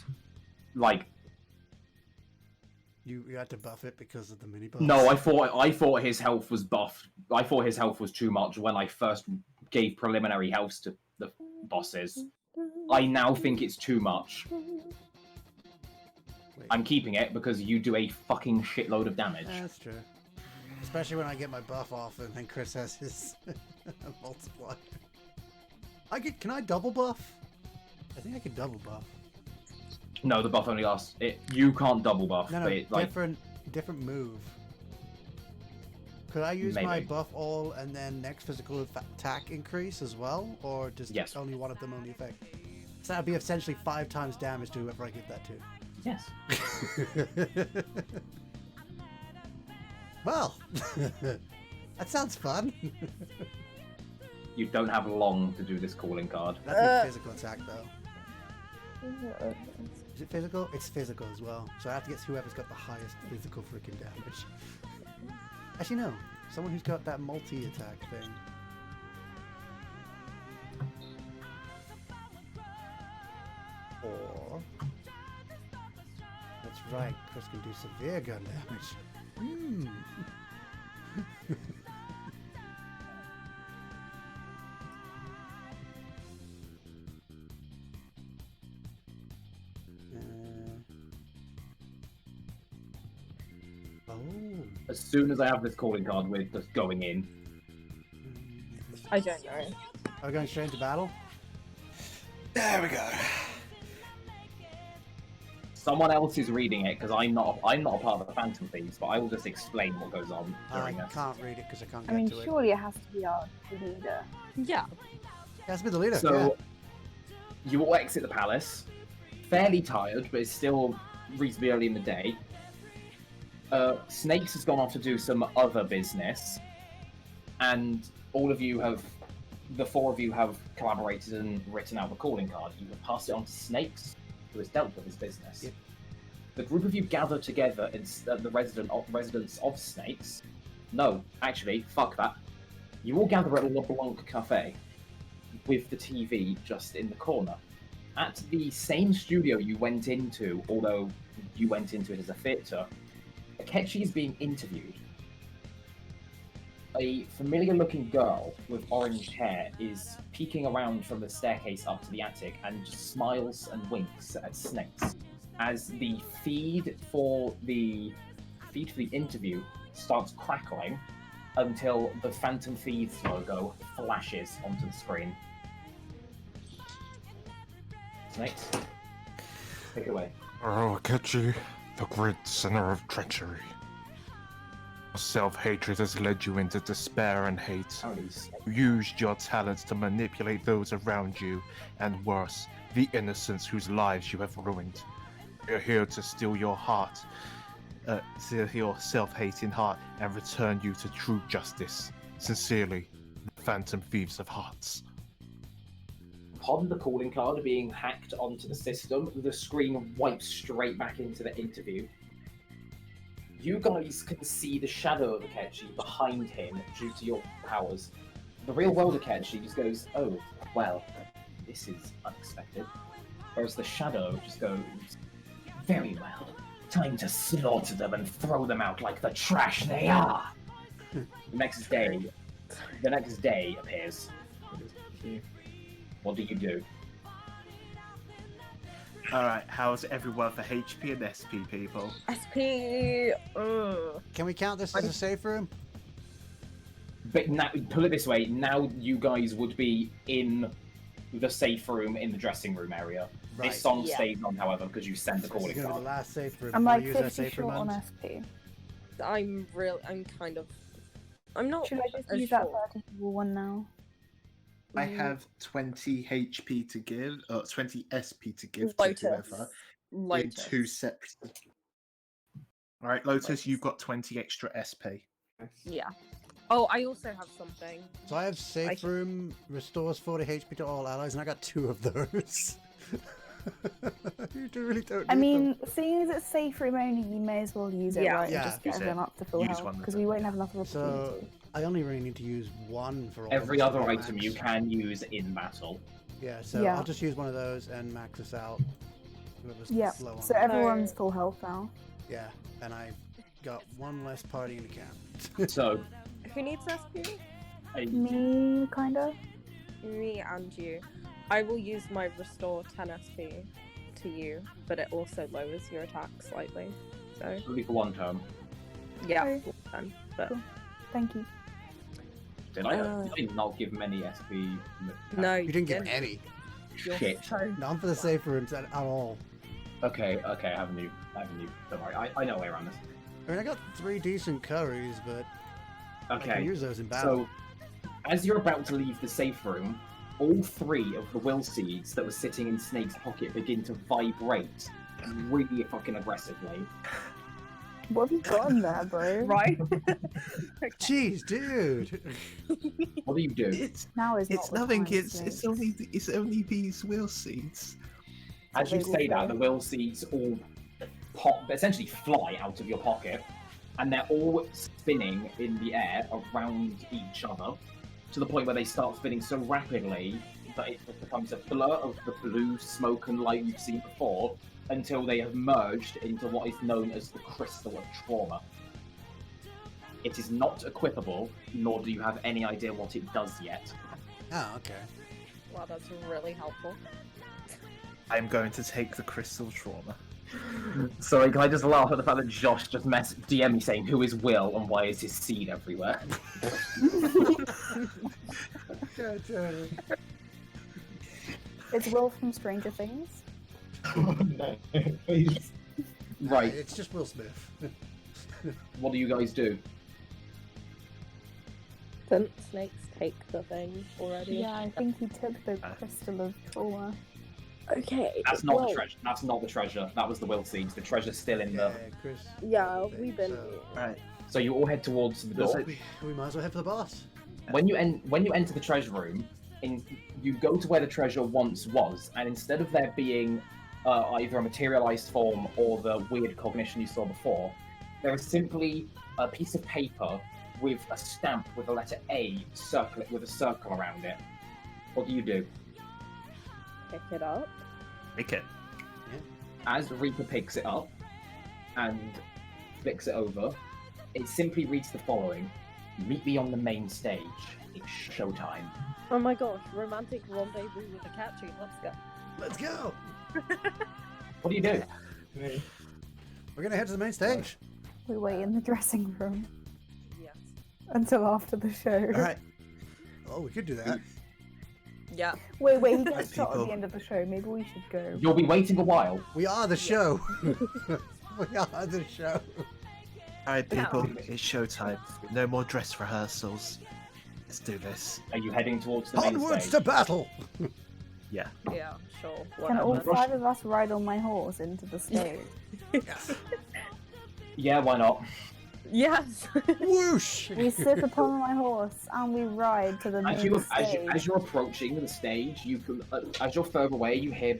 Like, You had to buff it because of the mini buffs. no, I thought his health was buffed. I thought his health was too much when I first gave preliminary health to the bosses. I now think it's too much. Wait. I'm keeping it because you do a fucking shitload of damage. That's true. Especially when I get my buff off and then Chris has his multiplier. Can I double buff? I think I can double buff. No, the buff only lasts. You can't double buff. No, but it, like, different move. Could I use my Maybe. buff all and then next physical attack increase as well? Or does Yes. only one of them only affect? So that would be essentially 5 times damage to whoever I give that to. yes. Well, that sounds fun. You don't have long to do this calling card. That's a physical attack though. Is it physical? It's physical as well. So I have to get whoever's got the highest physical freaking damage. Actually, no. Someone who's got that multi-attack thing. Or... That's right, Chris can do severe gun damage. Hmm. Oh. As soon as I have this calling card, we're just going in. I don't know. Are we going straight into battle? There we go. Someone else is reading it because I'm not a part of the Phantom Thieves, but I will just explain what goes on I during this. can't read it because I can't I get mean, to it. surely it has to be our leader. Yeah. It has to be the leader. So you all exit the palace, fairly tired, but it's still reasonably early in the day. Snakes has gone off to do some other business, and the 4 of you have collaborated and written out the calling card. You have passed it on to Snakes, who has dealt with his business. Yep. The group of you gather together in the residence of Snakes. No, actually, fuck that. You all gather at Le Blanc Cafe, with the TV just in the corner. At the same studio you went into, although you went into it as a theatre, Akechi is being interviewed. A familiar-looking girl with orange hair is peeking around from the staircase up to the attic and just smiles and winks at Snakes as the feed for the interview starts crackling until the Phantom Thieves logo flashes onto the screen. Snakes, take it away. Oh, Akechi, the great sinner of treachery. Self-hatred has led you into despair and hate. You used your talents to manipulate those around you, and worse, the innocents whose lives you have ruined. We're here to steal your heart, steal your self-hating heart, and return you to true justice. Sincerely, the Phantom Thieves of Hearts. Upon the calling card being hacked onto the system, the screen wipes straight back into the interview. You guys can see the shadow of Akechi behind him due to your powers. The real world Akechi just goes, oh, well, this is unexpected. Whereas the shadow just goes, very well, time to slaughter them and throw them out like the trash they are. The next day appears. What do you do? Alright, how's everyone for HP and SP, people? SP. Can we count this as a safe room? But now, put it this way, now you guys would be in the safe room in the dressing room area. Right. This song Yeah. stays on, however, because you sent the This is calling gonna be card. the last safe room. I'm You wanna like use that 50 safe room, short on Hans? SP. I'm not Should I just as use that sure. 30 level one now? I have 20 HP to give, 20 SP to give Lotus. to whoever in Lotus. 2 separate. All right, Lotus, you've got 20 extra SP. Yeah. Oh, I also have something. So I have safe room, restores 40 HP to all allies, and I got 2 of those. You really don't I need mean, them. seeing as it's safe room only, you may as well use it, Yeah. right? Yeah. And just get Use everyone it. up to full Use health, one of because them. we won't have enough of So I only really need to use 1 for all Every of us to other be item max. you can use in battle. Yeah, so Yeah. I'll just use one of those and max this out. Whoever's Yeah, low on so that. everyone's full health now. Yeah, and I've got 1 less party in the camp. So, Who needs SP? Me, kinda. Me and you. I will use my restore 10 SP to you, but it also lowers your attack slightly. So only for 1 turn. yeah, Okay. 10, but Cool. Thank you. Did I not give many SP? no, You didn't give any. You're Shit. so None for the safe rooms at all. Okay, I have a new. Don't worry, I know a way around this. I mean, I got 3 decent curries, but I Okay, can use those in battle. so as you're about to leave the safe room, all 3 of the will seeds that were sitting in Snake's pocket begin to vibrate really fucking aggressively. What have you got in there, bro? right. Jeez, dude. What do you do? It's Now is not it's the nothing. time, Snake. It's only these will seeds. As you They will say that, fly. the will seeds all pop, essentially fly out of your pocket, and they're all spinning in the air around each other, to the point where they start spinning so rapidly that it becomes a blur of the blue smoke and light you've seen before, until they have merged into what is known as the Crystal of Trauma. It is not equipable, nor do you have any idea what it does yet. Oh, okay. Wow, that's really helpful. I'm going to take the crystal trauma. Sorry, can I just laugh at the fact that Josh just DM me saying who is Will and why is his seed everywhere? It's Will from Stranger Things. Oh no, please. Right, It's just Will Smith. what do you guys do? Didn't snakes take the thing already? Yeah, I think he took the Crystal of Trauma. Okay. That's not well, the treasure. That's not the treasure. That was the will seeds. The treasure's still in the. Chris. Yeah, we've been. Right. So you all head towards the door. We might as well head for the boss. When you enter the treasure room, you go to where the treasure once was, and instead of there being either a materialized form or the weird cognition you saw before, there is simply a piece of paper with a stamp with the letter A with a circle around it. What do you do? Pick it up. Pick it. As Reaper picks it up and flicks it over, it simply reads the following: "Meet me on the main stage. It's showtime." Oh my gosh, romantic rendezvous with Akechi. Let's go. Let's go. What do you do? We're gonna head to the main stage. We wait in the dressing room Yes. until after the show. All right. Oh, we could do that. Yeah. Wait, he Right, gets shot at people. the end of the show. Maybe we should go. You'll be waiting a while. We are the show. We are the show. Alright, people, it's showtime. No more dress rehearsals. Let's do this. Are you heading towards the main Onwards stage? to battle. Yeah. Yeah, sure. Can all Whatever. 5 of us ride on my horse into the stage? Yeah, why not? Yes. Whoosh. We sit upon my horse and we ride to the main stage. As you're approaching the stage, you can, as you're further away, you hear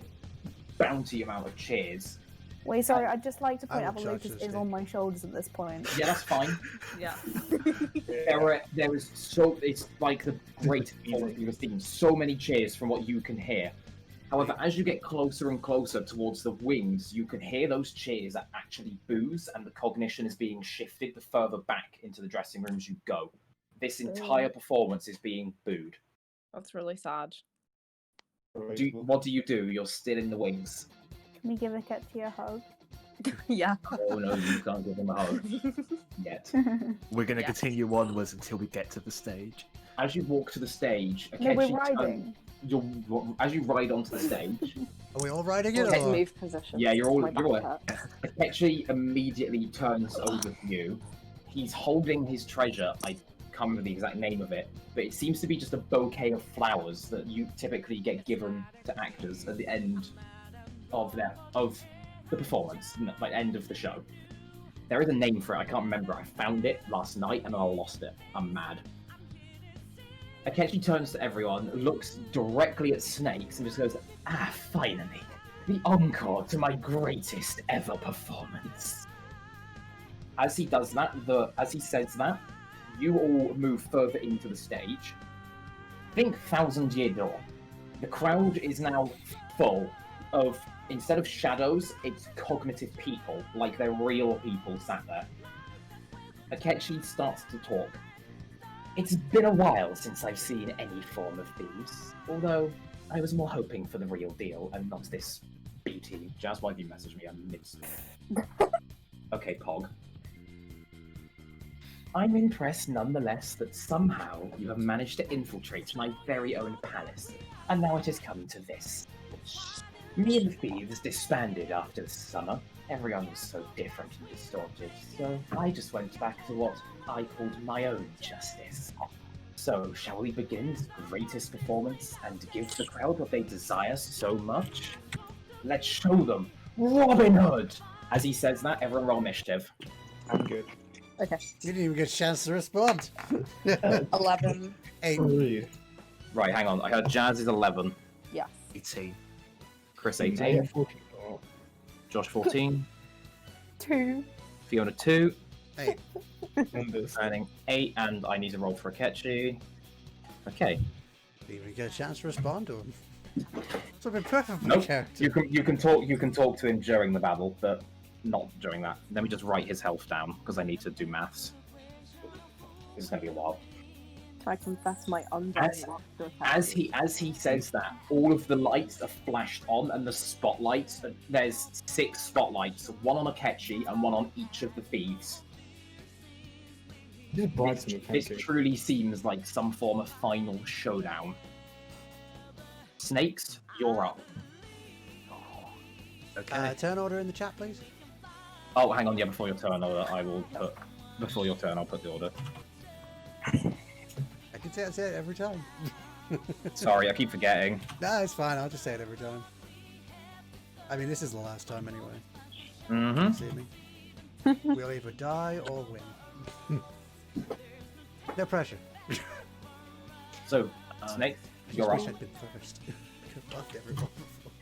bounty amount of cheers. Wait, sorry, I'd just like to point I out will that charge Lotus this is thing. on my shoulders at this point. Yeah, that's fine. Yeah. There is so it's like the great performance you've seen. So many cheers from what you can hear. However, as you get closer and closer towards the wings, you can hear those cheers are actually boos, and the cognition is being shifted the further back into the dressing rooms you go. This entire performance is being booed. That's really sad. What do you do? You're still in the wings. Can we give Akechi a hug? Yeah. Oh no, you can't give him a hug yet. We're going to Yeah. continue onwards until we get to the stage. As you walk to the stage, No, we're Akechi riding. as you ride onto the stage. Are we all riding it? Okay, Or? move position. Yeah, you're all. My You're all. back hurts. Akechi immediately turns over to you. He's holding his treasure. I can't remember the exact name of it, but it seems to be just a bouquet of flowers that you typically get given to actors at the end of the performance, like end of the show. There is a name for it. I can't remember. I found it last night and I lost it. I'm mad. Akechi turns to everyone, looks directly at Snakes, and just goes, finally, the encore to my greatest ever performance. As he does that, as he says that, you all move further into the stage. Think Thousand Year Door. The crowd is now full of, instead of shadows, it's cognitive people, like they're real people sat there. Akechi starts to talk. It's been a while since I've seen any form of thieves, although I was more hoping for the real deal and not this BT. Jazz, why have you messaged me? I'm mid. Okay, Pog. I'm impressed nonetheless that somehow you have managed to infiltrate my very own palace, and now it has come to this. Me and the thieves disbanded after the summer. Everyone was so different and distorted, so I just went back to what I called my own justice. So, shall we begin the greatest performance and give the crowd what they desire so much? Let's show them Robin Hood! As he says that, everyone roll initiative. I'm good. Okay. You didn't even get a chance to respond. 11. 8. 3. Right, hang on. I heard Jazz is 11. Yes. 18. Chris I 18. have 14. Oh, Josh 14. 2. Fiona 2. 8. numbers. Earning 8, and I need to roll for Akechi. Okay. Didn't even get a chance to respond to him. So been perfect for my Nope. character. You can talk to him during the battle, but not during that. Let me just write his health down because I need to do maths. This is gonna be a while. Can I confess my undying love to Akechi? As he says that, all of the lights are flashed on, and the spotlights. There's 6 spotlights, one on Akechi and one on each of the thieves. Just bribe some This fancy. truly seems like some form of final showdown. Snakes, you're up. Okay. Turn order in the chat, please. Oh, hang on. Yeah, before your turn, I'll put the order. I can say it every time. Sorry, I keep forgetting. Nah, it's fine. I'll just say it every time. I mean, this is the last time anyway. Mm-hmm. See me? We'll either die or win. No pressure. So, Snake, you're I up. wish I'd been first. Could have bugged everyone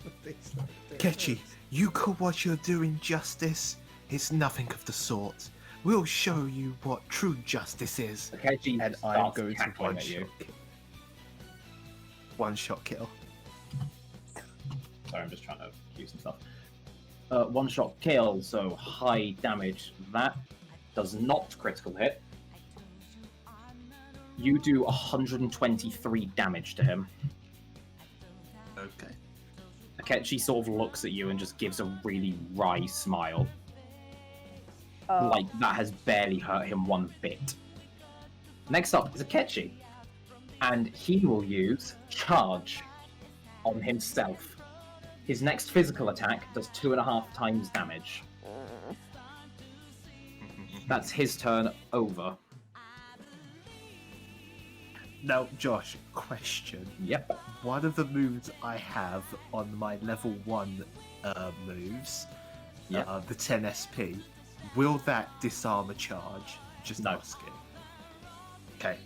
before they started doing Akechi, this. you call what you're doing justice? It's nothing of the sort. We'll show you what true justice is. Akechi And I'm starts going to cackling at you. one shot kill. Sorry, I'm just trying to do some stuff. One shot kill, so high damage. That does not critical hit. You do 123 damage to him. Okay. Akechi sort of looks at you and just gives a really wry smile. Like that has barely hurt him one bit. Next up is Akechi, and he will use Charge on himself. His next physical attack does 2.5 times damage. That's his turn over. Now, Josh, question. Yep. One of the moves I have on my level 1 moves, Yep. the 10 SP, will that disarm a charge? Just No. asking. Okay.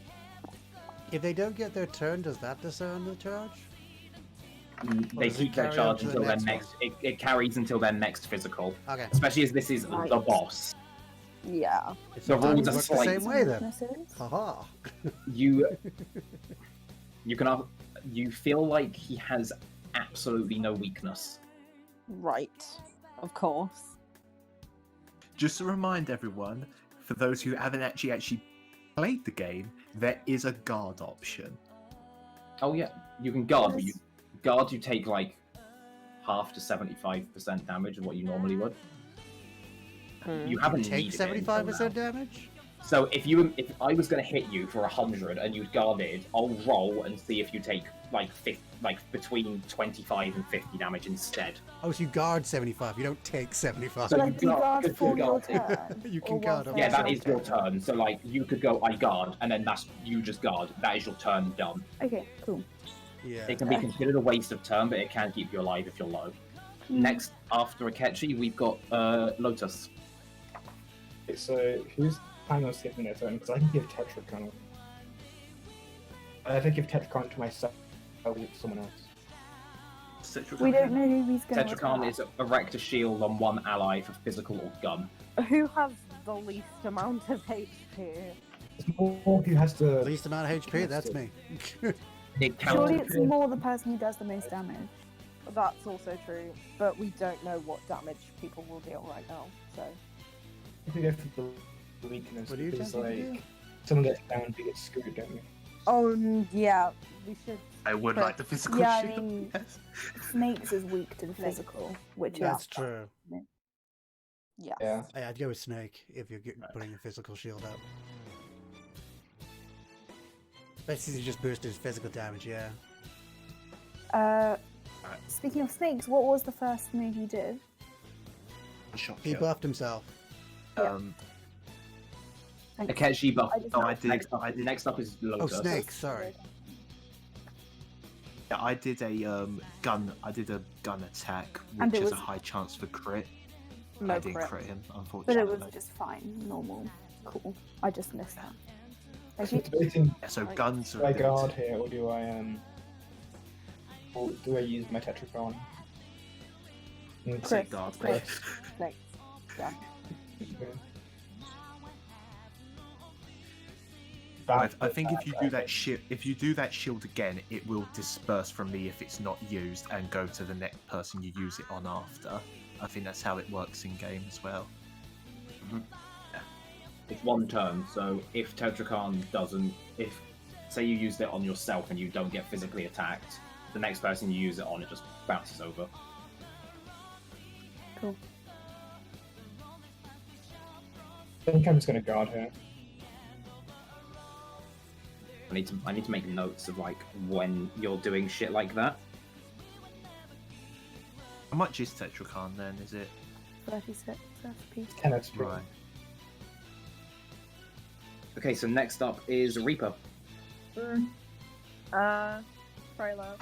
If they don't get their turn, does that disarm the charge? They does it keep their carry charge on to the until their next next. It carries until their next physical. Okay. Especially as this is Right. the boss. Yeah. It's The not rules work are the slight. same way then. Weaknesses? Haha. You you feel like he has absolutely no weakness. Right. Of course. Just to remind everyone, for those who haven't actually played the game, there is a guard option. Oh yeah, you can guard. But you take like half to 75% damage of what you normally would. You haven't Take needed it until 75% now. damage? So if I was going to hit you for 100 and you guarded, I'll roll and see if you take like like between 25 and 50 damage instead. Oh, so you guard 75. You don't take 75. So like, do you got- guard good for your guard. turn? You or can guard while Yeah, they're that is your shouting? turn. So like you could go I guard, and then that's you just guard. That is your turn done. Okay, cool. Yeah. It can be considered a waste of turn, but it can keep you alive if you're low. Next, after Akechi, we've got Lotus. Okay, so who's planning on skipping their turn? Because I can give Tetracon. I think give Tetracon to myself or someone else. We don't know who he's going to Tetracon is erect a shield on one ally for physical or gun. Who has the least amount of HP? It's more who has the Least amount of HP, that's me. It counts. Surely it's more the person who does the most damage. That's also true, but we don't know what damage people will deal right now, so. If we go for the weakness, What do you because think you like someone gets down, we get screwed, don't we? Oh, yeah, we should. I would like the physical Yeah, I shield. mean- Yes. Snakes is weak to the physical, which That's is true. Yes. Yeah. I'd go with Snake if you're putting a physical shield up. Basically, just boost his physical damage, yeah. Speaking of snakes, what was the first move you did? Shot He kill. buffed himself. Thanks. Akechi buff. I just- Oh, I did. Next up is Oh, Lotus. Snake, sorry. Yeah, I did a gun. I did a gun attack, And which it has a was- high chance for crit. No I didn't crit. crit him, But unfortunately. it was just fine, normal, cool. I just missed that. Thank you. Debating, Yeah, so guns do are. I a bit- guard here or do I use my Tetracon? Say Chris, guard, Chris. please. Snakes. Yeah. I think if you do that shield again, it will disperse from me if it's not used and go to the next person you use it on after. I think that's how it works in game as well. It's one turn, so if Tetracon doesn't, if say you used it on yourself and you don't get physically attacked, the next person you use it on, it just bounces over. Cool. I think I'm just gonna guard her. I need to make notes of like when you're doing shit like that. How much is Tetracon then? Is it 36 SP. 10 SP. right? Okay, so next up is Reaper. Freylo.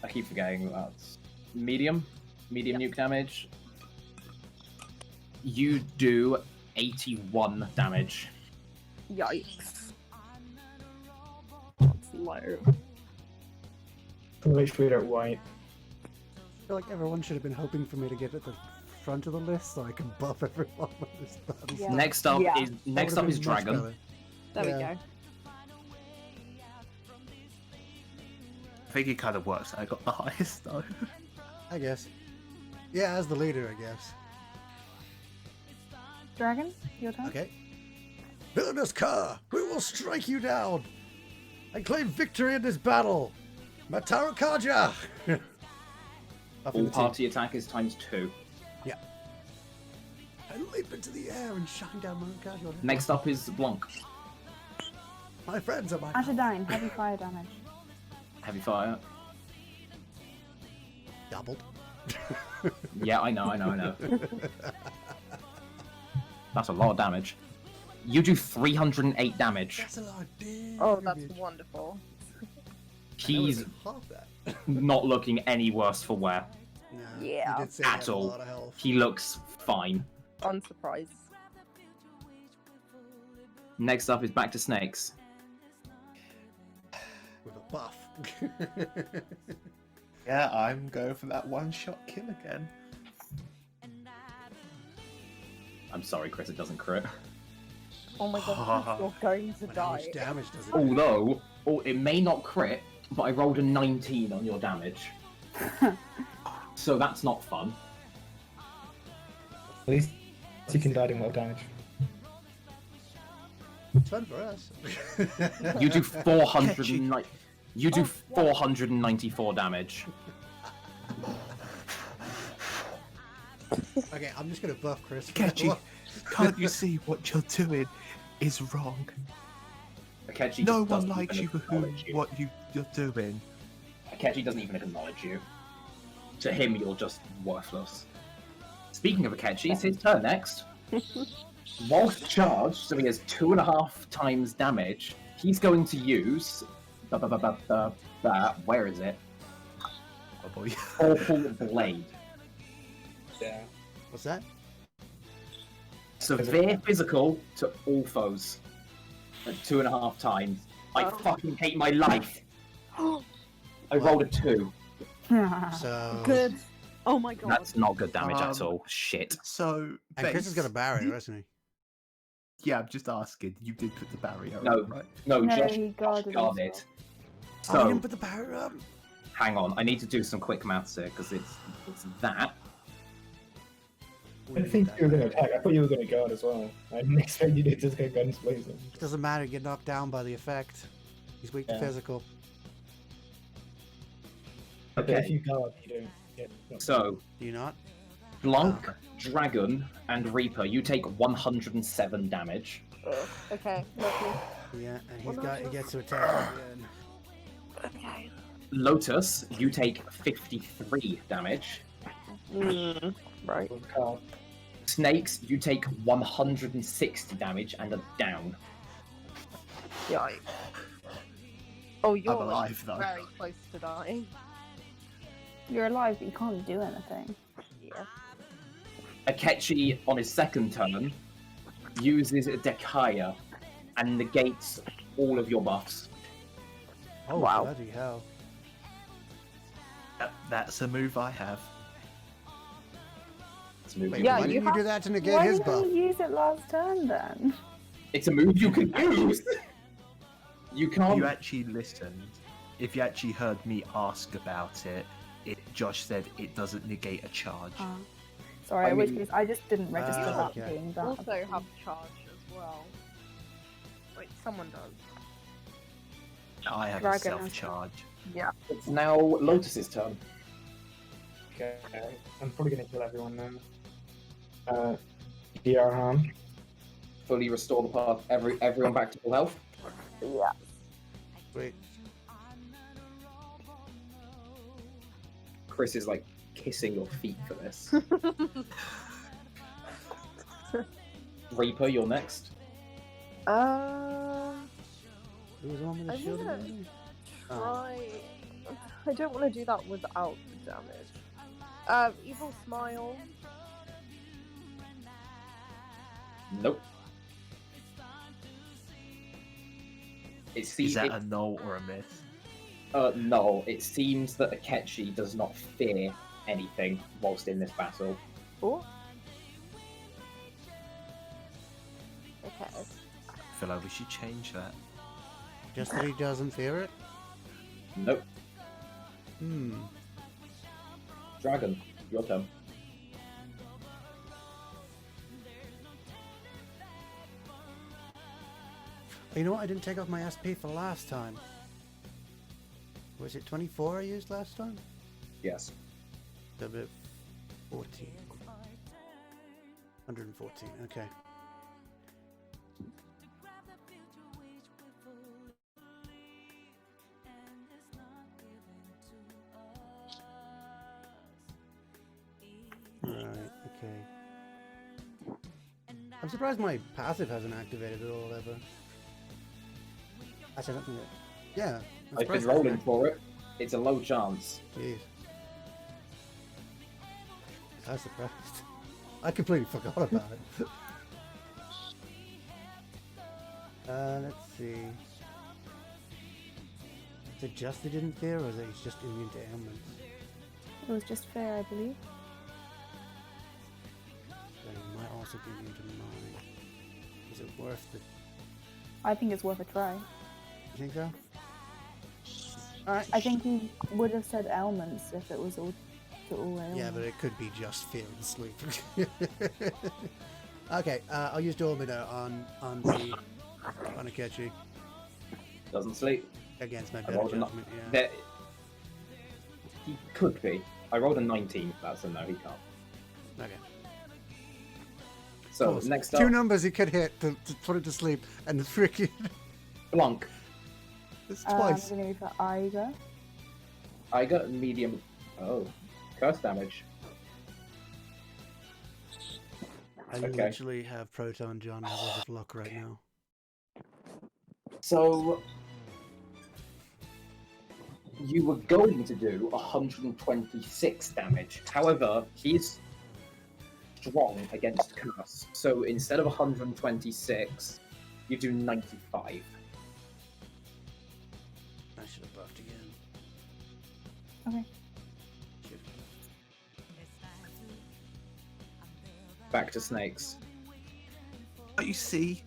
I keep forgetting that's medium nuke damage. You do 81 damage. Yikes. That's low. Make sure we don't wipe. I feel like everyone should have been hoping for me to get at the front of the list so I can buff everyone when this battle Yeah. starts. Next up Yeah. is That next would up have is been much Dragon. better. There Yeah. we go. I think it kind of works. I got the highest though. I guess. Yeah, as the leader, I guess. Dragon, your turn. Okay. Villainous Ka, we will strike you down and claim victory in this battle. Mataru Kaja! Up in All the team. party attack is ×2. Yeah. I leap into the air and shine down Mount Kaja. Next up is Blanc. My friends are my Ashadine, heavy fire damage. Heavy fire. doubled. Yeah, I know. That's a lot of damage. You do 308 damage. That's a lot of damage. Oh, that's wonderful. He's half that. not looking any worse for wear. No, Yeah. he did say he At had a all. lot of health. He looks fine. Unsurprised. Next up is back to snakes. With a buff. Yeah, I'm going for that one-shot kill again. I'm sorry, Chris, it doesn't crit. Oh my god, you're going to But how much die. damage does it Although, it may not crit, but I rolled a 19 on your damage. So that's not fun. At least you can die doing a lot of damage. It's fun for us. You do 409. You do 494 damage. Okay, I'm just gonna buff Chris. Akechi, can't you see what you're doing is wrong? Akechi No just one doesn't likes even you for acknowledge you. what you you're doing. Akechi doesn't even acknowledge you. To him, you're just worthless. Speaking of Akechi, it's his turn next. Whilst charged, so he has 2.5 times damage, he's going to use... where is it? Oh boy. Awful Blade. Yeah. What's that? Severe physical to all foes. At 2.5 times. I fucking hate my life. I rolled a 2. So Good. Oh my god. That's not good damage at all. Shit. So, and Chris has got a barrier, you- hasn't he? Yeah, I'm just asking. You did put the barrier No. up, right? No, No, Josh he guarded guarded. himself. Oh, he So, didn't put the barrier up. hang on. I need to do some quick maths here, because it's that. I didn't think you were going to attack. I thought you were going to guard as well. I didn't expect you to just go guns blazing. It doesn't matter. Get knocked down by the effect. He's weak to Yeah. physical. But if Okay, you guard, you don't get knocked so Do you not? Blanc, Dragon, and Reaper, you take 107 damage. Ugh, okay, lovely. Yeah, and Well, he no, gets to attack again. Okay. Lotus, you take 53 damage. Right. with the card. Snakes, you take 160 damage and are down. Yikes. Oh, you're I'm alive, though. very close to dying. You're alive, but you can't do anything. Yeah. Akechi, on his second turn, uses Dekaya and negates all of your buffs. Oh, Wow. bloody hell. That's a move I have. It's a move Wait, you Yeah, why can you didn't you do that to negate Why his didn't buff? you use it last turn then? It's a move you can use. You If can't. you actually listened, if you actually heard me ask about it, Josh said it doesn't negate a charge. Sorry, I in which mean- case I just didn't register that okay. being that. Also have charge as well. Wait, someone does. I have Dragon a has self-charge. Yeah. It's now Lotus's turn. Okay, I'm probably going to kill everyone now. Yarhan. Fully restore the path. Everyone back to full health. Yeah. Wait, Chris is like kissing your feet for this. Reaper, you're next. who was the one with the I'm shield gonna again? try. I don't want to do that without the damage. Evil Smile. Nope. Is that a no or a miss? No, it seems that Akechi does not fear anything whilst in this battle. Oh. Okay. I feel like we should change that. Just that he doesn't fear it? Nope. Hmm. Dragon, your turn. You know what? I didn't take off my SP for last time. Was it 24 I used last time? Yes. A bit 14. 114, okay. Right, okay. I'm surprised my passive hasn't activated at all ever. Actually, I don't think it. Yeah. I'm I've been surprised it rolling hasn't for it. It's a low chance. activated. Jeez. I was surprised. I completely forgot about it. Let's see. Is it just they didn't fear, or is it he's just immune to ailments? It was just fair, I believe. So he might also be immune to mine. Is it worth the... I think it's worth a try. You think so? Alright. I think he would have said ailments if it was all to all ailments. Yeah, but it could be just fear and sleep. Okay, I'll use Domino on Akechi Doesn't sleep. against my I better rolled a judgment. Yeah. There... He could be. I rolled a 19. That's a no, he can't. Okay. So, Close. next Two up, numbers he could hit to put it to sleep, and the freaking Blanc. It's I'm twice. going to go for Iga. I got medium. Oh, curse damage. I Okay. literally have Proton John levels of luck right now. So you were going to do 126 damage. However, he's strong against curse. So instead of 126, you do 95. I should have buffed again. Okay. Back to snakes. But you see,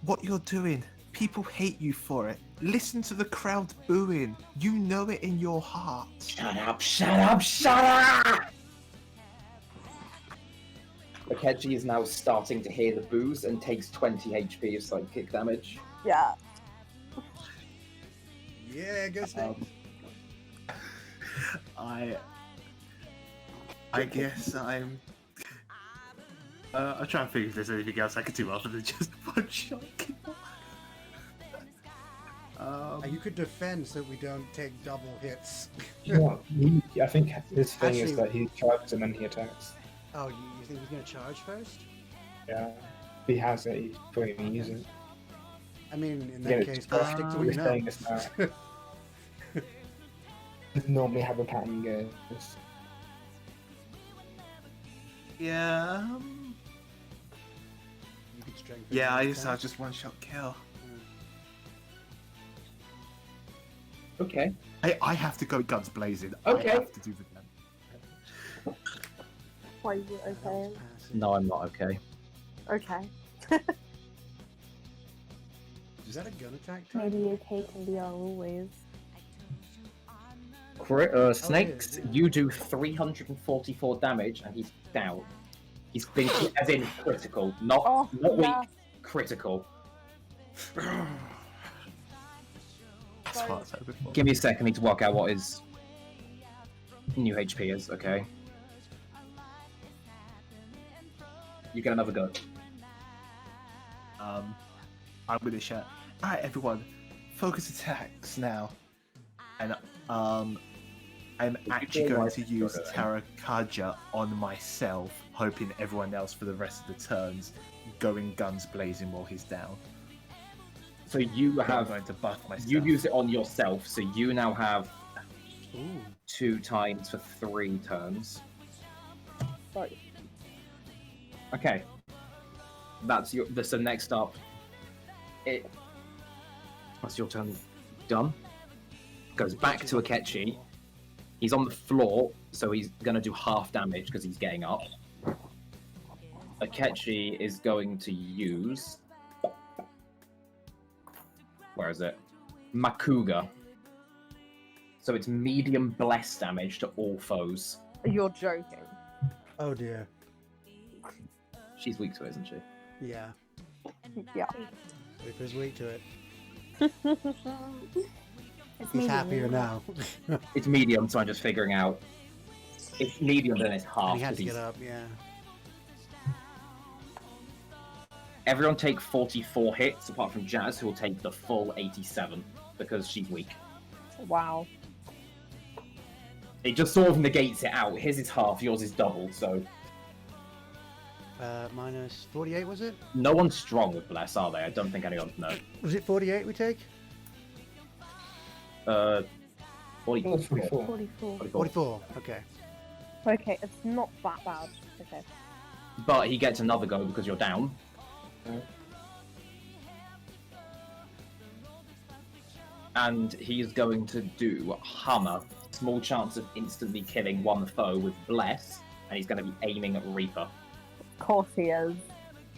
what you're doing, people hate you for it. Listen to the crowd booing. You know it in your heart. Shut up, shut up, shut up! Akechi is now starting to hear the boos and takes 20 HP of psychic damage. Yeah. Yeah, go snake. I guess I'll try and figure if there's anything else I could do other than just one shot kill. You could defend so we don't take double hits. Yeah, I think his thing is Actually- that he charges and then he attacks. Oh, you think he's gonna charge first? Yeah. If he has it, he's probably going to use it. I mean, in Yeah, that case, just stick to what you we're know. saying this now. Normally have a pattern goes. Yeah. You could strengthen Yeah, your I guess I'll attack. just one shot kill. Okay. I have to go guns blazing. Okay. I have to do the gun. Why is it okay? Passive. No, I'm not okay. Okay. Is that a gun attack type? Maybe okay can be our always. Snakes, yeah. you do 344 damage and he's down. He's been, as in critical, not, Oh, not yeah. weak, critical. That's what I was hoping for. Give me a second, I need to work out what his new HP is, okay? You get another go. I'm gonna shout. Alright everyone, focus attacks now. And I'm actually going to use Tarakaja on myself, hoping everyone else for the rest of the turns going guns blazing while he's down. So you I'm have, going to buff myself. you use it on yourself, so you now have Ooh. 2 times for 3 turns. Sorry. Okay. That's so next up. That's your turn done. Goes back to Akechi. He's on the floor, so he's gonna do half damage because he's getting up. Akechi is going to use. Where is it? Makuga. So it's medium bless damage to all foes. You're joking. Oh dear. She's weak to it, isn't she? Yeah. Yeah. Reaper's weak to it. It's He's medium, happier isn't it? now. It's medium, so I'm just figuring out. It's medium, then it's half. And he had 'cause to he's- get up, yeah. Everyone take 44 hits, apart from Jazz, who will take the full 87 because she's weak. Wow. It just sort of negates it out. His is half, yours is double, so Minus 48, was it? no one's strong with Bless, are they? I don't think anyone's no. Was it 48 we take? 40, 44. 44. 44, okay. Okay, it's not that bad. Okay. But he gets another go because you're down. And he's going to do Hammer. Small chance of instantly killing one foe with Bless, and he's going to be aiming at Reaper. Of course he is.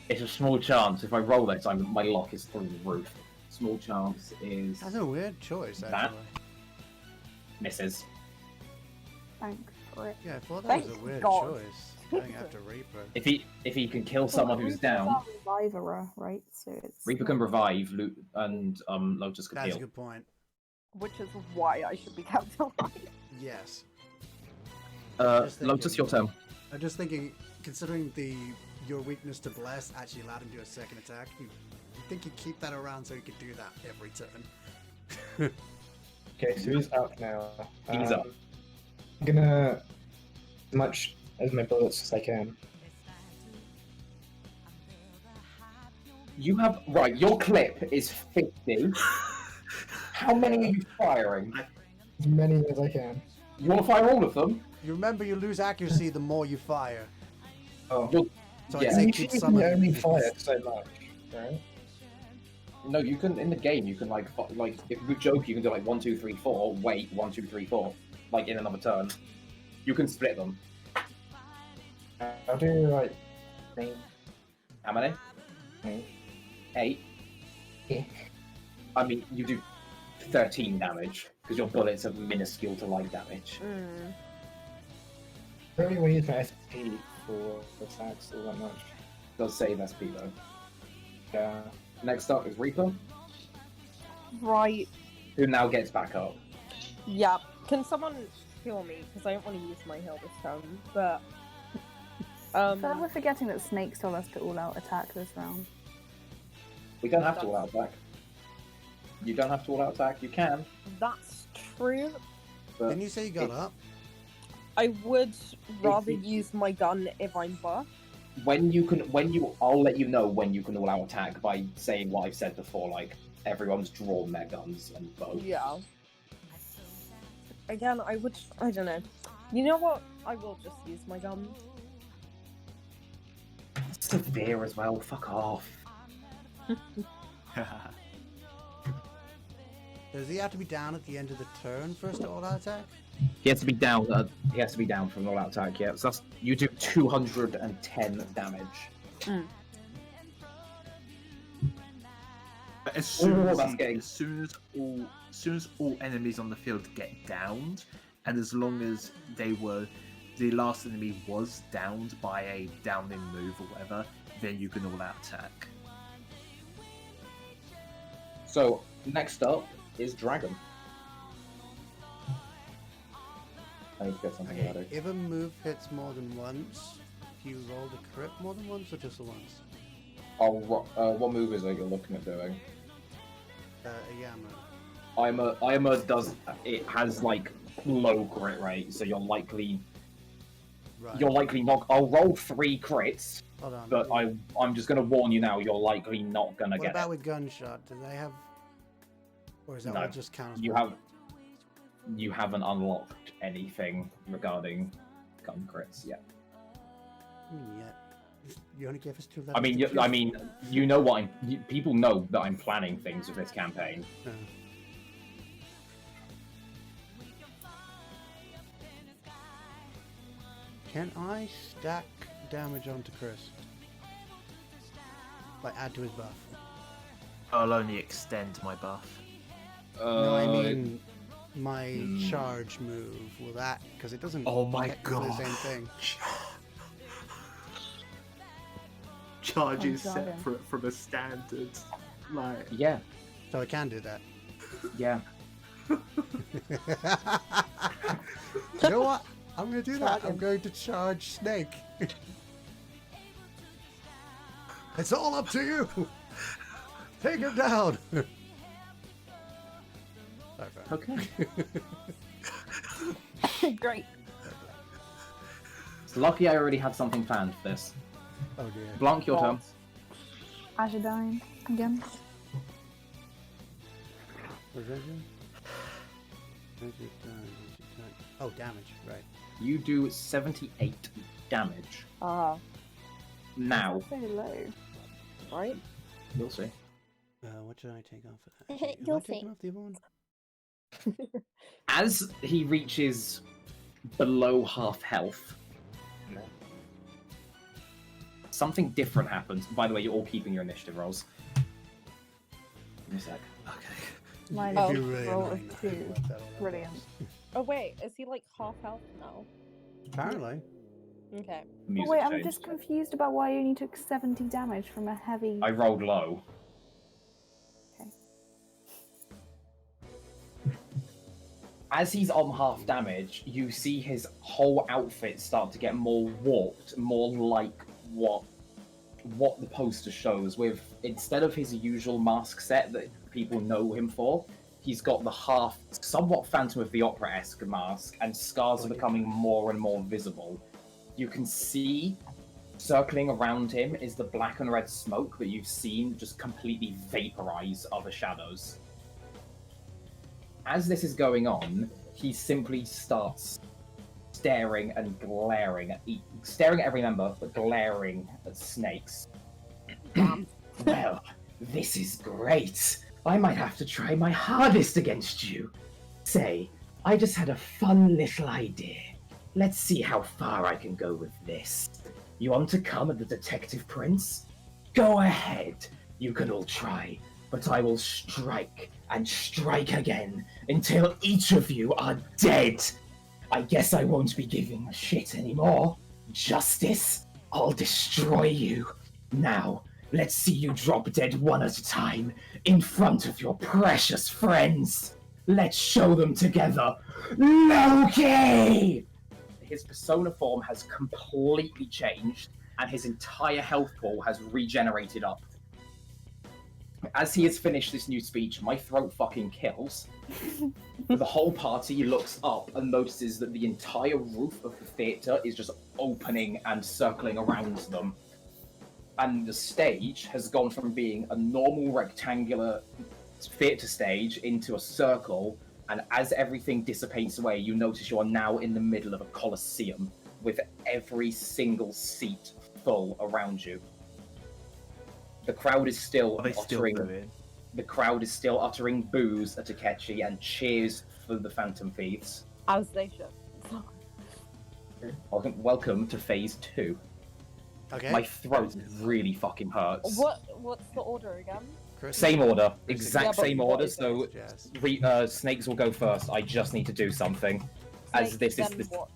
It's a small chance. If I roll this, my luck is through the roof. Small chance is That's a weird choice, That- actually. misses. Thanks for it. Yeah, I thought that was a Thank weird God. choice. Going after Reaper. If he can kill someone who's down, Reviver, right? So it's Reaper can revive, and Lotus can That's a heal. good point. Which is why I should be kept alive. Yes. Just thinking. Lotus, your turn. I'm just thinking, considering your weakness to bless actually allowed him to do a second attack, you think he'd keep that around so he could do that every turn. Okay, so he's up now. He's up. I'm gonna, as much as my bullets as I can. You have right. Your clip is 50. How many are you firing? As many as I can. You want to fire all of them? You remember you lose accuracy the more you fire. Oh. So Yeah. I'd say You keep can some of only them. fire so much, right? No, you can in the game. You can like if with joke, you can do like 1, 2, 3, 4. Wait, 1, 2, 3, 4. Like in another turn, you can split them. I'll do like 8. How many? 8. Yeah. I mean, you do 13 damage because your bullets are minuscule to light damage. I don't really use my SP for attacks all that much. Does save SP though. Yeah. Next up is Reaper, Right. who now gets back up. Yeah. Can someone heal me? Because I don't want to use my heal this turn. But So we're forgetting that Snakes told us to all-out attack this round. We don't have to all out attack. You don't have to all out attack. You can. that's true. But Didn't you say you got up? I would rather use my gun if I'm buff. I'll let you know when you can all out attack by saying what I've said before. Like everyone's drawn their guns and bow. Yeah. Again, I don't know. You know what? I will just use my gun. Severe as well. Fuck off. Does he have to be down at the end of the turn for us to all-out attack? He has to be down. He has to be down from all out attack. Yeah. So that's you do 210 damage. But as soon Ooh, as, that's getting- as soon as all enemies on the field get downed, and as long as the last enemy was downed by a down-in move or whatever, then you can all out attack. So next up is Dragon. I need to get something Okay, ready. if a move hits more than once, do you roll the crit more than once or just the once? What move is it you're looking at doing? A Yammer. Imer does it has like low crit rate, so you're likely Right. not. I'll roll 3 crits, Hold on. but I'm just gonna warn you now. You're likely not gonna What get about it. with gunshot? Do they have, or is that No. all just count? You haven't unlocked anything regarding gun crits yet. You only gave us 2 levels. I mean, to choose. you know what people know that I'm planning things with this campaign. Yeah. Can I stack damage onto Chris? Like add to his buff? I'll only extend my buff. No, I mean my charge move. Will that? Because it doesn't. Oh my technically god! The same thing. Charge is Oh, God. separate from a standard. Like Yeah, So I can do that. yeah. You know what? I'm going to do that. Charge I'm him. going to charge Snake. It's all up to you. Take him down. Sorry, fam. Okay. Great. It's lucky I already had something planned for this. Oh dear. Blanc, your turn. Azure dying again. What is that? Oh, damage. Right. You do 78 damage. Ah, Now, So low. right? you'll see. What should I take off of that? Actually, have You'll I taken see. off the other one? As he reaches below half health, something different happens. By the way, you're all keeping your initiative rolls. Give me a sec. okay. Mine Oh, is really roll annoying, of I 2. worked that all out. Brilliant. Oh wait, is he like half health now? Apparently. Okay. Oh, Music wait, I'm changed. just confused about why you only took 70 damage from a heavy. I rolled low. Okay. As he's on half damage, you see his whole outfit start to get more warped, more like what the poster shows. With instead of his usual mask set that people know him for, He's got the somewhat Phantom of the Opera-esque mask, and scars are becoming more and more visible. You can see, circling around him is the black and red smoke that you've seen just completely vaporize other shadows. As this is going on, he simply starts staring and glaring staring at every member, but glaring at Snakes. Well, this is great. I might have to try my hardest against you. Say, I just had a fun little idea. Let's see how far I can go with this. You want to come at the Detective Prince? Go ahead. You can all try, but I will strike and strike again until each of you are dead. I guess I won't be giving a shit anymore. Justice, I'll destroy you. Now, let's see you drop dead one at a time in front of your precious friends. Let's show them together. Loki! His persona form has completely changed, and his entire health pool has regenerated up. As he has finished this new speech, my throat fucking kills. The whole party looks up and notices that the entire roof of the theatre is just opening and circling around them. And the stage has gone from being a normal rectangular theatre stage into a circle, and as everything dissipates away, you notice you are now in the middle of a coliseum with every single seat full around you. The crowd is still uttering. The crowd is still uttering boos at Akechi and cheers for the Phantom Thieves. As they should. Welcome to Phase 2. Okay. My throat really fucking hurts. What's the order again? Same order, Chris exact Yeah, same but order. what So Yes. Snakes will go first. I just need to do something. As Snakes, this is then the what?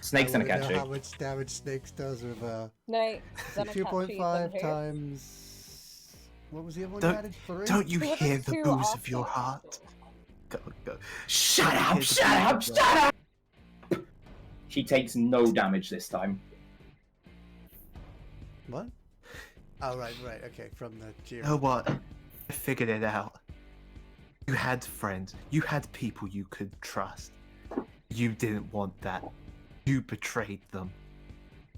Snakes I and wanna know how Akechi. much damage Snakes does with No, then Akechi, 2.5 then who? times. What was the other one? Don't- you added? 3? Don't you Who are hear the the two boos of your after? heart? Go. Shut up! Shut up! Shut up! He takes no damage this time. What? Oh right. Okay, from the cheer. You know what? I figured it out. You had friends. You had people you could trust. You didn't want that. You betrayed them.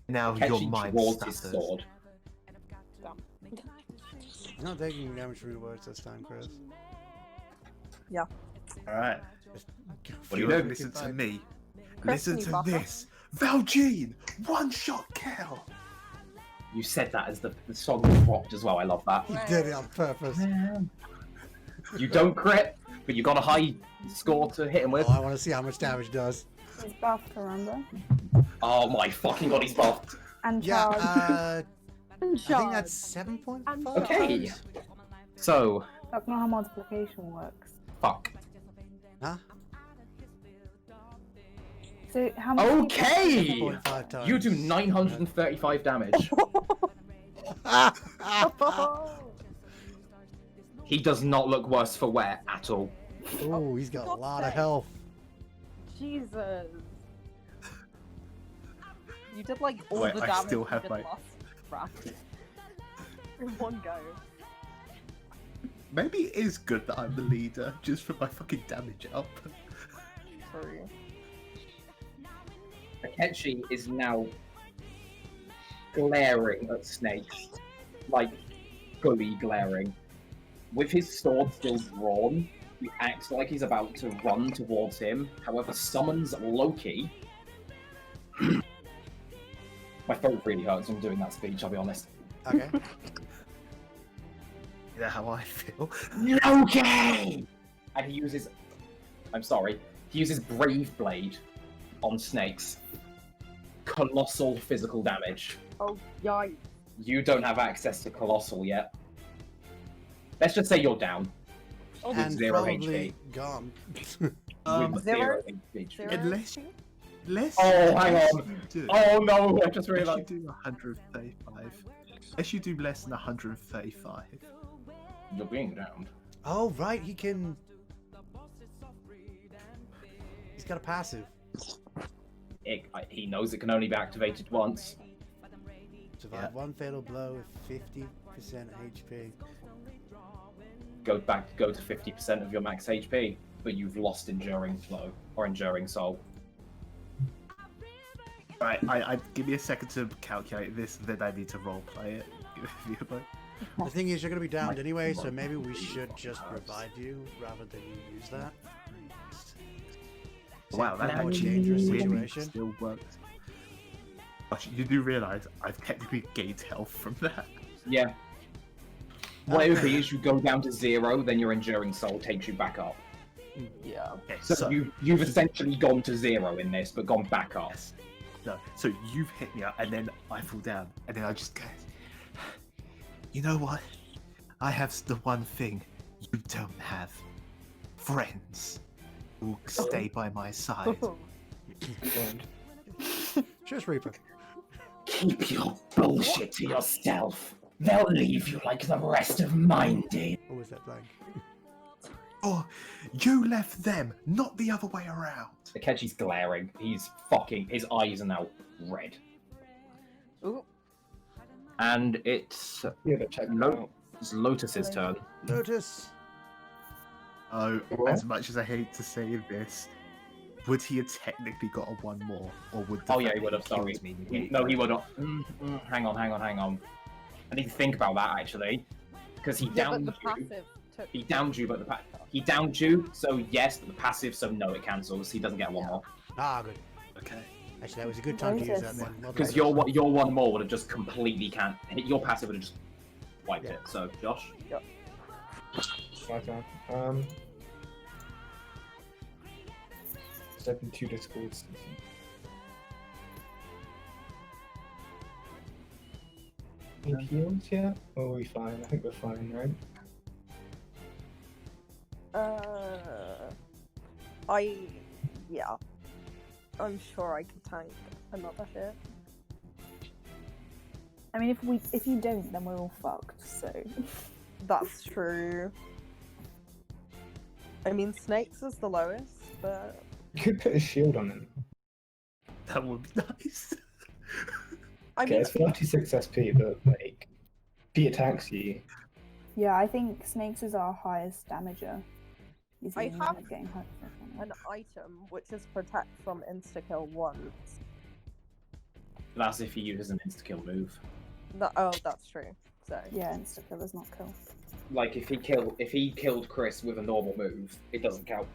Now your Akechi mind draws his suffers. sword. You're not taking damage from your words this time, Chris. Alright. What do you You do? listen to me. Chris, Listen can you to buffer? this. Valjean! One-shot kill! You said that as the song dropped as well. I love that. You did it on purpose. You don't crit, but you got a high score to hit him with. Oh, I want to see how much damage does. He's buffed, remember? Oh my fucking god, he's buffed. And Yeah, charged. I think Charge. that's 7.5. Okay. So, That's not how multiplication works. fuck. Huh? So how many Okay! 7.5 times. You do 935 damage. He does not look worse for wear at all. Ooh, he's got a God's lot of sake. health. Jesus. You did like all Wait, the I damage still you have did my- last round. In one go. Maybe it is good that I'm the leader, just for my fucking damage up. True. Akechi is now glaring at Snakes. Like, fully glaring. With his sword still drawn, he acts like he's about to run towards him, however summons Loki. My throat really hurts from doing that speech, I'll be honest. Okay. You know how I feel? Loki! And he uses... I'm sorry. He uses Brave Blade on Snakes. Colossal physical damage. Oh, yikes. You don't have access to Colossal yet. Let's just say you're down. Oh, And zero probably gone. With Zero? 0 HP. Zero Unless- HP? Unless, Oh, hang unless on. you do- Oh no, I just Unless you realised. do 135. Unless you do less than 135. You're being downed. Oh, right, he can... He's got a passive. He knows it can only be activated once. Survive Yeah. one fatal blow with 50 HP. Go to 50% of your max HP, but you've lost enduring flow or enduring soul. Right, I give me a second to calculate this, then I need to roleplay it. The thing is, you're going to be downed anyway, so maybe we should just revive you rather than you use that. Wow, that more actually dangerous really situation. still works. Gosh, you do realise I've technically gained health from that. Yeah. What it would be is you go down to 0, then your enduring soul takes you back up. Yeah. Okay, So you've essentially gone to 0 in this, but gone back up. Yes. No, so you've hit me up, and then I fall down, and then I just go, you know what? I have the one thing you don't have. Friends who stay by my side. Cheers, Reaper. Keep your bullshit to yourself. They'll leave you like the rest of mine did. Or was that Blanc? Oh, you left them, not the other way around. Akechi's glaring. His eyes are now red. Ooh. And it's Yeah, but check it out. it's Lotus's turn. Lotus. Oh, What? as much as I hate to say this, would he have technically got a 1 more, or would? Oh yeah, he would have. Sorry. No, he would have. Hang on. I need to think about that actually, because he Yeah, but downed the you. passive took. He downed you, but he downed you. So yes, but the passive. So no, it cancels. He doesn't get 1 more. Ah, good. Okay. Actually, that was a good time to use that then. Well Because done. your 1 more would have just completely your passive would have just wiped Yeah. it. So Josh. My turn. Step into Discord. Any heals yet? Or are we fine? I think we're fine, right? Yeah. I'm sure I could tank another hit. I mean, if you don't, then we're all fucked. So That's true. I mean, Snakes is the lowest, but You could put a shield on him. That would be nice. I Okay, mean, it's 46 SP, but like, if he attacks you, yeah, I think Snakes is our highest damager. He's I the only one have that's getting hurt from it. an item which is protect from insta-kill once. That's if he uses an insta-kill move. Oh, that's true. So Yeah, insta-kill is not cool. Like if he killed Chris with a normal move, it doesn't count.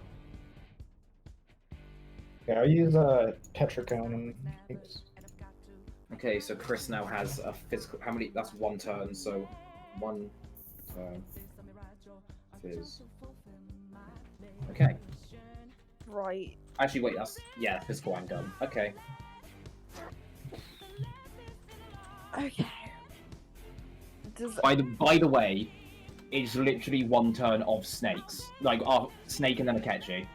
yeah, I'll use Tetracon on things. Okay, so Chris now has a physical. How many? That's 1 turn. So 1 turn. Fizz. Okay. right. Actually, wait. That's physical and gun. Okay. Okay. Does By the way, it's literally 1 turn of snakes. Like snake and then Akechi.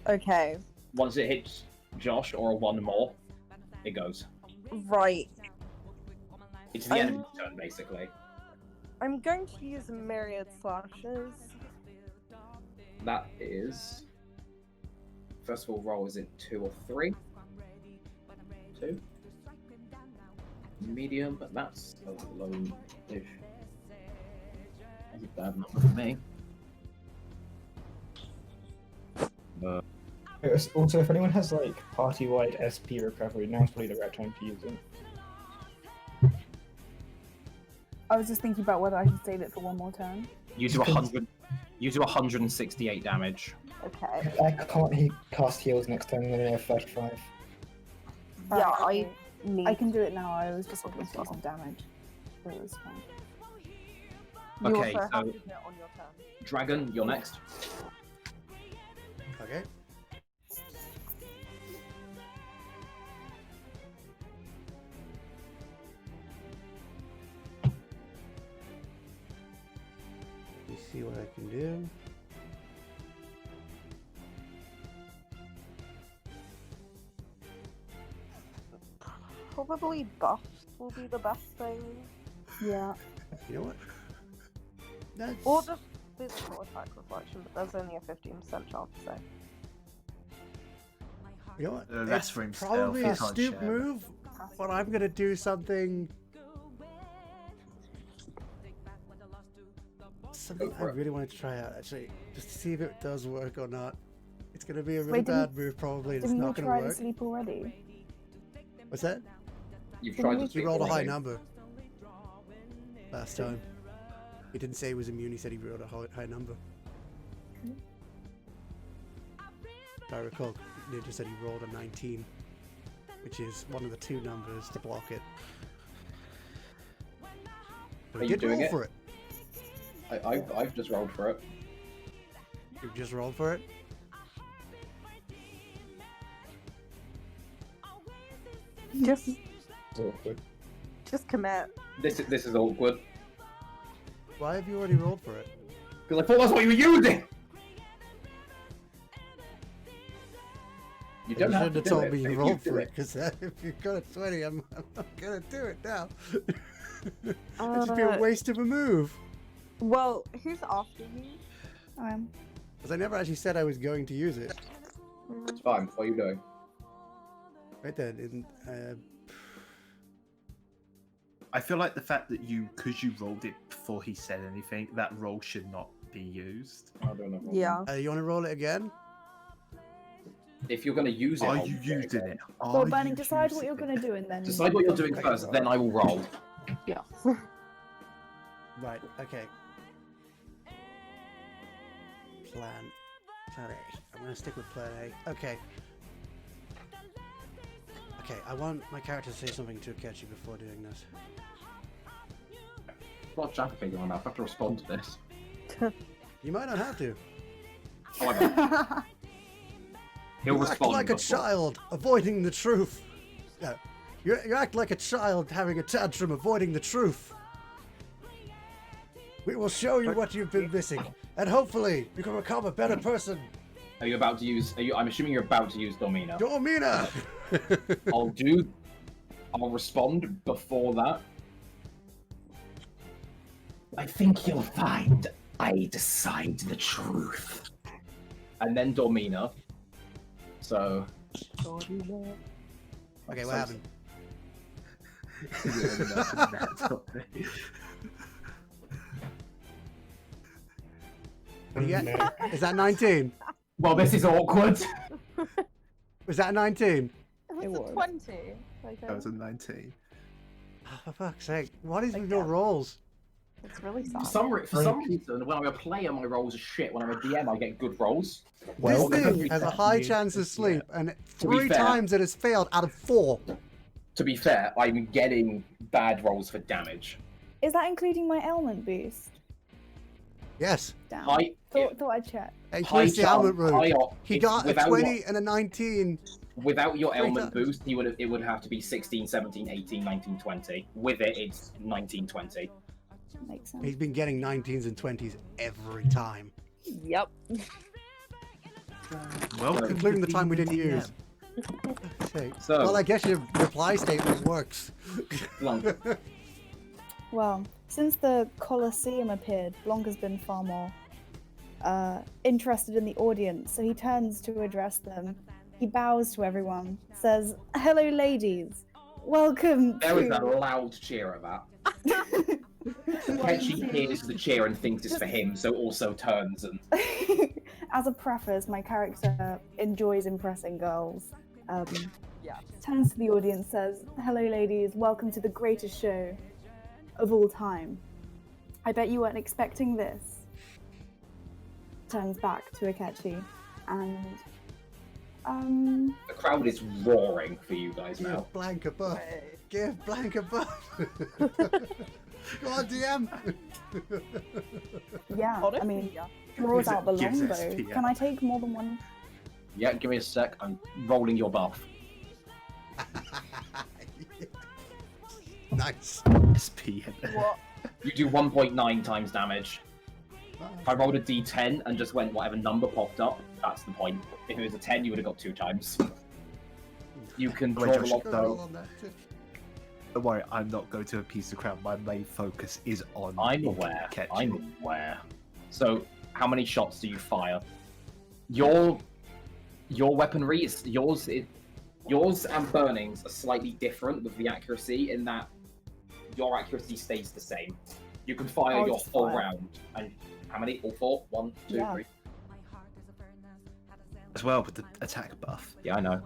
okay. Once it hits Josh or 1 more, it goes. Right. It's the enemy's turn basically. I'm going to use myriad slashes. That is. First of all, roll is it 2 or 3? 2. Medium, but that's a low-ish. That's a bad number for me. Also, if anyone has like party-wide SP recovery, now's probably the right time to use it. I was just thinking about whether I should save it for one more turn. You do 100. You do 168 damage. Okay. I can't cast heals next turn, and then I have 35. Yeah, Alright, I need. I can do it now. I was just looking to do some damage. So it was fine. You Okay, also have so- to hit on your turn. Dragon, you're next. Okay. Let me see what I can do. Probably buffs will be the best thing. Yeah. You know what? That's Or just physical attack reflection, but there's only a 15% chance, so. you know what? That's It's for himself, probably he a can't stoop share. move, but I'm gonna do something something Go I for it. really wanted to try out, actually, just to see if it does work or not. It's going to be a really Wait, bad move, probably, and it's Didn't you not going to try the work. sleep already? What's that? You've Didn't tried we- to He speak rolled a high already. number last time. He didn't say he was immune, he said he rolled a high number. If I recall, Ninja said he rolled a 19, which is one of the 2 numbers to block it. But Are he you did doing roll it? for it. I've just rolled for it. You just rolled for it? Just Awkward. commit. This is awkward. Why have you already rolled for it? Because I thought that's what you were using! You don't You have should to have do told it, me but you if rolled do for it, because if you've got a 20, I'm not going to do it now. It'd just be a waste of a move. Well, who's after you? Because I never actually said I was going to use it. It's fine. What are you doing? Right then, I feel like the fact that because you rolled it before he said anything, that roll should not be used. I don't know. Yeah. you want to roll it again? If you're going to use it, Are I'll you use it using again. it? Well, Are Burning, you decide what using you're it? going to do and then... Decide what you're doing Okay, first, well. then I will roll. Yeah. Right, okay. Plan A. I'm going to stick with plan A. Okay. Okay, I want my character to say something to Akechi before doing this. What chat figure on that? I have to respond to this. You might not have to. Oh, I know. He'll You act respond. like a before- child, avoiding the truth. No, you act like a child having a tantrum, avoiding the truth. We will show you what you've been missing, and hopefully you can become a better person. Are you about to use? I'm assuming you're about to use Domino. Domina! I'll respond before that. I think you'll find I decide the truth. And then Domina. So. Okay, what happened? What do you get? Is that 19? Well, this is awkward. Was that 19? It was a 20. Like, That was a 19. Oh, for fuck's sake. What is with your rolls? it's really sad. For some reason, when I'm a player, my rolls are shit. When I'm a DM, I get good rolls. This to thing be has a fair- high chance of sleep, and be 3 fair- times it has failed out of 4. To be fair, I'm getting bad rolls for damage. Is that including my ailment boost? Yes. Damn. High, Thought I'd check. Hey, high here's the ailment room. He got a without 20 and a 19. Without your 3 ailment times. boost, it would have to be 16, 17, 18, 19, 20. With it, it's 19, 20. Makes sense. He's been getting 19s and 20s every time, Yep. Welcome including to the time we being didn't DM. use. Okay. So- Well, I guess your reply statement works. Blanc. Well, since the Colosseum appeared, Blanc has been far more interested in the audience, so he turns to address them. He bows to everyone, says, "Hello, ladies. Welcome There was a to..." loud cheer at that. Akechi hears the cheer and thinks it's for him, so also turns and. As a preface, my character enjoys impressing girls. Yeah. Turns to the audience, says, "Hello, ladies. Welcome to the greatest show of all time. I bet you weren't expecting this." Turns back to Akechi, and The crowd is roaring for you guys now. Give Blanc a buff. Give Blanc a buff. Go on, DM. yeah, I mean, draws out the Gives longbow. SP, yeah. Can I take more than one? Yeah, give me a sec. I'm rolling your buff. Nice. SP. What? You do 1.9 times damage. If I rolled a d10 and just went whatever number popped up, that's the point. If it was a 10, you would have got 2 times. You can Wait, draw Josh, a lot Go though. roll on that too. Don't worry, I'm not going to appease the crowd. My main focus is on. I'm aware. Akechi. I'm aware. So, how many shots do you fire? Your weaponry is yours. Yours and Burning's are slightly different with the accuracy in that your accuracy stays the same. You can fire I'll your just full fire. round. And how many? All 4? 1, 2, Yeah. 3. As well with the attack buff. Yeah, I know.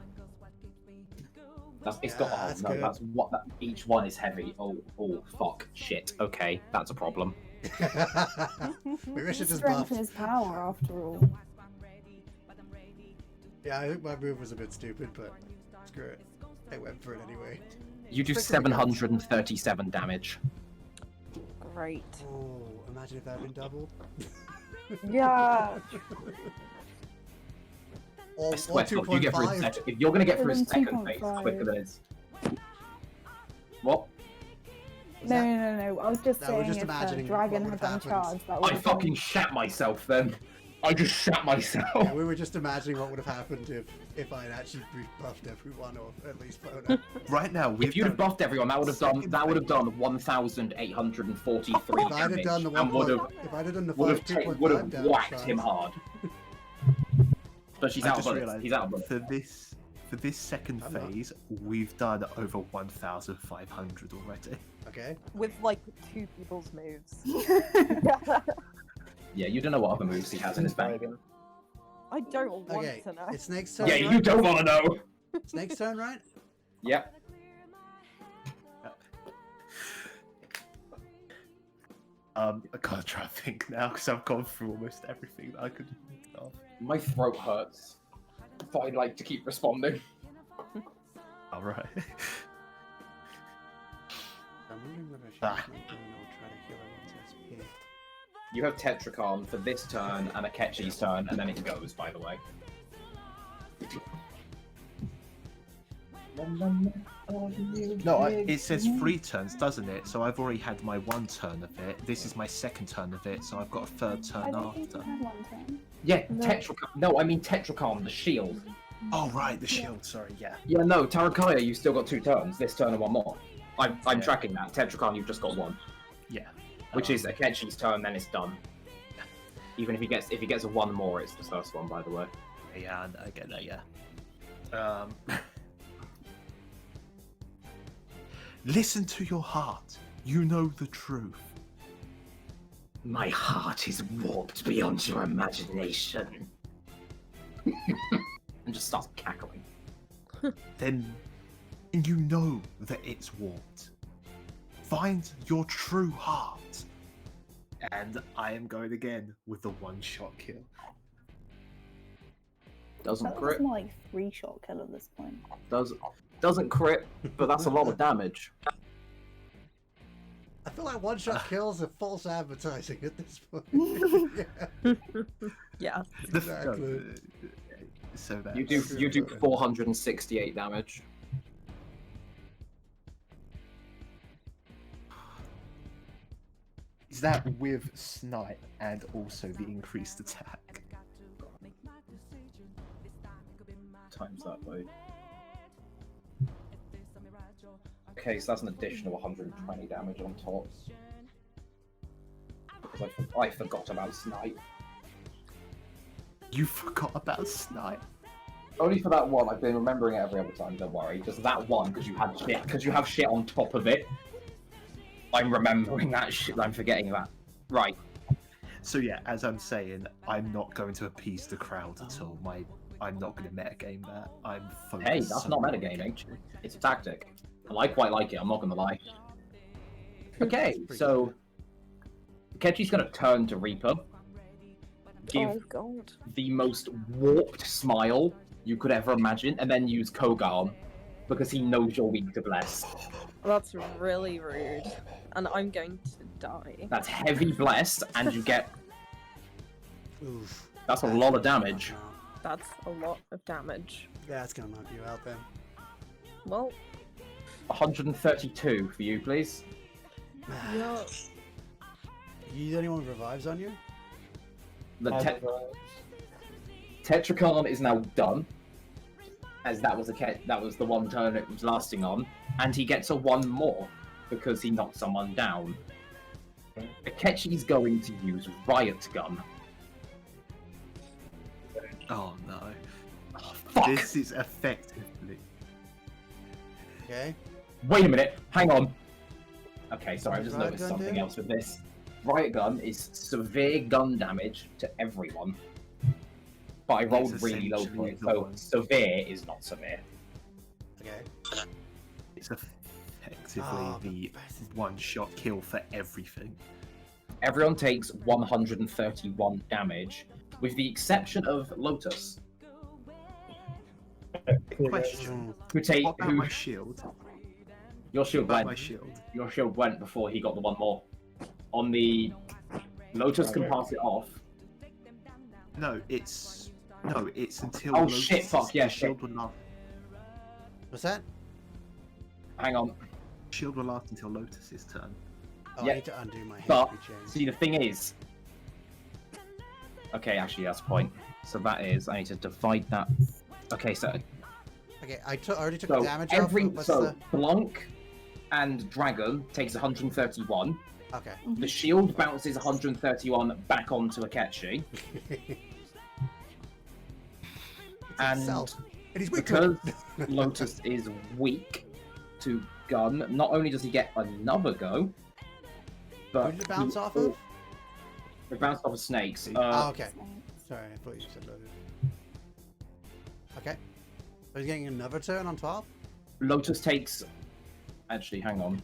It's got. Yeah, Oh that's no, good. that's what. Each one is heavy. Oh, fuck, shit. Okay, that's a problem. Maybe I should just Strength buff. is power, after all. Yeah, I think my move was a bit stupid, but screw it. I went for it anyway. You do Stick with the guns. 737 damage. Great. Oh, imagine if that had been doubled. Yeah. Or I swear to God, you get through the 2.5. second. If you're gonna get through a Then second phase 2.5. quicker than it's. What? Was No, that- no, no, no. I was just No, we're saying just if imagining the dragon what had would've done happened. charge, that I would fucking shat myself then. I just shat myself. Yeah, we were just imagining what would have happened if I had actually buffed everyone, or at least Fona. Right now, we've If you'd have done buffed everyone, that would have done 1,843 If I'd have damage, done the and would have if I'd have done the would have 2.5 damage, whacked him hard. But she's I out of just bullets. realised He's out of bullets. for this second I'm not. phase, we've done over 1,500 already. Okay. With like 2 people's moves. Yeah, you don't know what other moves he has in his bag. I don't want Okay. to know. It's Snake's turn. Yeah, right? you don't want to know. Snake's turn, right? Yep. I can't try to think now because I've gone through almost everything that I could think of. My throat hurts. Thought I'd like to keep responding. All right. I'm wondering whether I should Ah. just make Bruno try to heal everyone's SP. You have Tetracon for this turn and Akechi's turn, and then it goes, by the way. No, it says 3 turns, doesn't it? So I've already had my 1 turn of it. This is my 2nd turn of it, so I've got a 3rd I turn don't think after. you had one turn. Yeah, No. Tetracon. No, I mean Tetracon, the shield. Oh, right, the shield, sorry, yeah. Yeah, no, Tarakaya, you've still got 2 turns. This turn and 1 more. I'm Yeah. tracking that. Tetracon, you've just got 1. Yeah. Which is Akechi's turn, then it's done. Even if he gets a 1 more, it's the first one, by the way. Yeah, I get that, yeah. Listen to your heart. You know the truth. My heart is warped beyond your imagination. And just starts cackling. Then you know that it's warped. Find your true heart. And I am going again with the 1-shot kill. Doesn't That was crit. more like 3-shot kill at this point. Doesn't crit, but that's a lot of damage. I feel like one-shot kills are false advertising at this point. Yeah. Exactly. So that You do 468 damage. Is that with snipe and also the increased attack? Times that way. Okay, so that's an additional 120 damage on top. Because I forgot about snipe. You forgot about snipe. Only for that one. I've been remembering it every other time. Don't worry. Just that one because you had shit. Because you have shit on top of it. I'm remembering that shit. I'm forgetting that. Right. So yeah, as I'm saying, I'm not going to appease the crowd at all. I'm not going to metagame that. I'm focused. Hey, that's not metagaming. It's a tactic. And I quite like it. I'm not gonna lie. Okay, so Akechi's gonna turn to Reaper. Give Oh god. the most warped smile you could ever imagine, and then use Kogarm because he knows you're weak to bless. That's really rude. And I'm going to die. That's heavy bless, and you get Oof. that's a lot of damage. That's a lot of damage. Yeah, it's gonna knock you out then. Well, 132 for you, please. yeah. You need anyone who revives on you? The Tetracon is now done, as that was the one turn it was lasting on, and he gets a 1 more because he knocked someone down. Akechi's going to use Riot Gun. Oh no. Oh, fuck! This is effectively. Okay. Wait a minute, hang on. Okay, sorry, I was just Riot noticed Gun something do? else with this. riot gun is severe gun damage to everyone. But I rolled It's really low for essentially it, the so one. severe is not severe. Okay. It's effectively Oh, the one-shot kill for everything. Everyone takes 131 damage, with the exception of Lotus, Question: who take What about who my shield? your shield What about went. my shield? Your shield went before he got the one more. On the Lotus can pass it off. No, it's until. Oh, Lotus, shit, fuck, yeah, the shield shit. will last. What's that? Hang on. Shield will last until Lotus's turn. Oh, Yeah. I need to undo my But HP change. see, the thing is, okay, actually that's a point. So that is, I need to divide that. Okay, so Okay, I already took so damage every off. What's so Blanc and Dragon takes 131. the... Okay. The shield bounces 131 back onto Akechi, and Itself. And he's weak to because it. Lotus is weak to gun, not only does he get another go, but Who did it bounce off of? it bounced off of snakes. Oh, okay. Sorry, I thought you said loaded. Okay. So he's getting another turn on 12? Lotus takes. Actually, hang on.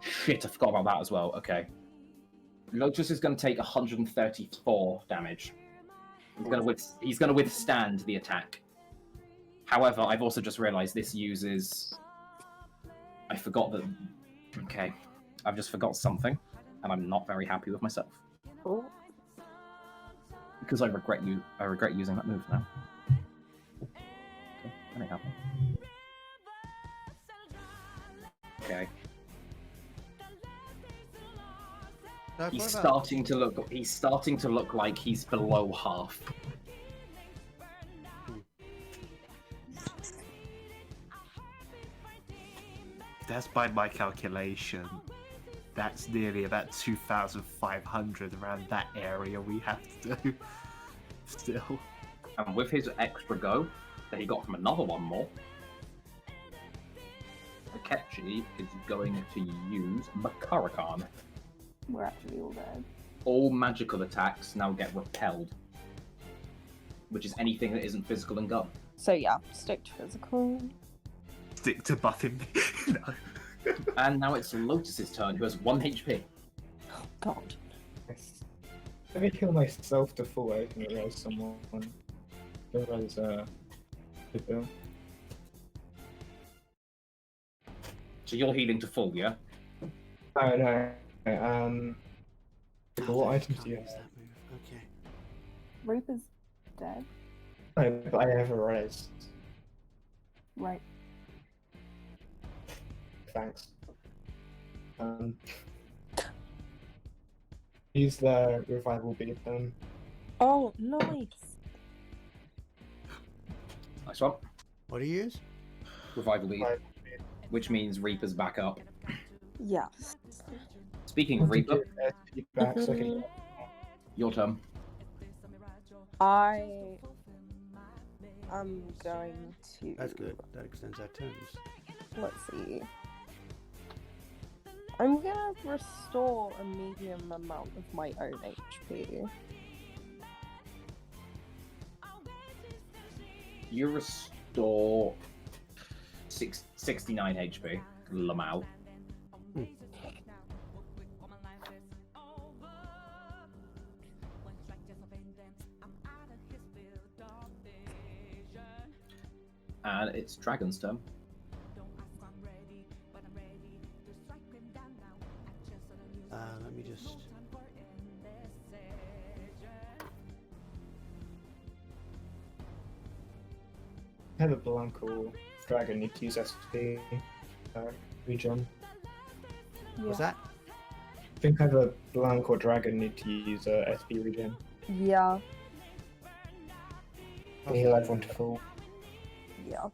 Shit, I forgot about that as well. Okay. Lotus is going to take 134 damage. He's going to withstand the attack. However, I've also just realised this uses. I forgot that. Okay, I've just forgot something, and I'm not very happy with myself Oh. because I regret using that move now. Okay, that ain't happening. Okay. No, He's what about- starting to look like he's below half. That's by my calculation. That's nearly about 2,500 around that area we have to do. Still. And with his extra go that he got from another one more, Akechi is going to use Makarakan. We're actually all dead. All magical attacks now get repelled, which is anything that isn't physical and gun. So yeah, stick to physical. Stick to buffing me. No. And now it's Lotus's turn, who has 1 HP. Oh god. Let me kill myself to full. I didn't realize someone. There was people. So you're healing to full, yeah? Oh no. What items do you Use have? that move. Okay. Reaper's dead. No, but I have a res. Right. Thanks. Use the revival bead then. Oh, nice. Nice one. What do you use? Revival lead, Revival which means Reaper's back up. Yeah. Speaking of Reaper, SP back so I can... your turn. I am going to. That's good. That extends our turns. Let's see. I'm gonna restore a medium amount of my own HP. You restore 69 HP, Lamau. And it's Dragon's turn. Let me just... Either Blanc or Dragon need to use SP regen. What's that? I think either Blanc or Dragon need to use SP regen. Yeah. Heal everyone to full. Yeah.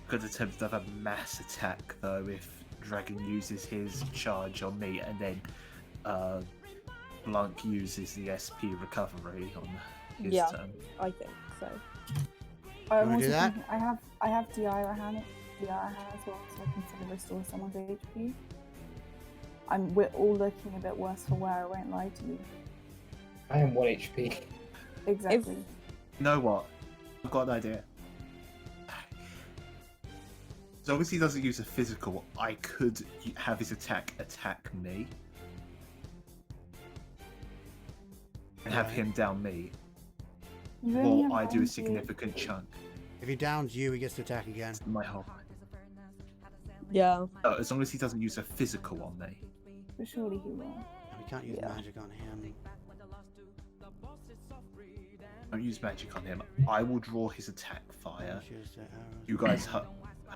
Could attempt another mass attack though if Dragon uses his charge on me and then Blanc uses the SP recovery on his Yeah. turn. I think so. I'm wanna do also that? thinking, I have DI on hand. Yeah, I have as well, so I can sort of restore someone's HP. We're all looking a bit worse for wear, I won't lie to you. I am 1 HP. Exactly. You know what? I've got an idea. As long as he doesn't use a physical, I could have his attack me. And have him down me. You only While have I do a 1 significant chunk. If he downs you, he gets to attack again. My whole. Yeah. As long as he doesn't use a physical on me. But surely he will. We can't use magic on him. Don't use magic on him. I will draw his attack fire. You guys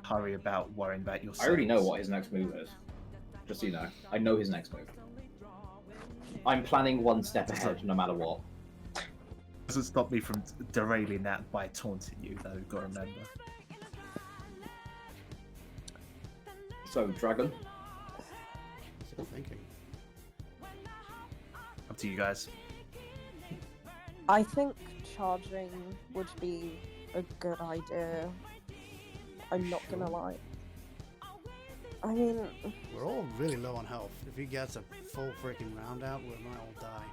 hurry about worrying about yourselves. I already know what his next move is. Just so you know. I know his next move. I'm planning 1 step ahead, no matter what. Doesn't stop me from derailing that by taunting you, though, you've got to remember. So, Dragon. Still thinking. Up to you guys. I think charging would be a good idea. I'm not gonna lie. I mean, we're all really low on health. If he gets a full freaking round out, we might all die.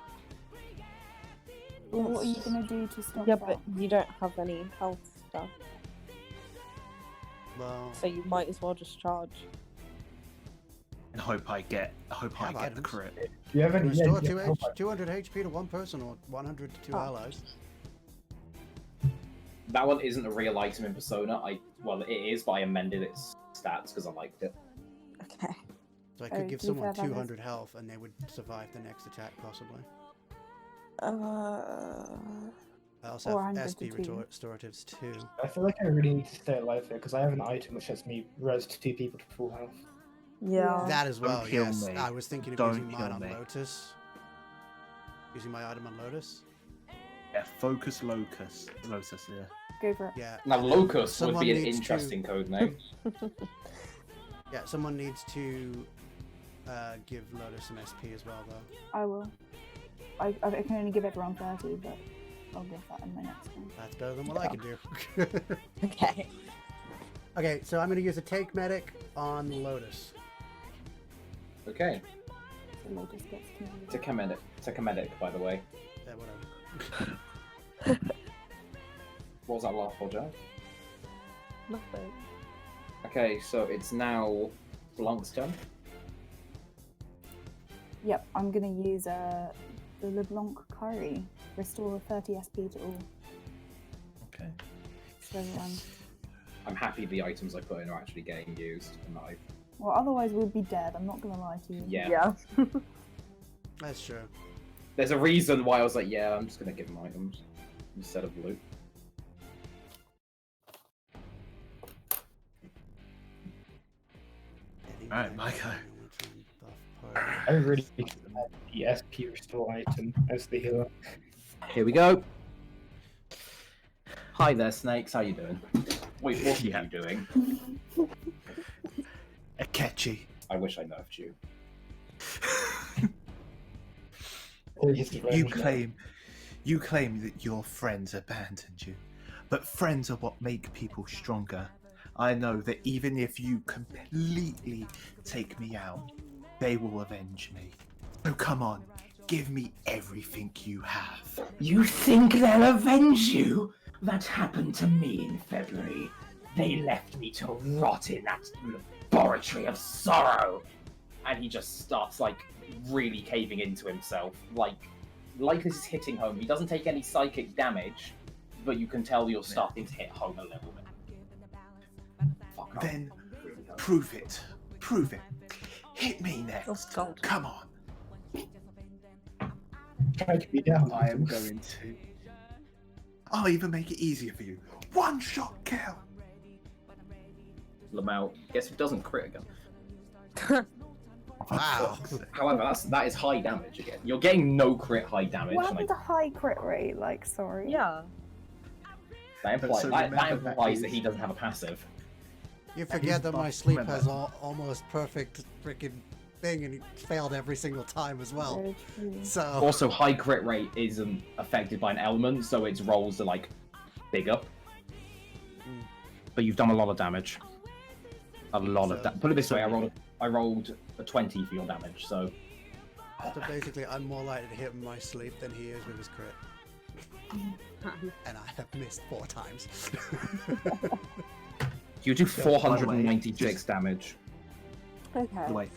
Well, what are you gonna do to stop yeah, that? but you don't have any health stuff, Well, so you might as well just charge. And hope I get the items. crit. Do you have any? restore Yeah, 200 HP to 1 person or 100 to 2 allies. That one isn't a real item in Persona. Well, it is, but I amended its stats because I liked it. Okay. So I could give to be someone fair, that is- 200 health and they would survive the next attack, possibly. I also Or have 100 SP to 2. restoratives too. I feel like I really need to stay alive here because I have an item which lets me res 2 people to full health. Yeah. That as well, Don't kill yes. me. I was thinking of Don't using mine kill on me. Lotus. Using my item on Lotus. Yeah, focus Lotus, yeah. Go for it. Yeah. Now, and then Locust would someone be an needs interesting code name. Yeah, someone needs to give Lotus some SP as well, though. I will. I can only give everyone 30, but I'll give that in my next one. That's better than what I can do. Okay. Okay, so I'm going to use a take medic on Lotus. Okay. So Lotus gets to It's a comedic. It's a comedic, by the way. Yeah, whatever. What was that laugh for, Jack? Nothing. Okay, so it's now Blanc's turn. Yep, I'm gonna use the LeBlanc curry. Restore 30 SP to all. Okay. So everyone. I'm happy the items I put in are actually getting used. And that Well, otherwise we'd be dead. I'm not gonna lie to you. Yeah. That's true. There's a reason why I was like, yeah, I'm just gonna give him items instead of loot. Alright, my go. I really need the SP restore item as the healer. Here we go. Hi there, Snakes. How you doing? Wait, what are you doing? Akechi. I wish I nerfed you. You claim that your friends abandoned you, but friends are what make people stronger. I know that even if you completely take me out, they will avenge me. So come on, give me everything you have. You think they'll avenge you? That happened to me in February. They left me to rot in that laboratory of sorrow. And he just starts like really caving into himself. Like this is hitting home. He doesn't take any psychic damage, but you can tell you're starting to hit home a little bit. Fuck off. Then prove it. Prove it. Hit me next. Oh, God. Come on. Try to be down. I am going to. I'll even make it easier for you. One shot kill. Lamau, guess who doesn't crit again? Wow. However, that is high damage again. You're getting no crit high damage. What and happened to high crit rate? Like, sorry. Yeah. that implies, So that remember that implies that is- he doesn't have a passive. You forget that my buff, sleep remember. has almost perfect freaking thing, and he failed every single time as well. Very true. So Also, high crit rate isn't affected by an element, so its rolls are like bigger. But you've done a lot of damage. A lot of So- damage. Put it this way, I rolled a 20 for your damage, so So basically, I'm more likely to hit him in my sleep than he is with his crit. And I have missed 4 times. you do 496 damage. Okay. By the way,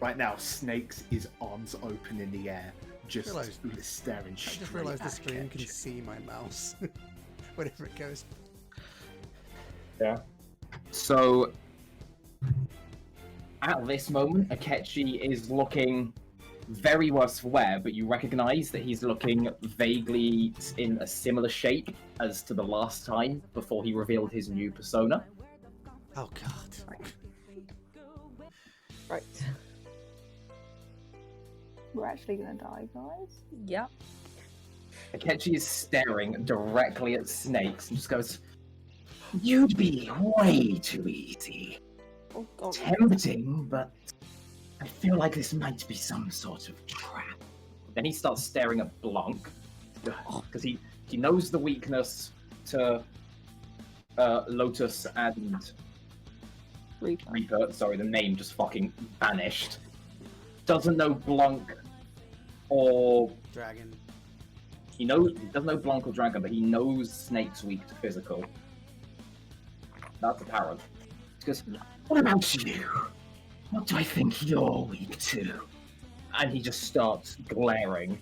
right now, Snake's his arms open in the air, just Realised- staring I straight just realised the at stream can Akechi. see my mouse whenever it goes. Yeah. So, at this moment, Akechi is looking very worse for wear, but you recognize that he's looking vaguely in a similar shape as to the last time before he revealed his new persona. Oh god. Right. We're actually gonna die, guys. Yep. Akechi is staring directly at Snakes and just goes, You'd be way too easy. Oh god. Tempting, but I feel like this might be some sort of trap. then he starts staring at Blanc, because he knows the weakness to Lotus and Reaper. Sorry, the name just fucking vanished. Doesn't know Blanc or Dragon. he doesn't know Blanc or Dragon, but he knows Snake's weak to physical. That's apparent. He goes, What about you? What do I think you're weak to? and he just starts glaring,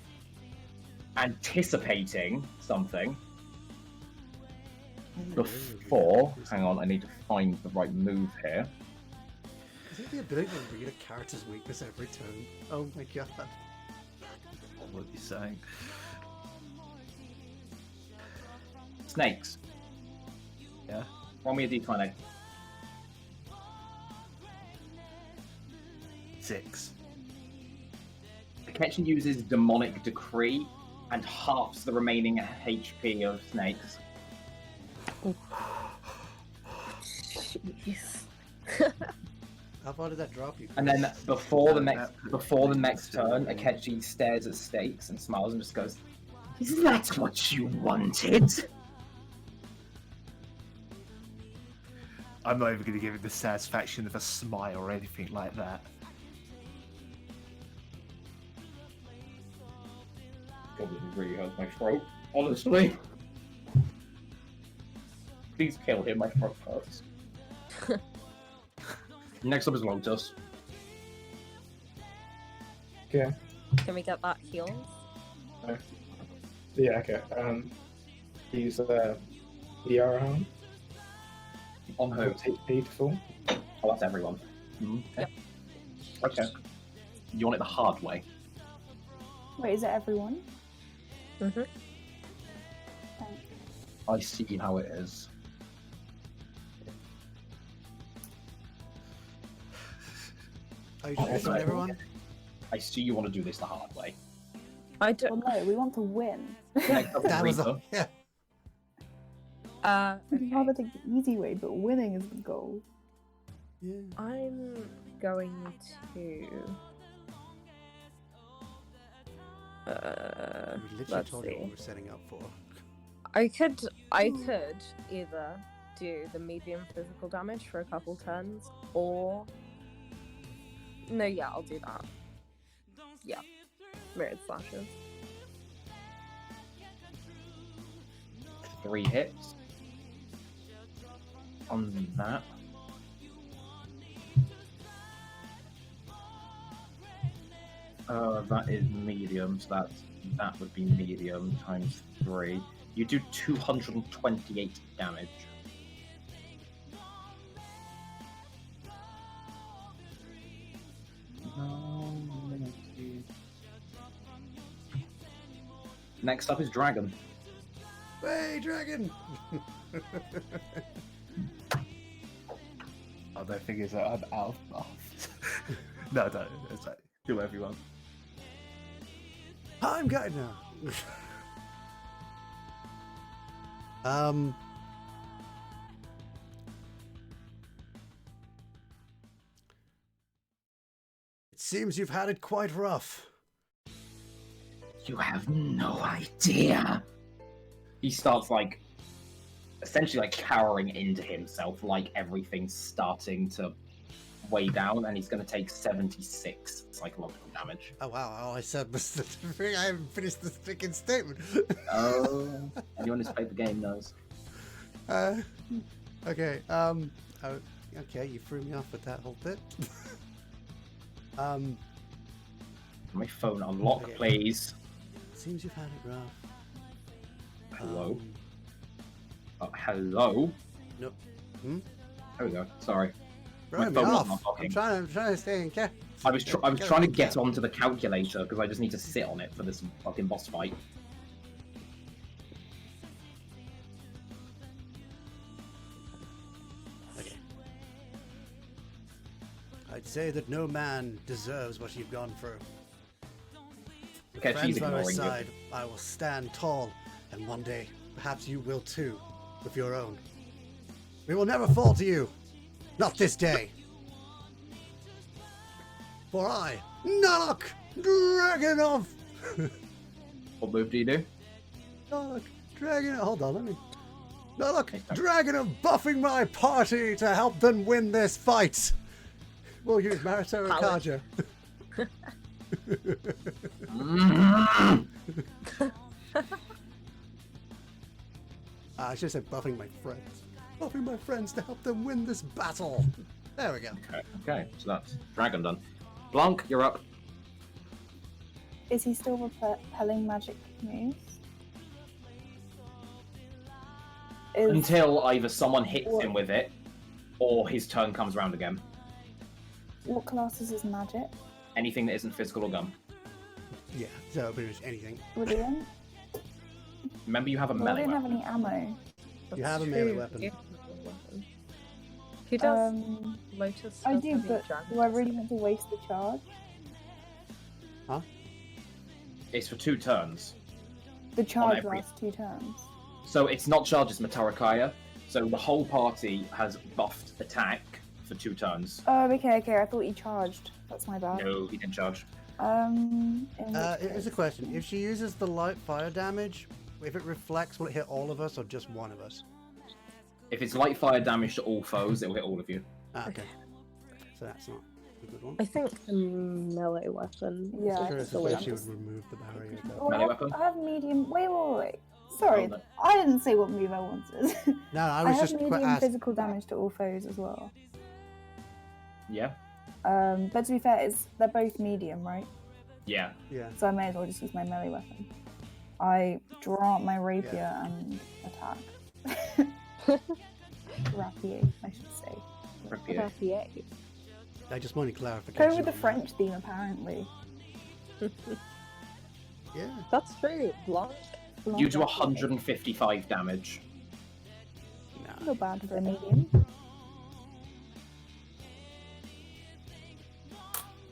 anticipating something. Before, hang on, I need to find the right move here. Is it the ability to read a character's weakness every turn? Oh my god. What are you saying? Snakes. Yeah. Roll me a d20. 6. Akechi uses Demonic Decree and halves the remaining HP of Snakes. Jeez. How far did that drop you? And then before the next turn, Akechi stares at Snakes and smiles and just goes, Is that what you wanted? I'm not even going to give it the satisfaction of a smile or anything like that. God, this really hurts my throat, honestly. Please kill him, my throat hurts. Next up is Lotus. Okay. Can we get that healed? Yeah, okay. Use the arrow On who? HP to full. Oh, that's everyone. Okay. Yep. Okay. You want it the hard way? Wait, is it everyone? Mm-hmm. Thanks. I see how it is. Are you sure it's not everyone? I see you want to do this the hard way. I do. Well, no, we want to win. Next up is That was Reaper. yeah. We'd rather take the easy way, but winning is the goal. Yeah. I'm going to. We literally Let's told you what see. we were setting up for. I could either do the medium physical damage for a couple turns, or no, yeah, I'll do that. Yeah, mirrored slashes. 3 hits. On that. That is medium, so that would be medium times 3. You do 228 damage. Next up is Dragon. Hey, dragon! Oh, the thing is that I'm out of mouth. No, don't. It's like, do everyone. I'm good now. It seems you've had it quite rough. You have no idea. He starts like essentially like cowering into himself, like everything's starting to weigh down, and he's going to take 76 psychological damage. Oh wow! All I said was the thing. I haven't finished the freaking statement. Oh, anyone who's played the game knows. Okay. Okay, you threw me off with that whole bit. My phone unlock, Okay. please. Seems you've had it rough. Hello. Hello. Nope. Hmm? There we go. Sorry. Throwing me phone was off. not talking. I'm trying to stay in care. I was trying to get onto the calculator because I just need to sit on it for this fucking boss fight. Okay. I'd say that no man deserves what you've gone through. With Okay, friends she's by my ignoring you. side, I will stand tall, and one day, perhaps you will too, with your own. We will never fall to you. Not this day. For I, Nalok Dragonov. What move do you do? Nalok Dragon. Hold on, let me. Nalok Dragonov buffing my party to help them win this fight. We'll use Maritara Kaja. I should have said buffing my friends. Buffing my friends to help them win this battle. There we go. Okay, so that's Dragon done. Blanc, you're up. Is he still repelling magic moves? Until either someone hits What? him with it, or his turn comes around again. What class is his magic? Anything that isn't physical or gun. Yeah, so pretty much anything. Brilliant. Remember, you have a Well, I melee don't have weapon. any ammo. You have a melee weapon. Who does Lotus? I does do, heavy but dragon. do I really want to waste the charge? Huh? It's for 2 turns. The charge every- lasts 2 turns. So it's not charge, it's Matarakaya. So the whole party has buffed attack for 2 turns. Oh, okay. I thought he charged. That's my bad. No, he didn't charge. In which Here's a case- question. If she uses the light fire damage, if it reflects, will it hit all of us or just one of us? If it's light fire damage to all foes, it will hit all of you. Ah, okay. So that's not a good one. I think a melee weapon. Yeah, I'm I curious think if so. she would remove the barrier. Though. Oh, Melee weapon? I have medium. Wait. Sorry, Oh, no. I didn't say what move I wanted. No, I I was have just medium asked. physical damage to all foes as well. Yeah? But to be fair, they're both medium, right? Yeah. Yeah. So I may as well just use my melee weapon. I draw out my rapier and attack. Rapier, I should say. Rapier. I just wanted clarification. Go with the on French theme, apparently. that. Yeah. That's true. Blanc. You do 155 damage. Not bad for a medium.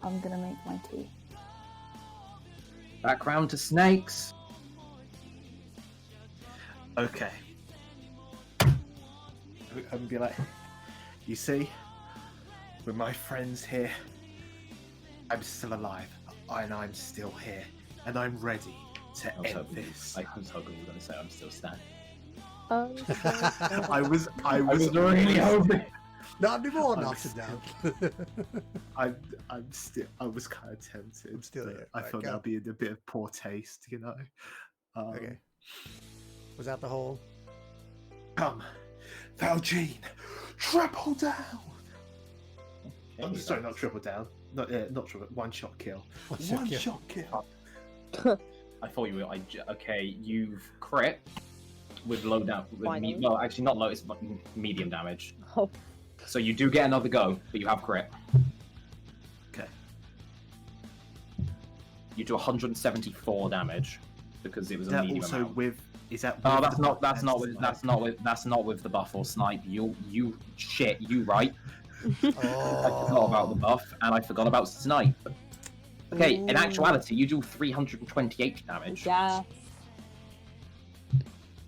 I'm gonna make my tea. Back round to snakes. Okay. And be like, you see, with my friends here, I'm still alive, and I'm still here, and I'm ready to I was end hoping, this. I was hoping you were going to say I'm still standing. I was really hoping. Not anymore, I'm knocks it down. I was kind of tempted. I'm still but here. I Right, thought go. that'd be a bit of poor taste, you know. Okay. Was that the whole? Come, Valjean, triple down. Sorry, not triple down. Not triple. One shot kill. One shot kill. I thought you were. Okay, you've crit with low down. Finally. Well, actually, not low. It's medium damage. Oh. So you do get another go, but you have crit. Okay. You do 174 damage because it was Is a that medium also amount. with? Is that? Oh, with that's the not. buff That's and not with. snipe? That's not with the buff or snipe. You shit. You right. I Oh. forgot about the buff, and I forgot about snipe. Okay, in Ooh. actuality, you do 328 damage. Yeah.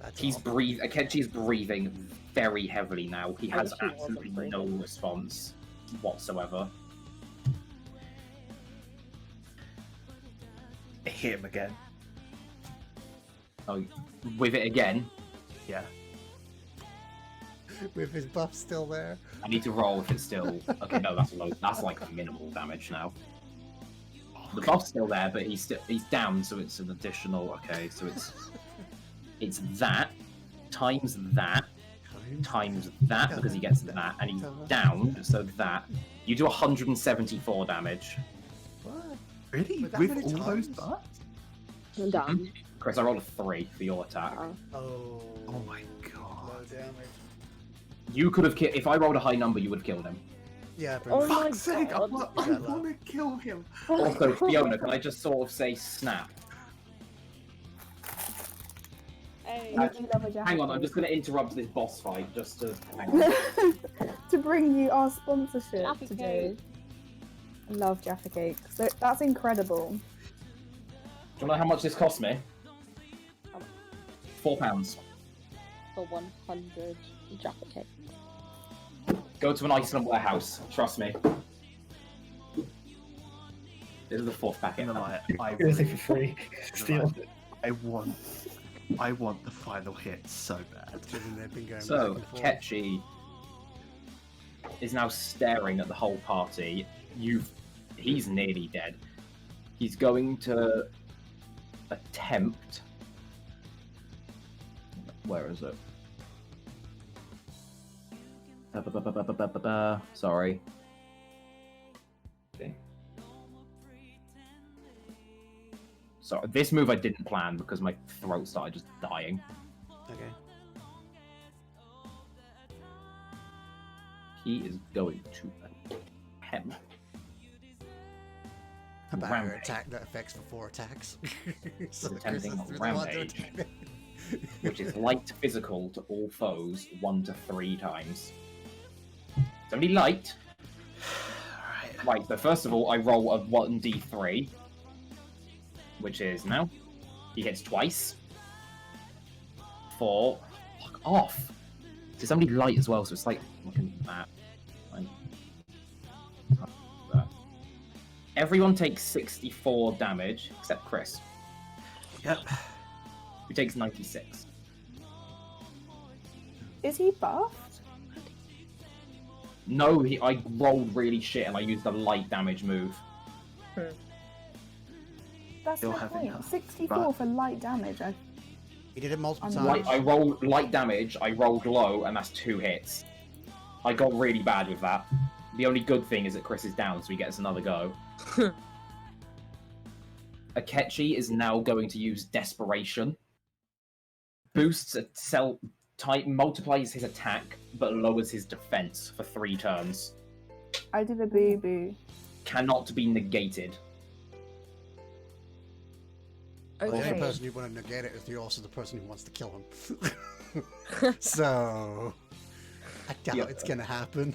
That's He's all. breathing. Akechi is breathing very heavily now. He I has wish he wasn't absolutely no breathing. response whatsoever. Hit him again. Oh, with it again. Yeah. With his buff still there. I need to roll if it's still. Okay, no, that's low. That's like minimal damage now. The buff's still there, but he's down, so it's an additional. Okay, so it's that times that times that because he gets that, and he's downed, so that you do 174 damage. What? Really? With that With many all those times? buffs? I'm done. Chris, I rolled a 3 for your attack. Oh. Oh my Low god. damage. You could have killed. If I rolled a high number, you would have killed him. Yeah, pretty Oh much. my Fuck's sake, I God. want Yeah, to kill him. Also, Fiona, can I just sort of say snap? Hey, Uh, you love a Jaffa Hang on, I'm cake. just going to interrupt this boss fight just to. Hang on. To bring you our sponsorship Jaffa today. cake. I love Jaffa cake. So that's incredible. Do you know how much this cost me? £4. For 100 Jaffa cake. Go to an Iceland warehouse. Trust me. This is the 4th packet. You know, like, I I'm gonna say for really- free. Steal. I want the final hit so bad. Considering they've been going So, back and forth. Akechi is now staring at the whole party. He's nearly dead. He's going to attempt. Where is it? Sorry. Okay. So this move I didn't plan because my throat started just dying. Okay. He is going to attempt. A barrier Rampage. attack that affects for 4 attacks. so He's Chris attempting is a through the one to rampage. attack. Which is light to physical to all foes 1 to 3 times. It's only light. Right, so first of all, I roll a 1d3, which is now. He hits twice. 4. Fuck off! It's only light as well, so it's like looking at that. Everyone takes 64 damage, except Chris, Yep. who takes 96. Is he buffed? No, I rolled really shit and I used a light damage move. That's You'll my have point. enough, 64 but- for light damage. He did it multiple I'm times. I rolled light damage, I rolled low, and that's 2 hits. I got really bad with that. The only good thing is that Chris is down, so he gets another go. Akechi is now going to use Desperation. Boosts a cell type, multiplies his attack, but lowers his defense for 3 turns. I did a boo boo. Cannot be negated. The only Okay. person you want to negate it is also the person who wants to kill him. So, I doubt Yeah. it's gonna happen.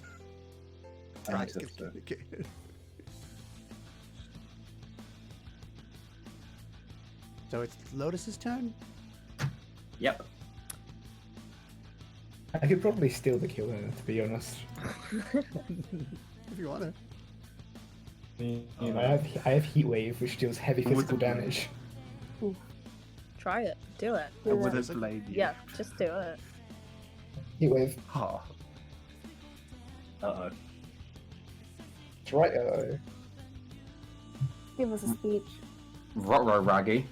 Alright, It's gonna so- get negated. So it's Lotus's turn? Yep. I could probably steal the kill, to be honest. If you want to. I have Heat Wave, which deals heavy Would physical the- damage. Try it. Do it. I Yeah. would have blamed you. Yeah, just do it. Heat Wave. Oh, Uh-oh. That's right. Give us a speech. Ruh-roh, Raggy.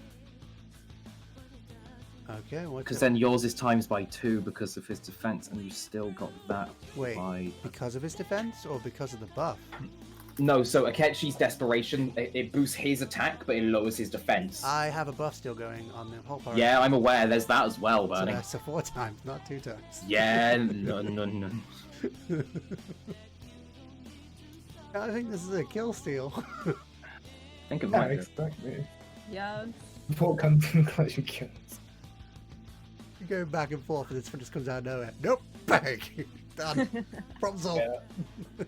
Okay, what's Because it? then yours is times by 2 because of his defense, and you still got that Wait, by... because of his defense or because of the buff? No, so Akechi's Desperation, it boosts his attack, but it lowers his defense. I have a buff still going on the whole part. Yeah, I'm aware, there's that as well, So Bernie. that's 4 times, not 2 times. Yeah, no. I think this is a kill steal. Think of Yeah, that. exactly. Yeah. Before it comes to the clutch and kills. You go back and forth and this one just comes out of nowhere. Nope, bang! Done. Problem solved. Yeah.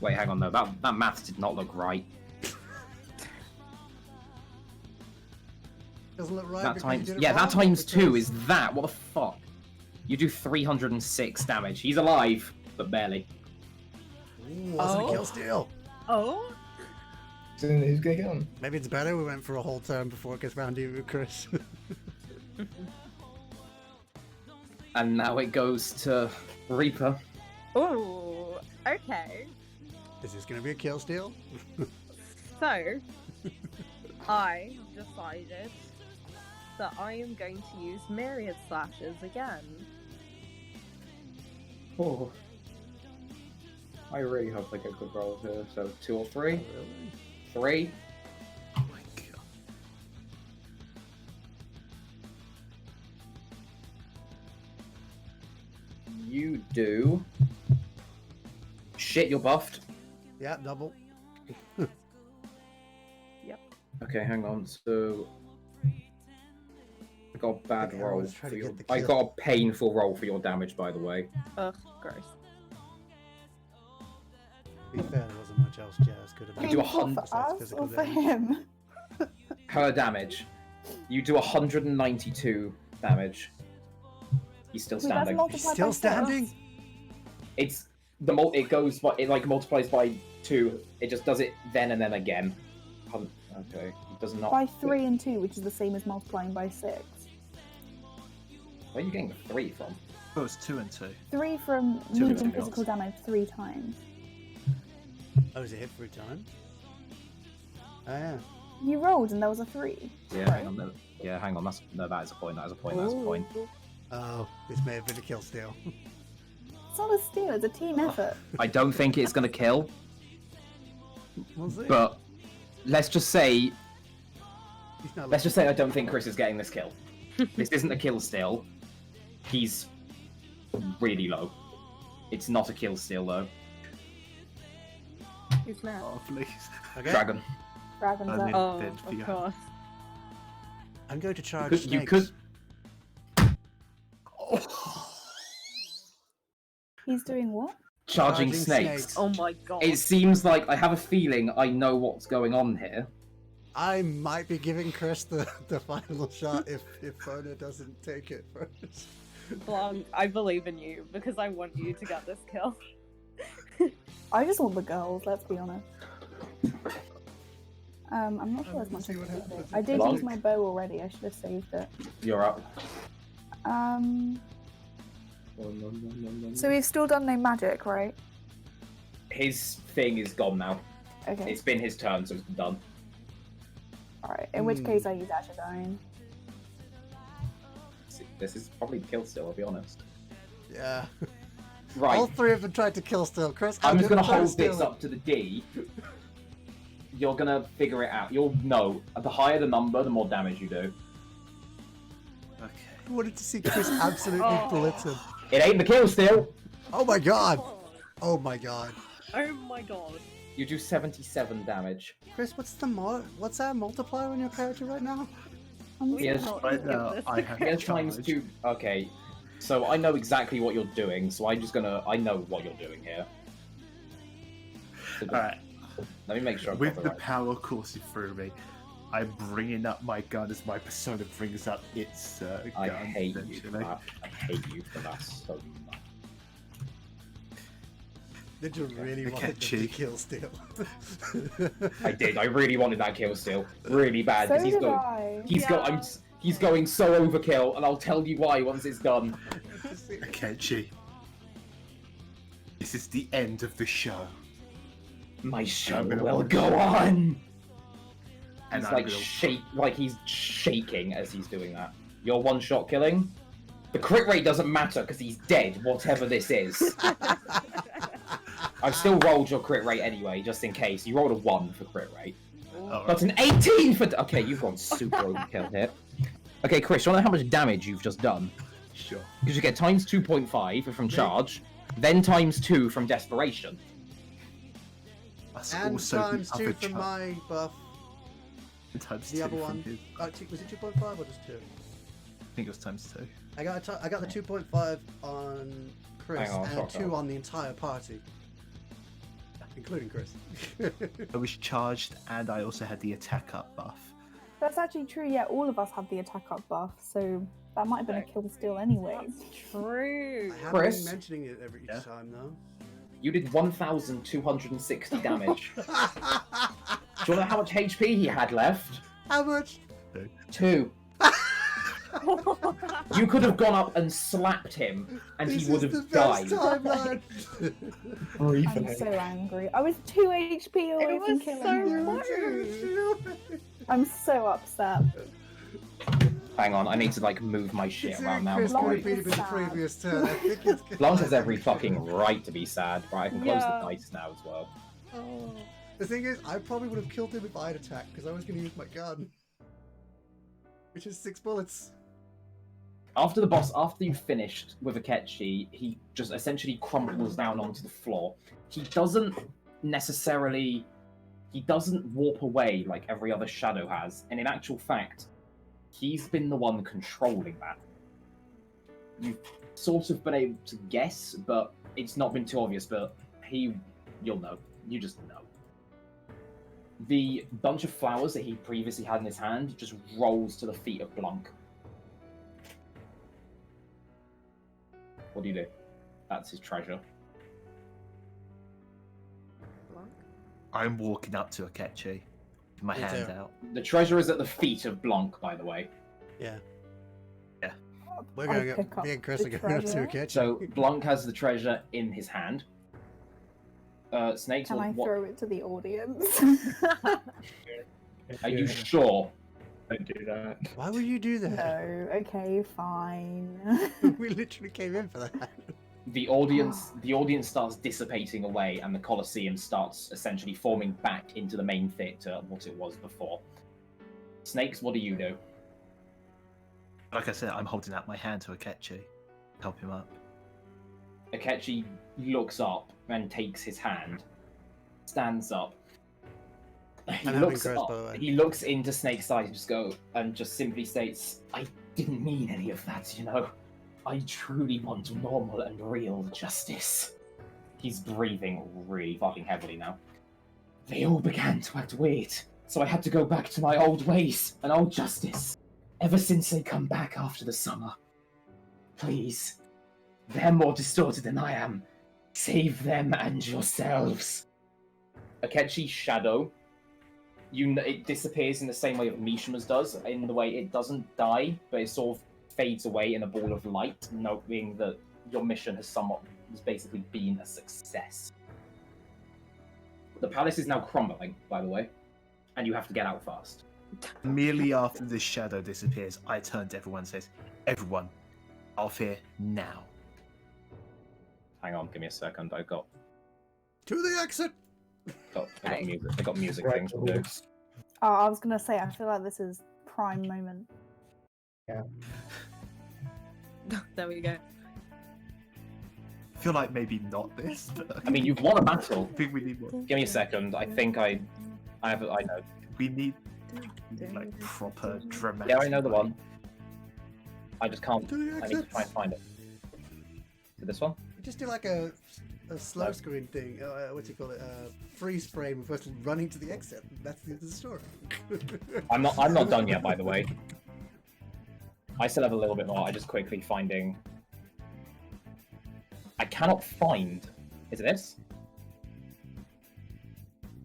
Wait, hang on though, that maths did not look right. Doesn't look right. That because times, you did it yeah, that wrong, times 2 because- is that, what the fuck? You do 306 damage. He's alive, but barely. Ooh, wasn't a Oh. kill steal. Oh? So then who's gonna get on? Maybe it's better we went for a whole turn before it gets round to you, Chris. And now it goes to Reaper. Ooh, okay. Is this going to be a kill steal? So, I have decided that I am going to use Myriad Slashes again. Oh. I really hope I get good rolls here. So 2 or 3? Oh, really? 3. Oh my god. You do. Shit, you're buffed. Yeah, double. Okay, hang on. So I got a bad Okay, roll. let's try to For your... get the I kill. got a painful roll for your damage, by the way. Ugh, gross. To be fair, there wasn't much else Jazz could have You do done 100 for besides us physical or for damage. him? Her damage. You do 192 damage. He's still Wait, that's standing. multiplied Still by six. standing? It's it goes by it like multiplies by 2. It just does it then and then again. Okay, it does not. By 3 and 2, which is the same as multiplying by 6. Where are you getting the 3 from? Oh, it's 2 and 2. 3 from Two medium and two physical damage 3 times. Oh, is it hit 3 times? Oh, yeah. You rolled and there was a 3. Yeah, hang on. Yeah, hang on. That is a point. That is a point. That is a point. Oh, this may have been a kill steal. It's not a steal, it's a team effort. I don't think it's gonna kill, We'll see. but let's just say He's not let's just say I don't think Chris is getting this kill. This isn't a kill steal. He's really low. It's not a kill steal though. Who's next? Oh, please. Okay. Dragon. Dragon's I up. mean- Oh, dead of for you. course. I'm going to charge You snakes. could. He's doing what? Charging snakes. Oh my god. It seems like I have a feeling I know what's going on here. I might be giving Chris the final shot if Fona doesn't take it first. Blanc, I believe in you because I want you to get this kill. I just want the girls, let's be honest. I'm not sure as much see as what I did. happens. I did Blanc? use my bow already, I should have saved it. You're up. So we've still done no magic, right? His thing is gone now. Okay. It's been his turn, so it's done. Alright, in which case I use Ashadine. This is probably kill still, I'll be honest. Yeah. Right. All 3 of them tried to kill still. Chris, I'm just gonna try to hold steal this it. up to the D. You're gonna figure it out. You'll know. The higher the number, the more damage you do. Okay. I wanted to see Chris absolutely blitz him. It ain't the kill still. Oh my god! Oh my god. Oh my god. You do 77 damage. Chris, what's our multiplier on your character right now? Yes, Right now, I have He has times charged. 2. Okay. So I know exactly what you're doing, so I know what you're doing here. So Alright. Let me make sure I've With got the the right. power coursing through me, I'm bringing up my gun as my persona brings up its I gun. hate you for essentially. that. I hate you for that so much. Did you really want it to Akechi. kill still? I did. I really wanted that kill still, really bad. So 'cause did I. He's going so overkill, and I'll tell you why once it's done. Akechi. This is the end of the show. My show I'm gonna will watch go it. on. And He's I'm like gonna- like he's shaking as he's doing that. Your one-shot killing. The crit rate doesn't matter because he's dead. Whatever this is. I've still rolled your crit rate anyway, just in case. You rolled a 1 for crit rate. Alright. But an 18 for... Okay, you've gone super overkill here. Okay, Chris, do you want to know how much damage you've just done? Sure. Because you get times 2.5 from charge, then times 2 from desperation. That's And also times the 2 other from char- my buff. times The 2 other from one. his- Was it 2.5 or just 2? I think it was times 2. I got the 2.5 on Chris Hang on, and fuck 2 off. on the entire party. Including Chris. I was charged, and I also had the attack up buff. That's actually true, yeah, all of us had the attack up buff, so that might have been a kill steal anyway. True. I haven't Chris? been mentioning it every Yeah? time though. You did 1,260 damage. Do you want to know how much HP he had left? How much? 2. You could have gone up and slapped him, and This he would is have the best died. timeline. I'm so angry. I was 2 HP away from killing him. I'm so upset. Hang on, I need to like move my shit around now. Chris Blanc before I- repeated in the sad. previous turn. I think it's Blanc has every fucking right to be sad, but I can close Yeah. the dice now as well. Oh. The thing is, I probably would have killed him if I had attacked, because I was going to use my gun. Which is 6 bullets. After the boss, after you've finished with Akechi, he just essentially crumples down onto the floor. He doesn't warp away like every other shadow has, and in actual fact, he's been the one controlling that. You've sort of been able to guess, but it's not been too obvious, but you'll know. You just know. The bunch of flowers that he previously had in his hand just rolls to the feet of Blanc. What do you do? That's his treasure. I'm walking up to Akechi, with my Me hand too. out. The treasure is at the feet of Blanc, by the way. Yeah. Yeah. We're I going pick up. up Me and Chris the are going up to treasure. Akechi. So Blanc has the treasure in his hand. Snakes, Can I what? throw it to the audience? Are you sure? Don't do that. Why would you do that? No, okay, fine. We literally came in for that. The audience starts dissipating away, and the Colosseum starts essentially forming back into the main theatre, what it was before. Snakes, what do you do? Like I said, I'm holding out my hand to Akechi. Help him up. Akechi looks up and takes his hand, stands up. He I'm looks having Chris, up. by the way. He looks into Snake's eyes and just simply states, "I didn't mean any of that, you know. I truly want normal and real justice." He's breathing really fucking heavily now. They all began to act weird, so I had to go back to my old ways and old justice. Ever since they come back after the summer. Please, they're more distorted than I am. Save them and yourselves. Akechi's shadow, it disappears in the same way that Mishima's does, in the way it doesn't die, but it sort of fades away in a ball of light, noting that your mission has basically been a success. The palace is now crumbling, by the way, and you have to get out fast. Merely after this shadow disappears, I turn to everyone and says, "Everyone, off here now." Hang on, give me a second. I got To the exit! music. I got music Right. things to do. Oh, I was gonna say, I feel like this is prime moment. There we go. I feel like maybe not this, but I mean, you've won a battle. I think we need more. Give me a second. I think I know. We need like proper dramatic. Yeah, I know the one. I just can't. To the I need to exit! try and find it. Is it this one? Just do like a slow screen thing. What's it called? Freeze frame of us running to the exit. That's the end of the story. I'm not done yet, by the way. I still have a little bit more. I just quickly finding. I cannot find. Is it this?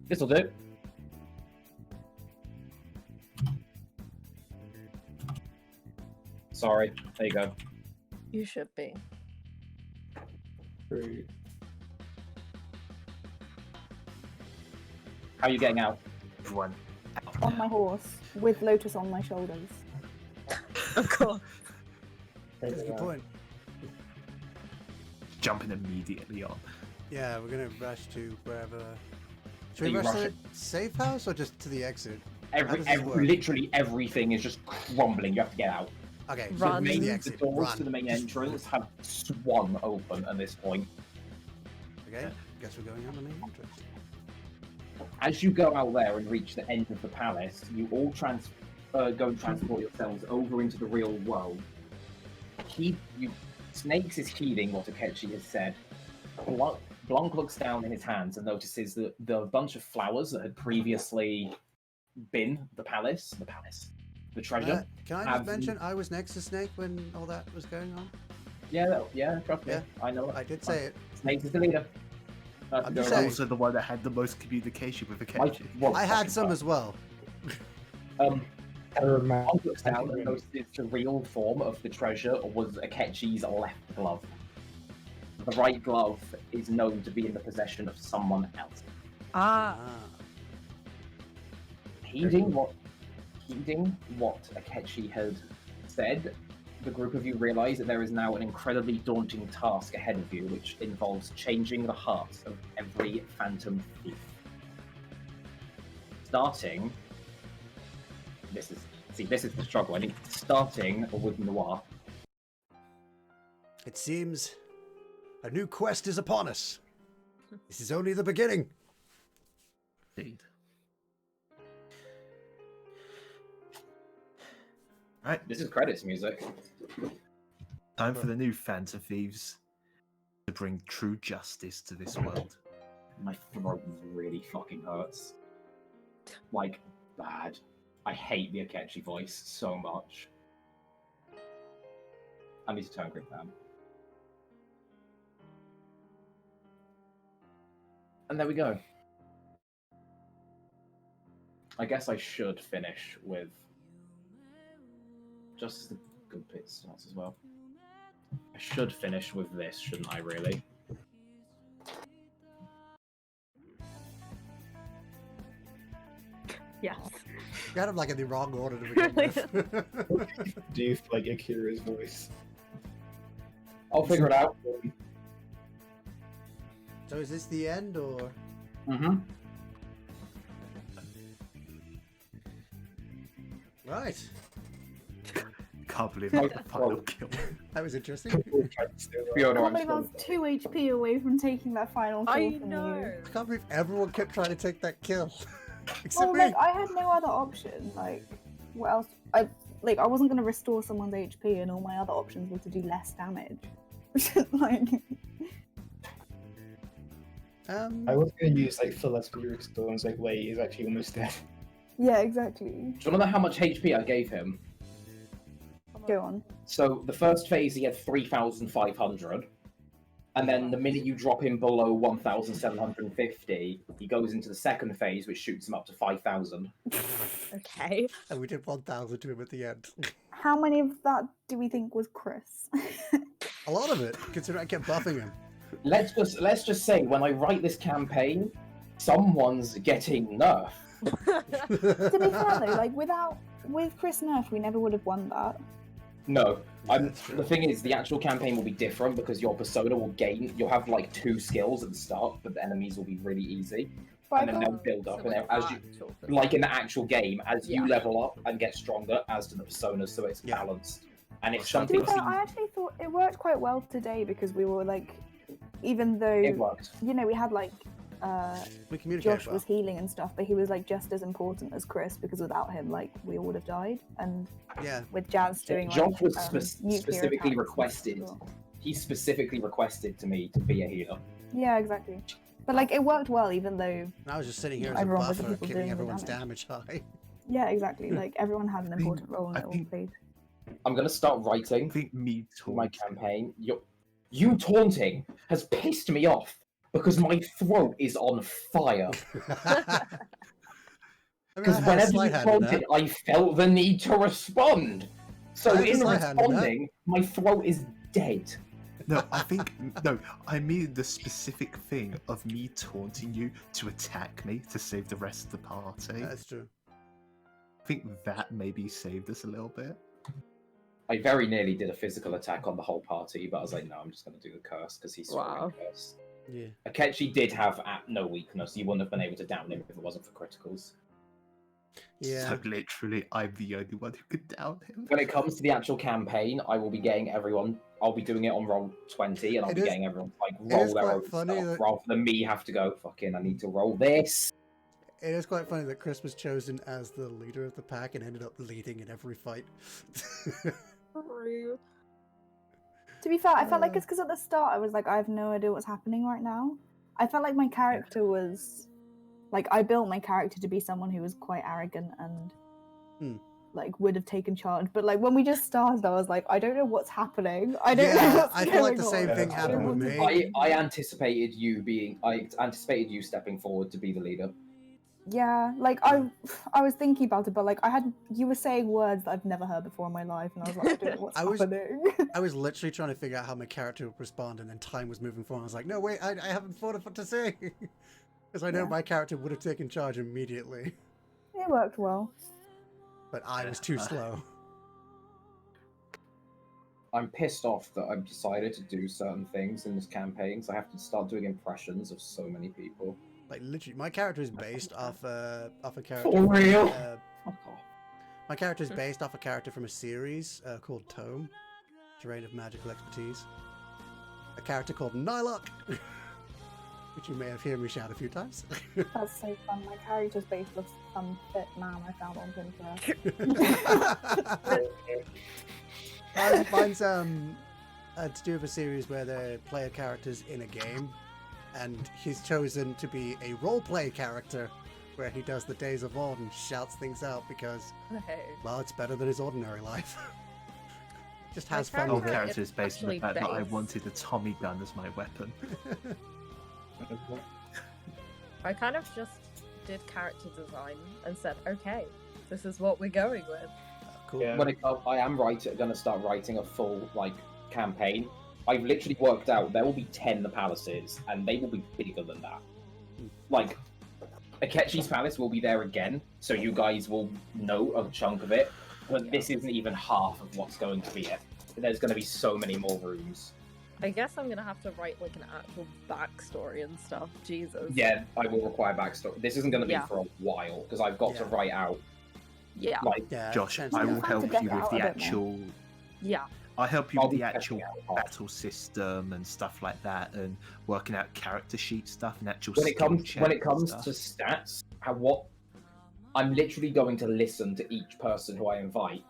This'll do. Sorry. There you go. You should be. True. How are you getting out? Everyone. On my horse, with Lotus on my shoulders. Of course. That's a good point. Jumping immediately on. Yeah, we're gonna rush to wherever. Should Are we you rush to rushing? the safe house or just to the exit? How does this work? Literally everything is just crumbling. You have to get out. Okay, so Run. to the The exit. doors Run. to the main Just entrance have swung open at this point. Okay, guess we're going on the main entrance. As you go out there and reach the end of the palace, you all go and transport yourselves over into the real world. Snakes is heeding what Akechi has said. Blanc looks down in his hands and notices that the bunch of flowers that had previously been the treasure. Can I just mention I was next to Snake when all that was going on? Yeah, trust me. Yeah. I know. I did say it. Snakes is the leader. I'm just Go saying. Also the one that had the most communication with Akechi. I had some as well. Blanc looks down and notices the real form of the treasure was Akechi's left glove. The right glove is known to be in the possession of someone else. Heeding what Akechi had said, the group of you realize that there is now an incredibly daunting task ahead of you, which involves changing the hearts of every phantom thief. Starting, this is the struggle. Starting with Noir. It seems a new quest is upon us. This is only the beginning. Indeed. Right. This is credits music. Time for the new Phantom Thieves to bring true justice to this world. My throat really fucking hurts. Like, bad. I hate the Akechi voice so much. I need to turn green down. And there we go. I guess I should finish with just the good bit starts as well. I should finish with this, shouldn't I, really? Yes. Got him like in the wrong order to begin with. Do you like Akira's voice? I'll figure it out. So is this the end, or? Mm-hmm. Right. Can't believe that the final kill. That was interesting. I can't believe I was 2 HP away from taking that final kill I from know. you. I can't believe everyone kept trying to take that kill. Except Well, me. like, I had no other option. Like, what else? I wasn't going to restore someone's HP, and all my other options were to do less damage. Like, I was going to use like full SP restore, and it's like, wait, he's actually almost dead. yeah, exactly. Do you want to know how much HP I gave him? Go on. So the first phase he had 3,500, and then the minute you drop him below 1,750, he goes into the second phase, which shoots him up to 5,000. Okay. And we did 1,000 to him at the end. How many of that do we think was Chris? A lot of it, considering I kept buffing him. Let's just say, when I write this campaign, someone's getting nerfed. To be fair though, like with Chris nerf, we never would have won that. No, the thing is, the actual campaign will be different because your persona will gain. You'll have like 2 skills at the start, but the enemies will be really easy, But and then they'll build up. And as you, like in the actual game, as you level up and get stronger, as do the personas, so it's balanced. And if To be something fair, I actually thought it worked quite well today because we were like, even though it worked. you know we had like We communicate Josh well. was healing and stuff, but he was like just as important as Chris because without him, like we all would have died. And Yeah. with Jazz doing like, Josh was nuclear specifically attacks and requested. stuff as well. He specifically requested to me to be a healer. Yeah, exactly. But like it worked well, even though And I was just sitting here as a everyone was the buffer, people keeping doing the everyone's damage. damage high. yeah, exactly. Like everyone had an think- important role and I it all think- played. I'm gonna start I writing think me for my taunting. campaign. You taunting has pissed me off because my throat is on fire. I Because had a whenever you slight hand in taunted, I felt the need to respond. So I had a in slight hand in that. responding, my throat is dead. No, I think no. I mean the specific thing of me taunting you to attack me to save the rest of the party. That's true. I think that maybe saved us a little bit. I very nearly did a physical attack on the whole party, but I was like, no, I'm just going to do the curse because he's Wow. curse. Yeah. Akechi did have no weakness. You wouldn't have been able to down him if it wasn't for criticals. Yeah. So literally, I'm the only one who could down him. When it comes to the actual campaign, I will be getting everyone. I'll be doing it on roll 20, and I'll It be is- getting everyone to, like it roll is their quite own funny stuff that- rather than me have to go. Fucking, I need to roll this. It is quite funny that Chris was chosen as the leader of the pack and ended up leading in every fight. To be fair, I felt like it's because at the start I was like, I have no idea what's happening right now. I felt like my character was like I built my character to be someone who was quite arrogant and like would have taken charge. But like when we just started, I was like, I don't know what's happening. I don't know. What's I feel like the going same on. thing happened with me. I anticipated you being. I anticipated you stepping forward to be the leader. Yeah, like I was thinking about it, but like you were saying words that I've never heard before in my life, and I was like, I don't know what's happening. I was literally trying to figure out how my character would respond, and then time was moving forward. I was like, no, wait, I haven't thought of what to say. Because I know my character would have taken charge immediately. It worked well. But I was too slow. I'm pissed off that I've decided to do certain things in this campaign, so I have to start doing impressions of so many people. Like, literally, my character is based off a character... For real? My character is based off a character from a series called Tome, Terrain of Magical Expertise. A character called Nylock, which you may have heard me shout a few times. That's so fun. My character's based off some fit man I found on Pinterest. Mine's to do with a series where the player character's in a game, and he's chosen to be a roleplay character where he does the Days of Old and shouts things out because, well, it's better than his ordinary life. Just has fun. My whole character is based on the fact that I wanted a Tommy gun as my weapon. I kind of just did character design and said, okay, this is what we're going with. Cool. Yeah. When I am going to start writing a full campaign. I've literally worked out there will be 10 palaces, and they will be bigger than that. Like, Akechi's palace will be there again, so you guys will know a chunk of it. But this isn't even half of what's going to be it. There's going to be so many more rooms. I guess I'm gonna have to write like an actual backstory and stuff. Jesus. Yeah, I will require backstory. This isn't going to be for a while because I've got to write out. Yeah. Josh, I will help you with the actual. Yeah. I'll help you with the actual battle system and stuff like that, and working out character sheet stuff and actual. When it comes to stats, I'm literally going to listen to each person who I invite,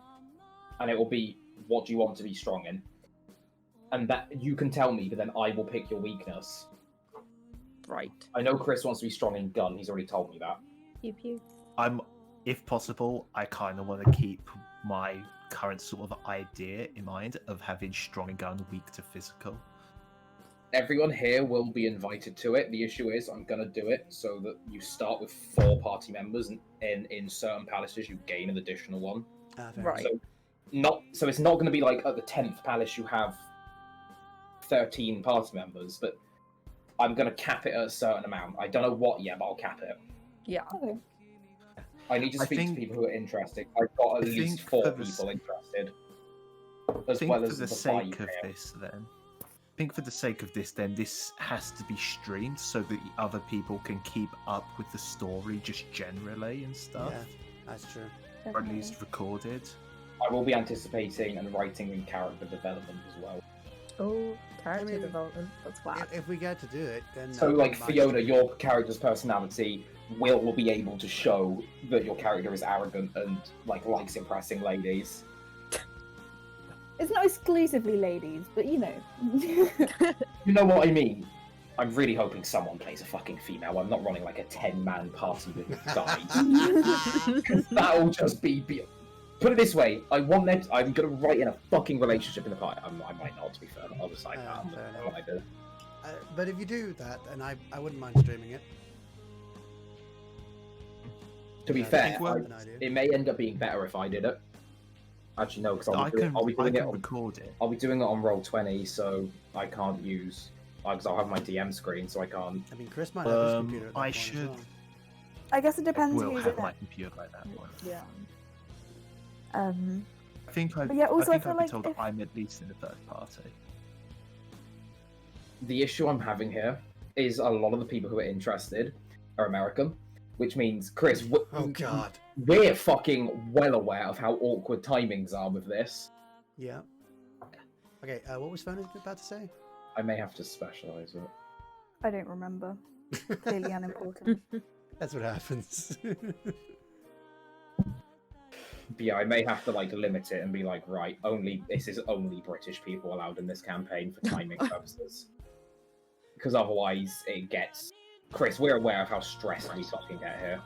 and it will be, what do you want to be strong in? And that you can tell me, but then I will pick your weakness. Right. I know Chris wants to be strong in gun. He's already told me that. Pew pew. If possible, I kind of want to keep my current sort of idea in mind of having strong in gun, weak to physical. Everyone here will be invited to it. The issue is I'm going to do it so that you start with 4 party members, and in certain palaces you gain an additional one. Right. So it's not going to be like at the 10th palace you have 13 party members, but I'm going to cap it at a certain amount. I don't know what yet, but I'll cap it. Yeah. Okay. I need to speak to people who are interested. I've got at least 4 people interested. As well as for the sake of this, then. I think for the sake of this, then, this has to be streamed so that the other people can keep up with the story just generally and stuff. Yeah, that's true. Or at least recorded. I will be anticipating and writing in character development as well. Oh, character development. That's wow. If we get to do it, then... So, like, Fiona, your character's personality will be able to show that your character is arrogant and, likes impressing ladies. It's not exclusively ladies, but you know. You know what I mean? I'm really hoping someone plays a fucking female. I'm not running like a 10-man party with guys. That'll just be... Put it this way, I'm going to write in a fucking relationship in the party. I might not, to be fair. I'll decide that. What I do. But if you do that, then I wouldn't mind streaming it. To be fair, it may end up being better if I did it. Actually, no, because I'll be doing it on Roll20, so I can't use... Because I'll have my DM screen, so I can't... I mean, Chris might have his computer at that point should... as well. I guess it depends will who's have in my it. computer by that point. Yeah. I think I've But yeah, also I feel been like told if- that I'm at least in the third party. The issue I'm having here is a lot of the people who are interested are American, which means, Chris, Oh, God. we're fucking well aware of how awkward timings are with this. Yeah. Okay, what was Fiona about to say? I may have to specialise it. I don't remember. Clearly unimportant. That's what happens. But yeah, I may have to limit it and be like, right, this is only British people allowed in this campaign for timing purposes. Because otherwise it gets... Chris, we're aware of how stressed we fucking get here.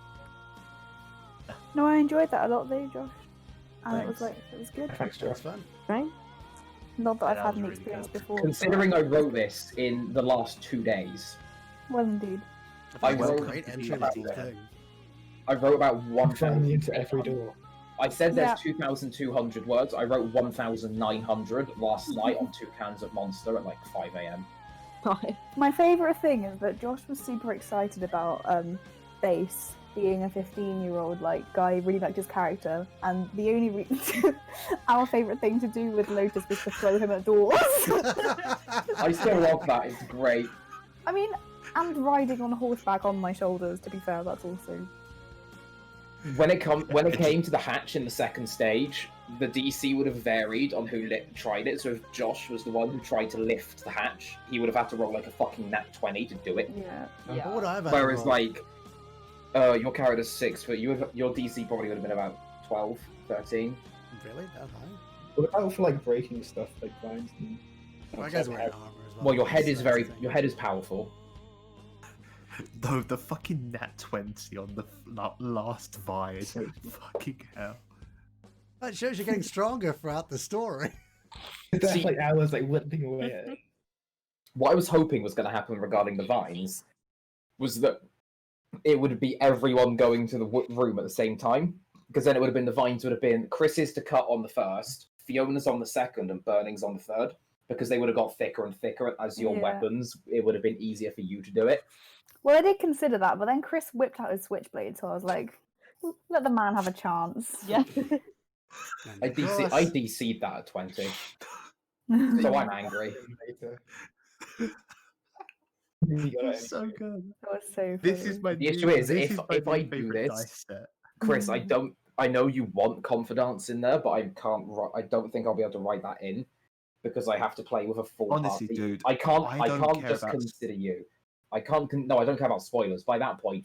No, I enjoyed that a lot though, Josh. And Thanks. it was good. Thanks, It was Josh. fun. Right? Not that I've that had was any really experience good. before. Considering I wrote this in the last 2 days, Well, indeed. I I think it's a wrote- great entry about into the it. thing. I wrote about Find me into 1,000. every door. I said there's 2,200 words. I wrote 1,900 last night on 2 cans of Monster at like 5 a.m. My favourite thing is that Josh was super excited about Bass being a 15-year-old like guy, really liked his character, and the only our favourite thing to do with Lotus was to throw him at doors. I still love that. It's great. I mean, and riding on horseback on my shoulders. To be fair, that's also. When it came to the hatch in the second stage, the DC would have varied on who tried it. So if Josh was the one who tried to lift the hatch, he would have had to roll like a fucking nat 20 to do it. Yeah. What would I have had Whereas to roll? like, your character's 6 foot, your DC probably would have been about 12, 13. Really? That high? What about for like breaking stuff like vines and... I guess wearing armor as well. Well, your head is That's the thing. your head is powerful. No, the fucking nat 20 on the last vine. Fucking hell. That shows you're getting stronger throughout the story. That's See- like hours like whipping away at it. What I was hoping was going to happen regarding the vines was that it would be everyone going to the room at the same time, because then it would have been the vines would have been Chris's to cut on the first, Fiona's on the second, and Burning's on the third, because they would have got thicker and thicker as your Yeah. weapons. It would have been easier for you to do it. Well, I did consider that, but then Chris whipped out his switchblade, so I was like, let the man have a chance. Yeah. And I of course- DC'd that at 20, so I'm angry. It's so good. That was so This funny. is my The issue new- is, this if my I new do favourite this- dice set. Chris, I know you want confidence in there, but I don't think I'll be able to write that in because I have to play with a full Honestly, party. dude, I can't I don't care just about- consider you. I can't. No, I don't care about spoilers. By that point,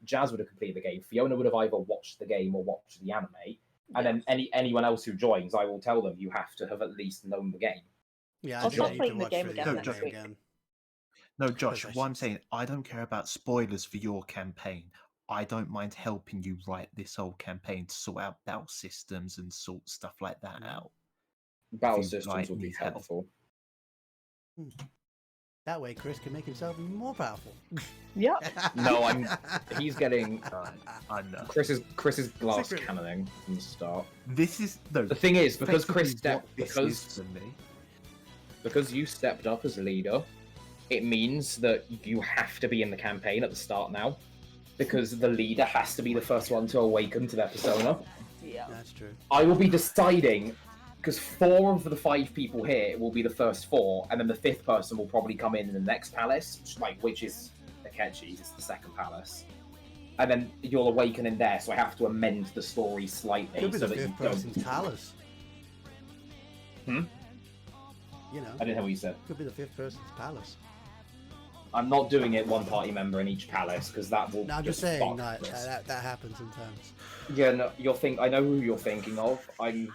Jazz would have completed the game. Fiona would have either watched the game or watched the anime, and then anyone else who joins, I will tell them you have to have at least known the game. Yeah, I'll I start think you playing can the watch game through again the next anime week. again. No, Josh, Because I what I'm should- saying, I don't care about spoilers for your campaign. I don't mind helping you write this whole campaign to sort out battle systems and sort stuff like that out. Battle you systems like would be need help. helpful. That way, Chris can make himself even more powerful. Yeah. No, he's getting I know. Chris's glass Secret. cannoning from the start. This is no. The thing is, because Chris effectively what stepped, this is for me. because you stepped up as leader, it means that you have to be in the campaign at the start now, because the leader has to be the first one to awaken to their persona. Yeah. That's true. I will be deciding, because 4 of the 5 people here will be the first 4, and then the 5th person will probably come in the next palace, which is Akechi, it's the second palace. And then you'll awaken in there, so I have to amend the story slightly Could be so the that you fifth don't... person's palace. Hmm? You know, I didn't hear what you said. could be the fifth person's palace. I'm not doing it one party member in each palace, because that will No, I'm just fuck saying that, Chris. that happens sometimes. Yeah, no, I know who you're thinking of. I'm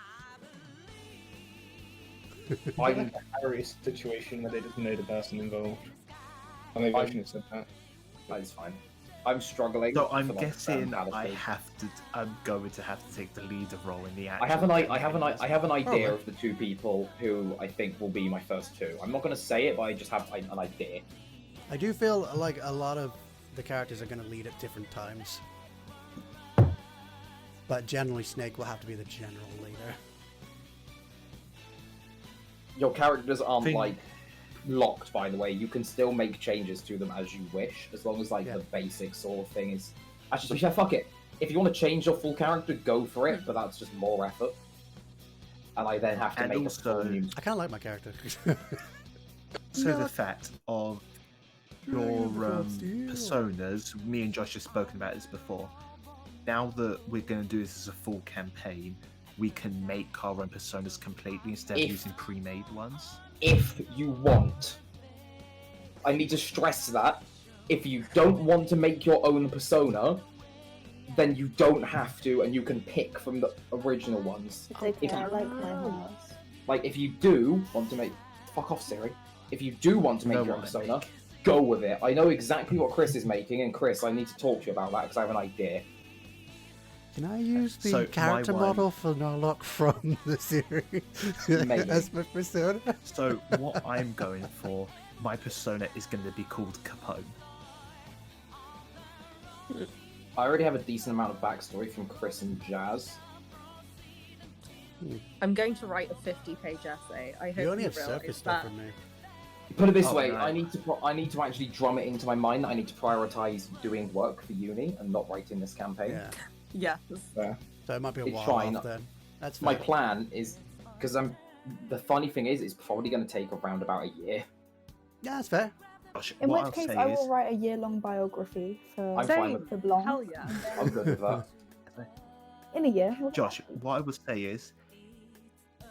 I'm in a hilarious situation where they just know the person involved. I maybe I shouldn't have said that. That's fine. I'm struggling. So I'm for, like, guessing palace I food. have to. I'm going to have to take the leader role in the action. I have an idea Probably. of the 2 people who I think will be my first 2. I'm not going to say it, but I just have an idea. I do feel like a lot of the characters are going to lead at different times. But generally, Snake will have to be the general leader. Your characters aren't Thing- like locked, by the way. You can still make changes to them as you wish, as long as like Yeah. the basic sort of thing is. Actually, yeah, fuck it. If you want to change your full character, go for it. But that's just more effort. And I then have to And make also- a full new. I kind of like my character. So the fact of your personas, me and Josh have spoken about this before. Now that we're going to do this as a full campaign, we can make our own personas completely instead of If- using pre-made ones. If you want. I need to stress that. If you don't want to make your own persona, then you don't have to, and you can pick from the original ones. It's okay, If I you- like my horse. Like, if you do want to make... Fuck off, Siri. If you do want to make Know your own what I persona, go with it. I know exactly what Chris is making, and Chris, I need to talk to you about that, because I have an idea. Can I use the So, my character one- model for Narlock from the series Maybe. as my persona? So what I'm going for, my persona is going to be called Capone. I already have a decent amount of backstory from Chris and Jazz. I'm going to write a 50-page essay. I hope You only have realize surface stuff that. from me. Put it this Oh, way, no. I need to actually drum it into my mind that I need to prioritize doing work for uni and not writing this campaign. Yeah. Yes. So it might be a It's while fine. off then. That's My fair. plan is because the funny thing is it's probably going to take around about a year. Yeah, that's fair. Josh, In what which I'll case, say I is, will write a year-long biography for I'm fine with for Blanc. Hell yeah. I'm good with that. In a year. Josh, what I will say is,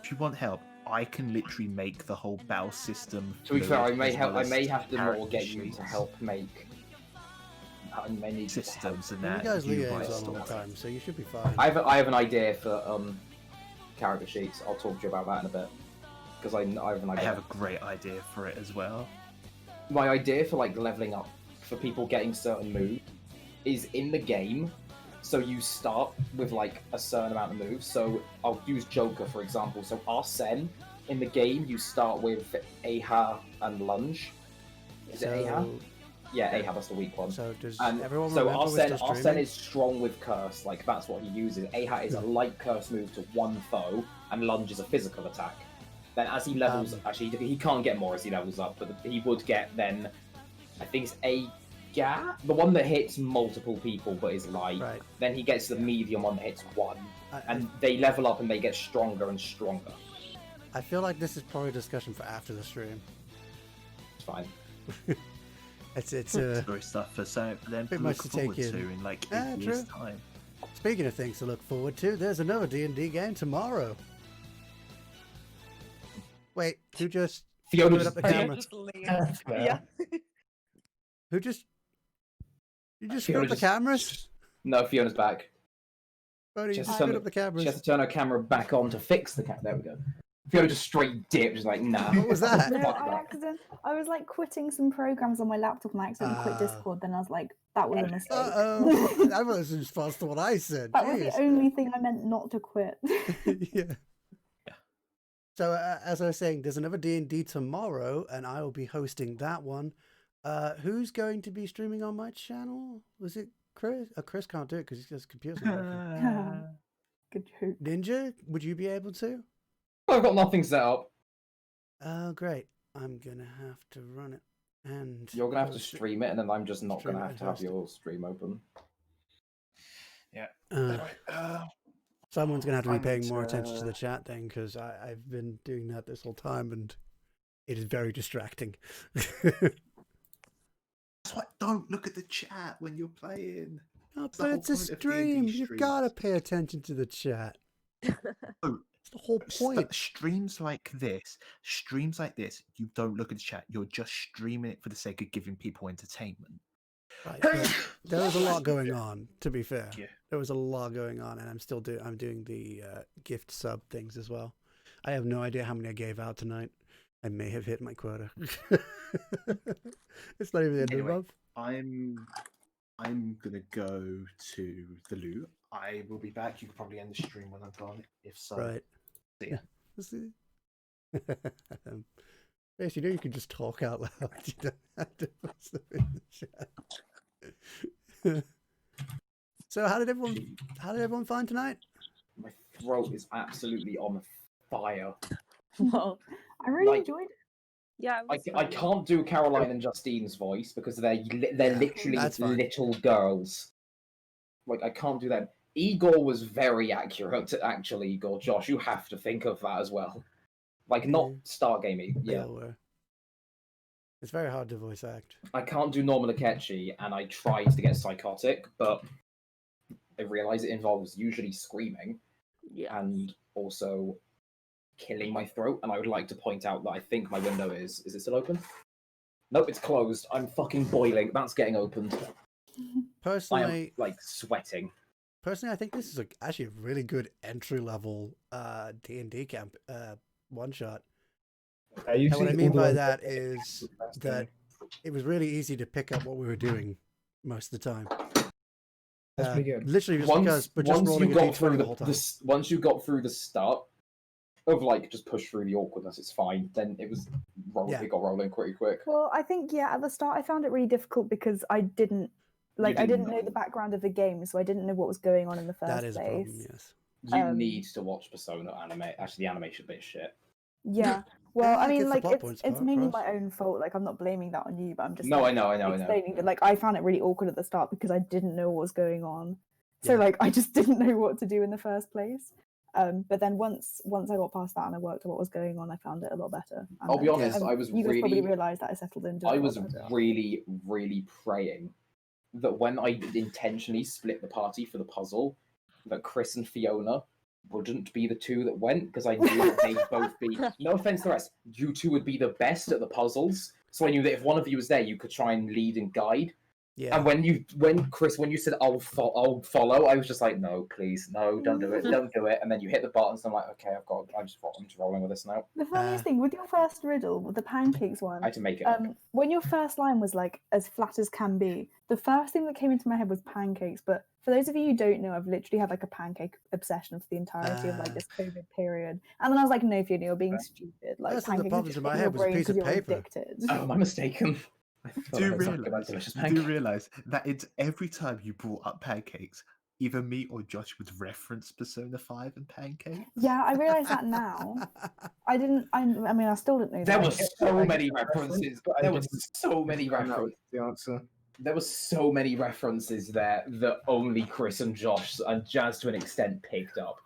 if you want help, I can literally make the whole battle system. To be fair, I fluid may as help. well I may as have to more character get you sheets, to help make. I may need you to help. systems and Well, you that. guys you write liaison all the stuff. time, so you should be fine. I have an idea for character sheets. I'll talk to you about that in a bit because I have an I idea. have a great idea for it as well. My idea for like leveling up for people getting certain moves is in the game. So you start with like a certain amount of moves. So I'll use Joker for example. So Arsene in the game you start with Aha and Lunge. Is it Aha? Yeah, Aha, that's the weak one. So does And everyone so remember we're still Arsene streaming? is strong with Curse, like that's what he uses. Aha is a light Curse move to one foe, and Lunge is a physical attack. Then as he levels, actually he can't get more as he levels up, but he would get then, I think it's Aga, the one that hits multiple people but is light. Right. Then he gets the medium one that hits one, I- and they level up and they get stronger and stronger. I feel like this is probably a discussion for after the stream. It's fine. It's Story stuff for so then bit to much look to take forward to in. in like Ah, 8 years' true. time. Speaking of things to look forward to, there's another D&D game tomorrow. Wait, who just Fiona put just up the dipped. camera? Just leave. Yeah. Who just? You just Fiona screwed up the just- cameras? No, Fiona's back. Oh, you Just just turn screwed it- up the She cameras. has to turn her camera back on to fix the camera. There we go. Fiona just straight dipped. She's like, nah. What was that? No, Fuck I was like quitting some programs on my laptop and I accidentally quit Ah. Discord. Then I was like, that was a mistake. Uh-oh. That was in response to what I said. That was Jeez. the only thing I meant not to quit. Yeah. So as I was saying, there's another D&D tomorrow, and I will be hosting that one. Who's going to be streaming on my channel? Was it Chris? Chris can't do it because his computer's not working. Good joke. Ninja, would you be able to? I've got nothing set up. Oh, great. I'm gonna have to run it, and You're gonna have to host it. stream it, and then I'm just not Stream gonna it have and to have host it. your stream open. Yeah. Someone's gonna have to be Find paying it, more attention to the chat then, because I've been doing that this whole time, and it is very distracting. That's why don't look at the chat when you're playing. Oh, It's the but whole it's a point of D&D stream. You've streams. got to pay attention to the chat. Oh, It's the whole point. Streams like this, you don't look at the chat. You're just streaming it for the sake of giving people entertainment. Right, but there was a lot going on, to be fair. Yeah. There was a lot going on, and I'm doing the gift sub things as well. I have no idea how many I gave out tonight. I may have hit my quota. It's not even the end of the Anyway, month. I'm gonna go to the loo. I will be back. You can probably end the stream when I'm gone. If so, Right. see ya. Yes, you know you can just talk out loud. You don't have to put stuff in the chat. So how did everyone find tonight? My throat is absolutely on fire. Well, I really Like- enjoyed it. yeah. It was I fun. can't do Caroline and Justine's voice because they're Yeah, literally that's fine. little girls. Like I can't do that. Igor was very accurate. Actually, Igor, Josh, you have to think of that as well. Like not Mhm. Stargaming. They Yeah, all were. It's very hard to voice act. I can't do normal Akechi, and I tried to get psychotic, but I realize it involves usually screaming Yeah. and also killing my throat. And I would like to point out that I think my window is it still open? Nope, it's closed. I'm fucking boiling. That's getting opened. I Personally, am like sweating. I think this is actually a really good entry level D&D camp one shot. And what I mean by that is that it was really easy to pick up what we were doing most of the time. That's pretty good. Literally just Once rolling you a got d20 through the whole time. once you got through the start of like just push through the awkwardness, it's fine. Then it was Yeah. it got rolling pretty quick. Well, I think at the start I found it really difficult because I didn't Like, I didn't didn't. know the background of the game, so I didn't know what was going on in the first That is a place. problem, yes. You need to watch Persona anime. Actually, the animation bit is shit. Yeah. Well, I it mean, gets the like, plot it's points mainly across. my own fault. Like, I'm not blaming that on you, but I'm just No, like, I know. explaining that. Like, I found it really awkward at the start because I didn't know what was going on. So Yeah. like, I just didn't know what to do in the first place. But then once I got past that and I worked out what was going on, I found it a lot better. And I'll be then, honest, I was you guys probably really, realised that I settled into it. I a lot was better. really, really praying that when I intentionally split the party for the puzzle, that Chris and Fiona wouldn't be the two that went, because I knew that they'd both be. No offense to the rest, you two would be the best at the puzzles. So I knew that if one of you was there, you could try and lead and guide. Yeah. And when you said I'll follow, I was just like, no, please, no, don't do it, don't do it. And then you hit the buttons, and I'm like, okay, I'm just rolling with this now. The funniest thing with your first riddle, with the pancakes one, I had to make it up. when your first line was like as flat as can be, the first thing that came into my head was pancakes. But for those of you who don't know, I've literally had like a pancake obsession for the entirety of like this COVID period. And then I was like, no, Fiona, you're being stupid. Like, That's one of the pancakes problems are just in my in head your was a brain piece of 'cause you're paper. addicted. Oh, am I mistaken? Do you realise that it's every time you brought up pancakes, either me or Josh would reference Persona 5 and pancakes? Yeah, I realise that now. I mean, I still didn't know There that. were so many references. There were so many references. The answer. There were so many references there that only Chris and Josh and Jazz to an extent picked up.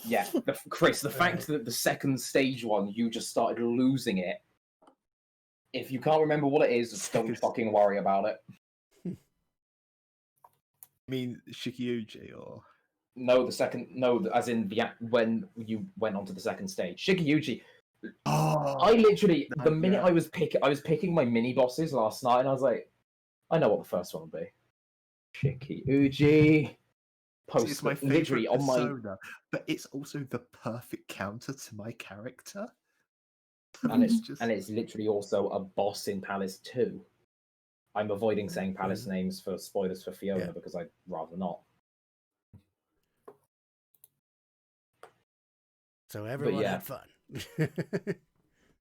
Yeah, Chris, the fact that the second stage one, you just started losing it. If you can't remember what it is, don't fucking worry about it. I mean, Shikiuji or... No, as in when you went on to the second stage. Shikiuji. Oh, I literally, the minute yeah. I was picking my mini bosses last night, and I was like, I know what the first one will be. Shikiuji. It's my favorite persona, but it's also the perfect counter to my character. And it's literally also a boss in Palace 2. I'm avoiding saying Palace names for spoilers for Fiona because I'd rather not. So everyone had fun. So And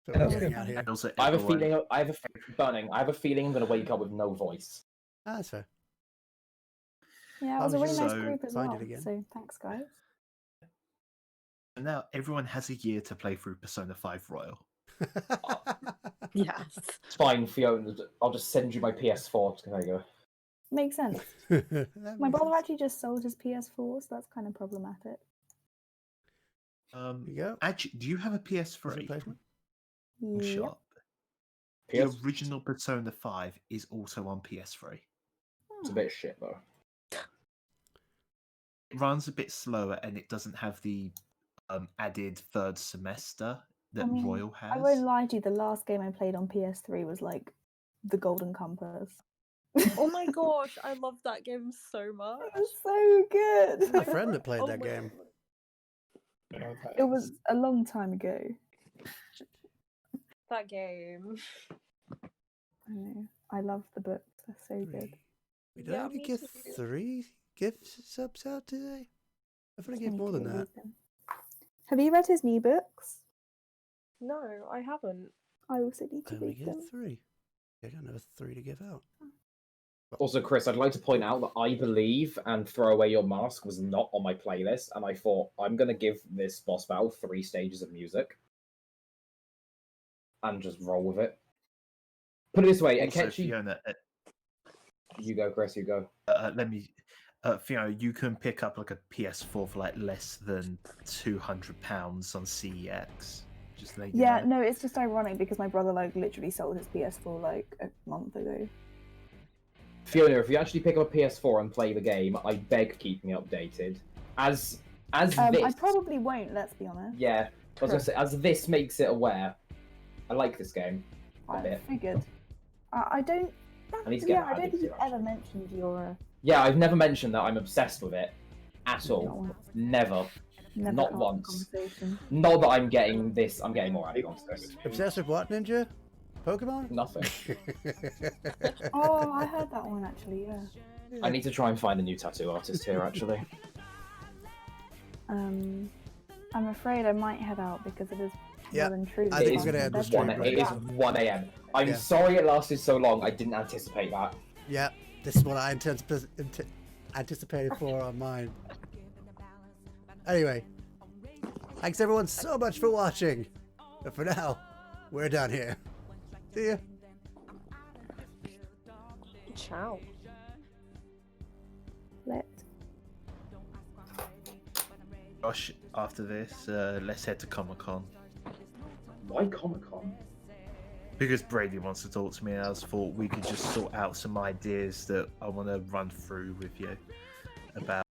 we're that's getting good. out here. I have a feeling. I have a feeling I'm going to wake up with no voice. Ah, that's fair. Yeah, it was a really nice So, group as find well. it again. So thanks, guys. And now everyone has a year to play through Persona 5 Royal. Yes. It's fine, Fiona. I'll just send you my PS4. There you go. Makes sense. That My makes brother sense. actually just sold his PS4, so that's kind of problematic. There you go. Actually, do you have a PS3 Replacement. on Yep. shop? PS... The original Persona 5 is also on PS3. It's a bit of shit though. It runs a bit slower and it doesn't have the added third semester that Royal has. I won't lie to you, the last game I played on PS3 was like the Golden Compass. Oh my gosh, I love that game so much. It was so good. I had a friend that played Oh that my game. It was a long time ago. That game. I know. I love the books. They're so good. We did only give 3 gift subs out today? I thought I gave more than that. Have you read his new books? No, I haven't. I also need I to only read gave them. 3. I got another 3 to give out. Also, Chris, I'd like to point out that I Believe and Throw Away Your Mask was not on my playlist, and I thought I'm going to give this boss battle 3 stages of music and just roll with it. Put it this way, Also, Akechi... Fiona, You go, Chris, you go. Fiona, you can pick up like a PS4 for like less than £200 on CEX. Just let you Yeah, know. no, it's just ironic because my brother like literally sold his PS4 like a month ago. Fiona, if you actually pick up a PS4 and play the game, I beg keep me updated. As this... I probably won't, let's be honest. Yeah, I was going to say, as this makes it aware, I like this game a I bit. figured. I don't... I need to get Yeah, I that don't think added you've to, ever mentioned your... Yeah, I've never mentioned that I'm obsessed with it at all. No. Never. Never Not come up with once. conversation. Not that I'm getting this. I'm getting more out of this. Obsessed with what, Ninja? Pokemon? Nothing. Oh, I heard that one actually, yeah. I need to try and find a new tattoo artist here, actually. I'm afraid I might head out because it is Yeah, well and truly I think past we're gonna my end this bedtime. stream It is 1 a.m. I'm Yeah. sorry it lasted so long. I didn't anticipate that. Yeah, This is what I anticipated for on mine. Anyway, thanks everyone so much for watching. But for now, we're done here. See ya. Ciao. Let's. Gosh, after this, let's head to Comic-Con. Why Comic-Con? Because Brady wants to talk to me, and I just thought we could just sort out some ideas that I want to run through with you about